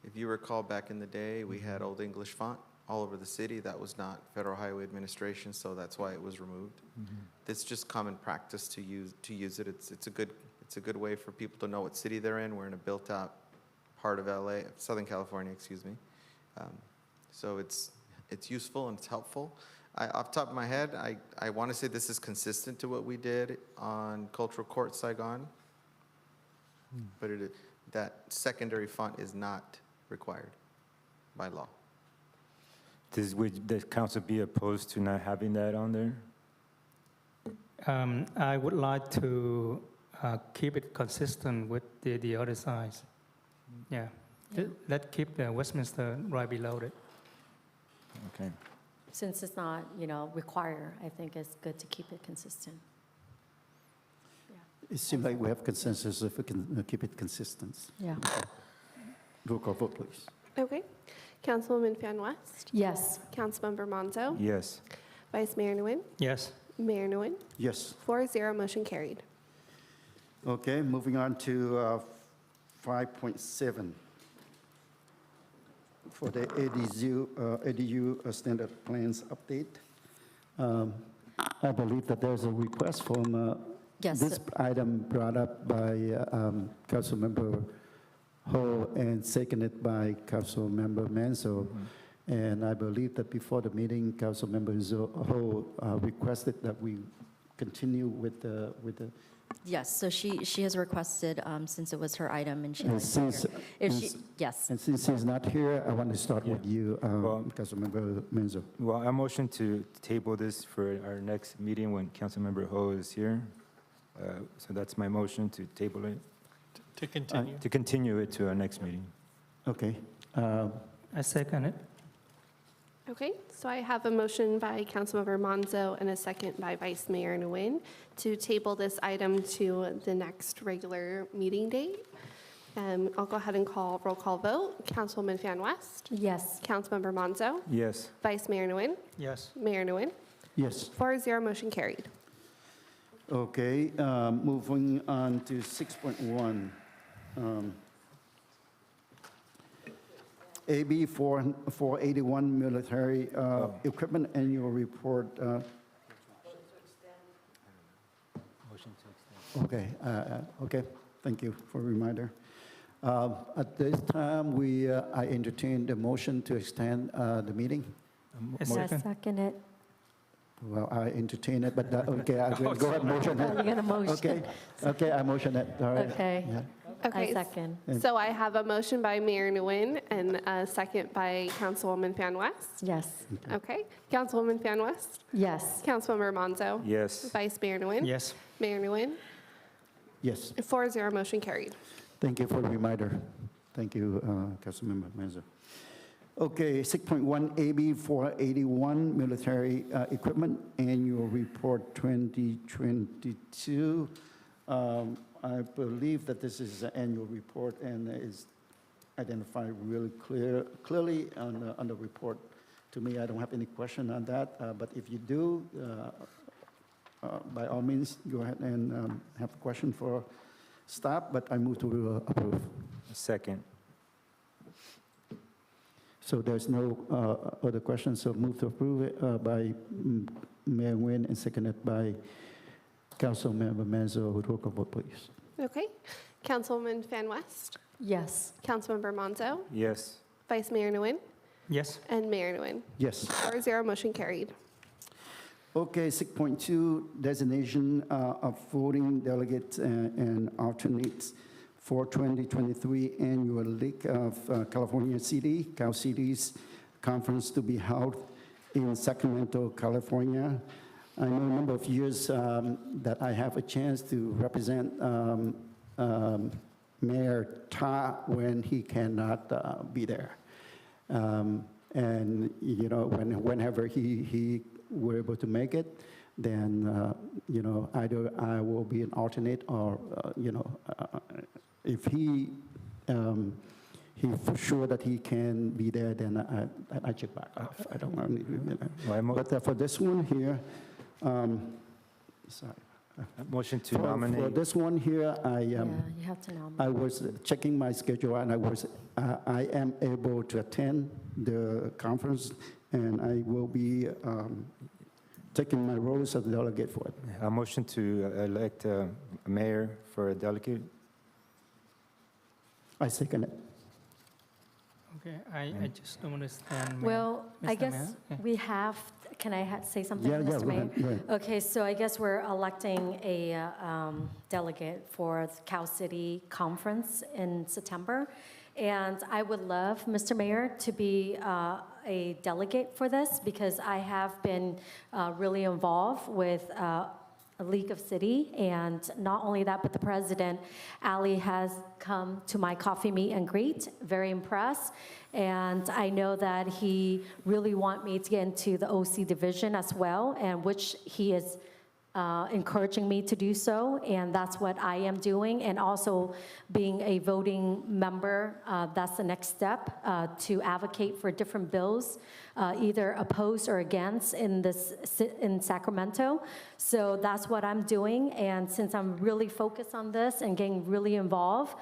If you recall back in the day, we had Old English font all over the city. That was not Federal Highway Administration, so that's why it was removed. It's just common practice to use it. It's a good way for people to know what city they're in. We're in a built-out part of LA, Southern California, excuse me. So it's useful and it's helpful. Off the top of my head, I want to say this is consistent to what we did on Cultural Court Saigon, but that secondary font is not required by law. Would the council be opposed to not having that on there? I would like to keep it consistent with the other sides. Yeah. Let's keep the Westminster right below it. Okay. Since it's not, require, I think it's good to keep it consistent. It seems like we have consensus if we can keep it consistent. Yeah. Roll call vote, please. Okay. Councilwoman Fan West, Yes. Councilmember Monzo, Yes. Vice Mayor Nguyen, Yes. Mayor Nguyen, Yes. 4-0, motion carried. Okay, moving on to 5.7 for the ADU standard plans update. I believe that there's a request from Yes. this item brought up by Councilmember Ho and seconded by Councilmember Manzo. And I believe that before the meeting, Councilmember Ho requested that we continue with the. Yes, so she has requested, since it was her item, and she And likes to hear. since- If she, yes. And since he's not here, I want to start with you, Councilmember Manzo. Well, I motion to table this for our next meeting when Councilmember Ho is here. So that's my motion to table it, To continue. to continue it to our next meeting. Okay. I second it. Okay, so I have a motion by Councilmember Monzo and a second by Vice Mayor Nguyen to table this item to the next regular meeting date. I'll go ahead and call roll call vote. Councilwoman Fan West, Yes. Councilmember Monzo, Yes. Vice Mayor Nguyen, Yes. Mayor Nguyen, Yes. 4-0, motion carried. Okay, moving on to 6.1. AB 481 military equipment annual report. Okay, okay, thank you for a reminder. At this time, I entertain the motion to extend the meeting. I I second. second it. Well, I entertain it, but okay, I will go ahead, motion it. You're gonna motion. Okay, okay, I motion it, all right. Okay. Yeah. I Okay, second. so I have a motion by Mayor Nguyen and a second by Councilwoman Fan West. Yes. Okay, Councilwoman Fan West, Yes. Councilmember Monzo, Yes. Vice Mayor Nguyen, Yes. Mayor Nguyen, Yes, 4-0, motion carried. thank you for the reminder. Thank you, Councilmember Menzo. Okay, 6.1 AB 481 military equipment annual report 2022. I believe that this is an annual report and is identified really clearly on the report. To me, I don't have any question on that, but if you do, by all means, go ahead and have a question for staff, but I move to approve. Second. So there's no other questions, so move to approve it by Mayor Nguyen and seconded by Councilmember Manzo. Roll call vote, please. Okay. Councilwoman Fan West, Yes. Councilmember Monzo, Yes. Vice Mayor Nguyen, Yes. and Mayor Nguyen. Yes. 4-0, motion carried. Okay, 6.2, designation of voting delegates and alternates for 2023 Annual League of California City, Cal Cities Conference to be held in Sacramento, California. I know a number of years that I have a chance to represent Mayor Ta when he cannot be there. And, you know, whenever he were able to make it, then, you know, either I will be an alternate or, you know, if he for sure that he can be there, then I check back off. I don't want to be there. But for this one here, sorry. Motion to For nominate. this one here, Yeah, you have to nominate. I was checking my schedule, and I am able to attend the conference, and I will be taking my role as a delegate for it. A motion to elect a mayor for a delegate. I second it. Okay, I just don't understand. Mayor. Well, I Mr. guess Mayor? Okay. we have, can I say something, Yeah, Mr. go Mayor? ahead, go ahead. Okay, so I guess we're electing a delegate for the Cal City Conference in September. And I would love, Mr. Mayor, to be a delegate for this because I have been really involved with a League of City. And not only that, but the president, Ali, has come to my coffee meet and greet, very impressed. And I know that he really want me to get into the OC division as well, and which he is encouraging me to do so, and that's what I am doing. And also being a voting member, that's the next step to advocate for different bills, either opposed or against in Sacramento. So that's what I'm doing, and since I'm really focused on this and getting really involved,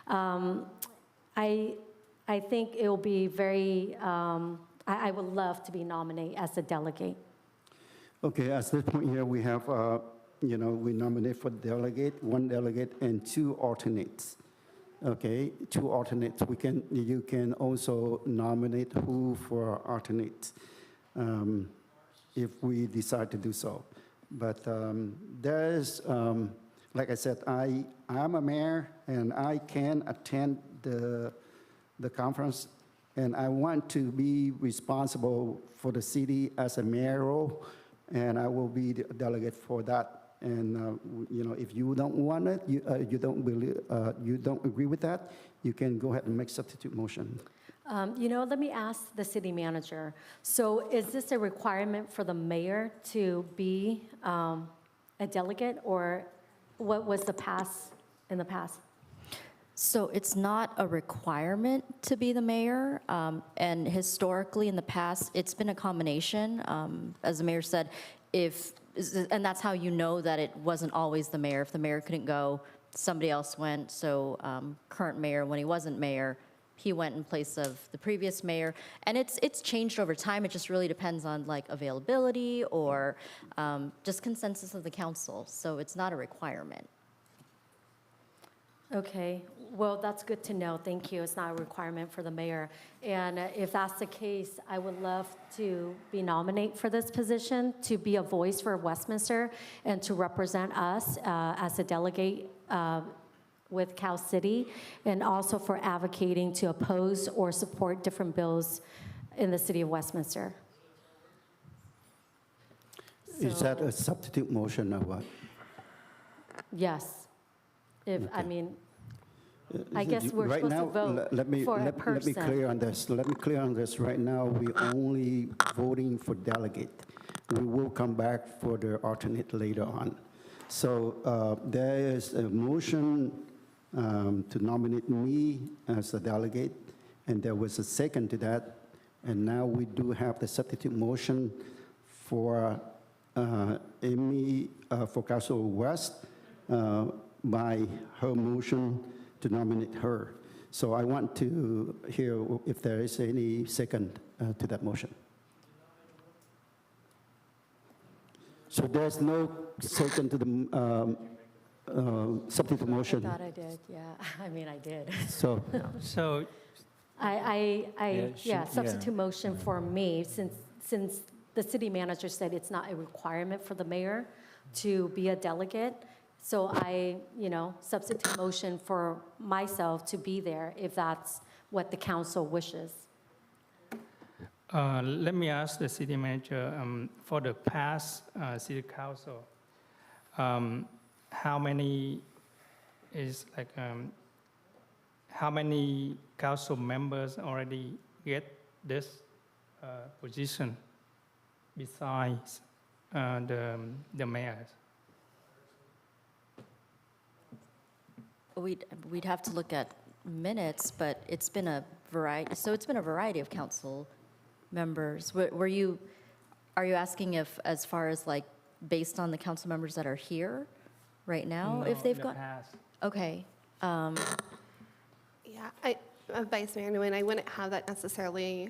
I think it will be very, I would love to be nominated as a delegate. Okay, at this point here, we have, you know, we nominate for delegate, one delegate, and two alternates. Okay, two alternates. You can also nominate who for alternates if we decide to do so. But there's, like I said, I'm a mayor, and I can attend the conference, and I want to be responsible for the city as a mayor role, and I will be the delegate for that. And you know, if you don't want it, you don't agree with that, you can go ahead and make substitute motion. You know, let me ask the city manager. So is this a requirement for the mayor to be a delegate, or what was in the past? So it's not a requirement to be the mayor, and historically in the past, it's been a combination. As the mayor said, and that's how you know that it wasn't always the mayor. If the mayor couldn't go, somebody else went. So current mayor, when he wasn't mayor, he went in place of the previous mayor. And it's changed over time. It just really depends on like availability or just consensus of the council. So it's not a requirement. Okay, well, that's good to know. Thank you. It's not a requirement for the mayor. And if that's the case, I would love to be nominated for this position, to be a voice for Westminster and to represent us as a delegate with Cal City, and also for advocating to oppose or support different bills in the city of Westminster. Is that a substitute motion or what? Yes. I mean, I guess we're right supposed now, to vote let me for a person. clear on this. Let me clear on this. Right now, we're only voting for delegate. We will come back for the alternate later on. So there is a motion to nominate me as a delegate, and there was a second to that. And now we do have the substitute motion for Amy for Council West by her motion to nominate her. So I want to hear if there is any second to that motion. So there's no second to the substitute I motion. thought I did, yeah. I mean, I did. So So Yeah, substitute motion for me, since the city manager said it's not a requirement for the mayor to be a delegate. So I, substitute motion for myself to be there if that's what the council wishes. let me ask the city manager, for the past city council, how many how many council members already get this position besides the mayors? We'd have to look at minutes, but it's been a variety, so it's been a variety of council members. Are you asking if, as far as like, based on the council members that are here right now, No, if they've in the got? past. Okay. Yeah, Vice Mayor Nguyen, I wouldn't have that necessarily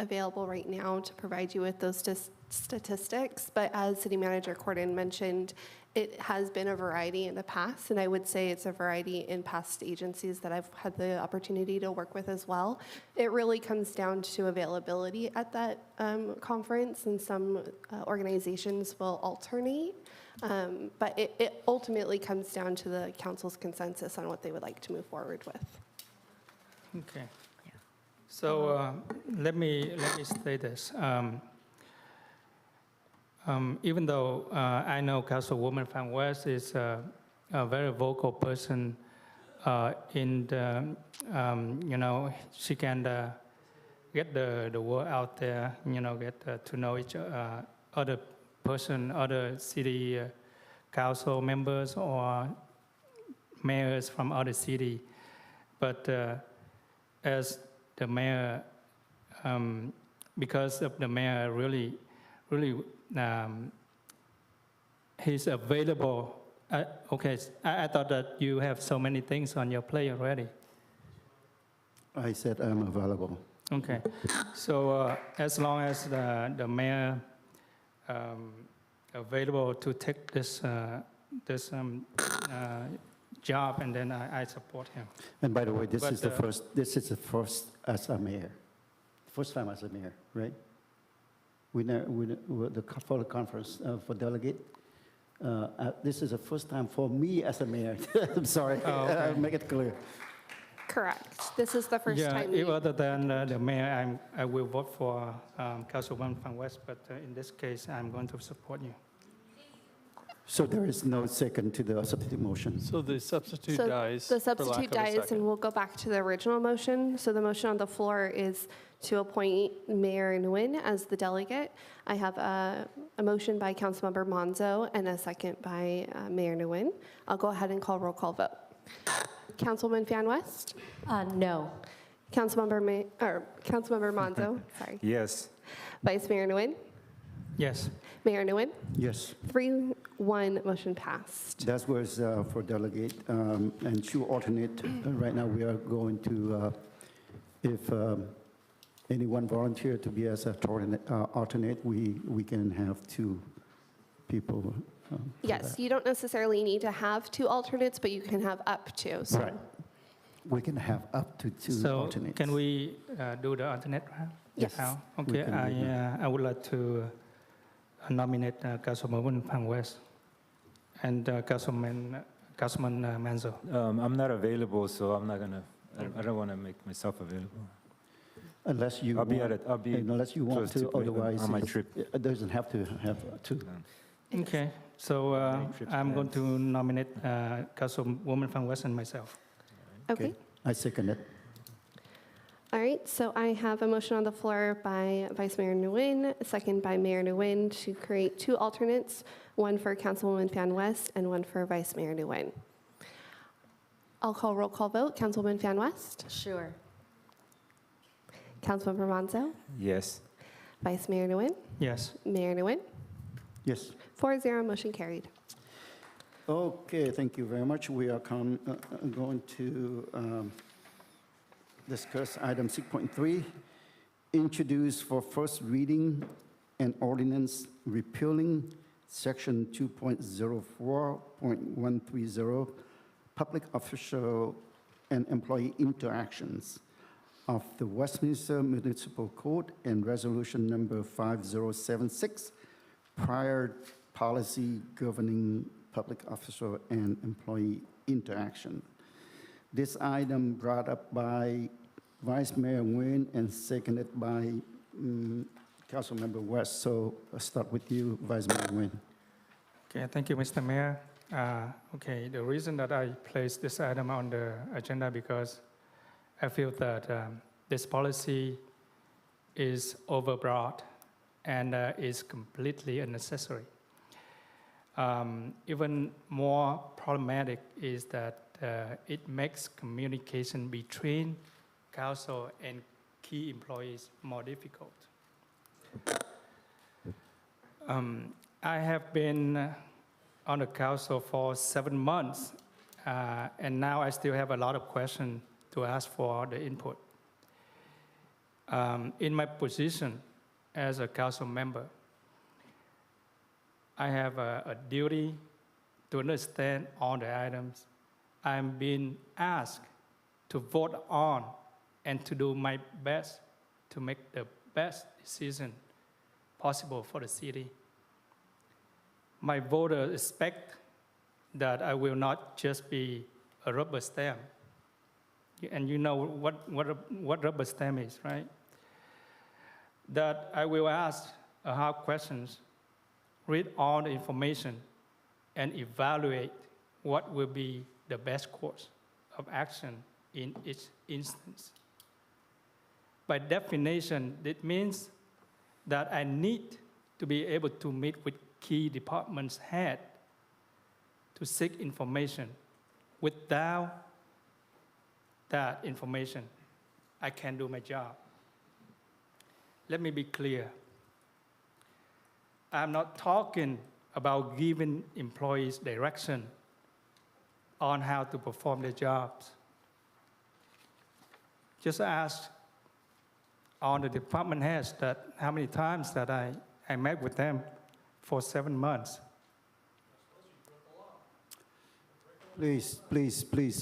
available right now to provide you with those statistics, but as City Manager Corden mentioned, it has been a variety in the past, and I would say it's a variety in past agencies that I've had the opportunity to work with as well. It really comes down to availability at that conference, and some organizations will alternate, but it ultimately comes down to the council's consensus on what they would like to move forward with. Okay. So let me say this. Even though I know Councilwoman Van West is a very vocal person in the, she can get the word out there, get to know each other person, other city council members or mayors from other city. But as the mayor, because of the mayor really he's available. Okay, I thought that you have so many things on your plate already. I said I'm available. Okay, so as long as the mayor available to take this job, and then I support him. And by the way, this But, is the first. This is the first as a mayor, first time as a mayor, right? For the conference for delegate. This is the first time for me as a mayor. I'm sorry. Oh, okay. I'll make it clear. Correct. This is the first time. If other than the mayor, I will vote for Councilwoman Van West, but in this case, I'm going to support you. So there is no second to the substitute motion. So the substitute So dies. the for lack substitute of a dies, second. and we'll go back to the original motion. So the motion on the floor is to appoint Mayor Nguyen as the delegate. I have a motion by Councilmember Monzo and a second by Mayor Nguyen. I'll go ahead and call roll call vote. Councilwoman Fan West? No. Councilmember Monzo, sorry. Yes. Vice Mayor Nguyen? Yes. Mayor Nguyen? Yes. 3-1, motion passed. That was for delegate and two alternate. Right now, we are going to, if anyone volunteer to be as an alternate, we can have two people. For Yes, that. you don't necessarily need to have two alternates, but you can have up to. So Right. We can have up to two So alternates. can we do the alternate round? Yes. Now? We Okay, can do that. I would like to nominate Councilwoman Van West and Councilman Manzo. I'm not available, so I'm not gonna. I don't want to make myself available. Unless you I'll be want, at it. I'll be unless you want close to, Puebla otherwise on my it's- trip. it doesn't have to have two. Okay, so trips I'm going plans. to nominate Councilwoman Van West and myself. Okay. I second it. All right, so I have a motion on the floor by Vice Mayor Nguyen, a second by Mayor Nguyen to create two alternates, one for Councilwoman Fan West and one for Vice Mayor Nguyen. I'll call roll call vote. Councilwoman Fan West? Sure. Councilmember Monzo? Yes. Vice Mayor Nguyen? Yes. Mayor Nguyen? Yes. 4-0, motion carried. Okay, thank you very much. We are going to discuss item 6.3, introduce for first reading an ordinance repealing section 2.04.130, public official and employee interactions of the Westminster Municipal Code and resolution number 5076, prior policy governing public official and employee interaction. This item brought up by Vice Mayor Nguyen and seconded by Councilmember West. So I'll start with you, Vice Mayor Nguyen. Okay, thank you, Mr. Mayor. Okay, the reason that I placed this item on the agenda because I feel that this policy is overbroad and is completely unnecessary. Even more problematic is that it makes communication between council and key employees more difficult. I have been on the council for 7 months, and now I still have a lot of questions to ask for the input. In my position as a council member, I have a duty to understand all the items I'm being asked to vote on and to do my best to make the best decision possible for the city. My voters expect that I will not just be a rubber stamp. And you know what rubber stamp is, right? That I will ask hard questions, read all the information, and evaluate what will be the best course of action in each instance. By definition, it means that I need to be able to meet with key departments' head to seek information. Without that information, I can't do my job. Let me be clear. I'm not talking about giving employees direction on how to perform their jobs. Just ask all the department heads that how many times that I met with them for 7 months. Please,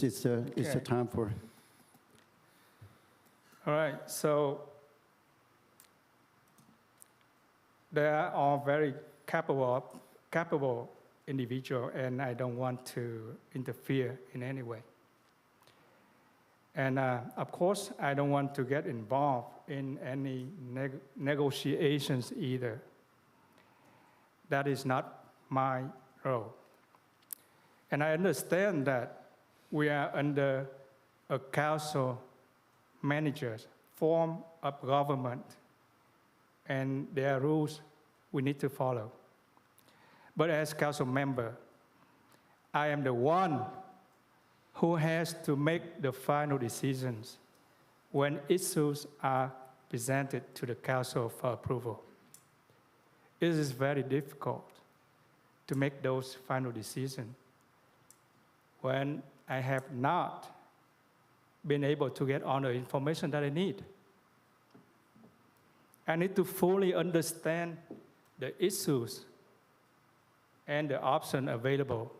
it's a time for. All right, so they are all very capable individual, and I don't want to interfere in any way. And of course, I don't want to get involved in any negotiations either. That is not my role. And I understand that we are under a council managers form of government, and there are rules we need to follow. But as council member, I am the one who has to make the final decisions when issues are presented to the council for approval. It is very difficult to make those final decisions when I have not been able to get all the information that I need. I need to fully understand the issues and the options available.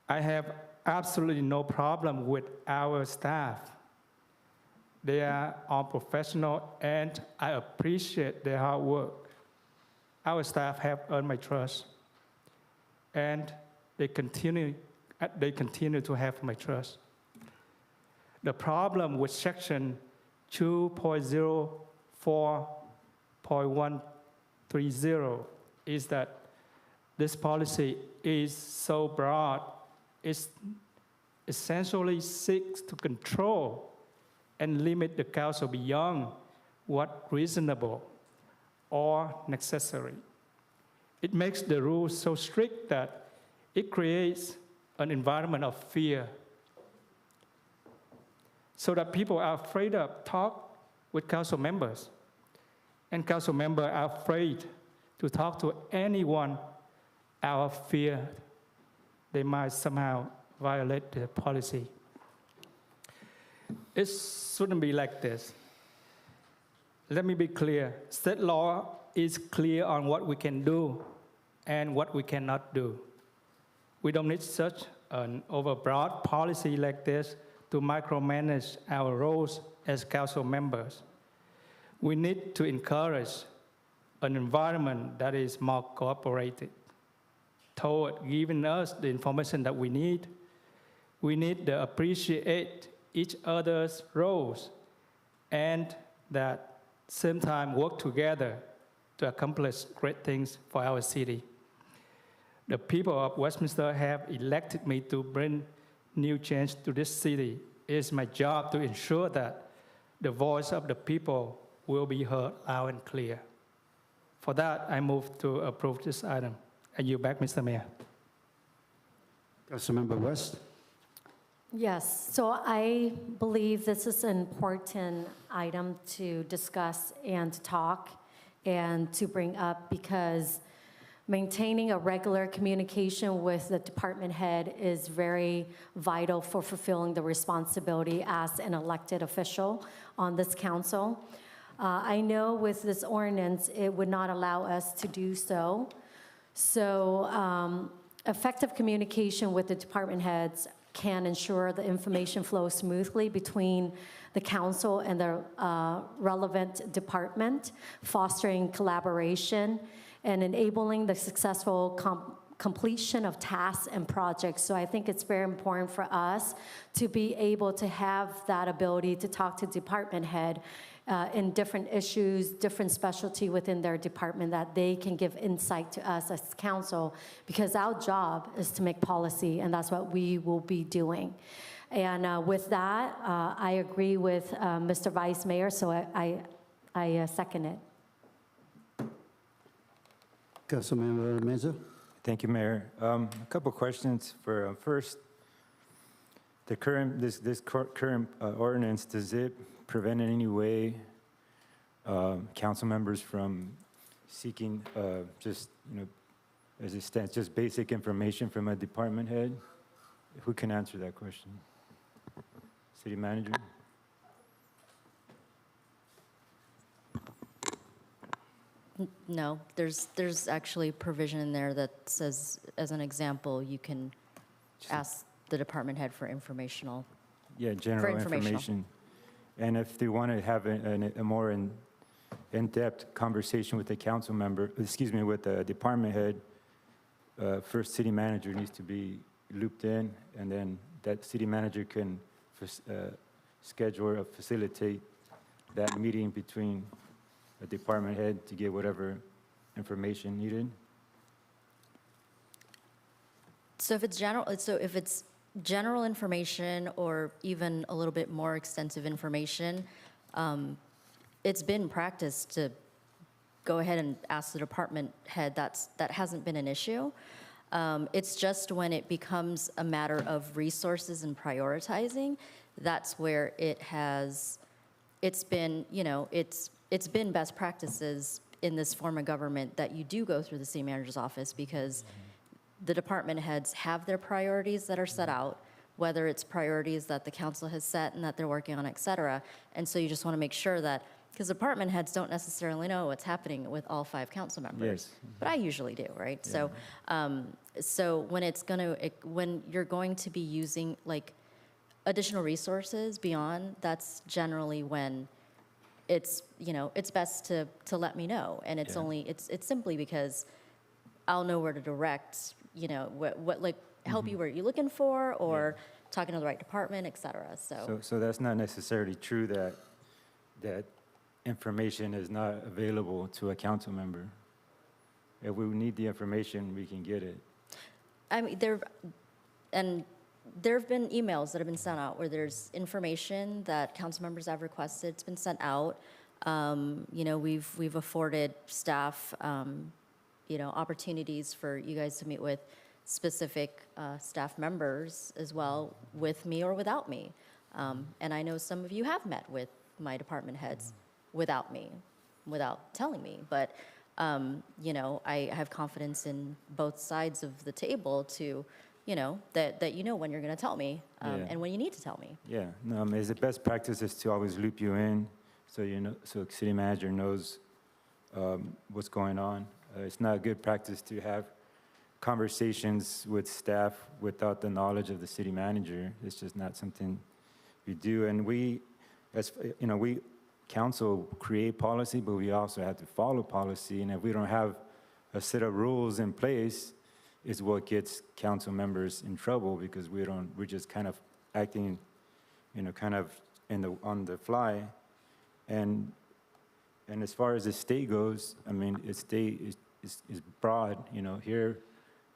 I have absolutely no problem with our staff. They are all professional, and I appreciate their hard work. Our staff have earned my trust, and they continue to have my trust. The problem with section 2.04.130 is that this policy is so broad. It essentially seeks to control and limit the council beyond what reasonable or necessary. It makes the rules so strict that it creates an environment of fear, so that people are afraid of talk with council members, and council members are afraid to talk to anyone out of fear they might somehow violate the policy. It shouldn't be like this. Let me be clear. State law is clear on what we can do and what we cannot do. We don't need such an overbroad policy like this to micromanage our roles as council members. We need to encourage an environment that is more cooperative toward giving us the information that we need. We need to appreciate each other's roles and that same time work together to accomplish great things for our city. The people of Westminster have elected me to bring new change to this city. It is my job to ensure that the voice of the people will be heard loud and clear. For that, I move to approve this item. I yield back, Mr. Mayor. Councilmember West? Yes, so I believe this is an important item to discuss and to talk and to bring up because maintaining a regular communication with the department head is very vital for fulfilling the responsibility as an elected official on this council. I know with this ordinance, it would not allow us to do so. So effective communication with the department heads can ensure the information flows smoothly between the council and the relevant department, fostering collaboration and enabling the successful completion of tasks and projects. So I think it's very important for us to be able to have that ability to talk to department head in different issues, different specialty within their department, that they can give insight to us as council, because our job is to make policy, and that's what we will be doing. And with that, I agree with Mr. Vice Mayor, so I second it. Councilmember Meza? Thank you, Mayor. A couple questions for first. The current current ordinance, does it prevent in any way council members from seeking just as it stands, just basic information from a department head? Who can answer that question? City manager? No, there's actually provision in there that says, as an example, you can ask the department head for informational. Yeah, general information. And if they want to have a more in-depth conversation with the council member, with the department head, first city manager needs to be looped in, and then that city manager can schedule or facilitate that meeting between a department head to get whatever information needed. So if it's general information or even a little bit more extensive information, it's been practiced to go ahead and ask the department head. That hasn't been an issue. It's just when it becomes a matter of resources and prioritizing, that's where it's been best practices in this form of government that you do go through the city manager's office, because the department heads have their priorities that are set out, whether it's priorities that the council has set and that they're working on, et cetera. And so you just want to make sure that, because department heads don't necessarily know what's happening with all 5 council members. Yes. But I usually do, right? Yeah. So when you're going to be using like additional resources beyond, that's generally when it's best to let me know. And it's it's simply because I'll know where to direct, what help you were you looking for, or talking to the right department, et cetera. So that's not necessarily true that information is not available to a council member. If we need the information, we can get it. I mean, there have been emails that have been sent out where there's information that council members have requested. It's been sent out. We've afforded staff, opportunities for you guys to meet with specific staff members as well, with me or without me. And I know some of you have met with my department heads without me, without telling me. But, I have confidence in both sides of the table to that you know when you're going to tell me Yeah. and when you need to tell me. Yeah, no, I mean, it's the best practice is to always loop you in, so you know, so city manager knows what's going on. It's not a good practice to have conversations with staff without the knowledge of the city manager. It's just not something we do. And we, as you know, we council create policy, but we also have to follow policy. And if we don't have a set of rules in place, is what gets council members in trouble, because we're just kind of acting, kind of on the fly. And as far as the state goes, I mean, the state is broad. Here,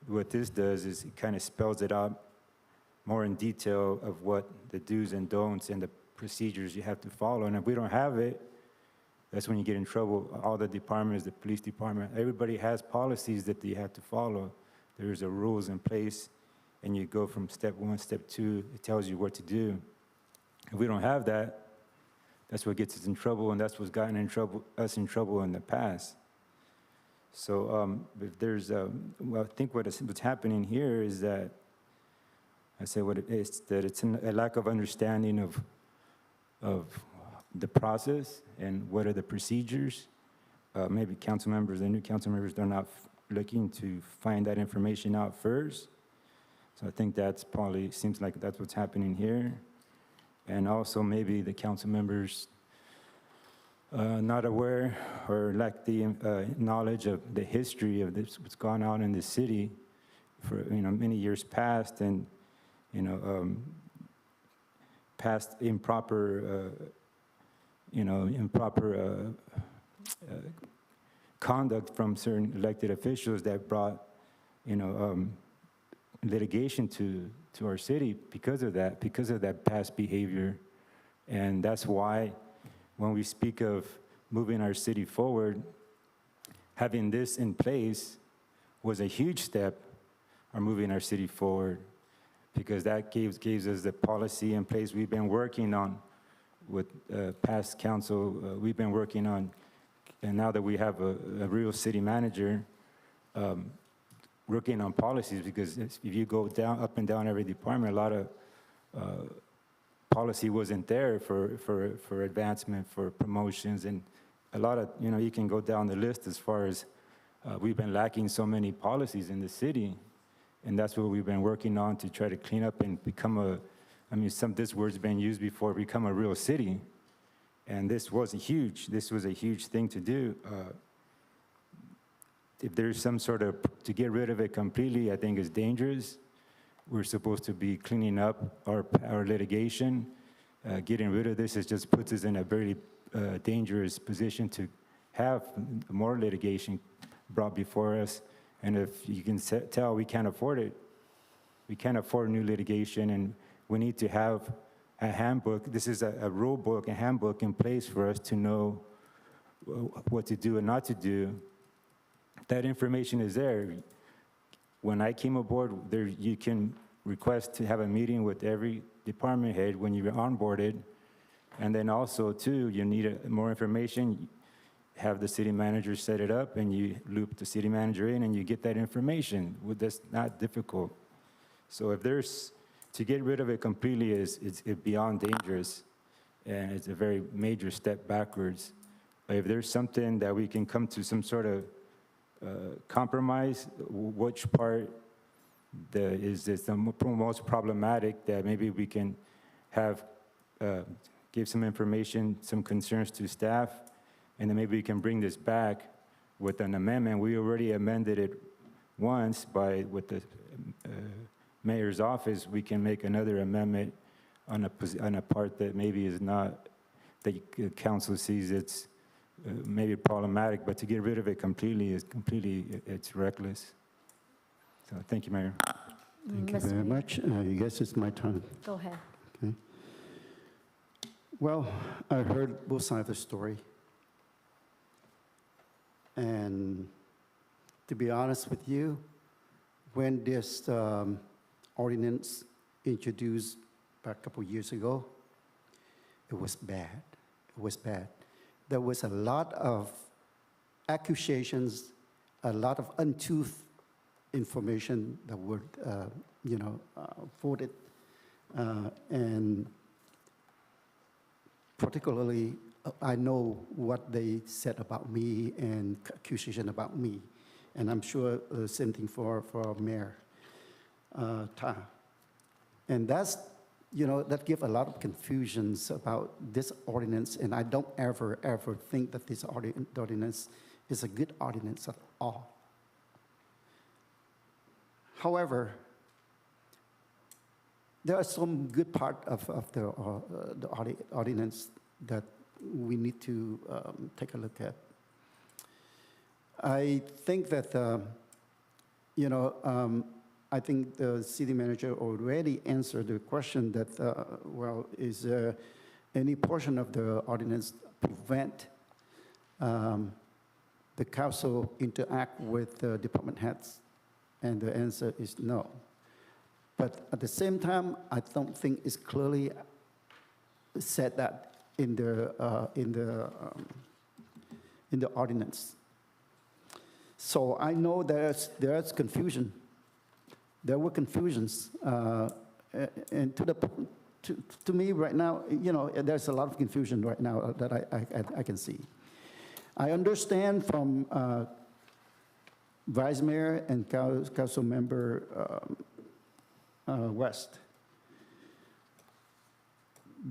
what this does is it kind of spells it out more in detail of what the do's and don'ts and the procedures you have to follow. And if we don't have it, that's when you get in trouble. All the departments, the police department, everybody has policies that they have to follow. There's a rules in place, and you go from step 1, step 2, it tells you what to do. If we don't have that, that's what gets us in trouble, and that's what's gotten us in trouble in the past. So if there's, well, I think what's happening here is that, I say what it is, that it's a lack of understanding of the process and what are the procedures. Maybe council members, the new council members, they're not looking to find that information out first. So I think that's probably, seems like that's what's happening here. And also maybe the council members not aware or lack the knowledge of the history of this, what's gone on in the city for many years past, and past improper conduct from certain elected officials that brought litigation to our city because of that past behavior. And that's why when we speak of moving our city forward, having this in place was a huge step on moving our city forward, because that gives us the policy in place we've been working on with past council. We've been working on, and now that we have a real city manager, working on policies, because if you go up and down every department, a lot of policy wasn't there for advancement, for promotions, and a lot of, you can go down the list as far as we've been lacking so many policies in the city, and that's what we've been working on to try to clean up and become this word's been used before, become a real city. And this was a huge thing to do. If there's some sort of, to get rid of it completely, I think is dangerous. We're supposed to be cleaning up our litigation. Getting rid of this, it just puts us in a very dangerous position to have more litigation brought before us. And if you can tell, we can't afford it. We can't afford new litigation, and we need to have a handbook. This is a rule book, a handbook in place for us to know what to do and not to do. That information is there. When I came aboard, you can request to have a meeting with every department head when you're onboarded. And then also, too, you need more information, have the city manager set it up, and you loop the city manager in, and you get that information. Well, that's not difficult. So if there's, to get rid of it completely it's beyond dangerous, and it's a very major step backwards. But if there's something that we can come to some sort of compromise, which part is the most problematic, that maybe we can have, give some information, some concerns to staff, and then maybe we can bring this back with an amendment. We already amended it once with the mayor's office. We can make another amendment on a part that maybe is not, that council sees it's maybe problematic, but to get rid of it completely it's reckless. So thank you, Mayor. Thank you very much. I guess it's my turn. Go ahead. Okay. Well, I heard both sides of the story. And to be honest with you, when this ordinance introduced a couple years ago, it was bad. It was bad. There was a lot of accusations, a lot of uncouth information that would, vote it. And particularly, I know what they said about me and accusation about me. And I'm sure the same thing for Mayor Ta. And that's, that give a lot of confusions about this ordinance, and I don't ever think that this ordinance is a good ordinance at all. However, there are some good part of the ordinance that we need to take a look at. I think that, I think the city manager already answered the question that, is there any portion of the ordinance prevent the council interact with the department heads? And the answer is no. But at the same time, I don't think it's clearly said that in the ordinance. So I know there's confusion. There were confusions, and to me right now, there's a lot of confusion right now that I can see. I understand from Vice Mayor and Council Member West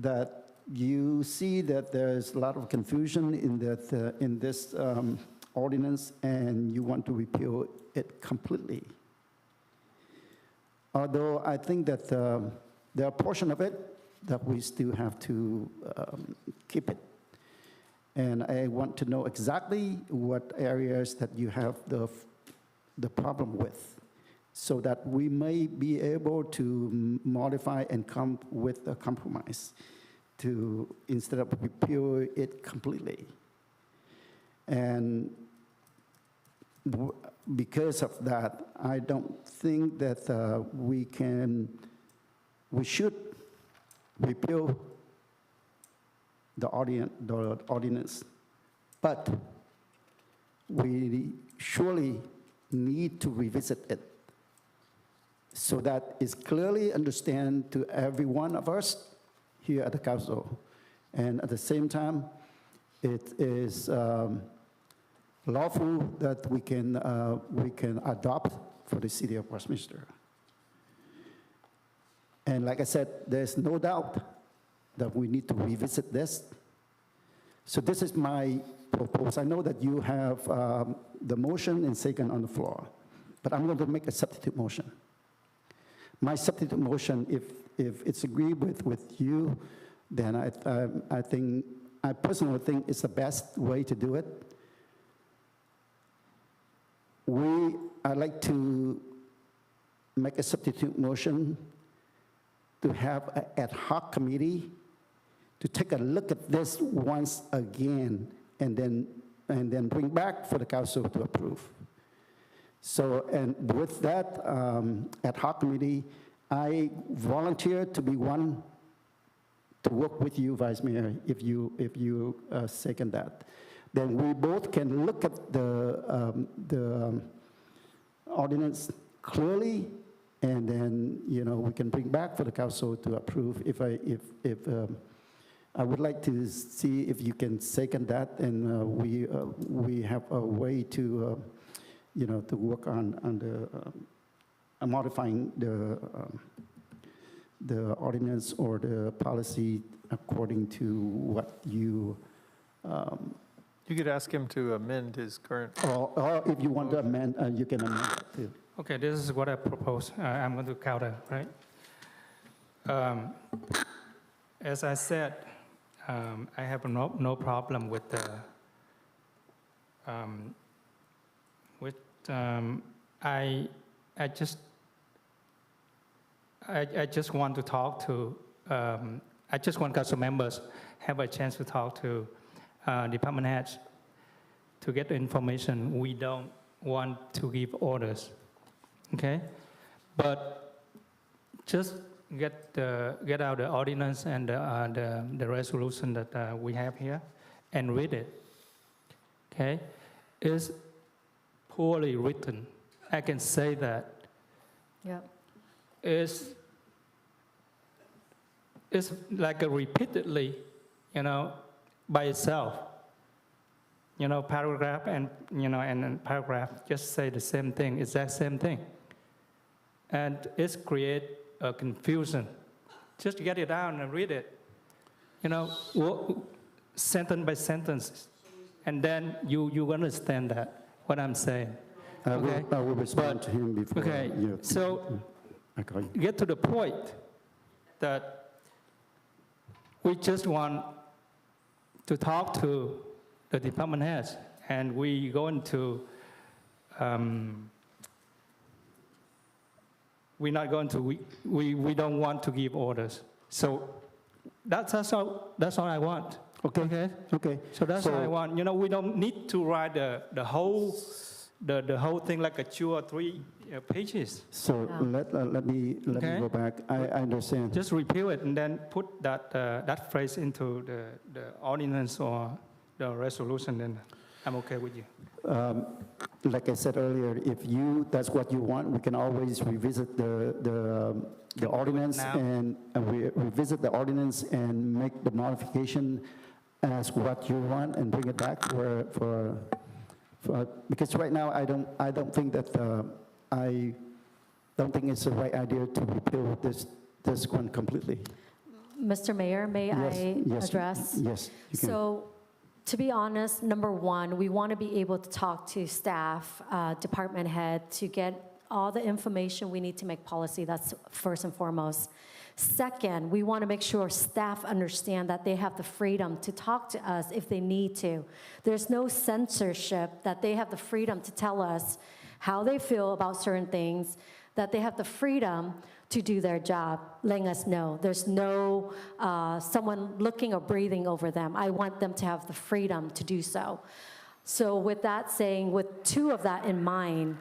that you see that there's a lot of confusion in this ordinance, and you want to repeal it completely. Although I think that there are a portion of it that we still have to keep it. And I want to know exactly what areas that you have the problem with, so that we may be able to modify and come with a compromise to, instead of repeal it completely. And because of that, I don't think that we should repeal the ordinance, but we surely need to revisit it so that it's clearly understood to every one of us here at the council. And at the same time, it is lawful that we can adopt for the city of Westminster. And like I said, there's no doubt that we need to revisit this. So this is my proposal. I know that you have the motion and second on the floor, but I'm going to make a substitute motion. My substitute motion, if it's agreed with you, then I personally think it's the best way to do it. I'd like to make a substitute motion to have an ad hoc committee to take a look at this once again and then bring back for the council to approve. So, and with that ad hoc committee, I volunteer to be one to work with you, Vice Mayor, if you second that. Then we both can look at the ordinance clearly, and then we can bring back for the council to approve. I would like to see if you can second that, and we have a way to to work on the modifying the ordinance or the policy according to what you. You could ask him to amend his current. Or if you want to amend, you can amend it too. Okay, this is what I propose. I'm going to counter, right? As I said, I have no problem with the I just want to talk to I just want council members have a chance to talk to department heads to get the information. We don't want to give orders, okay? But just get out the ordinance and the resolution that we have here and read it, okay? It's poorly written, I can say that Yep. is it's like a repeatedly, by itself. Paragraph and then paragraph just say the same thing, exact same thing. And it's create a confusion. Just get it down and read it, sentence by sentence. And then you understand that, what I'm saying. I will respond to him before. Okay, so get to the point that we just want to talk to the department heads, and we going to, we're not going to, we don't want to give orders. So that's all I want. Okay. So that's all I want. We don't need to write the whole thing like a 2 or 3 pages. So let me go back. I understand. Just repeal it and then put that phrase into the ordinance or the resolution, then I'm okay with you. Like I said earlier, if that's what you want, we can always revisit the ordinance and we revisit the ordinance and make the modification as what you want and bring it back for because right now I don't think that I don't think it's the right idea to repeal this one completely. Mr. Mayor, may I address? Yes, you can. So, to be honest, number one, we want to be able to talk to staff, department head, to get all the information we need to make policy. That's first and foremost. Second, we want to make sure staff understand that they have the freedom to talk to us if they need to. There's no censorship, that they have the freedom to tell us how they feel about certain things, that they have the freedom to do their job, letting us know. There's no someone looking or breathing over them. I want them to have the freedom to do so. So with that saying, with 2 of that in mind,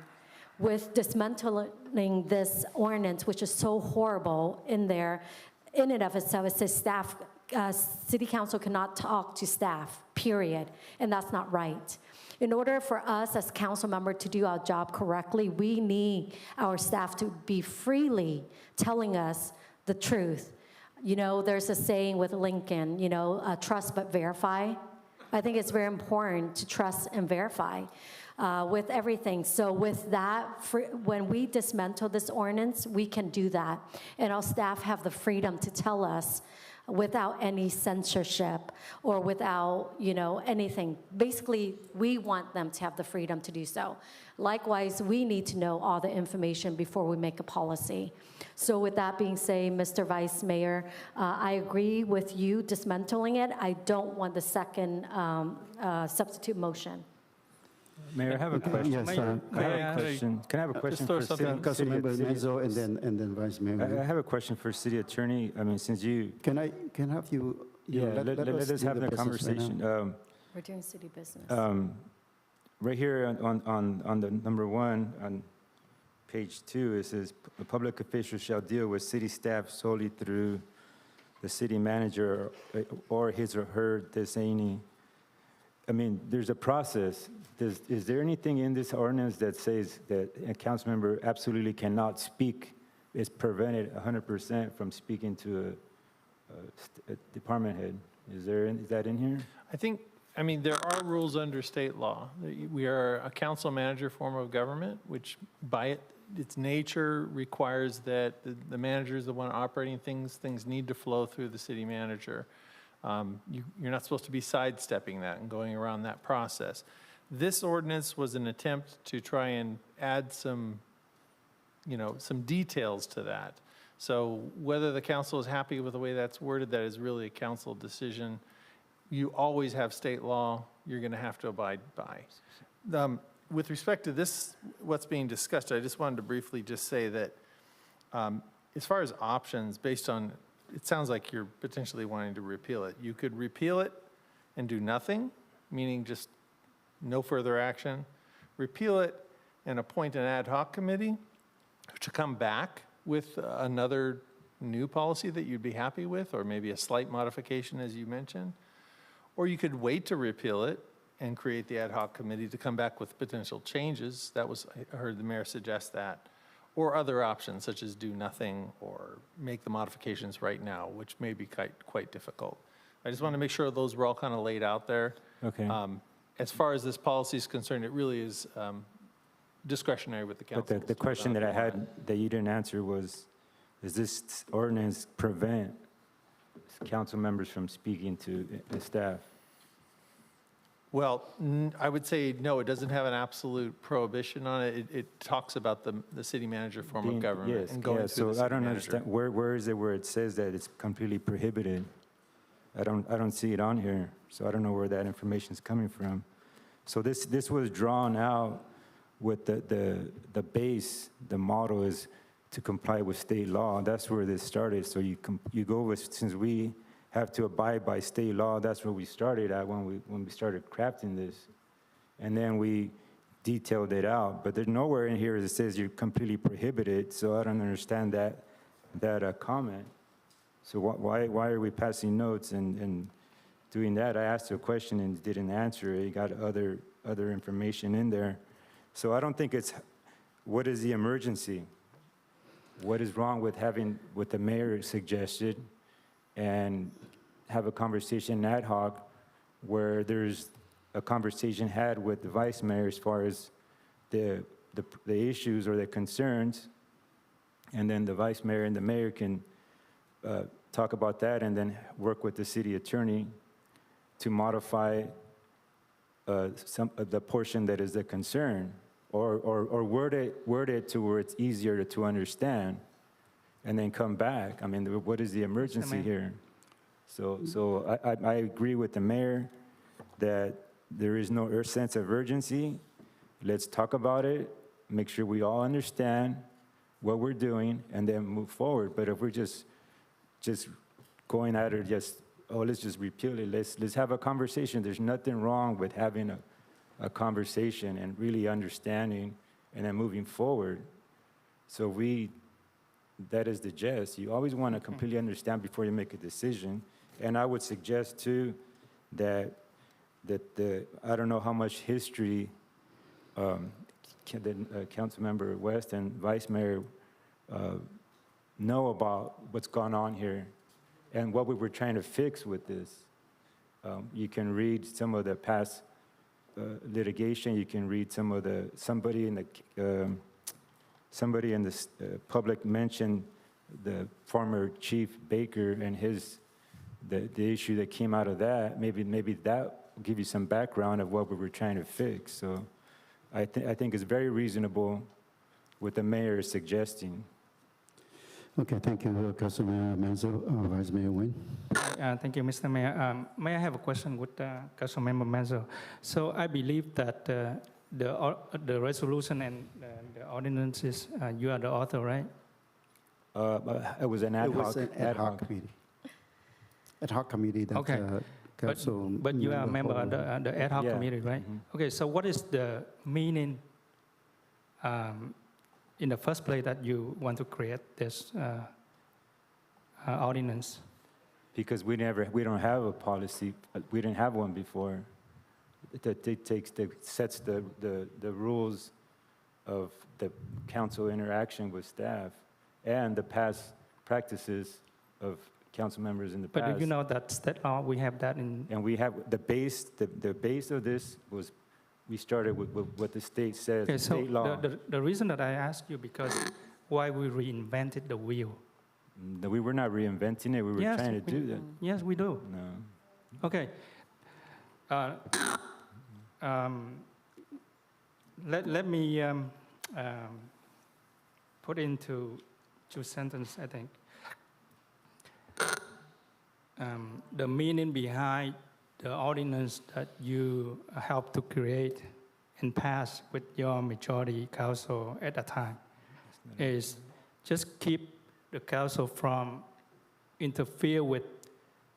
with dismantling this ordinance, which is so horrible in there, in and of itself, it says staff, city council cannot talk to staff, period, and that's not right. In order for us as council members to do our job correctly, we need our staff to be freely telling us the truth. There's a saying with Lincoln, trust but verify. I think it's very important to trust and verify with everything. So with that, when we dismantle this ordinance, we can do that. And our staff have the freedom to tell us without any censorship or without, anything. Basically, we want them to have the freedom to do so. Likewise, we need to know all the information before we make a policy. So with that being said, Mr. Vice Mayor, I agree with you dismantling it. I don't want the second substitute motion. Mayor, I have a question. Yes, Can I have a question for Councilmember Menzo and then Vice Mayor. I have a question for City Attorney. I mean, since you... Can I have you... let us have the conversation. We're doing city business. Right here on the number 1, on page 2, it says, "A public official shall deal with city staff solely through the city manager or his or her designee." I mean, there's a process. Is there anything in this ordinance that says that a council member absolutely cannot speak, is prevented 100% from speaking to a department head? Is that in here? I mean, there are rules under state law. We are a council manager form of government, which by its nature requires that the manager is the one operating things. Things need to flow through the city manager. You're not supposed to be sidestepping that and going around that process. This ordinance was an attempt to try and add some details to that. So whether the council is happy with the way that's worded, that is really a council decision. You always have state law you're going to have to abide by. With respect to this, what's being discussed, I just wanted to briefly just say that as far as options, based on, it sounds like you're potentially wanting to repeal it. You could repeal it and do nothing, meaning just no further action. Repeal it and appoint an ad hoc committee to come back with another new policy that you'd be happy with, or maybe a slight modification as you mentioned. Or you could wait to repeal it and create the ad hoc committee to come back with potential changes. That was, I heard the mayor suggest that. Or other options such as do nothing or make the modifications right now, which may be quite difficult. I just want to make sure those were all kind of laid out there. Okay. As far as this policy is concerned, it really is discretionary with the council. But the question that I had that you didn't answer was, does this ordinance prevent council members from speaking to the staff? Well, I would say no, it doesn't have an absolute prohibition on it. It talks about the city manager form of government Yes, and going yes, through the so I city don't manager. understand, where is it where it says that it's completely prohibited? I don't see it on here, so I don't know where that information is coming from. So this was drawn out with the base, the model is to comply with state law. That's where this started. So you go with, since we have to abide by state law, that's where we started at when we started crafting this. And then we detailed it out. But there's nowhere in here that says you're completely prohibited, so I don't understand that comment. So why are we passing notes and doing that? I asked a question and didn't answer it. You got other information in there. So I don't think it's, what is the emergency? What is wrong with having what the mayor suggested and have a conversation ad hoc where there's a conversation had with the vice mayor as far as the issues or the concerns, and then the vice mayor and the mayor can talk about that and then work with the city attorney to modify some of the portion that is a concern, or word it to where it's easier to understand, and then come back. I mean, what is the emergency here? So I agree with the mayor that there is no sense of urgency. Let's talk about it, make sure we all understand what we're doing, and then move forward. But if we're just going at it, let's just repeal it. Let's have a conversation. There's nothing wrong with having a conversation and really understanding and then moving forward. So that is the gist. You always want to completely understand before you make a decision. And I would suggest too that I don't know how much history Councilmember West and Vice Mayor know about what's gone on here and what we were trying to fix with this. You can read some of the past litigation. You can read somebody in the public mentioned the former Chief Baker and the issue that came out of that. Maybe that will give you some background of what we were trying to fix. So I think it's very reasonable what the mayor is suggesting. Okay, thank you, Councilman Manzo. Vice Mayor Nguyen. Thank you, Mr. Mayor. May I have a question with Councilmember Manzo? So I believe that the resolution and the ordinances, you are the author, right? It was an ad hoc. Committee. Ad hoc committee that Okay. But you are a member of the ad hoc committee, right? Mm-hmm. Okay, so what is the meaning in the first place that you want to create this ordinance? Because we don't have a policy. We didn't have one before. That sets the rules of the council interaction with staff and the past practices of council members in the past. But do you know that state law, we have that in... And we have the base of this was, we started with what the state says, Okay, so state law. the reason that I ask you, because why we reinvented the wheel? No, we were not reinventing it, we were trying to do that. Yes, we do. No. Okay. Let me put into 2 sentences, I think. The meaning behind the ordinance that you helped to create and pass with your majority council at the time is just keep the council from interfere with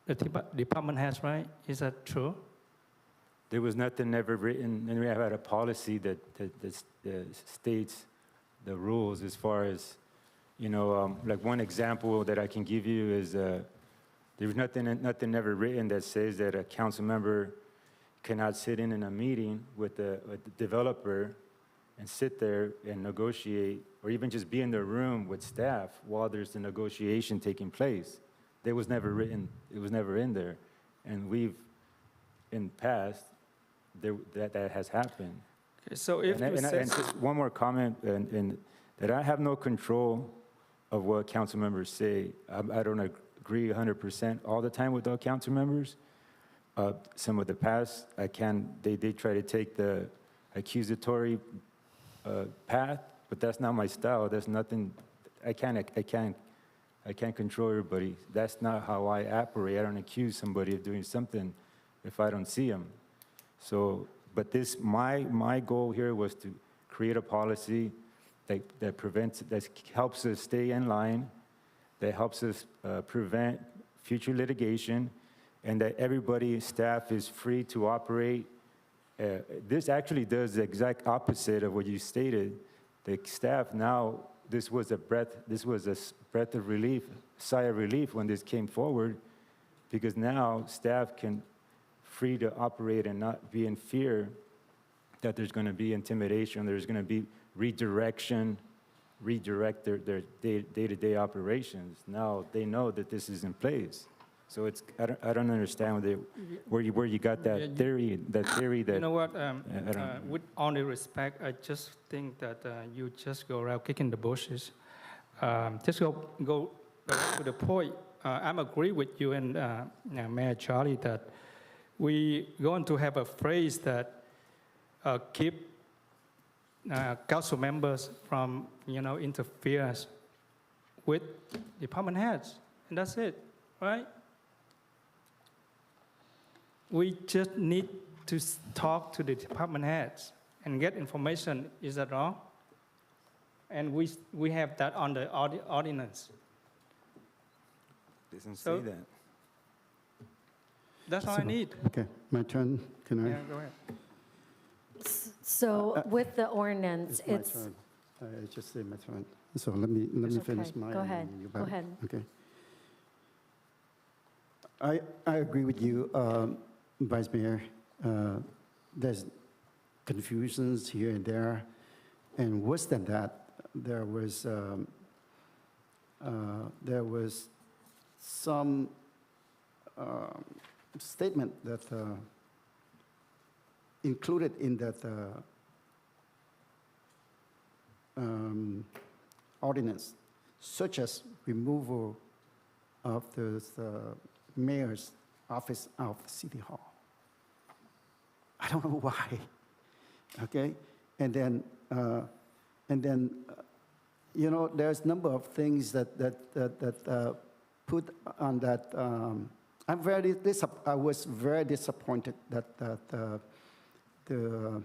the department heads, right? Is that true? There was nothing ever written, and we have had a policy that states the rules as far as, like one example that I can give you is there's nothing ever written that says that a council member cannot sit in a meeting with the developer and sit there and negotiate, or even just be in the room with staff while there's the negotiation taking place. It was never written, it was never in there. And we've, in the past, that has happened. Okay, so if you And say, just one more comment, and that I have no control of what council members say. I don't agree 100% all the time with all council members. Some of the past, they try to take the accusatory path, but that's not my style. There's nothing, I can't control everybody. That's not how I operate. I don't accuse somebody of doing something if I don't see them. So, but my goal here was to create a policy that helps us stay in line, that helps us prevent future litigation, and that everybody, staff, is free to operate. This actually does the exact opposite of what you stated. The staff now, this was a breath of relief, sigh of relief when this came forward, because now staff can free to operate and not be in fear that there's going to be intimidation, there's going to be redirect their day-to-day operations. Now they know that this is in place. So it's, I don't understand where you got that theory, that you know what, with all due respect, I just think that you just go around kicking the bushes. Just go to the point. I'm agree with you and Mayor Charlie that we going to have a phrase that keep council members from, interference with department heads, and that's it, right? We just need to talk to the department heads and get information. Is that wrong? And we have that on the ordinance. Doesn't So- say that. That's all I need. Okay, my turn. Can I? Yeah, go ahead. So with the ordinance, It's my turn. I just said my turn. So let me It's finish okay. mine. Go ahead. and you Go back. ahead. Okay. I agree with you, Vice Mayor. There's confusions here and there, and worse than that, there was some statement that included in that ordinance, such as removal of the mayor's office out of the city hall. I don't know why. Okay, and then there's a number of things that put on that. I was very disappointed that the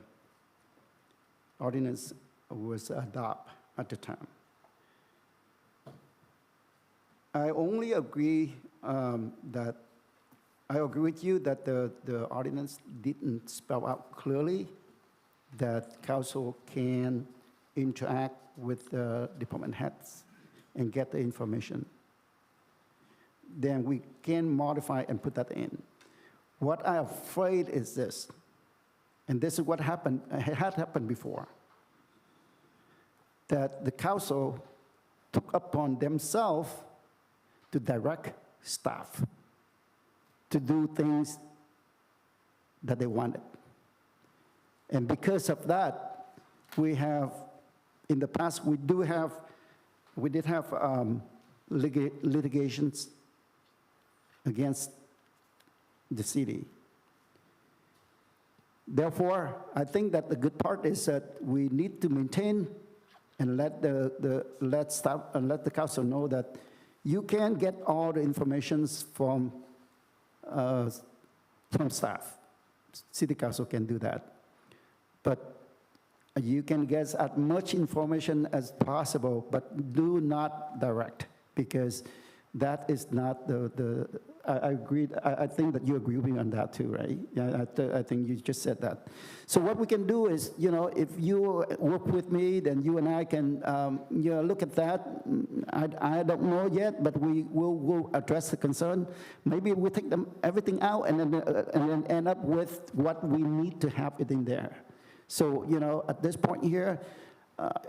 ordinance was adopted at the time. I only agree that I agree with you that the ordinance didn't spell out clearly that council can interact with the department heads and get the information. Then we can modify and put that in. What I'm afraid is this, and this is what happened, had happened before, that the council took upon themselves to direct staff to do things that they wanted. And because of that, we have, in the past, we did have litigations against the city. Therefore, I think that the good part is that we need to maintain and let the council know that you can get all the information from staff. City council can do that. But you can get as much information as possible, but do not direct, because that is not I agree. I think that you agree with me on that too, right? Yeah, I think you just said that. So what we can do is, if you work with me, then you and I can, look at that. I don't know yet, but we'll address the concern. Maybe we'll take everything out and then end up with what we need to have it in there. So, at this point here,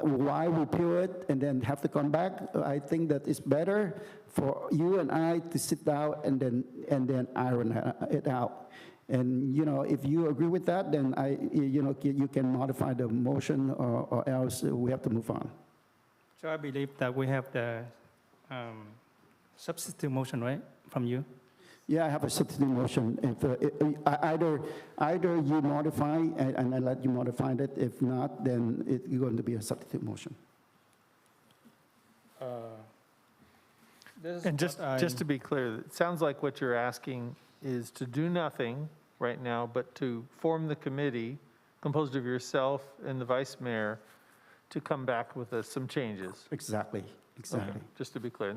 why repeal it and then have to come back? I think that it's better for you and I to sit down and then iron it out. And if you agree with that, then you can modify the motion, or else we have to move on. So I believe that we have the substitute motion, right, from you? Yeah, I have a substitute motion. If either you modify and I let you modify it. If not, then it's going to be a substitute motion. And just to be clear, it sounds like what you're asking is to do nothing right now, but to form the committee composed of yourself and the vice mayor to come back with some changes. Exactly. Okay, just to be clear.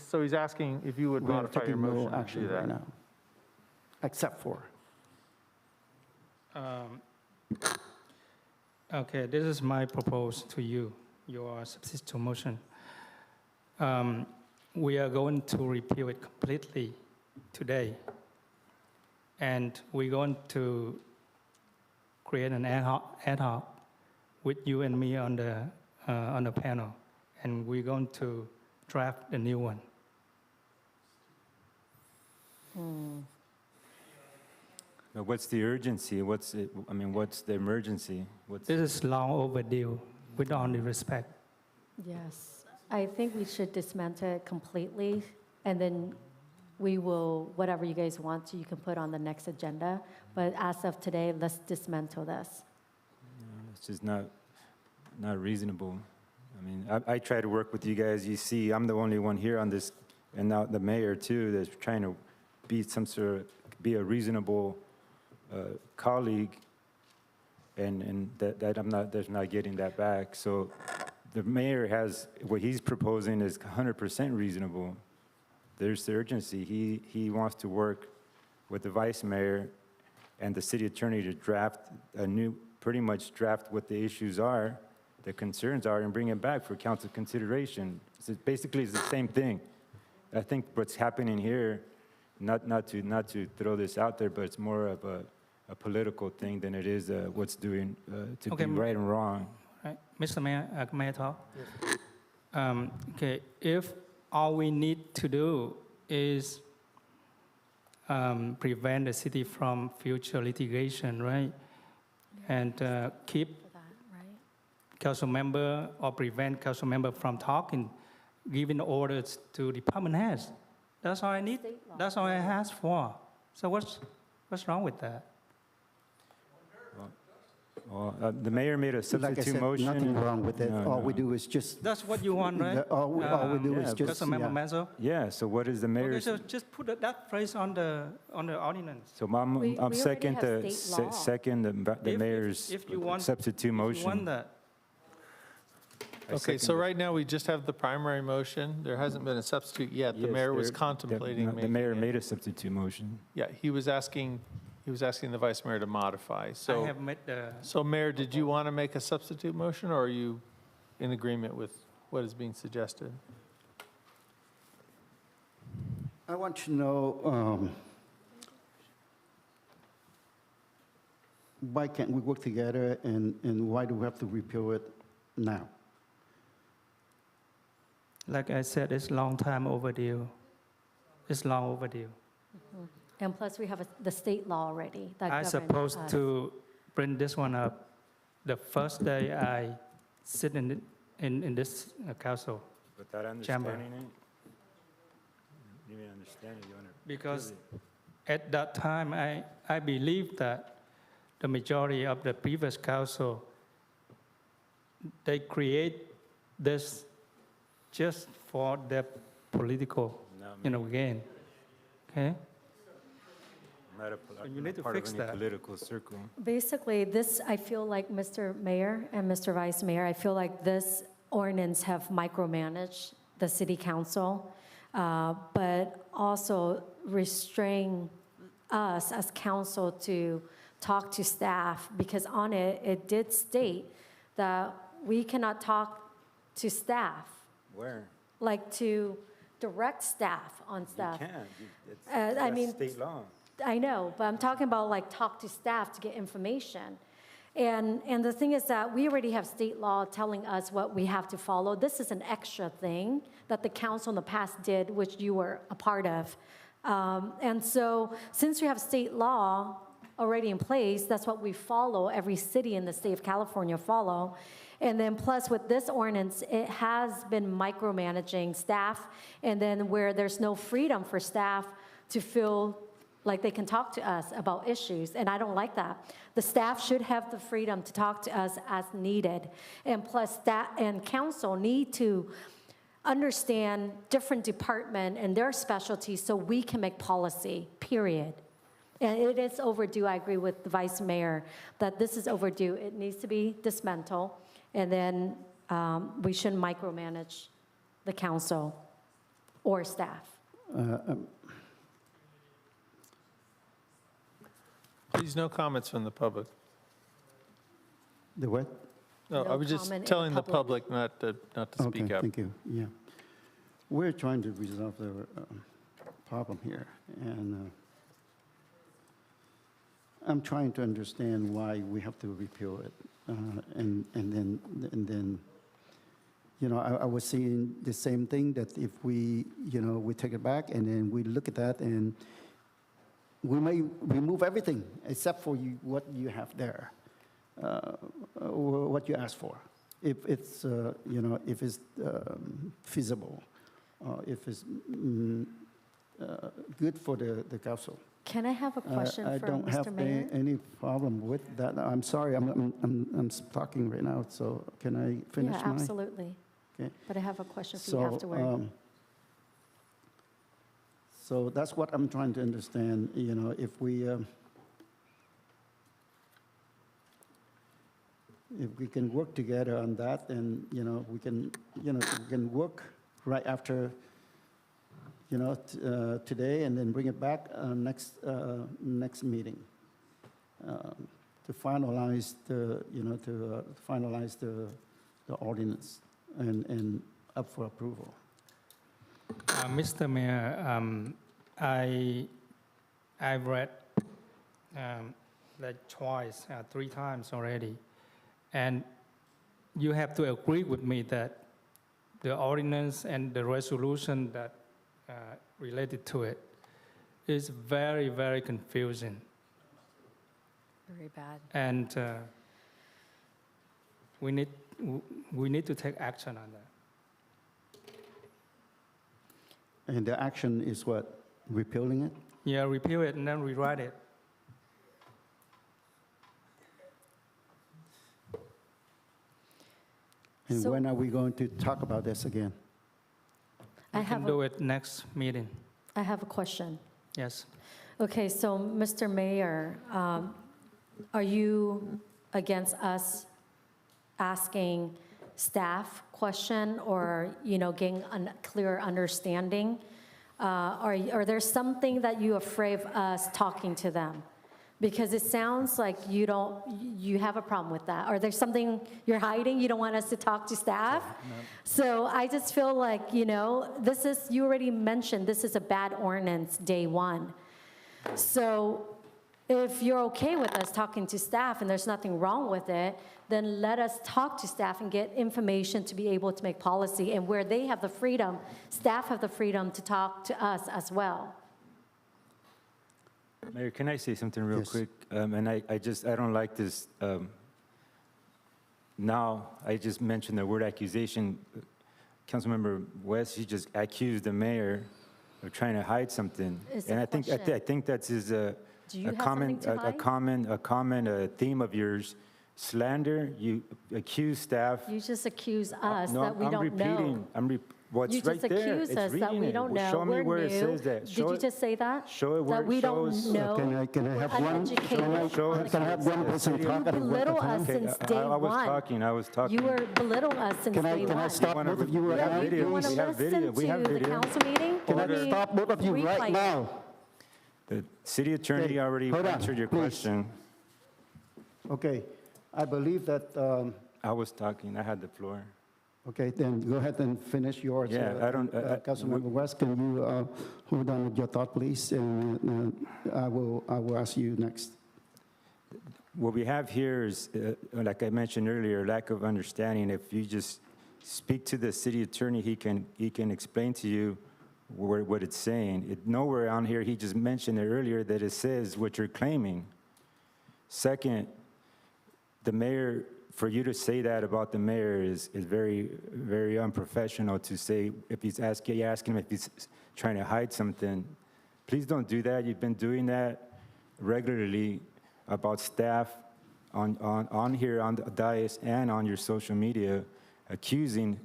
So he's asking if you would modify your motion no to action do that. right now, except for. Okay, this is my proposal to you, your substitute motion. We are going to repeal it completely today. And we're going to create an ad hoc with you and me on the panel. And we're going to draft a new one. Now, what's the urgency? What's the emergency? This is long overdue, with all due respect. Yes, I think we should dismantle it completely, and then we will, whatever you guys want to, you can put on the next agenda. But as of today, let's dismantle this. It's just not reasonable. I mean, I try to work with you guys. You see, I'm the only one here on this, and now the mayor too, that's trying to be a reasonable colleague, and that I'm not getting that back. So the mayor has, what he's proposing is 100% reasonable. There's the urgency. He wants to work with the vice mayor and the city attorney to draft pretty much draft what the issues are, the concerns are, and bring it back for council consideration. So basically, it's the same thing. I think what's happening here, not to throw this out there, but it's more of a political thing than it is what's doing to be right and wrong. Right. Mr. Mayor, may I talk? Yes. Okay, if all we need to do is prevent the city from future litigation, right? And keep council member or prevent council member from talking, giving orders to department heads. That's all I need. That's all I asked for. So what's wrong with that? Well, the mayor made a substitute Like I said, motion. nothing wrong with it. No, All we do is just. That's what you want, right? All we do is just. Councilmember Manzo? Yeah, so what is the mayor's? Okay, so just put that phrase on the ordinance. So We I'm already second have the state law. second the mayor's If you want, substitute motion. If you want that. I Okay, so second it. right now, we just have the primary motion. There hasn't been a substitute yet. The Yes, mayor was there- contemplating The making mayor it. made a substitute motion. Yeah, he was asking the vice mayor to modify. I So, have made the, so Mayor, did you want to make a substitute motion, or are you in agreement with what is being suggested? I want to know, why can't we work together, and why do we have to repeal it now? like I said, it's long time overdue. It's long overdue. And plus, we have the state law already that I governs supposed us. to bring this one up the first day I sit in this council. Without Chamber. understanding it? You didn't understand it, you want to. Because at that time, I believe that the majority of the previous council, they create this just for their political, gain. Okay? You need to part fix of any that. political circle. Basically, this, I feel like Mr. Mayor and Mr. Vice Mayor, I feel like this ordinance have micromanaged the city council. But also, restrain us as council to talk to staff, because on it, it did state that we cannot talk to staff, Where? like to direct staff on stuff. You can. I That's mean, state law. I know, but I'm talking about like talk to staff to get information. And the thing is that we already have state law telling us what we have to follow. This is an extra thing that the council in the past did, which you were a part of. And so since we have state law already in place, that's what we follow, every city in the state of California follow. And then plus with this ordinance, it has been micromanaging staff, and then where there's no freedom for staff to feel like they can talk to us about issues, and I don't like that. The staff should have the freedom to talk to us as needed. And plus staff and council need to understand different department and their specialties so we can make policy, period. And it is overdue. I agree with the vice mayor that this is overdue. It needs to be dismantled, and then we shouldn't micromanage the council or staff. Please, no comments from the public. The what? No, No I was just comment in telling the public. public not to speak Okay, up. thank you, yeah. We're trying to resolve the problem here, and I'm trying to understand why we have to repeal it. And then, you know, I was saying the same thing, that if we, you know, we take it back and then we look at that and we may remove everything except for what you have there, or what you asked for. If it's, you know, if it's feasible, if it's good for the council. Can I have a question I for don't have Mr. Mayor? any problem with that. I'm sorry, I'm talking right now, so can I finish Yeah, my? absolutely. Okay. But I have a question for you afterward. So that's what I'm trying to understand, you know, if we can work together on that, and, you know, we can work right after, you know, today, and then bring it back next meeting to finalize the, you know, to finalize the ordinance and up for approval. Mr. Mayor, I've read that twice, 3 times already, and you have to agree with me that the ordinance and the resolution that related to it is very, very confusing. Very bad. And we need to take action on that. And the action is what? Repealing it? Yeah, repeal it and then rewrite it. And So- when are we going to talk about this again? We can do it next meeting. I have a question. Yes. Okay, so Mr. Mayor, are you against us asking staff question, or, you know, getting a clear understanding? Are there something that you're afraid of us talking to them? Because it sounds like you have a problem with that. Are there something you're hiding? You don't want us to talk to staff? So I just feel like, you know, you already mentioned this is a bad ordinance day one. So if you're okay with us talking to staff and there's nothing wrong with it, then let us talk to staff and get information to be able to make policy. And where they have the freedom, staff have the freedom to talk to us as well. Mayor, can I say something real quick? And I don't like this. Now, I just mentioned the word accusation. Councilmember West, he just accused the mayor of trying to hide something. It's And a I think that is Do you have something to hide? a common theme of yours. Slander, you accuse staff. You just accuse us No, that we I'm don't repeating. know. What's You right just there. accuse It's us that reading we it. don't Well, know. show me We're where it new. says that. Did Show you it- just say that? Show it where That it we don't shows. know? Can I have one? Uneducated. Can I have one person talk at a belittle time? us since day I was one. talking. I was talking. You were belittling us since Can day I one. stop both of you right Yeah, now? you want to We have listen video. We have to the video. council meeting? Can Let I me stop both of you right replay it. now? The city attorney Okay, already hold on, answered your please. question. Okay, I believe that, I was talking, I had the floor. okay, then go ahead and finish yours. Yeah, I don't- Councilmember West, can you hold on with your thought, please? And I will ask you next. What we have here is, like I mentioned earlier, lack of understanding. If you just speak to the city attorney, he can explain to you what it's saying. Nowhere on here, he just mentioned it earlier that it says what you're claiming. Second, the mayor, for you to say that about the mayor is very, very unprofessional to say if you're asking him if he's trying to hide something. Please don't do that. You've been doing that regularly about staff on here on the dais and on your social media, accusing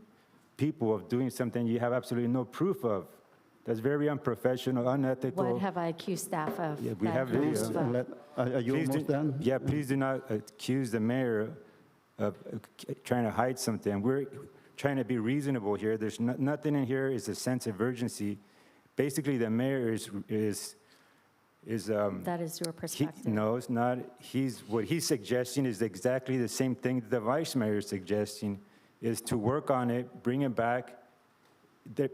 people of doing something you have absolutely no proof of. That's very unprofessional, unethical. What have I accused staff of? Yeah, we that have I approved video. of? Are you Please almost do- done? Yeah, please do not accuse the mayor of trying to hide something. We're trying to be reasonable here. There's nothing in here is a sense of urgency. Basically, the mayor is That is your perspective. no, it's not. What he's suggesting is exactly the same thing the vice mayor is suggesting, is to work on it, bring it back.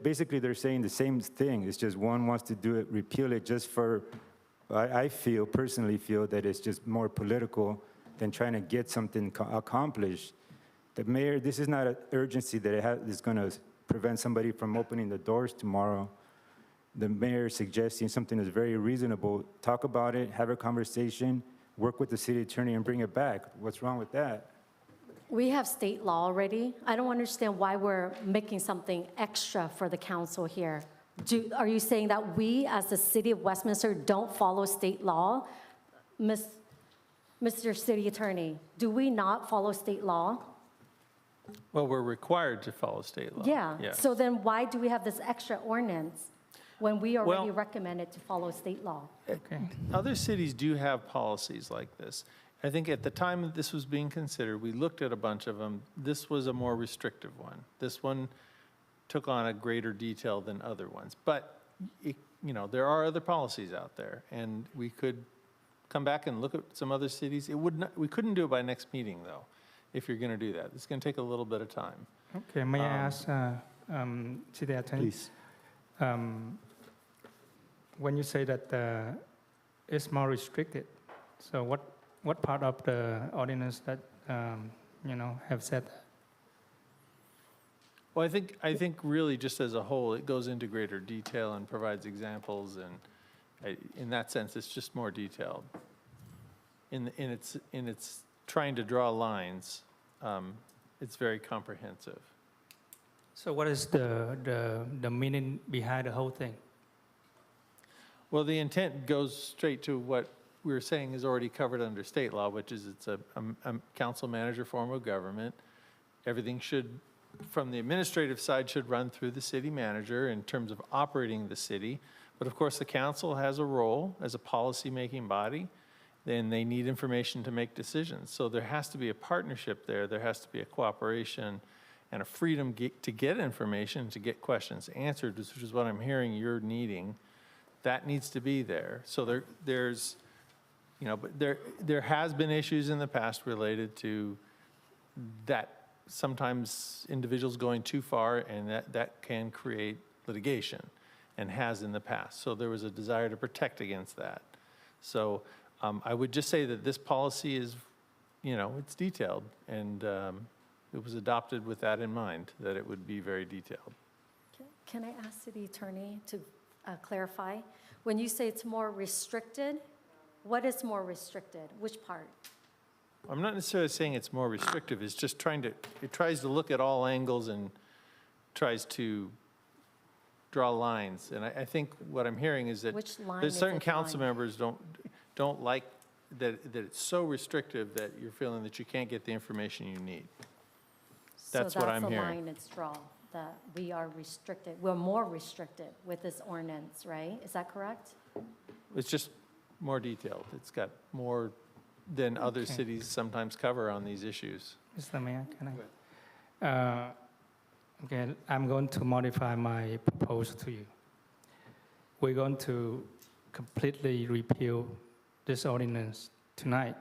Basically, they're saying the same thing. It's just one wants to do it, repeal it just for, I personally feel that it's just more political than trying to get something accomplished. The mayor, this is not an urgency that is going to prevent somebody from opening the doors tomorrow. The mayor is suggesting something that's very reasonable. Talk about it, have a conversation, work with the city attorney and bring it back. What's wrong with that? We have state law already. I don't understand why we're making something extra for the council here. Are you saying that we, as the city of Westminster, don't follow state law? Mr. City Attorney, do we not follow state law? Well, we're required to follow state law. Yeah. Yes. So then why do we have this extra ordinance when we already Well- recommended to follow state law? Okay. Other cities do have policies like this. I think at the time that this was being considered, we looked at a bunch of them. This was a more restrictive one. This one took on a greater detail than other ones. But, there are other policies out there, and we could come back and look at some other cities. We couldn't do it by next meeting, though, if you're going to do that. It's going to take a little bit of time. Okay, may I ask, City Attorney? Please. When you say that it's more restricted, so what part of the ordinance that, have said that? Well, I think really just as a whole, it goes into greater detail and provides examples, and in that sense, it's just more detailed. In its trying to draw lines, it's very comprehensive. So what is the meaning behind the whole thing? Well, the intent goes straight to what we were saying is already covered under state law, which is it's a council manager form of government. Everything should, from the administrative side, should run through the city manager in terms of operating the city. But of course, the council has a role as a policy-making body. Then they need information to make decisions. So there has to be a partnership there. There has to be a cooperation and a freedom to get information, to get questions answered, which is what I'm hearing you're needing. That needs to be there. So there's, but there has been issues in the past related to that, sometimes individuals going too far, and that can create litigation, and has in the past. So there was a desire to protect against that. So I would just say that this policy is, it's detailed, and it was adopted with that in mind, that it would be very detailed. Can I ask City Attorney to clarify? When you say it's more restricted, what is more restricted? Which part? I'm not necessarily saying it's more restrictive. It's just it tries to look at all angles and tries to draw lines. And I think what I'm hearing is that Which line there's is certain it council drawing? members don't like that it's so restrictive that you're feeling that you can't get the information you need. That's what I'm So that's hearing. the line it's drawn, that we are restricted. We're more restricted with this ordinance, right? Is that correct? It's just more detailed. It's got more than other Okay. cities sometimes cover on these issues. Mr. Mayor, can I? Okay, I'm going to modify my proposal to you. We're going to completely repeal this ordinance tonight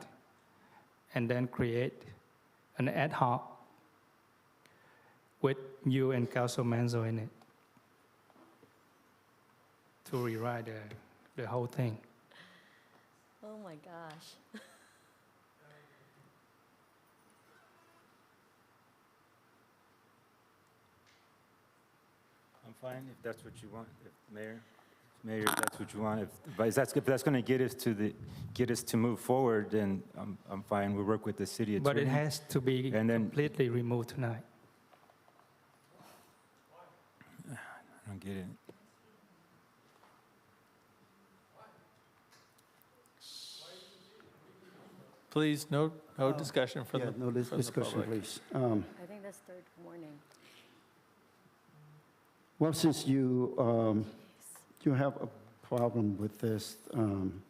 and then create an ad hoc with you and Council Manzo in it to rewrite the whole thing. Oh my gosh. I'm fine if that's what you want, Mayor, if that's what you want. If that's going to get us to move forward, then I'm fine. We'll work with the city attorney. But it has to be And then- completely removed tonight. I don't get it. Please, no discussion from Yeah, the no from the discussion, public. please. I think that's third warning. Well, since you have a problem with this, and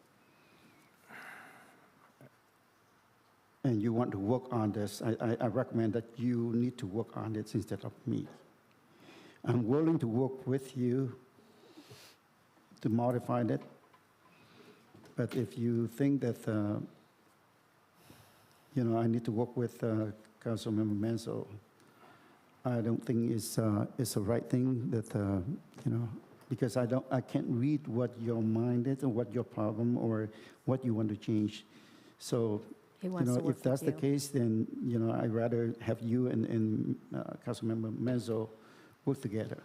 you want to work on this, I recommend that you need to work on it instead of me. I'm willing to work with you to modify it, but if you think that, I need to work with Councilmember Manzo, I don't think it's the right thing that, because I can't read what your mind is or what your problem or what you want to change. So, He wants to work if that's with the you. case, then, I'd rather have you and Councilmember Manzo work together.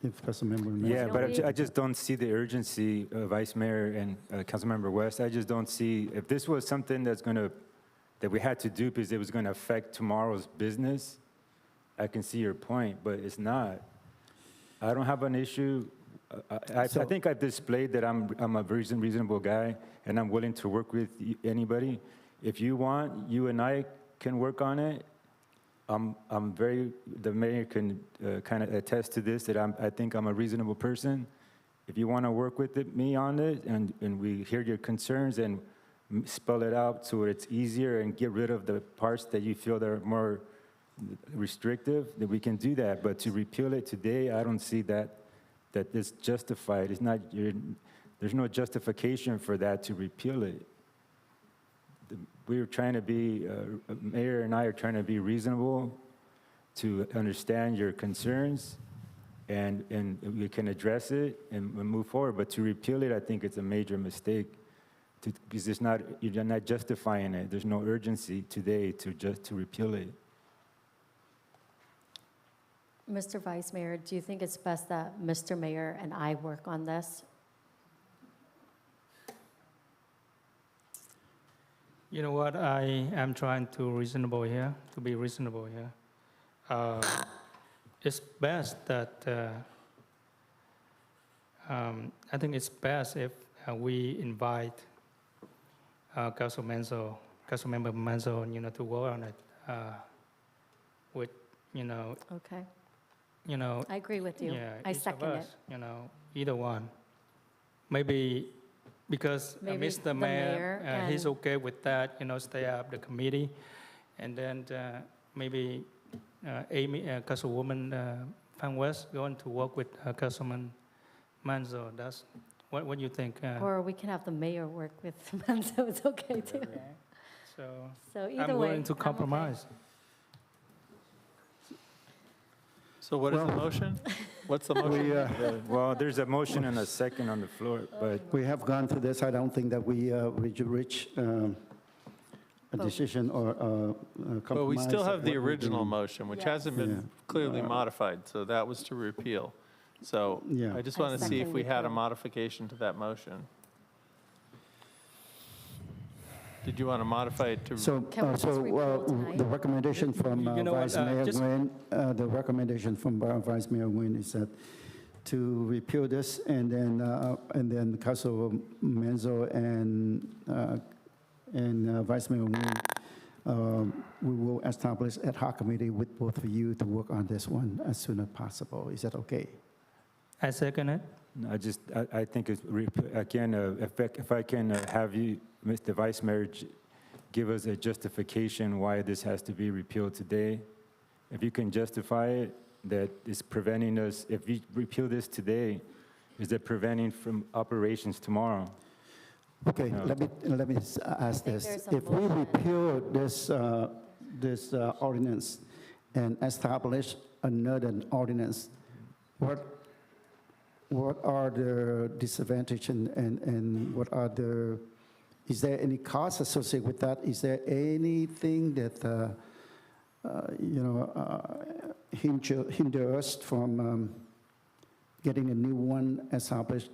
If Councilmember Manzo. Yeah, don't but we- I just don't see the urgency, Vice Mayor and Councilmember West. I just don't see, if this was something that we had to do because it was going to affect tomorrow's business, I can see your point, but it's not. I don't have an issue. I think I've displayed that I'm a reasonable guy, and I'm willing to work with anybody. If you want, you and I can work on it. The mayor can kind of attest to this, that I think I'm a reasonable person. If you want to work with me on it, and we hear your concerns and spell it out so it's easier and get rid of the parts that you feel that are more restrictive, then we can do that. But to repeal it today, I don't see that it's justified. It's not. There's no justification for that to repeal it. We're trying to be, Mayor and I are trying to be reasonable to understand your concerns, and we can address it and move forward. But to repeal it, I think it's a major mistake, because you're not justifying it. There's no urgency today to repeal it. Mr. Vice Mayor, do you think it's best that Mr. Mayor and I work on this? You know what? I am trying to be reasonable here. It's best that, I think it's best if we invite Councilmember Manzo, to work on it with, Okay, I I agree with you. Yeah, I each of second it. us, either one. Maybe because Maybe Mr. the Mayor, mayor he's and- okay with that, stay up the committee. And then maybe Councilwoman Van West going to work with Councilman Manzo. That's, what do you think? Or we can have the mayor work with Manzo, it's okay too. So So either I'm way. willing to I'm okay. compromise. So what is the Well- motion? What's the motion? Well, there's a motion and a second on the floor, but We have gone through this. I don't think that we reach a decision or a compromise. But we still of have the what we're original doing. motion, which Yes. hasn't been Yeah. clearly modified, so that was to repeal. So Yeah. I just I want to see if second we had a repeal. modification to that motion. Did you want to modify it to? So, Can we just repeal tonight? the recommendation from You know what, Vice Mayor just- Nguyen, the recommendation from Vice Mayor Nguyen is that to repeal this, and then Council Manzo and Vice Mayor Nguyen, we will establish ad hoc committee with both of you to work on this one as soon as possible. Is that okay? I second it. I think it's, again, if I can have you, Mr. Vice Mayor, give us a justification why this has to be repealed today. If you can justify it, that is preventing us, if you repeal this today, Is it preventing from operations tomorrow? Okay, No. let me ask think this. there's a If we motion. repeal this ordinance and establish another ordinance, what are the disadvantages and what are the, is there any cost associated with that? Is there anything that, hinder us from getting a new one established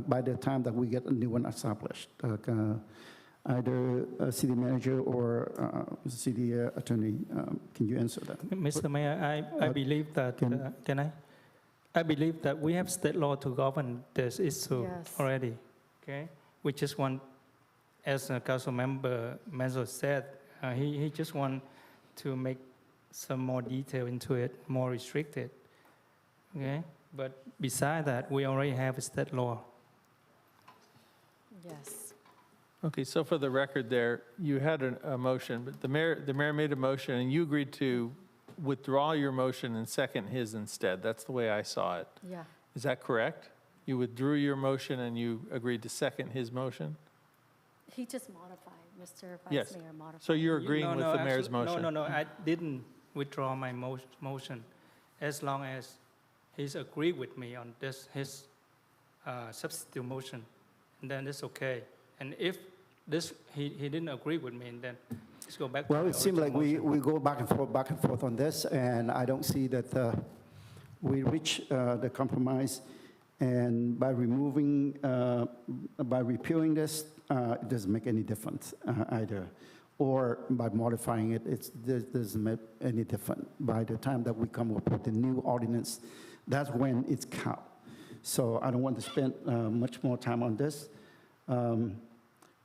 by the time that we get a new one established? Either a city manager or city attorney, can you answer that? Mr. Mayor, I believe that, can I? I believe that we have state law to govern this issue Yes. already, okay? We just want, as Council Member Menzo said, he just want to make some more detail into it, more restricted, okay? But beside that, we already have a state law. Yes. Okay, so for the record there, you had a motion, but the mayor made a motion, and you agreed to withdraw your motion and second his instead. That's the way I saw it. Yeah. Is that correct? You withdrew your motion and you agreed to second his motion? He just modified, Mr. Yes. Vice Mayor modified. So you're agreeing with the mayor's actually- motion? No, I didn't withdraw my motion, as long as he's agreed with me on this, his substitute motion, and then it's okay. And if he didn't agree with me, then let's go back to Well, the it seems like original motion. we go back and forth on this, and I don't see that we reach the compromise. And by repealing this, it doesn't make any difference either. Or by modifying it, it doesn't make any difference. By the time that we come up with the new ordinance, that's when it's count. So I don't want to spend much more time on this.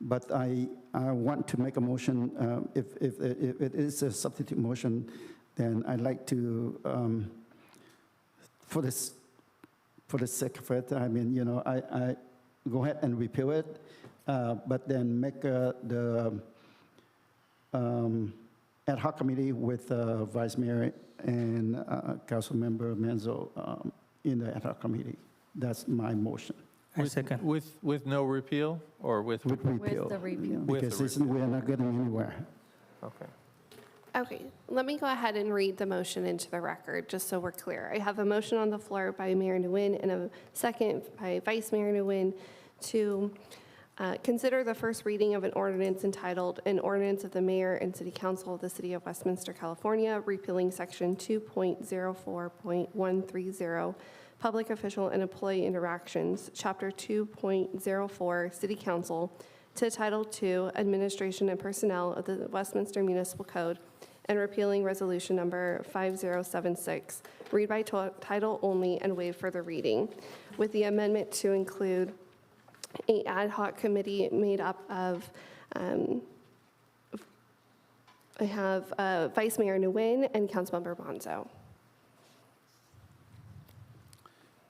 But I want to make a motion. If it is a substitute motion, then I'd like to, for the sake of it, I mean, I go ahead and repeal it, but then make the ad hoc committee with Vice Mayor and Council Member Menzo in the ad hoc committee. That's my motion. Second. With no repeal or with? With repeal. the repeal. With Because the we are not getting anywhere. Okay. Okay, let me go ahead and read the motion into the record, just so we're clear. I have a motion on the floor by Mayor Nguyen and a second by Vice Mayor Nguyen to consider the first reading of an ordinance entitled, An Ordinance of the Mayor and City Council of the City of Westminster, California, repealing Section 2.04.130, Public Official and Employee Interactions, Chapter 2.04, City Council, to Title II, Administration and Personnel of the Westminster Municipal Code, and repealing Resolution Number 5076, read by title only and waive further reading, with the amendment to include an ad hoc committee made up of, I have Vice Mayor Nguyen and Councilmember Bonzo.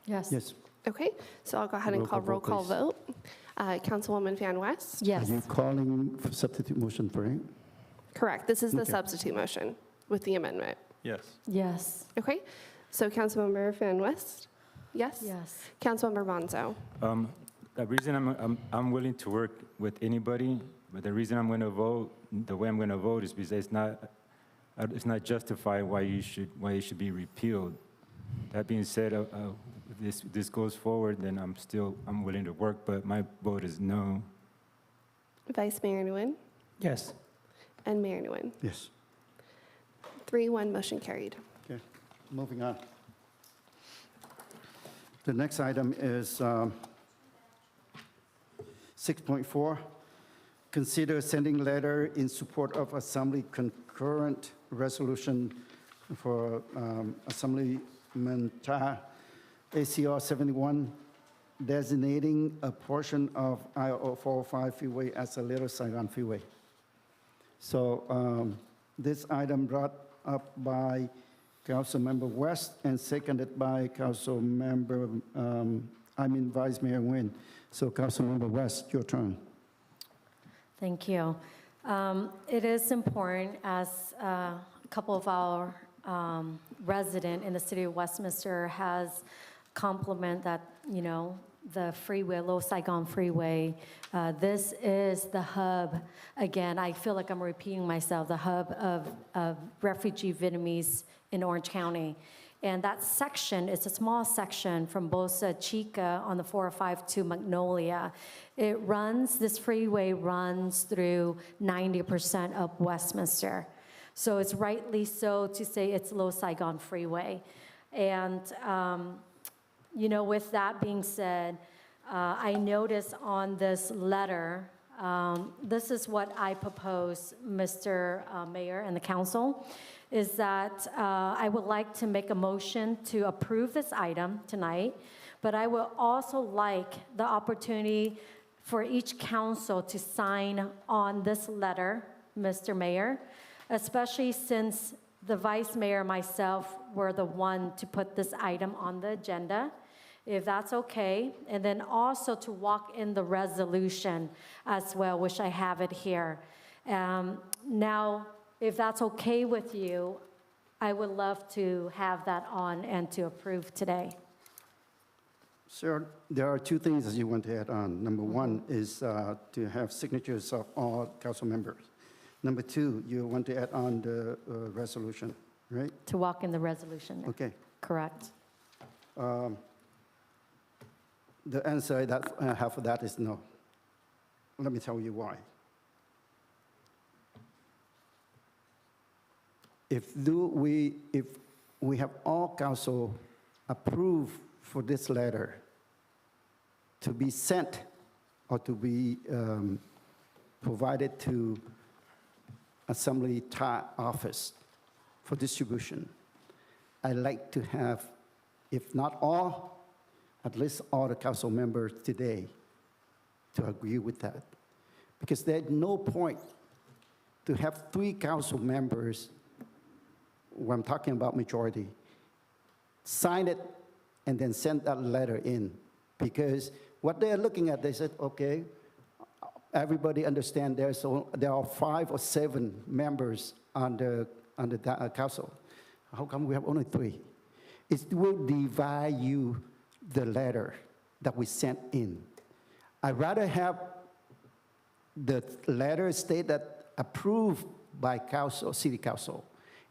Yes. Yes. Okay, so I'll go ahead and call roll call vote. Councilwoman Van West? Yes. Are you calling for substitute motion for it? Correct, this is the Okay. substitute motion with the amendment. Yes. Yes. Okay, so Councilmember Van West? Yes? Yes. Councilmember Bonzo? The reason I'm willing to work with anybody, but the reason I'm going to vote the way I'm going to vote is because it's not justified why it should be repealed. That being said, if this goes forward, then I'm willing to work, but my vote is no. Vice Mayor Nguyen? Yes. And Mayor Nguyen? Yes. 3-1, motion carried. Okay, moving on. The next item is 6.4, consider sending letter in support of Assembly concurrent resolution for Assemblyman Cha, ACR 71, designating a portion of I-405 Freeway as a Little Saigon Freeway. So this item brought up by Councilmember West and seconded by Councilmember, Vice Mayor Nguyen. So Councilmember West, your turn. Thank you. It is important, as a couple of our resident in the city of Westminster has compliment that, you know, the freeway, Low Saigon Freeway, this is the hub. Again, I feel like I'm repeating myself, the hub of refugee Vietnamese in Orange County. And that section, it's a small section from Bosa Chica on the 405 to Magnolia. This freeway runs through 90% of Westminster. So it's rightly so to say it's Low Saigon Freeway. And, you know, with that being said, I noticed on this letter, this is what I propose, Mr. Mayor and the council, is that I would like to make a motion to approve this item tonight, but I would also like the opportunity for each council to sign on this letter, Mr. Mayor, especially since the vice mayor and myself were the one to put this item on the agenda, if that's okay. And then also to walk in the resolution as well, which I have it here. Now, if that's okay with you, I would love to have that on and to approve today. Sir, there are two things that you want to add on. Number one is to have signatures of all council members. Number two, you want to add on the resolution, right? To walk in the resolution. Okay. Correct. The answer that half of that is no. Let me tell you why. If we have all council approve for this letter to be sent or to be provided to Assembly office for distribution, I'd like to have, if not all, at least all the council members today to agree with that. Because there's no point to have 3 council members, when I'm talking about majority, sign it and then send that letter in. Because what they're looking at, they said, okay, everybody understand there are 5 or 7 members on the council. How come we have only 3? It will devalue the letter that we sent in. I'd rather have the letter state that approved by council, city council,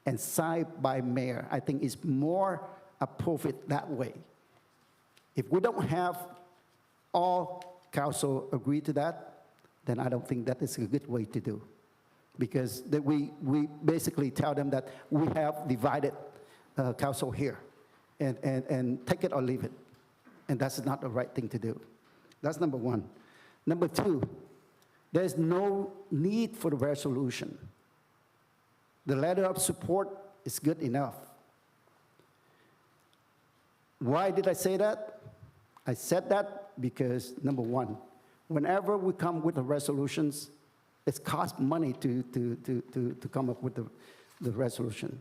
and signed by mayor. I think it's more appropriate that way. If we don't have all council agree to that, then I don't think that is a good way to do. Because we basically tell them that we have divided council here, and take it or leave it. And that's not the right thing to do. That's number one. Number two, there's no need for the resolution. The letter of support is good enough. Why did I say that? I said that because, number one, whenever we come with the resolutions, it costs money to come up with the resolution.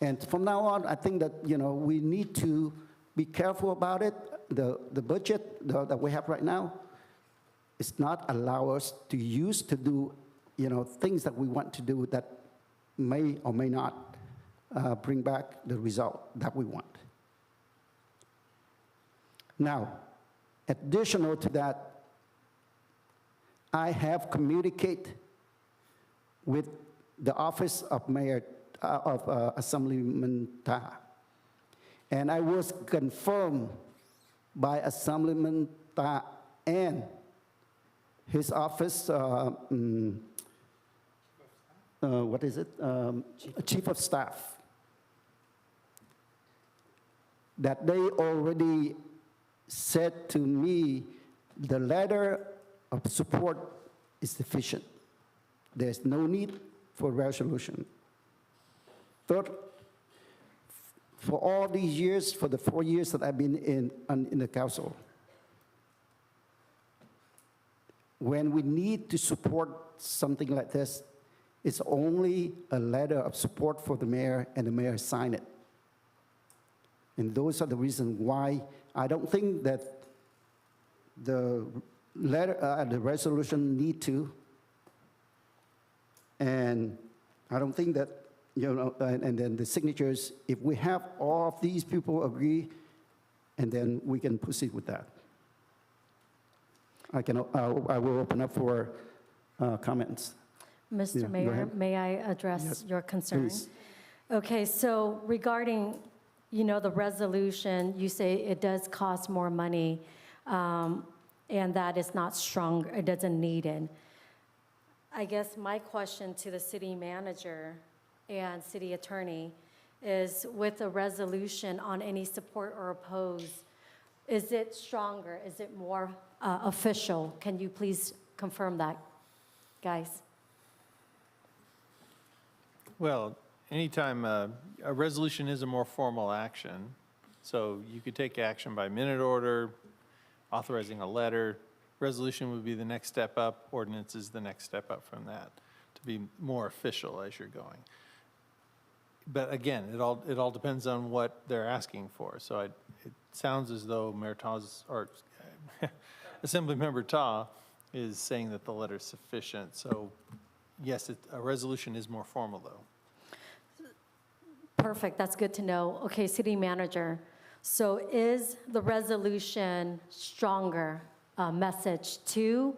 And from now on, I think that, you know, we need to be careful about it. The budget that we have right now is not allow us to use to do, you know, things that we want to do that may or may not bring back the result that we want. Now, additional to that, I have communicated with the office of Mayor of Assemblyman Taha, and I was confirmed by Assemblyman Taha and his office, Chief of Staff, that they already said to me the letter of support is sufficient. There's no need for resolution. Third, for all these years, for the 4 years that I've been in the council, when we need to support something like this, it's only a letter of support for the mayor, and the mayor sign it. And those are the reasons why I don't think that the letter, the resolution need to, and I don't think that, you know, and then the signatures, if we have all of these people agree, and then we can proceed with that. I will open up for comments. Yeah, Mr. go Mayor, ahead. may I address Yes, your concern? please. Okay, so regarding, the resolution, you say it does cost more money, and that it's not strong, it doesn't need it. I guess my question to the city manager and city attorney is, with a resolution on any support or oppose, is it stronger? Is it more official? Can you please confirm that, guys? Well, anytime a resolution is a more formal action, so you could take action by minute order, authorizing a letter. Resolution would be the next step up. Ordinance is the next step up from that, to be more official as you're going. But again, it all depends on what they're asking for. So it sounds as though Mayor Ta's, or Assemblymember Ta is saying that the letter is sufficient. So yes, a resolution is more formal, though. Perfect, that's good to know. Okay, city manager, so is the resolution stronger message to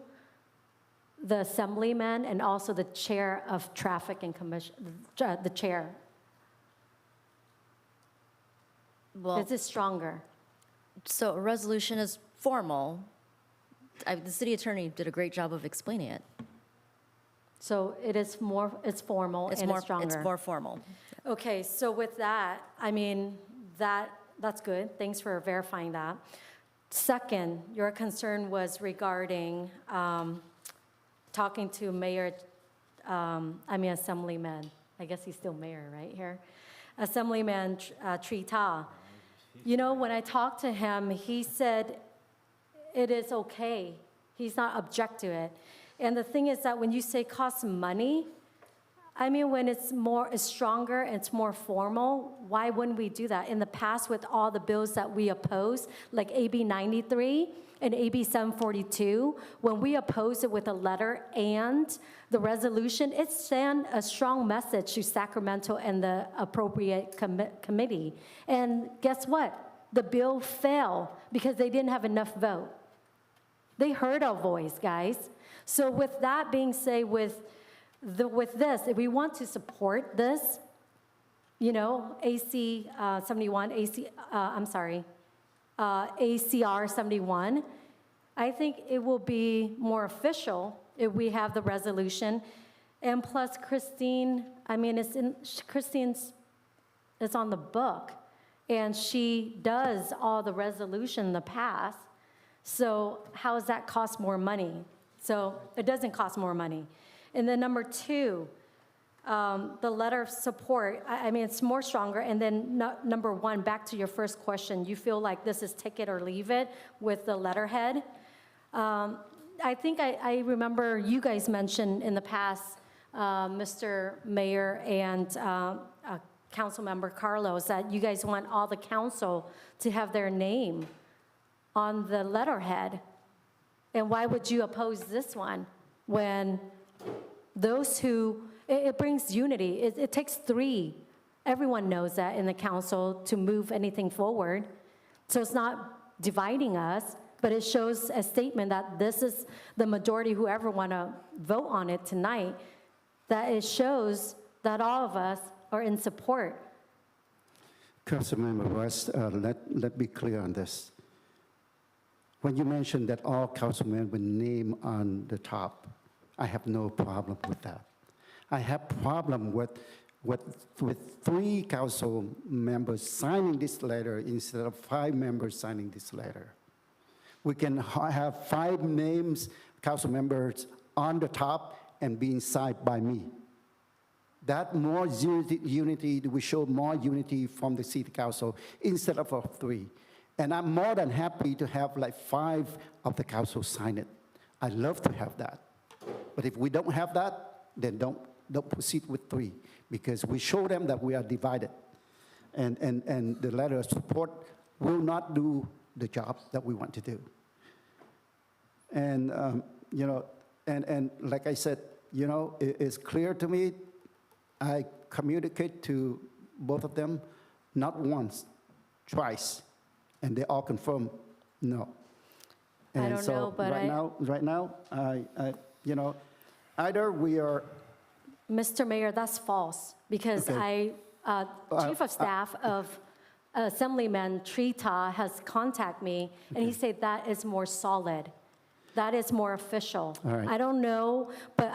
the assemblyman and also the chair of traffic and commission, the chair? Well, Is it stronger? so a resolution is formal. The city attorney did a great job of explaining it. So it's formal and it's stronger? It's more formal. Okay, so with that, that's good. Thanks for verifying that. Second, your concern was regarding talking to Assemblyman, I guess he's still mayor right here, Assemblyman Trita. When I talked to him, he said it is okay. He's not object to it. And the thing is that when you say costs money, when it's stronger, it's more formal, why wouldn't we do that? In the past, with all the bills that we oppose, like AB 93 and AB 742, when we oppose it with a letter and the resolution, it sent a strong message to Sacramento and the appropriate committee. And guess what? The bill fell because they didn't have enough vote. They heard our voice, guys. So with that being said, with this, if we want to support this, AC 71, ACR 71, I think it will be more official if we have the resolution. And plus Christine, it's on the book, and she does all the resolution in the past. So how does that cost more money? So it doesn't cost more money. And then number two, the letter of support, it's more stronger. And then number one, back to your first question, you feel like this is take it or leave it with the letterhead. I think I remember you guys mentioned in the past, Mr. Mayor and Councilmember Carlos, that you guys want all the council to have their name on the letterhead. And why would you oppose this one when those who, it brings unity. It takes three. Everyone knows that in the council to move anything forward. So it's not dividing us, but it shows a statement that this is the majority, whoever want to vote on it tonight, that it shows that all of us are in support. Councilmember West, let me be clear on this. When you mentioned that all councilmen would name on the top, I have no problem with that. I have problem with 3 council members signing this letter instead of 5 members signing this letter. We can have 5 names, council members on the top and being signed by me. That more unity, we show more unity from the city council instead of 3. And I'm more than happy to have like 5 of the council sign it. I love to have that. But if we don't have that, then don't proceed with 3, because we show them that we are divided. And the letter of support will not do the job that we want to do. And, and like I said, it's clear to me, I communicate to both of them, not once, twice. And they all confirm no. I And don't so know, but right now, you know, either we are, Mr. Mayor, that's false, because Okay. Chief of Staff of Assemblyman Trita has contacted me, and he said that is more solid. That is more official. All right. I don't know, but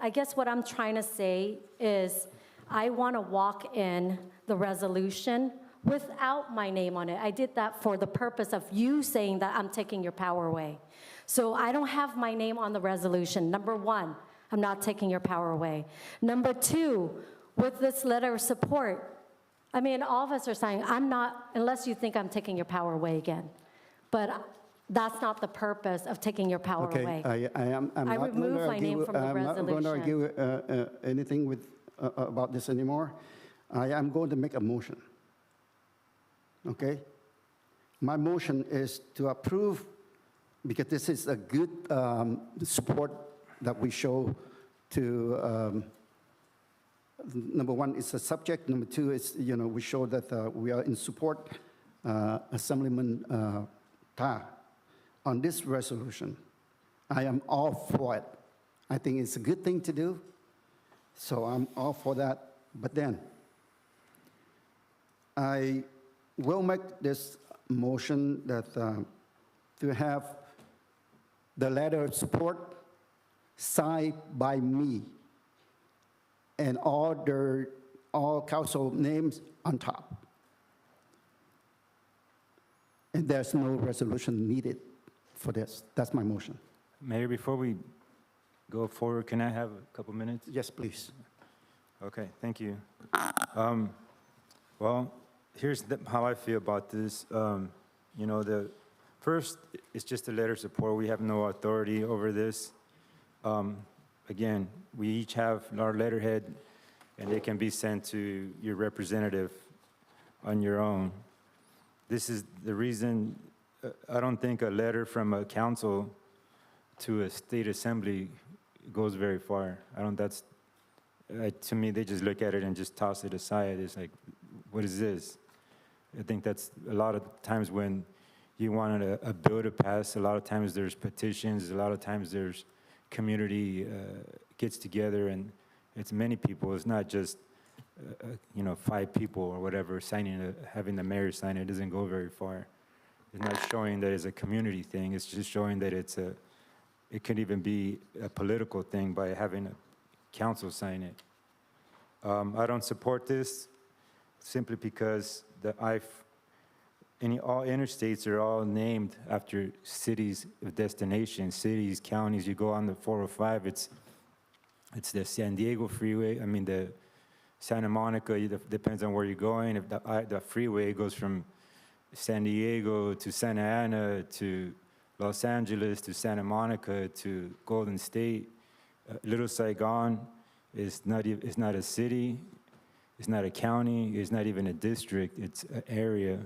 I guess what I'm trying to say is I want to walk in the resolution without my name on it. I did that for the purpose of you saying that I'm taking your power away. So I don't have my name on the resolution. Number one, I'm not taking your power away. Number two, with this letter of support, I mean, all of us are saying, I'm not, unless you think I'm taking your power away again. But that's not the purpose of taking your power away. okay, I'm I not going remove to my name argue, from the I'm not going to resolution. argue anything with, about this anymore. I am going to make a motion. Okay? My motion is to approve, because this is a good support that we show to, number one, it's a subject. Number two, is, you know, we show that we are in support, Assemblyman Ta, on this resolution. I am all for it. I think it's a good thing to do, so I'm all for that. But then, I will make this motion that to have the letter of support signed by me and all council names on top. And there's no resolution needed for this. That's my motion. Mayor, before we go forward, can I have a couple minutes? Yes, please. Okay, thank you. Well, here's how I feel about this. You know, the first, it's just a letter of support. We have no authority over this. Again, we each have our letterhead, and they can be sent to your representative on your own. This is the reason I don't think a letter from a council to a state assembly goes very far. I don't, that's, to me, they just look at it and just toss it aside. It's like, what is this? I think that's a lot of times when you want a bill to pass, a lot of times there's petitions, a lot of times there's community gets together, and it's many people. It's not just, you know, 5 people or whatever signing, having the mayor sign it. It doesn't go very far. It's not showing that it's a community thing. It's just showing that it could even be a political thing by having a council sign it. I don't support this simply because all interstates are all named after cities of destination, cities, counties. You go on the 405, it's the San Diego Freeway. I mean, the Santa Monica, it depends on where you're going. If the freeway goes from San Diego to Santa Ana to Los Angeles to Santa Monica to Golden State, Little Saigon is not a city, it's not a county, it's not even a district, it's an area.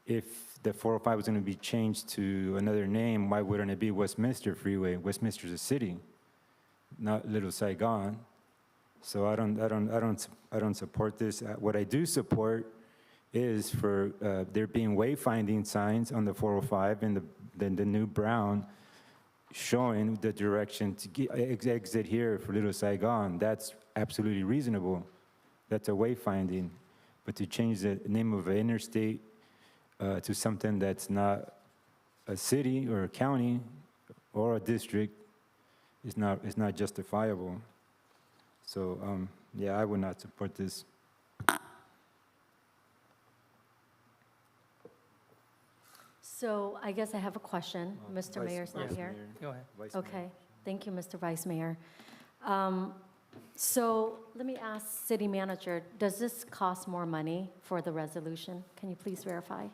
If the 405 was going to be changed to another name, why wouldn't it be Westminster Freeway? Westminster's a city, not Little Saigon. So I don't support this. What I do support is for there being wayfinding signs on the 405 and the new brown showing the direction to exit here for Little Saigon. That's absolutely reasonable. That's a wayfinding. But to change the name of an interstate to something that's not a city or a county or a district is not justifiable. So yeah, I would not support this. So I guess I have a question. Mr. Mayor's not here. Go ahead. Okay, thank you, Mr. Vice Mayor. So let me ask City Manager, does this cost more money for the resolution? Can you please verify?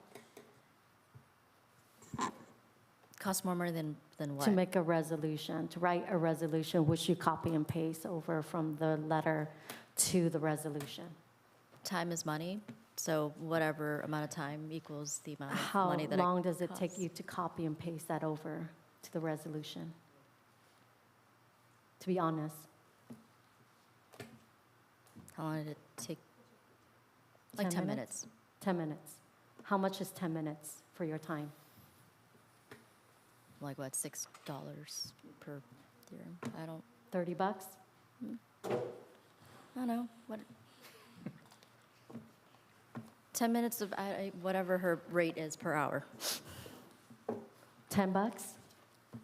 Cost more money than what? To make a resolution, to write a resolution, which you copy and paste over from the letter to the resolution. Time is money, so whatever amount of time equals the amount of How money that long does it take costs. you to copy and paste that over to the resolution? To be honest. How long did it take? Like 10 minutes. 10 minutes. How much is 10 minutes for your time. Like what, $6 per year? I don't, $30? I don't know, what? 10 minutes of, whatever her rate is per hour. $10?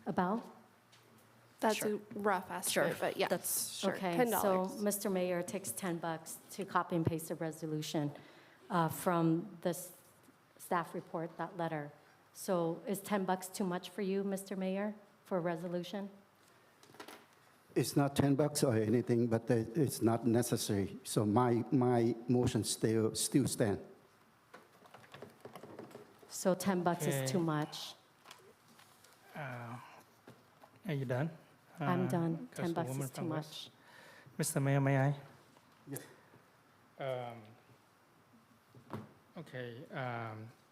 About? That's Sure. a rough estimate, Sure. but yes, That's- sure, Okay, $10. so Mr. Mayor, it takes $10 to copy and paste a resolution from the staff report, that letter. So is $10 too much for you, Mr. Mayor, for a resolution? It's not $10 or anything, but it's not necessary. So my motion still stand. So $10 is too Okay. much. Are you done? I'm done. $10 Councilwoman is too from much. West. Mr. Mayor, may I? Yes. Okay,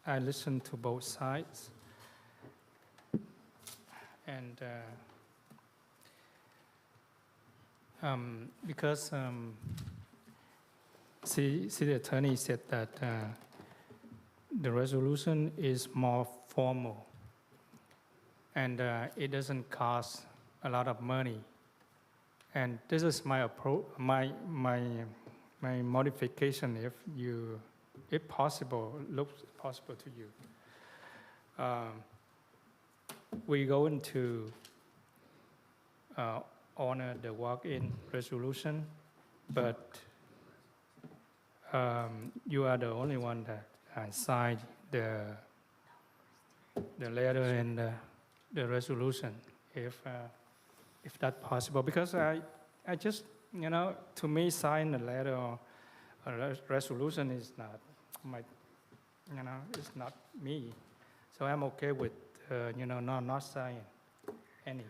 I listened to both sides. And because city attorney said that the resolution is more formal and it doesn't cost a lot of money. And this is my approach, my modification, if possible, looks possible to you. We going to honor the walk-in resolution, but you are the only one that signed the letter and the resolution, if that's possible. Because I just, to me, sign a letter or a resolution is not it's not me. So I'm okay with, not signing any.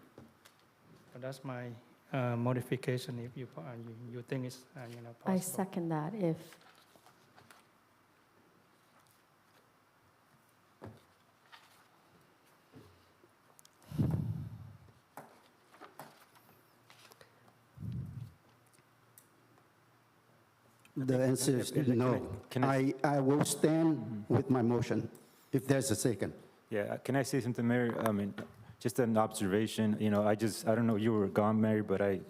So that's my modification if you think it's, possible. I second that if, The answer is no. I will stand with my motion if there's a second. Yeah, can I say something, Mayor? I mean, just an observation, I don't know, you were gone, Mayor, but I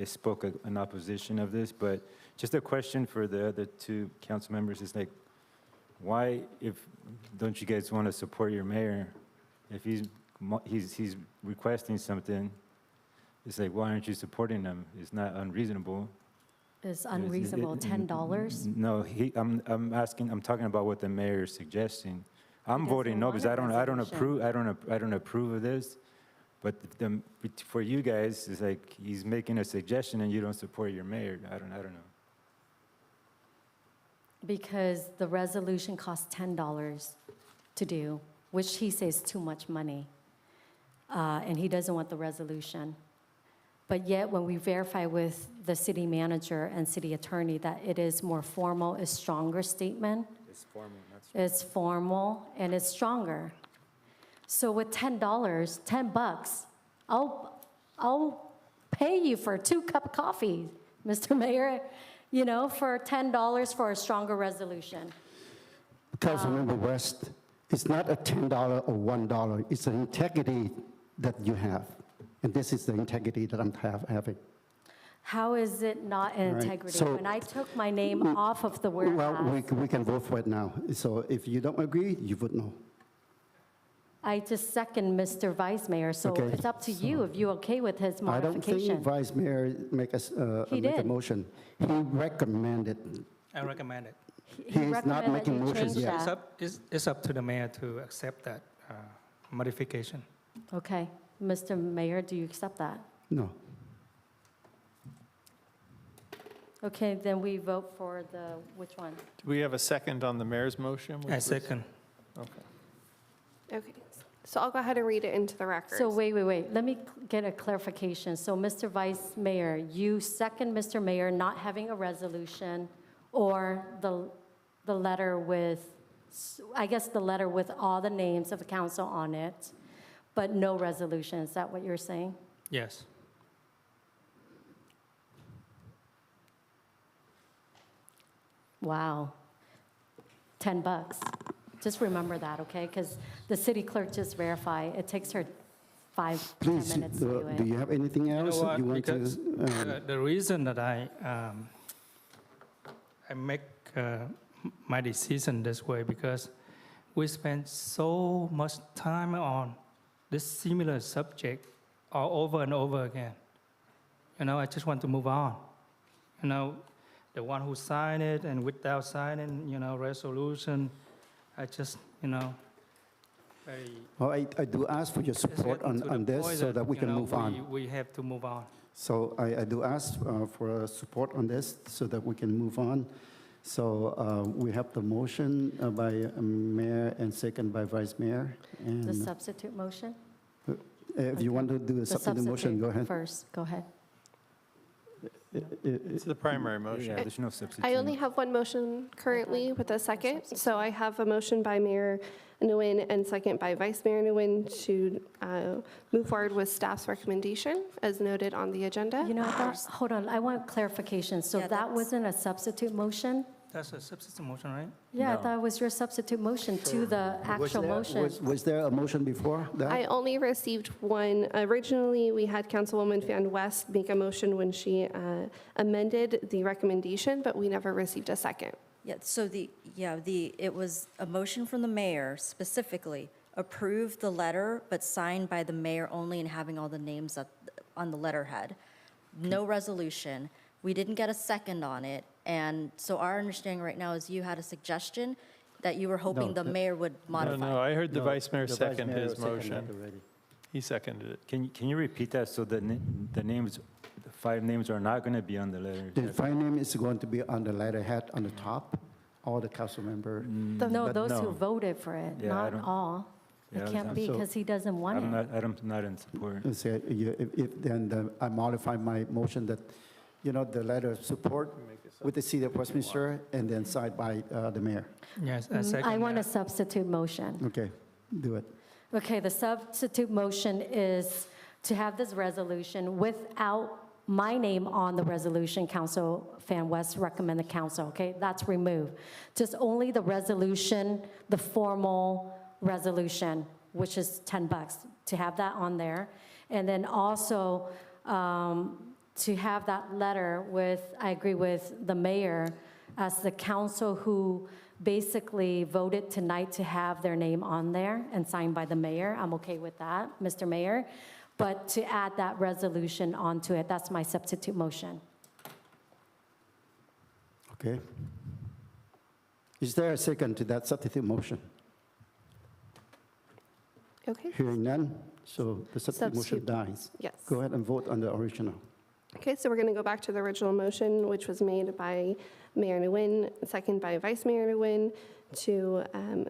spoke in opposition of this, but just a question for the other two council members is like, why, don't you guys want to support your mayor? If he's requesting something, it's like, why aren't you supporting him? It's not unreasonable. is unreasonable, $10? No, I'm talking about what the mayor is suggesting. I'm doesn't voting no want because a I don't resolution. approve of this. But for you guys, it's like he's making a suggestion and you don't support your mayor. I don't know. Because the resolution costs $10 to do, which he says too much money. And he doesn't want the resolution. But yet, when we verify with the city manager and city attorney that it is more formal, a stronger statement, It's formal, not strong. it's formal, and it's stronger. So with $10, $10, I'll pay you for 2 cups of coffee, Mr. Mayor, for $10 for a stronger resolution. Councilmember West, it's not a $10 or $1. It's an integrity that you have. And this is the integrity that I'm having. How is it not an All right, integrity? so- When I took my name off of the warehouse, Well, we can vote for it now. So if you don't agree, you vote no. I just second Mr. Vice Mayor, so Okay, it's up to you if you're okay with his I don't think modification. Vice Mayor make a He make a did. motion. He recommended. I recommend it. He He's not recommended that making you motions change yet. that. It's up to the mayor to accept that modification. Okay, Mr. Mayor, do you accept that? No. Okay, then we vote for which one? Do we have a second on the mayor's motion? which I was- second. Okay. Okay, so I'll go ahead and read it into the record. So wait, let me get a clarification. So Mr. Vice Mayor, you second Mr. Mayor not having a resolution or the letter with, I guess the letter with all the names of the council on it, but no resolution, is that what you're saying? Yes. Wow. $10. Just remember that, okay? Because the city clerk just verified, it takes her 5, 10 Please, minutes to do do it. you have anything You else know that what, you want because to? the reason that I make my decision this way, because we spend so much time on this similar subject all over and over again. You know, I just want to move on. You know, the one who signed it and without signing, you know, resolution, I just, you know, Well, I do ask for your support on this so that we can move on. We have to move on. So I do ask for support on this so that we can move on. So we have the motion by Mayor and second by Vice Mayor. The And substitute motion? if you want to do the substitute motion, go ahead. First, go ahead. It's the primary motion. Yeah, there's no substitute. I only have one motion currently with a second. So I have a motion by Mayor Nguyen and second by Vice Mayor Nguyen to move forward with staff's recommendation as noted on the agenda. You know, hold on, I want clarification. So Yeah, that that's- wasn't a substitute motion? That's a substitute motion, right? Yeah, I No. thought it was your substitute motion to the actual motion. Was there a motion before that? I only received one. Originally, we had Councilwoman Fan West make a motion when she amended the recommendation, but we never received a second. Yeah, so it was a motion from the mayor specifically, approve the letter, but signed by the mayor only and having all the names on the letterhead. No resolution. We didn't get a second on it, and so our understanding right now is you had a suggestion that you were hoping the mayor would modify. No, I heard the No, Vice Mayor the Vice second Mayor his seconded motion. that already. He seconded it. Can you repeat that? So the names, the 5 names are not going to be on the letter? The final name is going to be on the letterhead on the top, all the council member. No, but those who no. voted for it, Yeah, I not don't- all. Yeah, It can't be so- because he doesn't want I'm it. not in support. Say, if then I modify my motion that, the letter of support with the city of Westminster and then signed by the mayor. Yes, I second I want a that. substitute motion. Okay, do it. Okay, the substitute motion is to have this resolution without my name on the resolution. Council Fan West recommend the council, okay? That's removed. Just only the resolution, the formal resolution, which is $10, to have that on there. And then also to have that letter with, I agree with the mayor, as the council who basically voted tonight to have their name on there and signed by the mayor. I'm okay with that, Mr. Mayor. But to add that resolution onto it, that's my substitute motion. Okay. Is there a second to that substitute motion? Okay. Hearing none, so the substitute motion Substitute. dies. Yes. Go ahead and vote on the original. Okay, so we're going to go back to the original motion, which was made by Mayor Nguyen, second by Vice Mayor Nguyen, to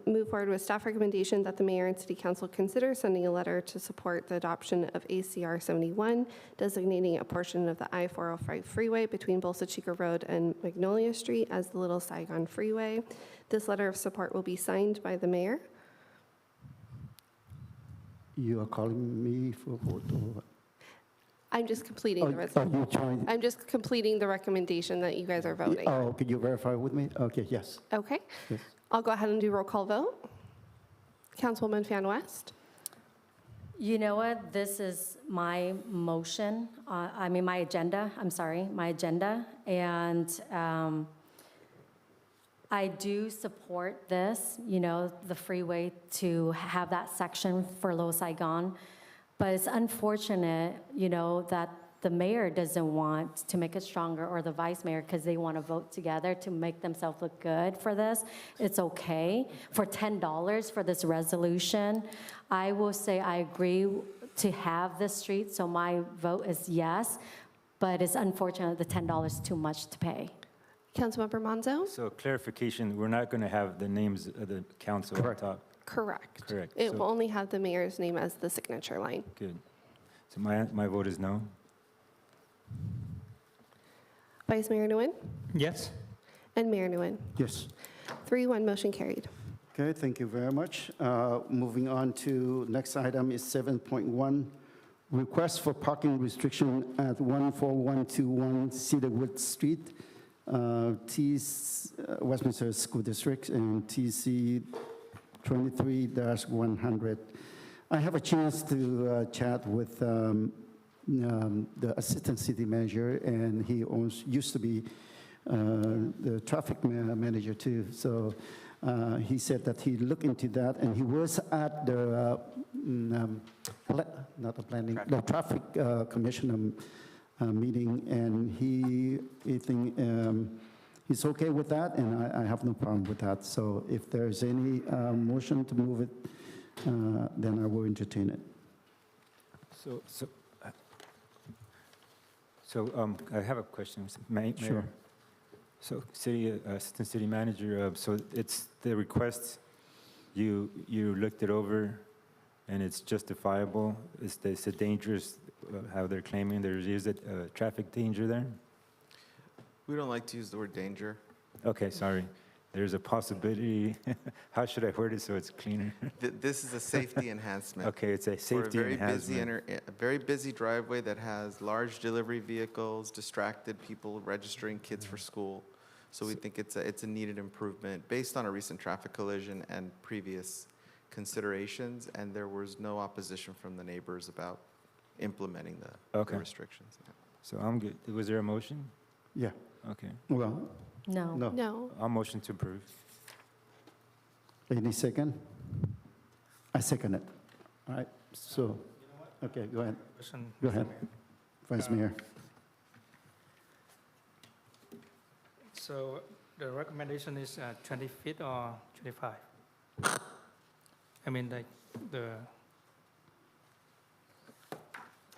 move forward with staff recommendation that the mayor and city council consider sending a letter to support the adoption of ACR 71, designating a portion of the I-405 freeway between Bolsa Chica Road and Magnolia Street as the Little Saigon Freeway. This letter of support will be signed by the mayor. You are calling me for vote or what? I'm just completing the Are resolution. you trying? I'm just completing the recommendation that you guys are voting. Oh, can you verify with me? Okay, yes. Okay. Yes. I'll go ahead and do roll call vote. Councilwoman Fan West? You know what? This is my motion, my agenda, my agenda. And I do support this, the freeway to have that section for Little Saigon. But it's unfortunate, that the mayor doesn't want to make it stronger, or the vice mayor, because they want to vote together to make themselves look good for this. It's okay. For $10 for this resolution, I will say I agree to have this street, so my vote is yes. But it's unfortunate the $10 is too much to pay. Councilmember Monzo? So clarification, we're not going to have the names of the council on top? Correct. Correct. It So- will only have the mayor's name as the signature line. Good. So my vote is no? Vice Mayor Nguyen Yes. and Mayor Nguyen. Yes. 3-1, motion carried. Okay, thank you very much. Moving on to next item is 7.1, request for parking restriction at 14121 Cedarwood Street, Westminster School District, and TC 23-100. I have a chance to chat with the assistant city manager, and he used to be the traffic manager too. So he said that he looked into that, and he was at the the traffic commissioner meeting, and he think he's okay with that, and I have no problem with that. So if there's any motion to move it, then I will entertain it. So I have a question, Mayor. Sure. So assistant city manager, so it's the request, you looked it over and it's justifiable? Is it dangerous, how they're claiming there is a traffic danger there? We don't like to use the word danger. Okay, sorry. There's a possibility, how should I word it so it's cleaner? This is a safety enhancement. Okay, it's a safety For a enhancement. a very busy driveway that has large delivery vehicles, distracted people registering kids for school. So we think it's a needed improvement based on a recent traffic collision and previous considerations, and there was no opposition from the neighbors about implementing the restrictions. So I'm good. Was there a motion? Yeah. Okay. Well, No. No. I'll motion to approve. any second? I second it. All right, so, okay, go ahead. Go ahead, Vice Mayor. So the recommendation is 20 feet or 25? I mean, like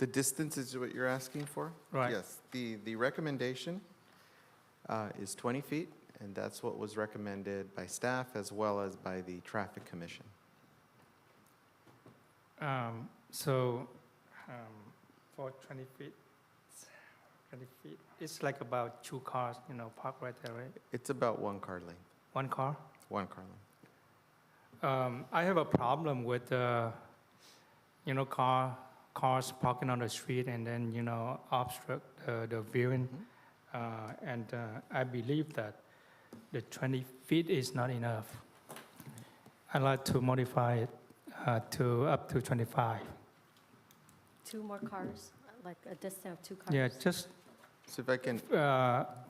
The distance is what you're asking for? Right. Yes, the recommendation is 20 feet, and that's what was recommended by staff as well as by the Traffic Commission. So for 20 feet, it's like about 2 cars, parked right there, right? It's about 1 car length. 1 car? 1 car length. I have a problem with, cars parking on the street and then, obstruct the viewing. And I believe that the 20 feet is not enough. I'd like to modify it to up to 25. 2 more cars, like a distance of 2 cars? Yeah, just So if I can,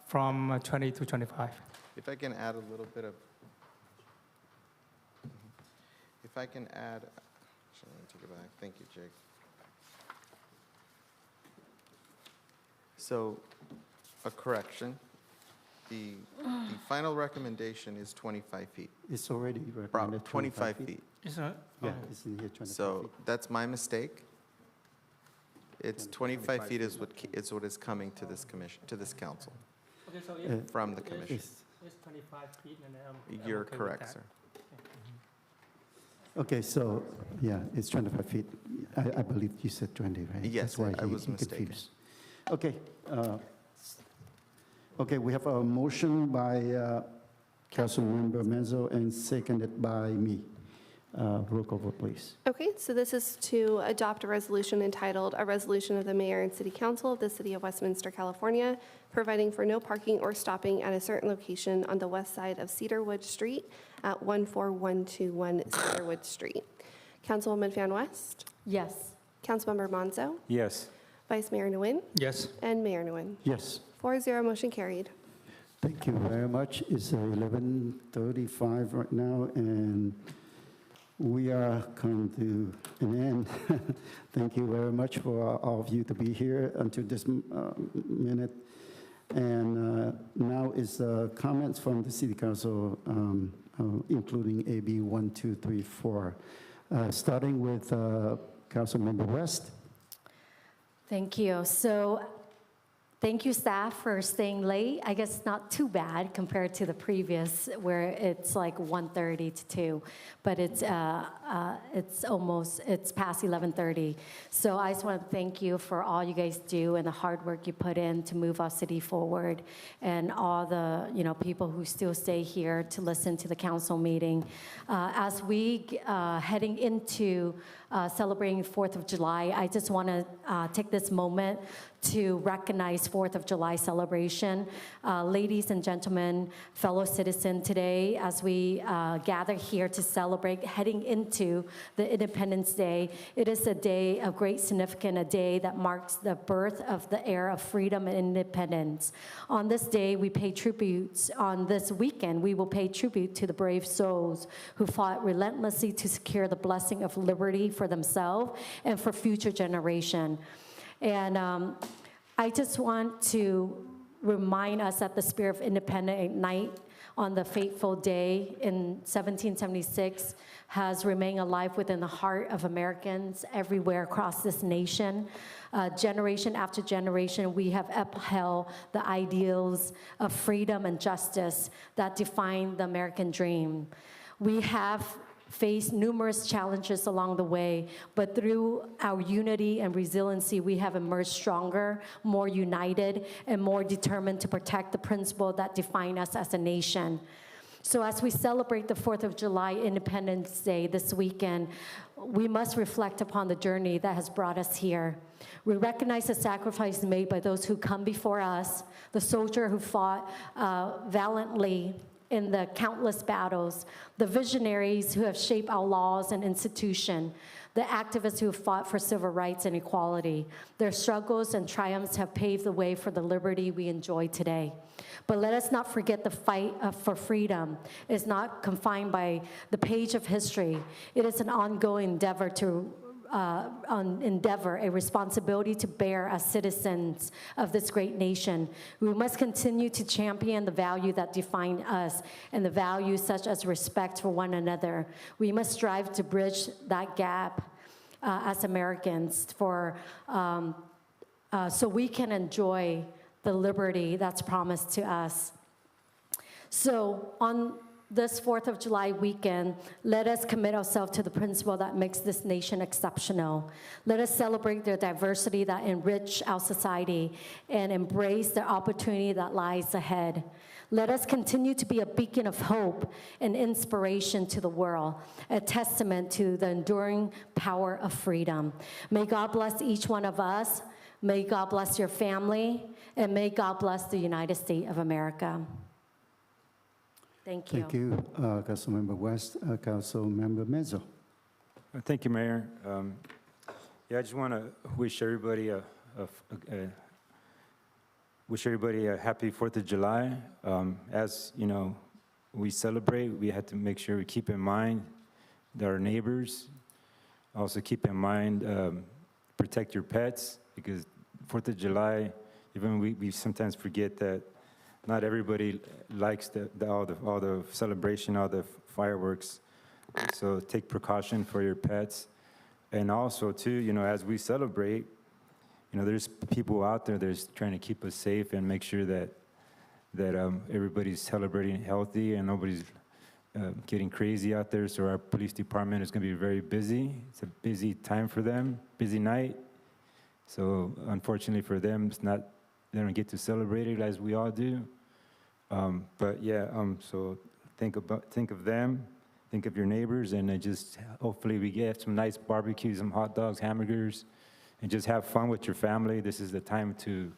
from 20 to 25. if I can add a little bit of, if I can add, actually, let me take it back. Thank you, Jake. So, a correction. The final recommendation is 25 feet. It's already recommended 25 feet. Is that? Yeah, it's in here, 25 feet. So that's my mistake. It's 25 feet is what is coming to this commission, to this council, Okay, so from the commission. it's 25 feet and I'm You're okay with correct, that. sir. Okay, so, yeah, it's 25 feet. I believe you said 20, right? Yes, That's why I was he mistaken. confused. Okay. Okay, we have a motion by Councilmember Menzo and seconded by me. Roll call vote, please. Okay, so this is to adopt a resolution entitled, "A Resolution of the Mayor and City Council of the City of Westminster, California, providing for no parking or stopping at a certain location on the west side of Cedarwood Street at 14121 Cedarwood Street." Councilwoman Fan West, Yes. Councilmember Monzo, Yes. Vice Mayor Nguyen, Yes. and Mayor Nguyen. Yes. 4-0, motion carried. Thank you very much. It's 11:35 right now, and we are coming to an end. Thank you very much for all of you to be here until this minute. And now is comments from the City Council, including AB 1234. Starting with Councilmember West. Thank you. So, thank you, staff, for staying late. I guess not too bad compared to the previous, where it's like 1:30 to 2, but it's past 11:30. So I just want to thank you for all you guys do and the hard work you put in to move our city forward, and all the people who still stay here to listen to the council meeting. As we heading into celebrating 4th of July, I just want to take this moment to recognize 4th of July celebration. Ladies and gentlemen, fellow citizens, today as we gather here to celebrate heading into the Independence Day, it is a day of great significance, a day that marks the birth of the era of freedom and independence. On this day, we pay tributes. On this weekend, we will pay tribute to the brave souls who fought relentlessly to secure the blessing of liberty for themselves and for future generations. And I just want to remind us that the spirit of independence ignite on the fateful day in 1776 has remained alive within the heart of Americans everywhere across this nation. Generation after generation, we have upheld the ideals of freedom and justice that define the American dream. We have faced numerous challenges along the way, but through our unity and resiliency, we have emerged stronger, more united, and more determined to protect the principles that define us as a nation. So as we celebrate the 4th of July Independence Day this weekend, we must reflect upon the journey that has brought us here. We recognize the sacrifice made by those who come before us, the soldier who fought valiantly in the countless battles, the visionaries who have shaped our laws and institutions, the activists who have fought for civil rights and equality. Their struggles and triumphs have paved the way for the liberty we enjoy today. But let us not forget the fight for freedom is not confined by the page of history. It is an ongoing endeavor a responsibility to bear as citizens of this great nation. We must continue to champion the value that define us and the values such as respect for one another. We must strive to bridge that gap as Americans so we can enjoy the liberty that's promised to us. So on this 4th of July weekend, let us commit ourselves to the principle that makes this nation exceptional. Let us celebrate the diversity that enrich our society and embrace the opportunity that lies ahead. Let us continue to be a beacon of hope and inspiration to the world, a testament to the enduring power of freedom. May God bless each one of us. May God bless your family, and may God bless the United States of America. Thank you. Thank you, Councilmember West. Councilmember Mezzo. Thank you, Mayor. I just want to wish everybody a happy 4th of July. As you know, we celebrate, we have to make sure we keep in mind our neighbors. Also keep in mind, protect your pets, because 4th of July, even we sometimes forget that not everybody likes all the celebration, all the fireworks. So take precaution for your pets. And also, too, as we celebrate, there's people out there that's trying to keep us safe and make sure that everybody's celebrating healthy and nobody's getting crazy out there. So our police department is going to be very busy. It's a busy time for them, busy night. So unfortunately for them, they don't get to celebrate it as we all do. So think of them, think of your neighbors, and just hopefully we get some nice barbecue, some hot dogs, hamburgers, and just have fun with your family. This is the time to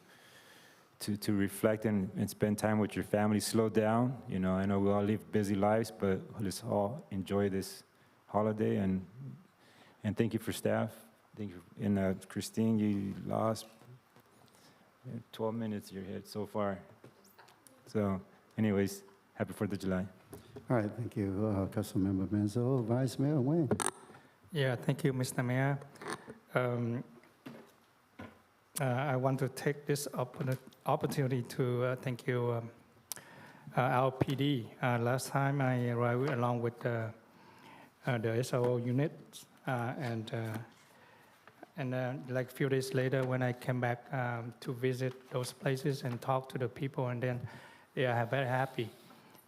reflect and spend time with your family. Slow down. I know we all live busy lives, but let's all enjoy this holiday. And thank you for staff. Thank you. And Christine, you lost 12 minutes in your head so far. So anyways, happy 4th of July. All right, thank you, Councilmember Mezzo. Vice Mayor Wayne. Yeah, thank you, Mr. Mayor. I want to take this opportunity to thank you, our PD. Last time I arrived along with the SRO unit, and like a few days later, when I came back to visit those places and talk to the people, and then they are very happy.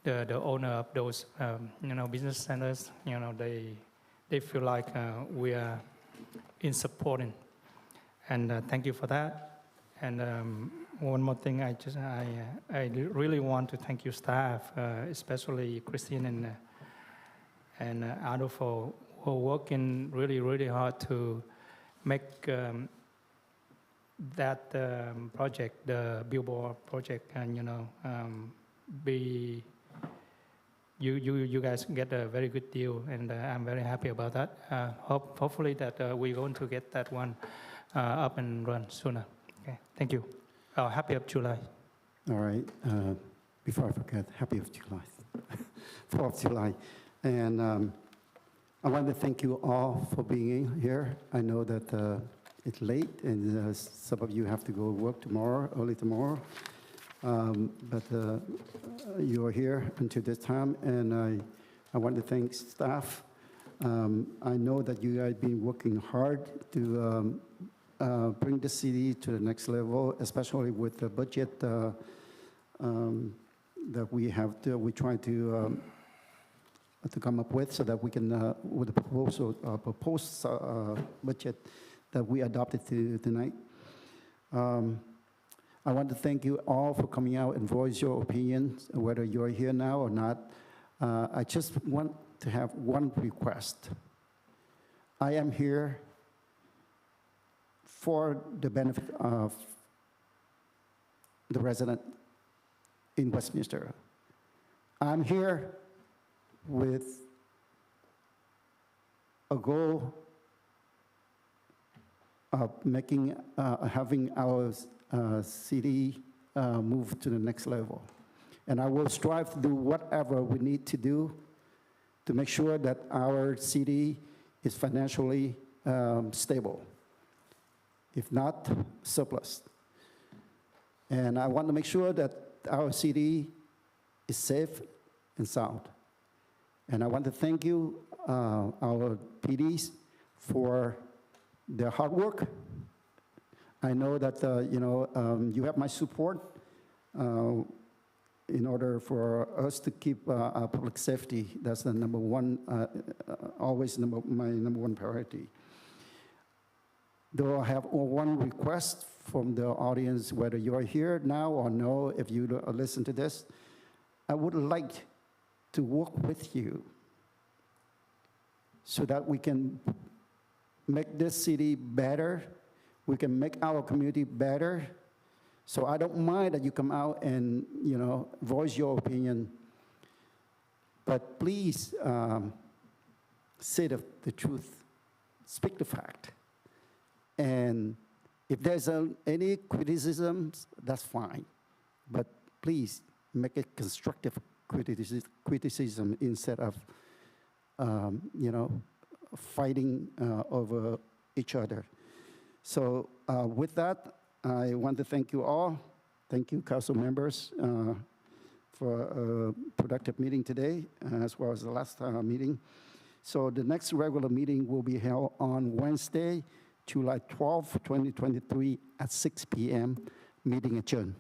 The owner of those business centers, they feel like we are in supporting, and thank you for that. And one more thing, I really want to thank you staff, especially Christine and Aldo for were working really, really hard to make that project, the Billboard project, and you guys get a very good deal, and I'm very happy about that. Hopefully that we're going to get that one up and run sooner. Okay, thank you. Happy of July. All right. Before I forget, happy of July, 4th of July. And I want to thank you all for being here. I know that it's late, and some of you have to go work tomorrow, early tomorrow. But you are here until this time, and I want to thank staff. I know that you guys have been working hard to bring the city to the next level, especially with the budget that we have to, we try to come up with, so that we can, with the proposed budget that we adopted tonight. I want to thank you all for coming out and voice your opinions, whether you're here now or not. I just want to have one request. I am here for the benefit of the resident in Westminster. I'm here with a goal of making, having our city move to the next level. And I will strive to do whatever we need to do to make sure that our city is financially stable, if not surplus. And I want to make sure that our city is safe and sound. And I want to thank you, our PDs, for their hard work. I know that you have my support in order for us to keep our public safety. That's the number one, always my number one priority. Though I have one request from the audience, whether you are here now or no, if you listen to this, I would like to work with you so that we can make this city better, we can make our community better. So I don't mind that you come out and voice your opinion, but please say the truth, speak the fact. And if there's any criticisms, that's fine. But please make it constructive criticism instead of, fighting over each other. So with that, I want to thank you all. Thank you, council members, for a productive meeting today, as well as the last meeting. So the next regular meeting will be held on Wednesday, July 12, 2023 at 6 p.m. Meeting adjourned.